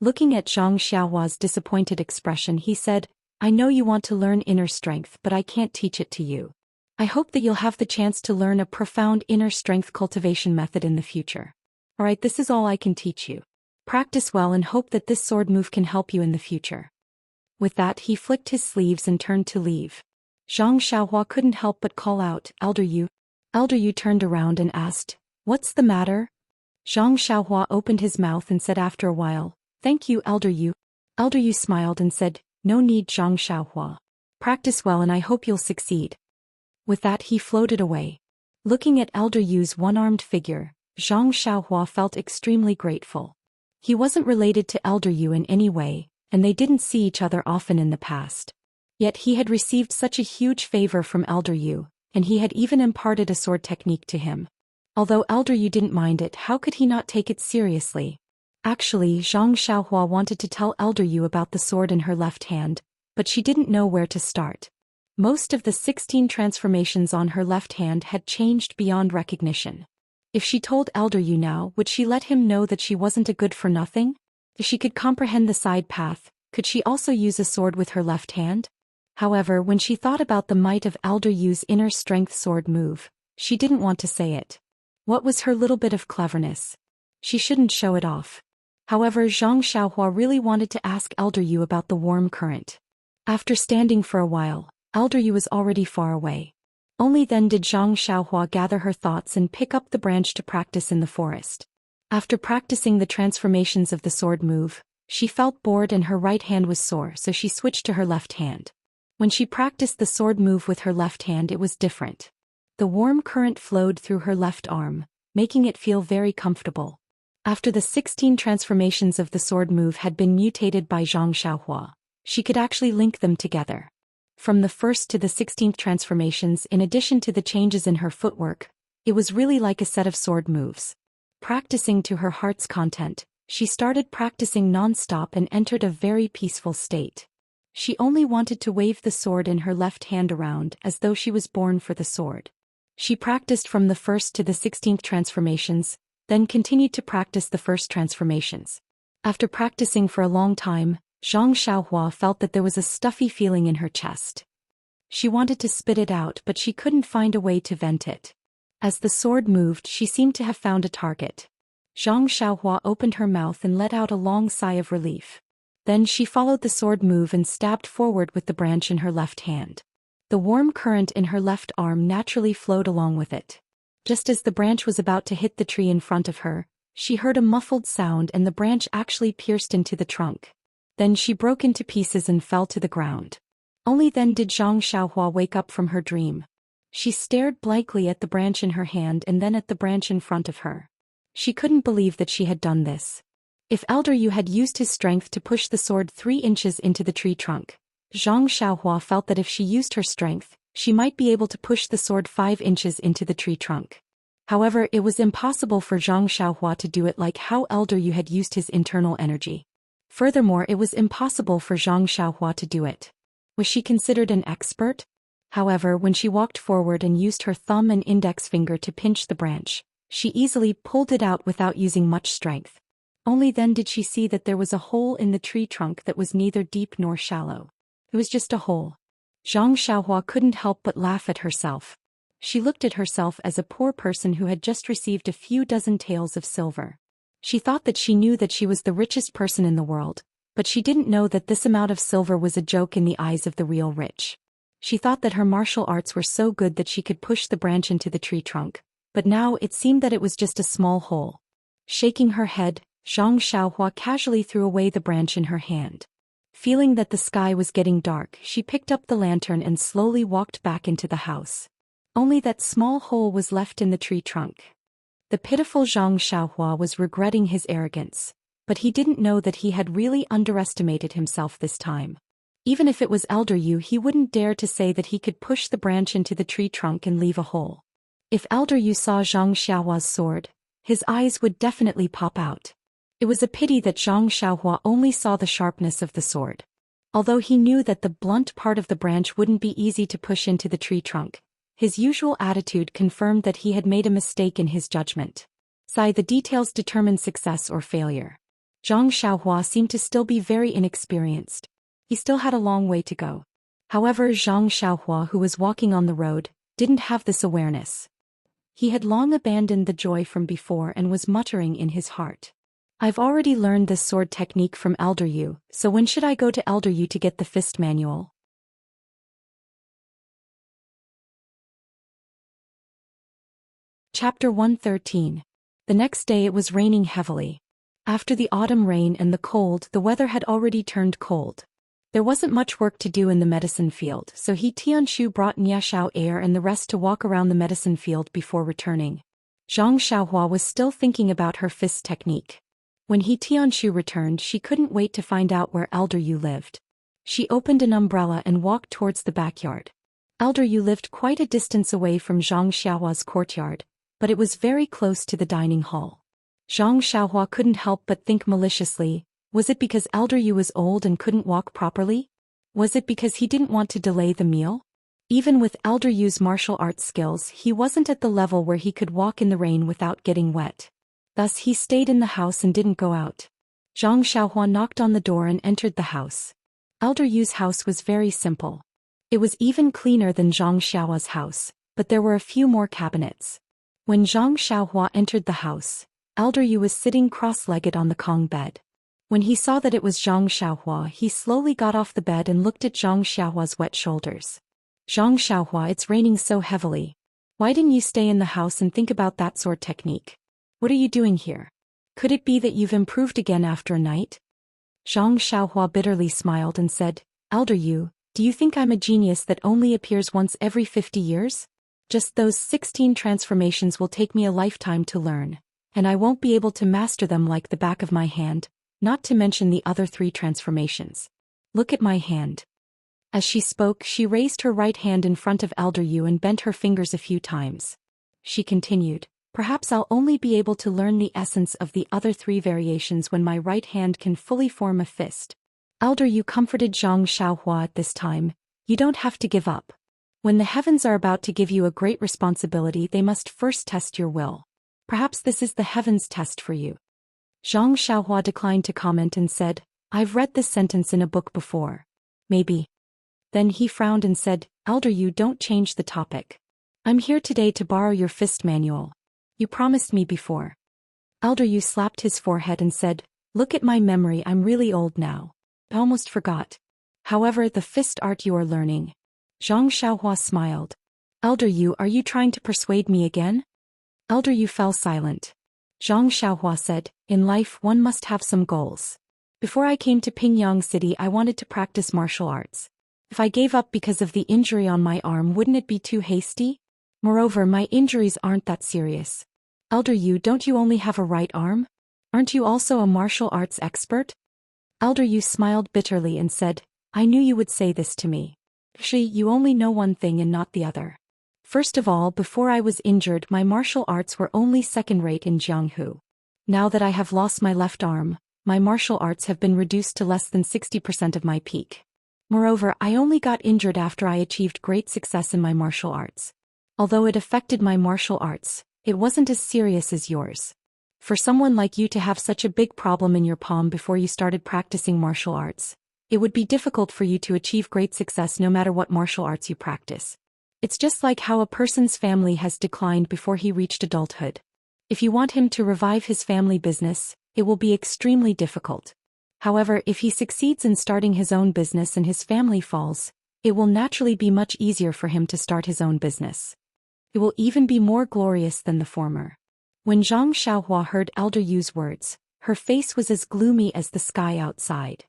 Looking at Zhang Xiaohua's disappointed expression, he said, I know you want to learn inner strength, but I can't teach it to you. I hope that you'll have the chance to learn a profound inner strength cultivation method in the future. Alright, this is all I can teach you. Practice well and hope that this sword move can help you in the future. With that, he flicked his sleeves and turned to leave. Zhang Xiaohua couldn't help but call out, Elder Yu. Elder Yu turned around and asked, what's the matter? Zhang Xiaohua opened his mouth and said after a while, thank you, Elder Yu. Elder Yu smiled and said, no need, Zhang Xiaohua. Practice well and I hope you'll succeed. With that, he floated away. Looking at Elder Yu's one-armed figure, Zhang Xiaohua felt extremely grateful. He wasn't related to Elder Yu in any way, and they didn't see each other often in the past. Yet he had received such a huge favor from Elder Yu, and he had even imparted a sword technique to him. Although Elder Yu didn't mind it, how could he not take it seriously? Actually, Zhang Xiaohua wanted to tell Elder Yu about the sword in her left hand, but she didn't know where to start. Most of the 16 transformations on her left hand had changed beyond recognition. If she told Elder Yu now, would she let him know that she wasn't a good-for-nothing? If she could comprehend the side path, could she also use a sword with her left hand? However, when she thought about the might of Elder Yu's inner strength sword move, she didn't want to say it. What was her little bit of cleverness? She shouldn't show it off. However, Zhang Xiaohua really wanted to ask Elder Yu about the warm current. After standing for a while, Elder Yu was already far away. Only then did Zhang Xiaohua gather her thoughts and pick up the branch to practice in the forest. After practicing the transformations of the sword move, she felt bored and her right hand was sore, so she switched to her left hand. When she practiced the sword move with her left hand, it was different. The warm current flowed through her left arm, making it feel very comfortable. After the 16 transformations of the sword move had been mutated by Zhang Xiaohua, she could actually link them together. From the first to the 16th transformations, in addition to the changes in her footwork, it was really like a set of sword moves. Practicing to her heart's content, she started practicing non-stop and entered a very peaceful state. She only wanted to wave the sword in her left hand around as though she was born for the sword. She practiced from the first to the 16th transformations, then continued to practice the first transformations. After practicing for a long time, Zhang Xiaohua felt that there was a stuffy feeling in her chest. She wanted to spit it out, but she couldn't find a way to vent it. As the sword moved, she seemed to have found a target. Zhang Xiaohua opened her mouth and let out a long sigh of relief. Then she followed the sword move and stabbed forward with the branch in her left hand. The warm current in her left arm naturally flowed along with it. Just as the branch was about to hit the tree in front of her, she heard a muffled sound and the branch actually pierced into the trunk. Then she broke into pieces and fell to the ground. Only then did Zhang Xiaohua wake up from her dream. She stared blankly at the branch in her hand and then at the branch in front of her. She couldn't believe that she had done this. If Elder Yu had used his strength to push the sword 3 inches into the tree trunk, Zhang Xiaohua felt that if she used her strength, she might be able to push the sword 5 inches into the tree trunk. However, it was impossible for Zhang Xiaohua to do it like how Elder Yu had used his internal energy. Furthermore, it was impossible for Zhang Xiaohua to do it. Was she considered an expert? However, when she walked forward and used her thumb and index finger to pinch the branch, she easily pulled it out without using much strength. Only then did she see that there was a hole in the tree trunk that was neither deep nor shallow. It was just a hole. Zhang Xiaohua couldn't help but laugh at herself. She looked at herself as a poor person who had just received a few dozen taels of silver. She thought that she knew that she was the richest person in the world, but she didn't know that this amount of silver was a joke in the eyes of the real rich. She thought that her martial arts were so good that she could push the branch into the tree trunk, but now it seemed that it was just a small hole. Shaking her head, Zhang Xiaohua casually threw away the branch in her hand. Feeling that the sky was getting dark, she picked up the lantern and slowly walked back into the house. Only that small hole was left in the tree trunk. The pitiful Zhang Xiaohua was regretting his arrogance, but he didn't know that he had really underestimated himself this time. Even if it was Elder Yu, he wouldn't dare to say that he could push the branch into the tree trunk and leave a hole. If Elder Yu saw Zhang Xiaohua's sword, his eyes would definitely pop out. It was a pity that Zhang Xiaohua only saw the sharpness of the sword. Although he knew that the blunt part of the branch wouldn't be easy to push into the tree trunk, his usual attitude confirmed that he had made a mistake in his judgment. The details determine success or failure. Zhang Xiaohua seemed to still be very inexperienced. He still had a long way to go. However, Zhang Xiaohua, who was walking on the road, didn't have this awareness. He had long abandoned the joy from before and was muttering in his heart. I've already learned this sword technique from Elder Yu, so when should I go to Elder Yu to get the fist manual? Chapter 113. The next day it was raining heavily. After the autumn rain and the cold, the weather had already turned cold. There wasn't much work to do in the medicine field, so Tianshu brought Nya Xiao Air and the rest to walk around the medicine field before returning. Zhang Xiaohua was still thinking about her fist technique. When He Tianshu returned, she couldn't wait to find out where Elder Yu lived. She opened an umbrella and walked towards the backyard. Elder Yu lived quite a distance away from Zhang Xiaohua's courtyard, but it was very close to the dining hall. Zhang Xiaohua couldn't help but think maliciously, was it because Elder Yu was old and couldn't walk properly? Was it because he didn't want to delay the meal? Even with Elder Yu's martial arts skills, he wasn't at the level where he could walk in the rain without getting wet. Thus he stayed in the house and didn't go out. Zhang Xiaohua knocked on the door and entered the house. Elder Yu's house was very simple. It was even cleaner than Zhang Xiaohua's house, but there were a few more cabinets. When Zhang Xiaohua entered the house, Elder Yu was sitting cross-legged on the Kong bed. When he saw that it was Zhang Xiaohua, he slowly got off the bed and looked at Zhang Xiaohua's wet shoulders. Zhang Xiaohua, it's raining so heavily. Why didn't you stay in the house and think about that sword technique? What are you doing here? Could it be that you've improved again after a night? Zhang Xiaohua bitterly smiled and said, Elder Yu, do you think I'm a genius that only appears once every 50 years? Just those 16 transformations will take me a lifetime to learn, and I won't be able to master them like the back of my hand, not to mention the other 3 transformations. Look at my hand. As she spoke, she raised her right hand in front of Elder Yu and bent her fingers a few times. She continued, perhaps I'll only be able to learn the essence of the other 3 variations when my right hand can fully form a fist. Elder Yu comforted Zhang Xiaohua at this time, you don't have to give up. When the heavens are about to give you a great responsibility, they must first test your will. Perhaps this is the heavens' test for you. Zhang Xiaohua declined to comment and said, I've read this sentence in a book before. Maybe. Then he frowned and said, Elder Yu, don't change the topic. I'm here today to borrow your fist manual. You promised me before. Elder Yu slapped his forehead and said, look at my memory, I'm really old now. I almost forgot. However, the fist art you are learning. Zhang Xiaohua smiled. Elder Yu, are you trying to persuade me again? Elder Yu fell silent. Zhang Xiaohua said, in life one must have some goals. Before I came to Pingyang City, I wanted to practice martial arts. If I gave up because of the injury on my arm, wouldn't it be too hasty? Moreover, my injuries aren't that serious. Elder Yu, don't you only have a right arm? Aren't you also a martial arts expert? Elder Yu smiled bitterly and said, I knew you would say this to me. Actually, you only know one thing and not the other. First of all, before I was injured, my martial arts were only second-rate in Jianghu. Now that I have lost my left arm, my martial arts have been reduced to less than 60% of my peak. Moreover, I only got injured after I achieved great success in my martial arts. Although it affected my martial arts, it wasn't as serious as yours. For someone like you to have such a big problem in your palm before you started practicing martial arts, it would be difficult for you to achieve great success no matter what martial arts you practice. It's just like how a person's family has declined before he reached adulthood. If you want him to revive his family business, it will be extremely difficult. However, if he succeeds in starting his own business and his family falls, it will naturally be much easier for him to start his own business. It will even be more glorious than the former. When Zhang Xiaohua heard Elder Yu's words, her face was as gloomy as the sky outside.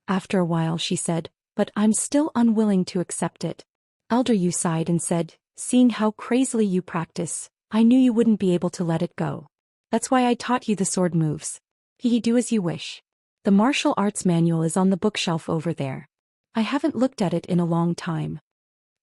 After a while she said, but I'm still unwilling to accept it. Elder Yu sighed and said, seeing how crazily you practice, I knew you wouldn't be able to let it go. That's why I taught you the sword moves. Do as you wish. The martial arts manual is on the bookshelf over there. I haven't looked at it in a long time.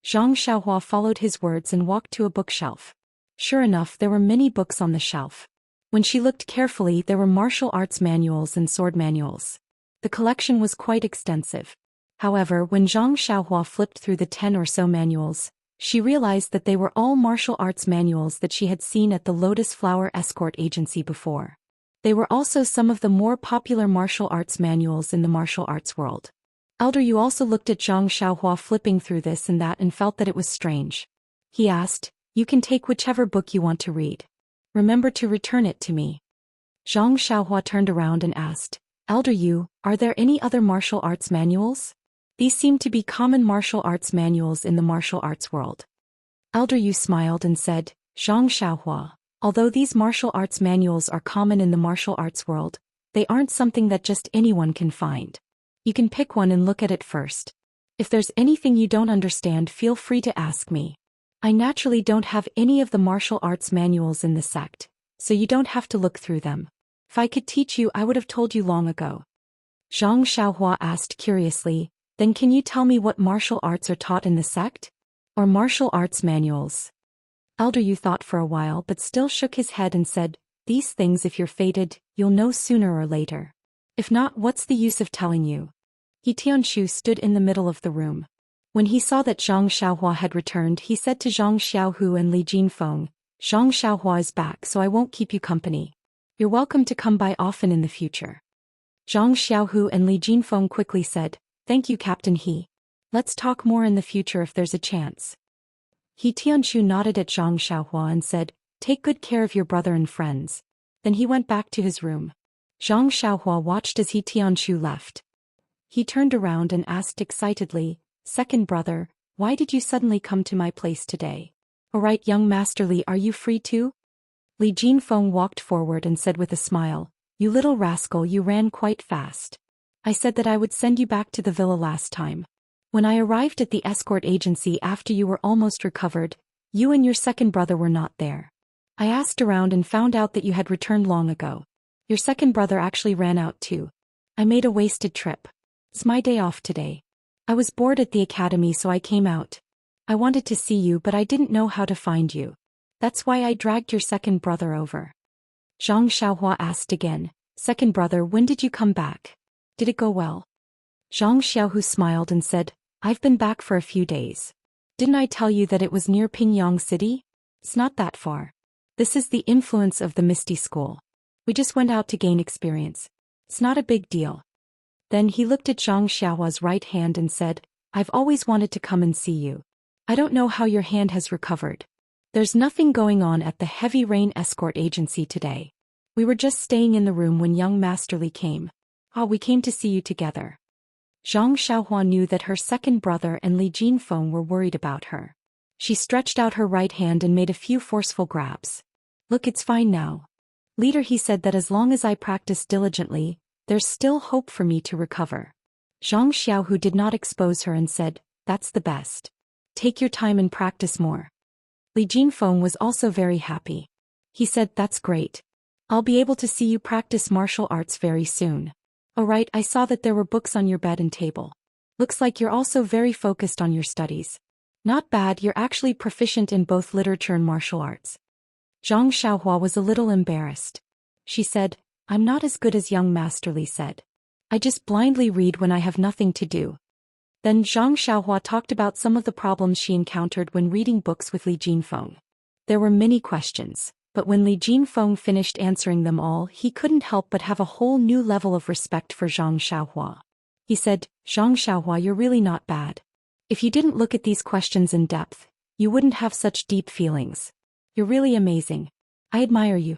Zhang Xiaohua followed his words and walked to a bookshelf. Sure enough, there were many books on the shelf. When she looked carefully, there were martial arts manuals and sword manuals. The collection was quite extensive. However, when Zhang Xiaohua flipped through the 10 or so manuals, she realized that they were all martial arts manuals that she had seen at the Lotus Flower Escort Agency before. They were also some of the more popular martial arts manuals in the martial arts world. Elder Yu also looked at Zhang Xiaohua flipping through this and that and felt that it was strange. He asked, you can take whichever book you want to read. Remember to return it to me. Zhang Xiaohua turned around and asked, Elder Yu, are there any other martial arts manuals? These seem to be common martial arts manuals in the martial arts world. Elder Yu smiled and said, Zhang Xiaohua, although these martial arts manuals are common in the martial arts world, they aren't something that just anyone can find. You can pick one and look at it first. If there's anything you don't understand, feel free to ask me. I naturally don't have any of the martial arts manuals in the sect, so you don't have to look through them. If I could teach you, I would have told you long ago. Zhang Xiaohua asked curiously, then can you tell me what martial arts are taught in the sect? Or martial arts manuals? Elder Yu thought for a while but still shook his head and said, these things if you're fated, you'll know sooner or later. If not, what's the use of telling you? He Tianshu stood in the middle of the room. When he saw that Zhang Xiaohua had returned, he said to Zhang Xiaohu and Li Jinfeng, Zhang Xiaohua is back, so I won't keep you company. You're welcome to come by often in the future. Zhang Xiaohu and Li Jinfeng quickly said, thank you, Captain He. Let's talk more in the future if there's a chance. He Tianshu nodded at Zhang Xiaohua and said, take good care of your brother and friends. Then he went back to his room. Zhang Xiaohua watched as He Tianshu left. He turned around and asked excitedly, second brother, why did you suddenly come to my place today? Alright, young Master Li, are you free too? Li Jinfeng walked forward and said with a smile, you little rascal, you ran quite fast. I said that I would send you back to the villa last time. When I arrived at the escort agency after you were almost recovered, you and your second brother were not there. I asked around and found out that you had returned long ago. Your second brother actually ran out too. I made a wasted trip. It's my day off today. I was bored at the academy, so I came out. I wanted to see you, but I didn't know how to find you. That's why I dragged your second brother over. Zhang Xiaohua asked again, second brother, when did you come back? Did it go well? Zhang Xiaohu smiled and said, I've been back for a few days. Didn't I tell you that it was near Pingyang City? It's not that far. This is the influence of the Misty School. We just went out to gain experience. It's not a big deal. Then he looked at Zhang Xiaohua's right hand and said, I've always wanted to come and see you. I don't know how your hand has recovered. There's nothing going on at the Heavy Rain Escort Agency today. We were just staying in the room when young Master Li came. We came to see you together. Zhang Xiaohua knew that her second brother and Li Jinfeng were worried about her. She stretched out her right hand and made a few forceful grabs. Look, it's fine now. Leader, he said that as long as I practice diligently, there's still hope for me to recover. Zhang Xiaohu did not expose her and said, that's the best. Take your time and practice more. Li Jinfeng was also very happy. He said, that's great. I'll be able to see you practice martial arts very soon. Alright, I saw that there were books on your bed and table. Looks like you're also very focused on your studies. Not bad, you're actually proficient in both literature and martial arts. Zhang Xiaohua was a little embarrassed. She said, I'm not as good as young Master Li said. I just blindly read when I have nothing to do. Then Zhang Xiaohua talked about some of the problems she encountered when reading books with Li Jinfeng. There were many questions, but when Li Jinfeng finished answering them all, he couldn't help but have a whole new level of respect for Zhang Xiaohua. He said, Zhang Xiaohua, you're really not bad. If you didn't look at these questions in depth, you wouldn't have such deep feelings. You're really amazing. I admire you.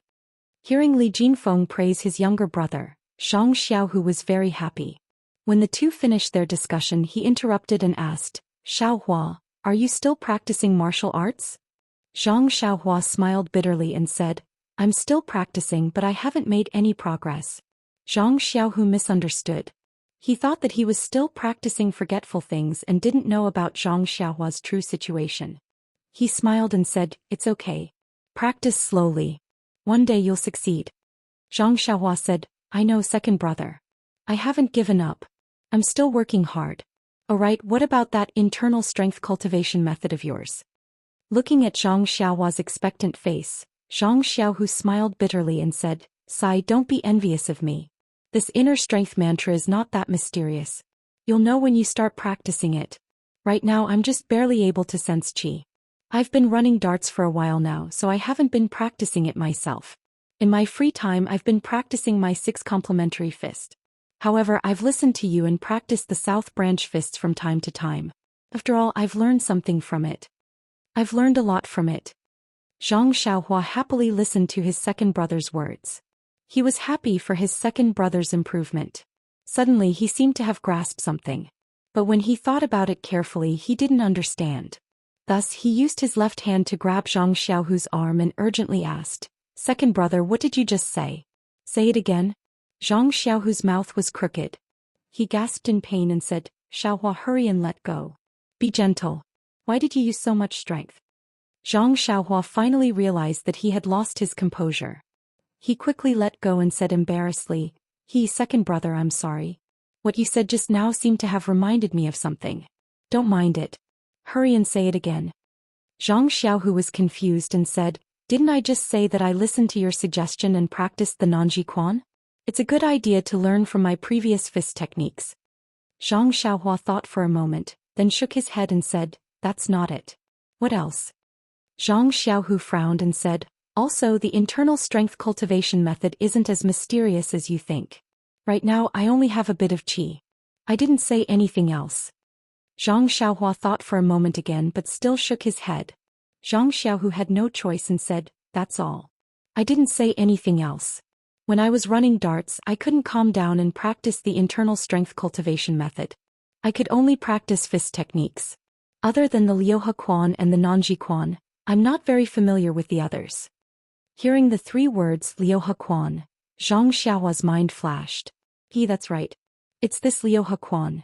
Hearing Li Jinfeng praise his younger brother, Zhang Xiaohu was very happy. When the two finished their discussion, he interrupted and asked, Xiaohua, are you still practicing martial arts? Zhang Xiaohua smiled bitterly and said, I'm still practicing, but I haven't made any progress. Zhang Xiaohu misunderstood. He thought that he was still practicing forgetful things and didn't know about Zhang Xiaohua's true situation. He smiled and said, it's okay. Practice slowly. One day you'll succeed. Zhang Xiaohua said, I know, second brother. I haven't given up. I'm still working hard. Alright, what about that internal strength cultivation method of yours? Looking at Zhang Xiaohua's expectant face, Zhang Xiaohu smiled bitterly and said, Sai, don't be envious of me. This inner strength mantra is not that mysterious. You'll know when you start practicing it. Right now I'm just barely able to sense qi. I've been running darts for a while now, so I haven't been practicing it myself. In my free time I've been practicing my 6 complementary fist. However, I've listened to you and practiced the South Branch fists from time to time. After all, I've learned something from it. I've learned a lot from it. Zhang Xiaohua happily listened to his second brother's words. He was happy for his second brother's improvement. Suddenly he seemed to have grasped something. But when he thought about it carefully, he didn't understand. Thus he used his left hand to grab Zhang Xiaohu's arm and urgently asked, Second brother, what did you just say? Say it again? Zhang Xiaohu's mouth was crooked. He gasped in pain and said, Xiaohua, hurry and let go. Be gentle. Why did you use so much strength? Zhang Xiaohua finally realized that he had lost his composure. He quickly let go and said embarrassedly, second brother, I'm sorry. What you said just now seemed to have reminded me of something. Don't mind it. Hurry and say it again. Zhang Xiaohu was confused and said, didn't I just say that I listened to your suggestion and practiced the Nanji Quan? It's a good idea to learn from my previous fist techniques. Zhang Xiaohua thought for a moment, then shook his head and said, that's not it. What else? Zhang Xiaohu frowned and said, also the internal strength cultivation method isn't as mysterious as you think. Right now I only have a bit of qi. I didn't say anything else. Zhang Xiaohua thought for a moment again but still shook his head. Zhang Xiaohu had no choice and said, that's all. I didn't say anything else. When I was running darts I couldn't calm down and practice the internal strength cultivation method. I could only practice fist techniques. Other than the Liuhe Quan and the Nanji Quan, I'm not very familiar with the others. Hearing the 3 words Liuhe Quan, Zhang Xiaohua's mind flashed. That's right. It's this Liuhe Quan.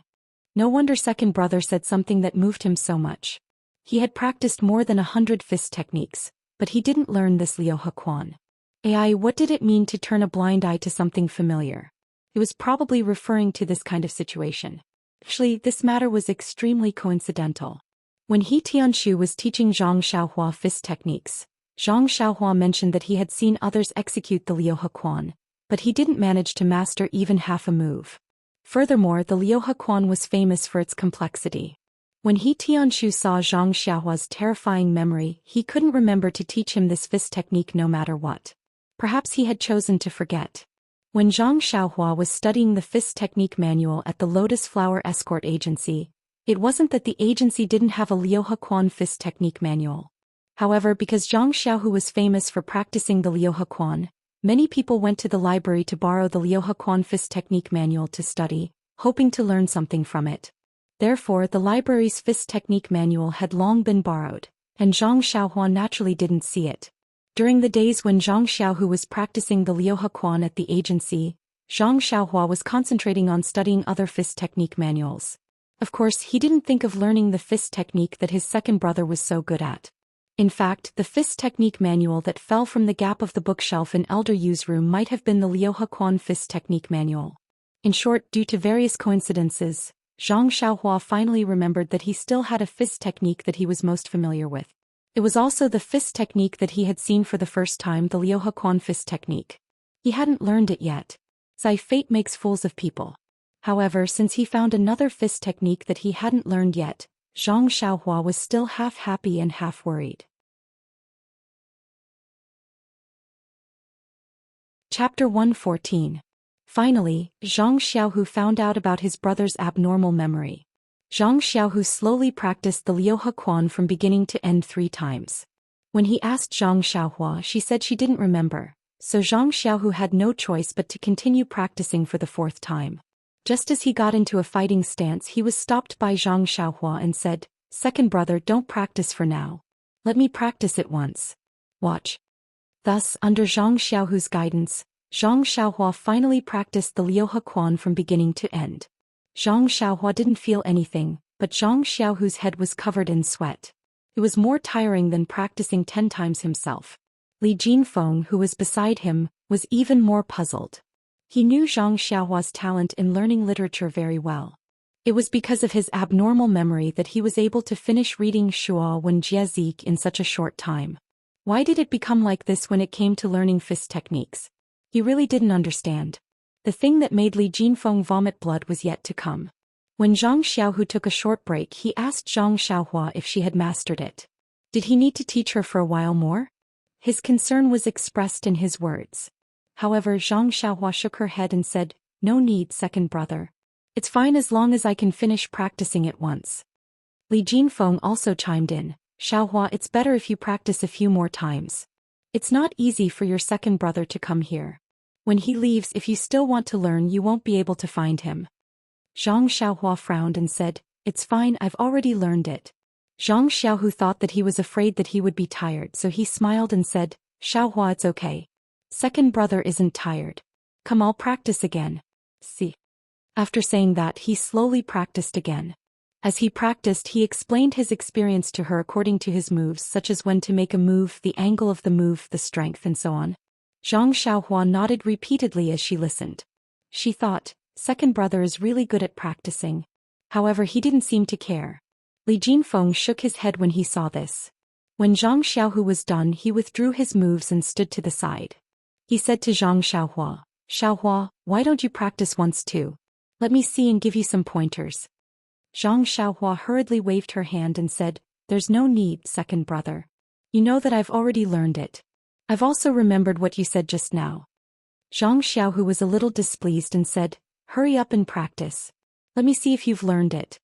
No wonder second brother said something that moved him so much. He had practiced more than 100 fist techniques, but he didn't learn this Liuhe Quan. What did it mean to turn a blind eye to something familiar? It was probably referring to this kind of situation. Actually, this matter was extremely coincidental. When He Tianshu was teaching Zhang Xiaohua fist techniques, Zhang Xiaohua mentioned that he had seen others execute the Liuhe Quan, but he didn't manage to master even half a move. Furthermore, the Liuhe Quan was famous for its complexity. When He Tianshu saw Zhang Xiaohua's terrifying memory, he couldn't remember to teach him this fist technique no matter what. Perhaps he had chosen to forget. When Zhang Xiaohua was studying the fist technique manual at the Lotus Flower Escort Agency, it wasn't that the agency didn't have a Liuhe Quan fist technique manual. However, because Zhang Xiaohu was famous for practicing the Liuhe Quan, many people went to the library to borrow the Liuhe Quan fist technique manual to study, hoping to learn something from it. Therefore, the library's fist technique manual had long been borrowed, and Zhang Xiaohua naturally didn't see it. During the days when Zhang Xiaohu was practicing the Liuhe Quan at the agency, Zhang Xiaohua was concentrating on studying other fist technique manuals. Of course, he didn't think of learning the fist technique that his second brother was so good at. In fact, the fist technique manual that fell from the gap of the bookshelf in Elder Yu's room might have been the Liuhe Quan fist technique manual. In short, due to various coincidences, Zhang Xiaohua finally remembered that he still had a fist technique that he was most familiar with. It was also the fist technique that he had seen for the first time, the Liuhe Quan fist technique. He hadn't learned it yet. Fate makes fools of people. However, since he found another fist technique that he hadn't learned yet, Zhang Xiaohua was still half happy and half worried. Chapter 114. Finally, Zhang Xiaohu found out about his brother's abnormal memory. Zhang Xiaohu slowly practiced the Liuhe Quan from beginning to end 3 times. When he asked Zhang Xiaohua, she said she didn't remember, so Zhang Xiaohu had no choice but to continue practicing for the 4th time. Just as he got into a fighting stance, he was stopped by Zhang Xiaohua and said, second brother, don't practice for now. Let me practice it once. Watch. Thus, under Zhang Xiaohu's guidance, Zhang Xiaohua finally practiced the Liuhe Quan from beginning to end. Zhang Xiaohua didn't feel anything, but Zhang Xiaohu's head was covered in sweat. It was more tiring than practicing 10 times himself. Li Jinfeng, who was beside him, was even more puzzled. He knew Zhang Xiaohua's talent in learning literature very well. It was because of his abnormal memory that he was able to finish reading Shuo Wen Jie Zik in such a short time. Why did it become like this when it came to learning fist techniques? He really didn't understand. The thing that made Li Jinfeng vomit blood was yet to come. When Zhang Xiaohu took a short break, he asked Zhang Xiaohua if she had mastered it. Did he need to teach her for a while more? His concern was expressed in his words. However, Zhang Xiaohua shook her head and said, no need, second brother. It's fine as long as I can finish practicing it once. Li Jinfeng also chimed in, Xiaohua, it's better if you practice a few more times. It's not easy for your second brother to come here. When he leaves, if you still want to learn, you won't be able to find him. Zhang Xiaohua frowned and said, it's fine, I've already learned it. Zhang Xiaohu thought that he was afraid that he would be tired, so he smiled and said, Xiaohua, it's okay. Second brother isn't tired. Come, I'll practice again. See. After saying that, he slowly practiced again. As he practiced, he explained his experience to her according to his moves, such as when to make a move, the angle of the move, the strength, and so on. Zhang Xiaohua nodded repeatedly as she listened. She thought, second brother is really good at practicing. However, he didn't seem to care. Li Jinfeng shook his head when he saw this. When Zhang Xiaohu was done, he withdrew his moves and stood to the side. He said to Zhang Xiaohua, Xiaohua, why don't you practice once too? Let me see and give you some pointers. Zhang Xiaohua hurriedly waved her hand and said, there's no need, second brother. You know that I've already learned it. I've also remembered what you said just now. Zhang Xiaohu was a little displeased and said, hurry up and practice. Let me see if you've learned it.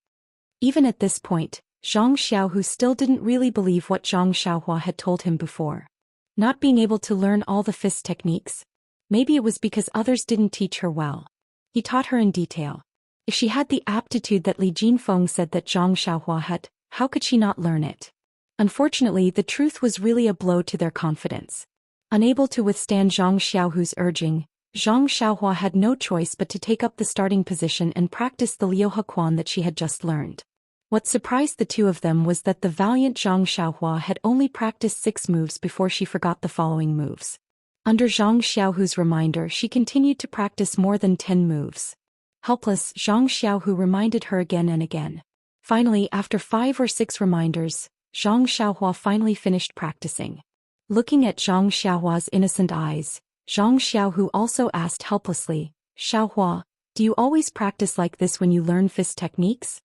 Even at this point, Zhang Xiaohu still didn't really believe what Zhang Xiaohua had told him before. Not being able to learn all the fist techniques? Maybe it was because others didn't teach her well. He taught her in detail. If she had the aptitude that Li Jinfeng said that Zhang Xiaohua had, how could she not learn it? Unfortunately, the truth was really a blow to their confidence. Unable to withstand Zhang Xiaohu's urging, Zhang Xiaohua had no choice but to take up the starting position and practice the Liuhe Quan that she had just learned. What surprised the two of them was that the valiant Zhang Xiaohua had only practiced 6 moves before she forgot the following moves. Under Zhang Xiaohu's reminder, she continued to practice more than 10 moves. Helpless, Zhang Xiaohu reminded her again and again. Finally, after 5 or 6 reminders, Zhang Xiaohua finally finished practicing. Looking at Zhang Xiaohua's innocent eyes, Zhang Xiaohu also asked helplessly, Xiaohua, do you always practice like this when you learn fist techniques?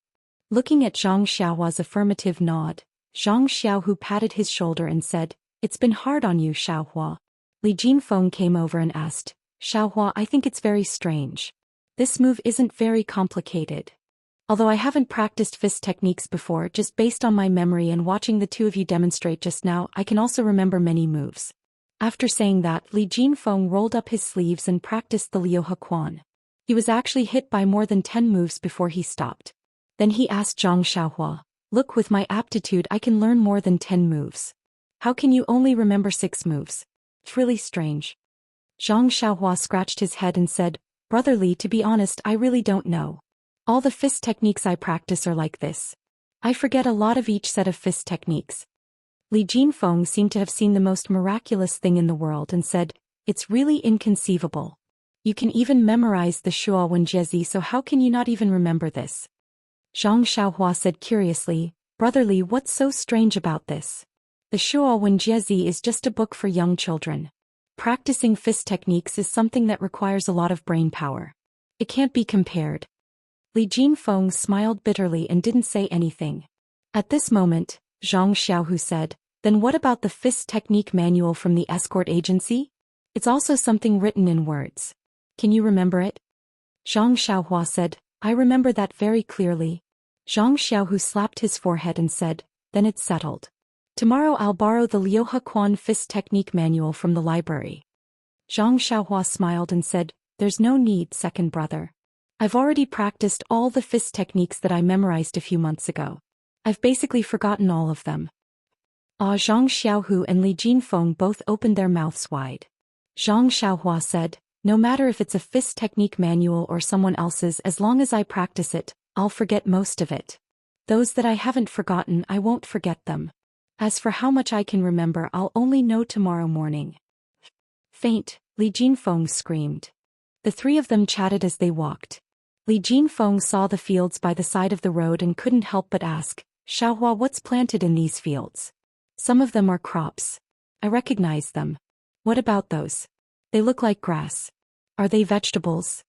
Looking at Zhang Xiaohua's affirmative nod, Zhang Xiaohu patted his shoulder and said, it's been hard on you, Xiaohua. Li Jinfeng came over and asked, Xiaohua, I think it's very strange. This move isn't very complicated. Although I haven't practiced fist techniques before, just based on my memory and watching the two of you demonstrate just now, I can also remember many moves. After saying that, Li Jinfeng rolled up his sleeves and practiced the Liuhe Quan. He was actually hit by more than 10 moves before he stopped. Then he asked Zhang Xiaohua, look, with my aptitude I can learn more than 10 moves. How can you only remember 6 moves? It's really strange. Zhang Xiaohua scratched his head and said, Brother Li, to be honest, I really don't know. All the fist techniques I practice are like this. I forget a lot of each set of fist techniques. Li Jinfeng seemed to have seen the most miraculous thing in the world and said, it's really inconceivable. You can even memorize the Shuo Wen Jiezi, so how can you not even remember this? Zhang Xiaohua said curiously, Brother Li, what's so strange about this? The Shuo Wen Jiezi is just a book for young children. Practicing fist techniques is something that requires a lot of brain power. It can't be compared. Li Jinfeng smiled bitterly and didn't say anything. At this moment, Zhang Xiaohu said, then what about the fist technique manual from the escort agency? It's also something written in words. Can you remember it? Zhang Xiaohua said, I remember that very clearly. Zhang Xiaohu slapped his forehead and said, then it's settled. Tomorrow I'll borrow the Liuhe Quan fist technique manual from the library. Zhang Xiaohua smiled and said, there's no need, second brother. I've already practiced all the fist techniques that I memorized a few months ago. I've basically forgotten all of them. Zhang Xiaohu and Li Jinfeng both opened their mouths wide. Zhang Xiaohua said, no matter if it's a fist technique manual or someone else's, as long as I practice it, I'll forget most of it. Those that I haven't forgotten, I won't forget them. As for how much I can remember, I'll only know tomorrow morning. Faint, Li Jinfeng screamed. The 3 of them chatted as they walked. Li Jinfeng saw the fields by the side of the road and couldn't help but ask, Xiaohua, what's planted in these fields? Some of them are crops. I recognize them. What about those? They look like grass. Are they vegetables?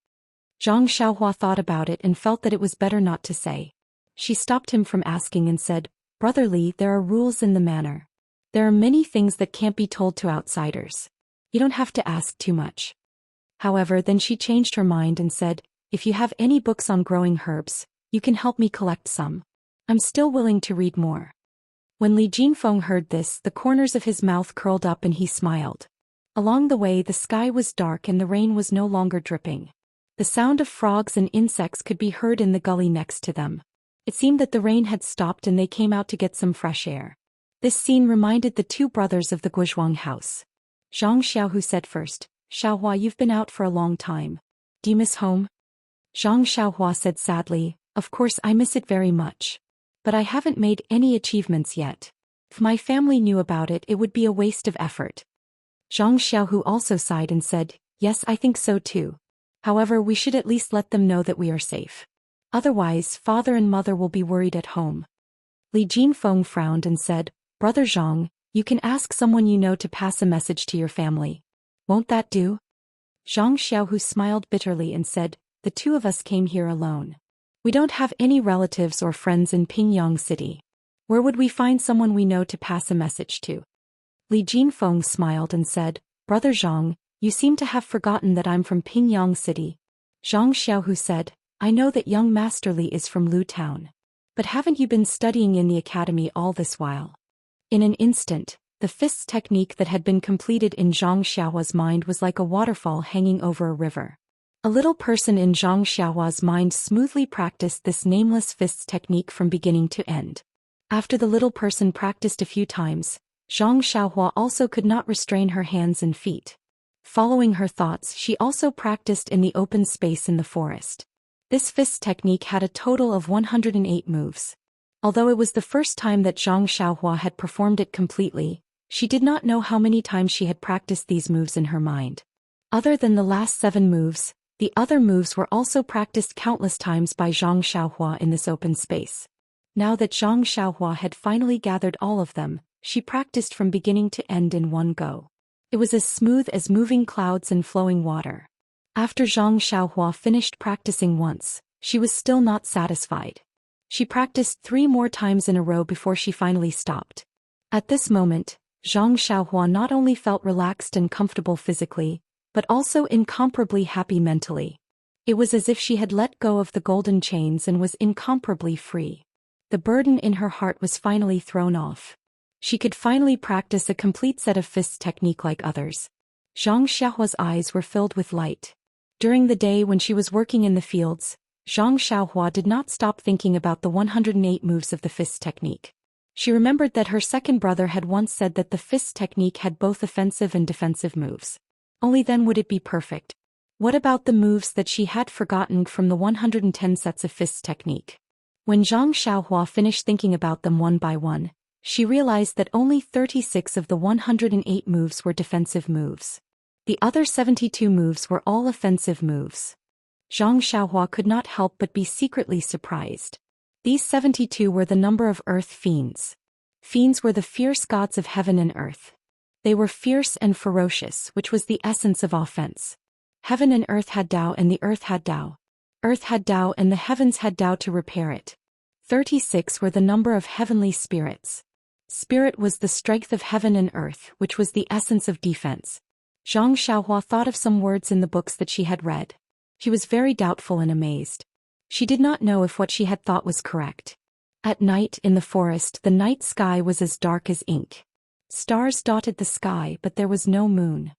Zhang Xiaohua thought about it and felt that it was better not to say. She stopped him from asking and said, Brother Li, there are rules in the manor. There are many things that can't be told to outsiders. You don't have to ask too much. However, then she changed her mind and said, if you have any books on growing herbs, you can help me collect some. I'm still willing to read more. When Li Jinfeng heard this, the corners of his mouth curled up and he smiled. Along the way, the sky was dark and the rain was no longer dripping. The sound of frogs and insects could be heard in the gully next to them. It seemed that the rain had stopped and they came out to get some fresh air. This scene reminded the 2 brothers of the Guozhuang house. Zhang Xiaohu said first, Xiaohua, you've been out for a long time. Do you miss home? Zhang Xiaohua said sadly, of course I miss it very much. But I haven't made any achievements yet. If my family knew about it, it would be a waste of effort. Zhang Xiaohu also sighed and said, yes, I think so too. However, we should at least let them know that we are safe. Otherwise, father and mother will be worried at home. Li Jinfeng frowned and said, Brother Zhang, you can ask someone you know to pass a message to your family. Won't that do? Zhang Xiaohu smiled bitterly and said, the two of us came here alone. We don't have any relatives or friends in Pingyang City. Where would we find someone we know to pass a message to? Li Jinfeng smiled and said, Brother Zhang, you seem to have forgotten that I'm from Pingyang City. Zhang Xiaohu said, I know that young Master Li is from Lu Town. But haven't you been studying in the academy all this while? In an instant, the fists technique that had been completed in Zhang Xiaohua's mind was like a waterfall hanging over a river. A little person in Zhang Xiaohua's mind smoothly practiced this nameless fists technique from beginning to end. After the little person practiced a few times, Zhang Xiaohua also could not restrain her hands and feet. Following her thoughts, she also practiced in the open space in the forest. This fist technique had a total of 108 moves. Although it was the first time that Zhang Xiaohua had performed it completely, she did not know how many times she had practiced these moves in her mind. Other than the last 7 moves, the other moves were also practiced countless times by Zhang Xiaohua in this open space. Now that Zhang Xiaohua had finally gathered all of them, she practiced from beginning to end in one go. It was as smooth as moving clouds and flowing water. After Zhang Xiaohua finished practicing once, she was still not satisfied. She practiced 3 more times in a row before she finally stopped. At this moment, Zhang Xiaohua not only felt relaxed and comfortable physically, but also incomparably happy mentally. It was as if she had let go of the golden chains and was incomparably free. The burden in her heart was finally thrown off. She could finally practice a complete set of fists technique like others. Zhang Xiaohua's eyes were filled with light. During the day when she was working in the fields, Zhang Xiaohua did not stop thinking about the 108 moves of the fist technique. She remembered that her second brother had once said that the fist technique had both offensive and defensive moves. Only then would it be perfect. What about the moves that she had forgotten from the 110 sets of fists technique? When Zhang Xiaohua finished thinking about them one by one, she realized that only 36 of the 108 moves were defensive moves. The other 72 moves were all offensive moves. Zhang Xiaohua could not help but be secretly surprised. These 72 were the number of earth fiends. Fiends were the fierce gods of heaven and earth. They were fierce and ferocious, which was the essence of offense. Heaven and earth had Tao and the earth had Tao. Earth had Tao and the heavens had Tao to repair it. 36 were the number of heavenly spirits. Spirit was the strength of heaven and earth, which was the essence of defense. Zhang Xiaohua thought of some words in the books that she had read. She was very doubtful and amazed. She did not know if what she had thought was correct. At night in the forest, the night sky was as dark as ink. Stars dotted the sky, but there was no moon.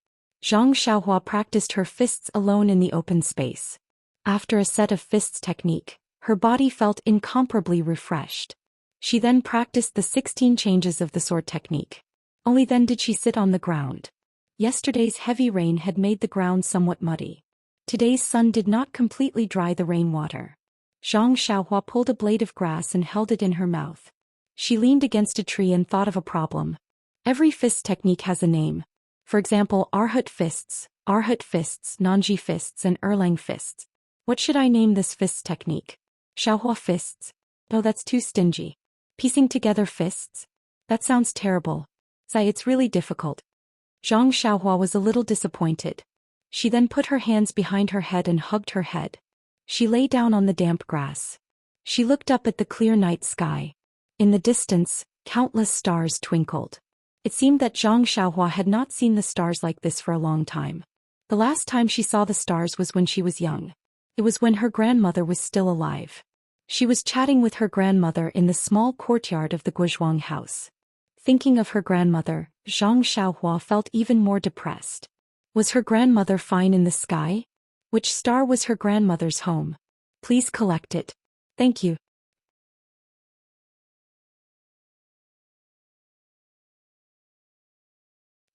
Zhang Xiaohua practiced her fists alone in the open space. After a set of fists technique, her body felt incomparably refreshed. She then practiced the 16 changes of the sword technique. Only then did she sit on the ground. Yesterday's heavy rain had made the ground somewhat muddy. Today's sun did not completely dry the rainwater. Zhang Xiaohua pulled a blade of grass and held it in her mouth. She leaned against a tree and thought of a problem. Every fist technique has a name. For example, Arhat fists, Nanji fists and Erlang fists. What should I name this fist technique? Xiaohua fists? Oh, that's too stingy. Piecing together fists? That sounds terrible. Sai, it's really difficult. Zhang Xiaohua was a little disappointed. She then put her hands behind her head and hugged her head. She lay down on the damp grass. She looked up at the clear night sky. In the distance, countless stars twinkled. It seemed that Zhang Xiaohua had not seen the stars like this for a long time. The last time she saw the stars was when she was young. It was when her grandmother was still alive. She was chatting with her grandmother in the small courtyard of the Guozhuang house. Thinking of her grandmother, Zhang Xiaohua felt even more depressed. Was her grandmother fine in the sky? Which star was her grandmother's home? Please collect it. Thank you.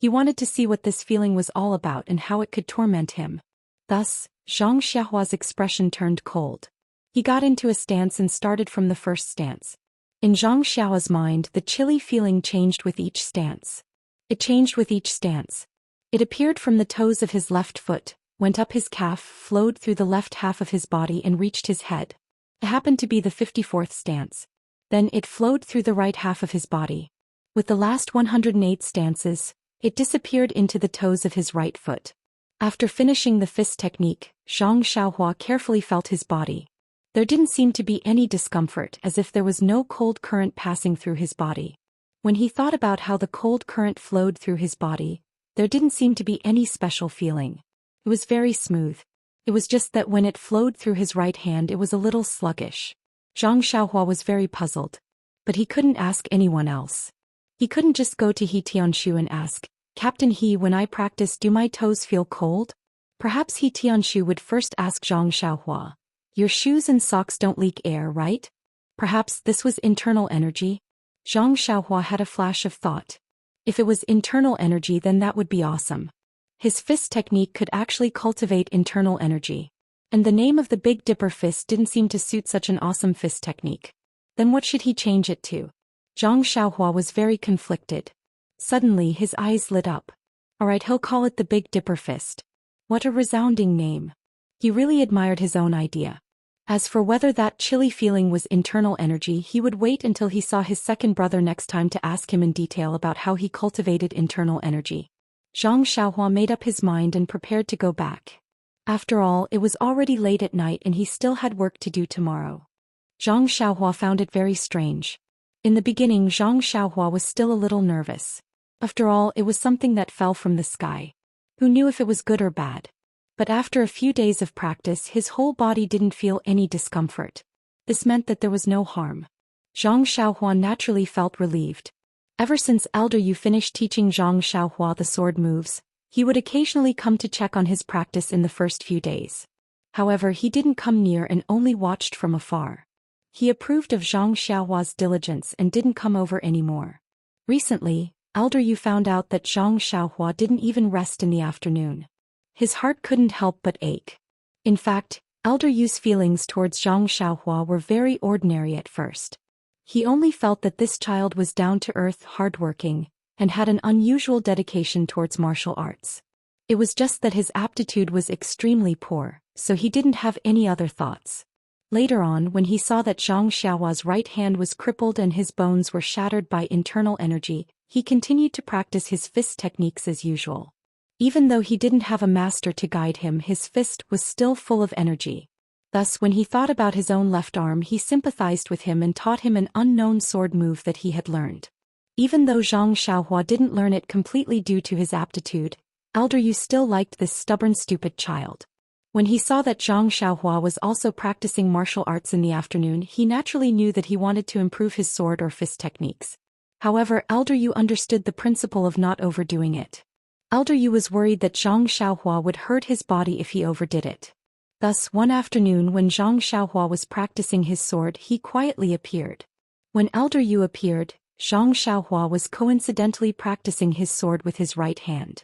He wanted to see what this feeling was all about and how it could torment him. Thus, Zhang Xiaohua's expression turned cold. He got into a stance and started from the first stance. In Zhang Xiaohua's mind, the chilly feeling changed with each stance. It changed with each stance. It appeared from the toes of his left foot, went up his calf, flowed through the left half of his body and reached his head. It happened to be the 54th stance. Then it flowed through the right half of his body. With the last 108 stances, it disappeared into the toes of his right foot. After finishing the fist technique, Zhang Xiaohua carefully felt his body. There didn't seem to be any discomfort, as if there was no cold current passing through his body. When he thought about how the cold current flowed through his body, there didn't seem to be any special feeling. It was very smooth. It was just that when it flowed through his right hand it was a little sluggish. Zhang Xiaohua was very puzzled. But he couldn't ask anyone else. He couldn't just go to He Tianshu and ask, "Captain He, when I practice, do my toes feel cold?" Perhaps He Tianshu would first ask Zhang Xiaohua, "Your shoes and socks don't leak air, right?" Perhaps this was internal energy? Zhang Xiaohua had a flash of thought. If it was internal energy, then that would be awesome. His fist technique could actually cultivate internal energy. And the name of the Big Dipper fist didn't seem to suit such an awesome fist technique. Then what should he change it to? Zhang Xiaohua was very conflicted. Suddenly his eyes lit up. Alright, he'll call it the Big Dipper fist. What a resounding name. He really admired his own idea. As for whether that chilly feeling was internal energy, he would wait until he saw his second brother next time to ask him in detail about how he cultivated internal energy. Zhang Xiaohua made up his mind and prepared to go back. After all, it was already late at night and he still had work to do tomorrow. Zhang Xiaohua found it very strange. In the beginning, Zhang Xiaohua was still a little nervous. After all, it was something that fell from the sky. Who knew if it was good or bad? But after a few days of practice, his whole body didn't feel any discomfort. This meant that there was no harm. Zhang Xiaohua naturally felt relieved. Ever since Elder Yu finished teaching Zhang Xiaohua the sword moves, he would occasionally come to check on his practice in the first few days. However, he didn't come near and only watched from afar. He approved of Zhang Xiaohua's diligence and didn't come over anymore. Recently, Elder Yu found out that Zhang Xiaohua didn't even rest in the afternoon. His heart couldn't help but ache. In fact, Elder Yu's feelings towards Zhang Xiaohua were very ordinary at first. He only felt that this child was down-to-earth, hardworking, and had an unusual dedication towards martial arts. It was just that his aptitude was extremely poor, so he didn't have any other thoughts. Later on, when he saw that Zhang Xiaohua's right hand was crippled and his bones were shattered by internal energy, he continued to practice his fist techniques as usual. Even though he didn't have a master to guide him, his fist was still full of energy. Thus, when he thought about his own left arm, he sympathized with him and taught him an unknown sword move that he had learned. Even though Zhang Xiaohua didn't learn it completely due to his aptitude, Elder Yu still liked this stubborn, stupid child. When he saw that Zhang Xiaohua was also practicing martial arts in the afternoon, he naturally knew that he wanted to improve his sword or fist techniques. However, Elder Yu understood the principle of not overdoing it. Elder Yu was worried that Zhang Xiaohua would hurt his body if he overdid it. Thus, one afternoon when Zhang Xiaohua was practicing his sword, he quietly appeared. When Elder Yu appeared, Zhang Xiaohua was coincidentally practicing his sword with his right hand.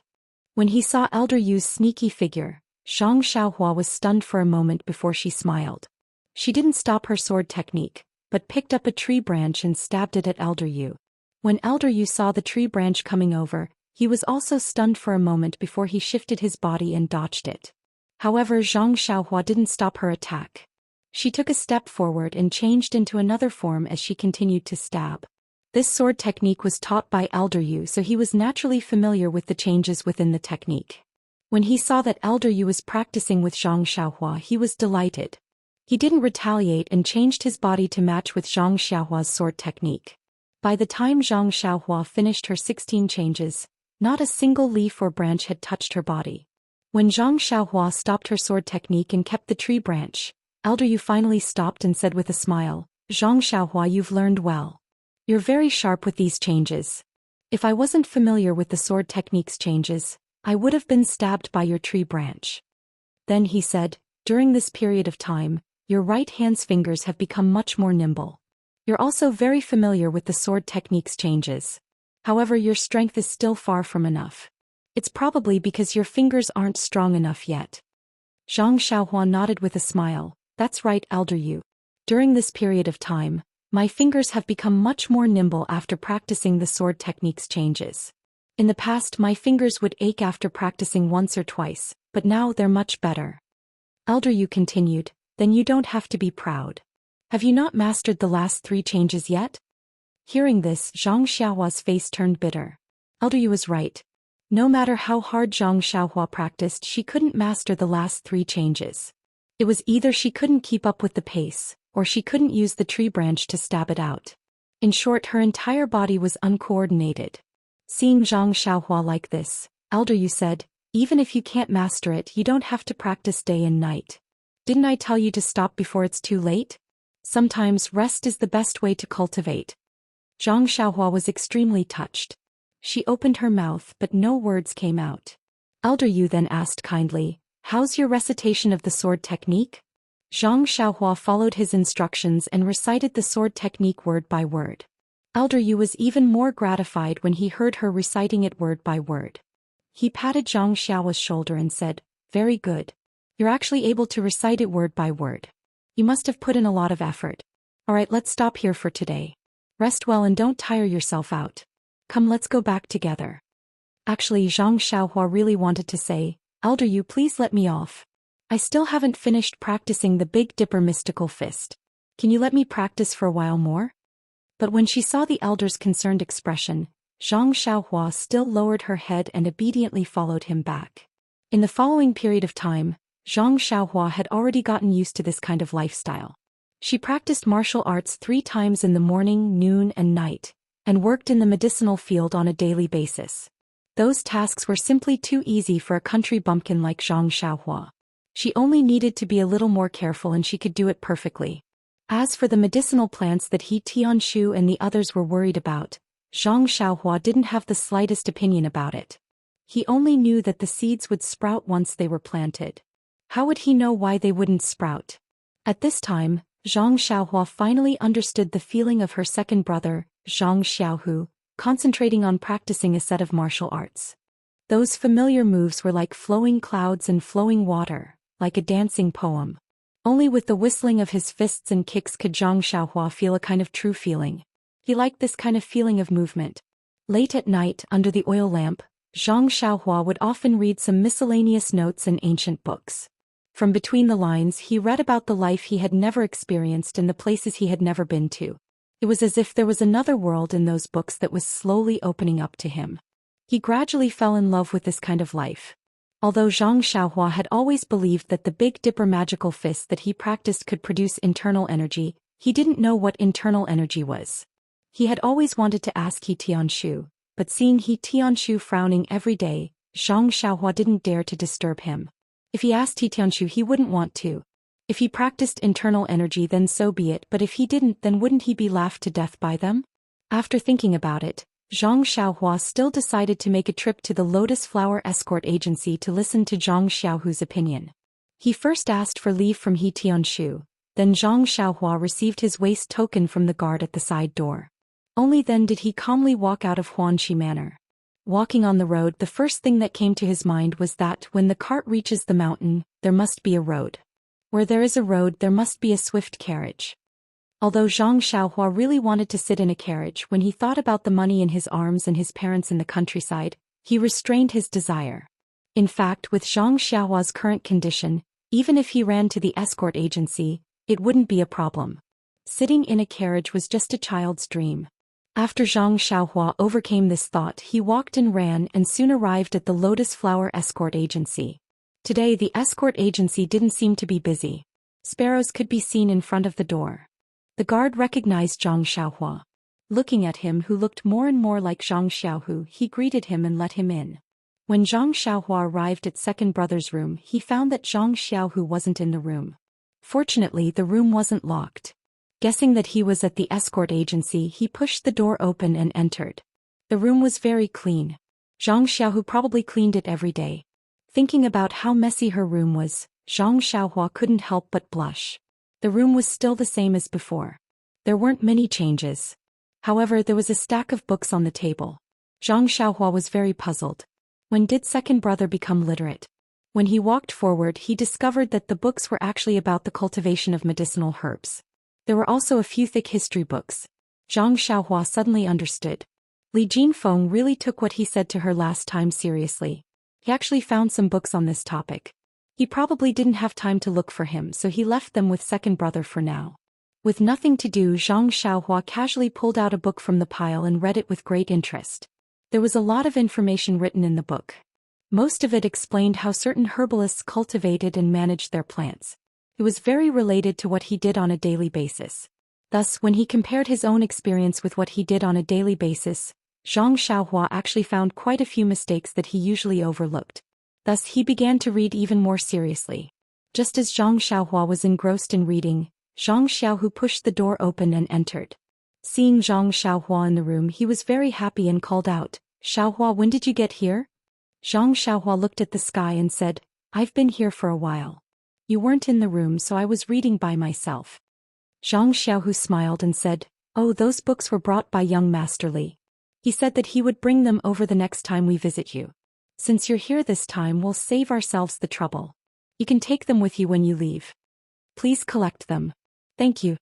When he saw Elder Yu's sneaky figure, Zhang Xiaohua was stunned for a moment before she smiled. She didn't stop her sword technique, but picked up a tree branch and stabbed it at Elder Yu. When Elder Yu saw the tree branch coming over, he was also stunned for a moment before he shifted his body and dodged it. However, Zhang Xiaohua didn't stop her attack. She took a step forward and changed into another form as she continued to stab. This sword technique was taught by Elder Yu, so he was naturally familiar with the changes within the technique. When he saw that Elder Yu was practicing with Zhang Xiaohua, he was delighted. He didn't retaliate and changed his body to match with Zhang Xiaohua's sword technique. By the time Zhang Xiaohua finished her 16 changes, not a single leaf or branch had touched her body. When Zhang Xiaohua stopped her sword technique and kept the tree branch, Elder Yu finally stopped and said with a smile, "Zhang Xiaohua, you've learned well. You're very sharp with these changes. If I wasn't familiar with the sword technique's changes, I would have been stabbed by your tree branch." Then he said, "During this period of time, your right hand's fingers have become much more nimble. You're also very familiar with the sword technique's changes. However, your strength is still far from enough. It's probably because your fingers aren't strong enough yet." Zhang Xiaohua nodded with a smile. "That's right, Elder Yu. During this period of time, my fingers have become much more nimble after practicing the sword technique's changes. In the past my fingers would ache after practicing once or twice, but now they're much better. Elder Yu continued, then you don't have to be proud. Have you not mastered the last 3 changes yet? Hearing this, Zhang Xiaohua's face turned bitter. Elder Yu was right. No matter how hard Zhang Xiaohua practiced, she couldn't master the last 3 changes. It was either she couldn't keep up with the pace, or she couldn't use the tree branch to stab it out. In short, her entire body was uncoordinated. Seeing Zhang Xiaohua like this, Elder Yu said, even if you can't master it, you don't have to practice day and night. Didn't I tell you to stop before it's too late? Sometimes rest is the best way to cultivate. Zhang Xiaohua was extremely touched. She opened her mouth but no words came out. Elder Yu then asked kindly, how's your recitation of the sword technique? Zhang Xiaohua followed his instructions and recited the sword technique word by word. Elder Yu was even more gratified when he heard her reciting it word by word. He patted Zhang Xiaohua's shoulder and said, very good. You're actually able to recite it word by word. You must have put in a lot of effort. Alright, let's stop here for today. Rest well and don't tire yourself out. Come, let's go back together. Actually, Zhang Xiaohua really wanted to say, Elder Yu, please let me off. I still haven't finished practicing the Big Dipper mystical fist. Can you let me practice for a while more? But when she saw the elder's concerned expression, Zhang Xiaohua still lowered her head and obediently followed him back. In the following period of time, Zhang Xiaohua had already gotten used to this kind of lifestyle. She practiced martial arts 3 times in the morning, noon, and night, and worked in the medicinal field on a daily basis. Those tasks were simply too easy for a country bumpkin like Zhang Xiaohua. She only needed to be a little more careful and she could do it perfectly. As for the medicinal plants that He Tianshu and the others were worried about, Zhang Xiaohua didn't have the slightest opinion about it. He only knew that the seeds would sprout once they were planted. How would he know why they wouldn't sprout? At this time, Zhang Xiaohua finally understood the feeling of her second brother, Zhang Xiaohu, concentrating on practicing a set of martial arts. Those familiar moves were like flowing clouds and flowing water, like a dancing poem. Only with the whistling of his fists and kicks could Zhang Xiaohua feel a kind of true feeling. He liked this kind of feeling of movement. Late at night, under the oil lamp, Zhang Xiaohua would often read some miscellaneous notes in ancient books. From between the lines, he read about the life he had never experienced and the places he had never been to. It was as if there was another world in those books that was slowly opening up to him. He gradually fell in love with this kind of life. Although Zhang Xiaohua had always believed that the Big Dipper magical fist that he practiced could produce internal energy, he didn't know what internal energy was. He had always wanted to ask He Tianshu, but seeing He Tianshu frowning every day, Zhang Xiaohua didn't dare to disturb him. If he asked He Tianshu, he wouldn't want to. If he practiced internal energy, then so be it, but if he didn't, then wouldn't he be laughed to death by them? After thinking about it, Zhang Xiaohua still decided to make a trip to the Lotus Flower Escort Agency to listen to Zhang Xiaohu's opinion. He first asked for leave from He Tianshu, then Zhang Xiaohua received his waist token from the guard at the side door. Only then did he calmly walk out of Huanxi Manor. Walking on the road, the first thing that came to his mind was that when the cart reaches the mountain, there must be a road. Where there is a road, there must be a swift carriage. Although Zhang Xiaohua really wanted to sit in a carriage, when he thought about the money in his arms and his parents in the countryside, he restrained his desire. In fact, with Zhang Xiaohua's current condition, even if he ran to the escort agency, it wouldn't be a problem. Sitting in a carriage was just a child's dream. After Zhang Xiaohua overcame this thought, he walked and ran and soon arrived at the Lotus Flower Escort Agency. Today the escort agency didn't seem to be busy. Sparrows could be seen in front of the door. The guard recognized Zhang Xiaohua. Looking at him, who looked more and more like Zhang Xiaohu, he greeted him and let him in. When Zhang Xiaohua arrived at second brother's room, he found that Zhang Xiaohu wasn't in the room. Fortunately, the room wasn't locked. Guessing that he was at the escort agency, he pushed the door open and entered. The room was very clean. Zhang Xiaohu probably cleaned it every day. Thinking about how messy her room was, Zhang Xiaohua couldn't help but blush. The room was still the same as before. There weren't many changes. However, there was a stack of books on the table. Zhang Xiaohua was very puzzled. When did second brother become literate? When he walked forward, he discovered that the books were actually about the cultivation of medicinal herbs. There were also a few thick history books. Zhang Xiaohua suddenly understood. Li Jinfeng really took what he said to her last time seriously. He actually found some books on this topic. He probably didn't have time to look for him, so he left them with second brother for now. With nothing to do, Zhang Xiaohua casually pulled out a book from the pile and read it with great interest. There was a lot of information written in the book. Most of it explained how certain herbalists cultivated and managed their plants. It was very related to what he did on a daily basis. Thus, when he compared his own experience with what he did on a daily basis, Zhang Xiaohua actually found quite a few mistakes that he usually overlooked. Thus, he began to read even more seriously. Just as Zhang Xiaohua was engrossed in reading, Zhang Xiaohu pushed the door open and entered. Seeing Zhang Xiaohua in the room, he was very happy and called out, "Xiaohua, when did you get here?" Zhang Xiaohua looked at the sky and said, "I've been here for a while. You weren't in the room, so I was reading by myself." Zhang Xiaohu smiled and said, "Oh, those books were brought by young Master Li. He said that he would bring them over the next time we visit you. Since you're here this time, we'll save ourselves the trouble. You can take them with you when you leave. Please collect them." "Thank you,"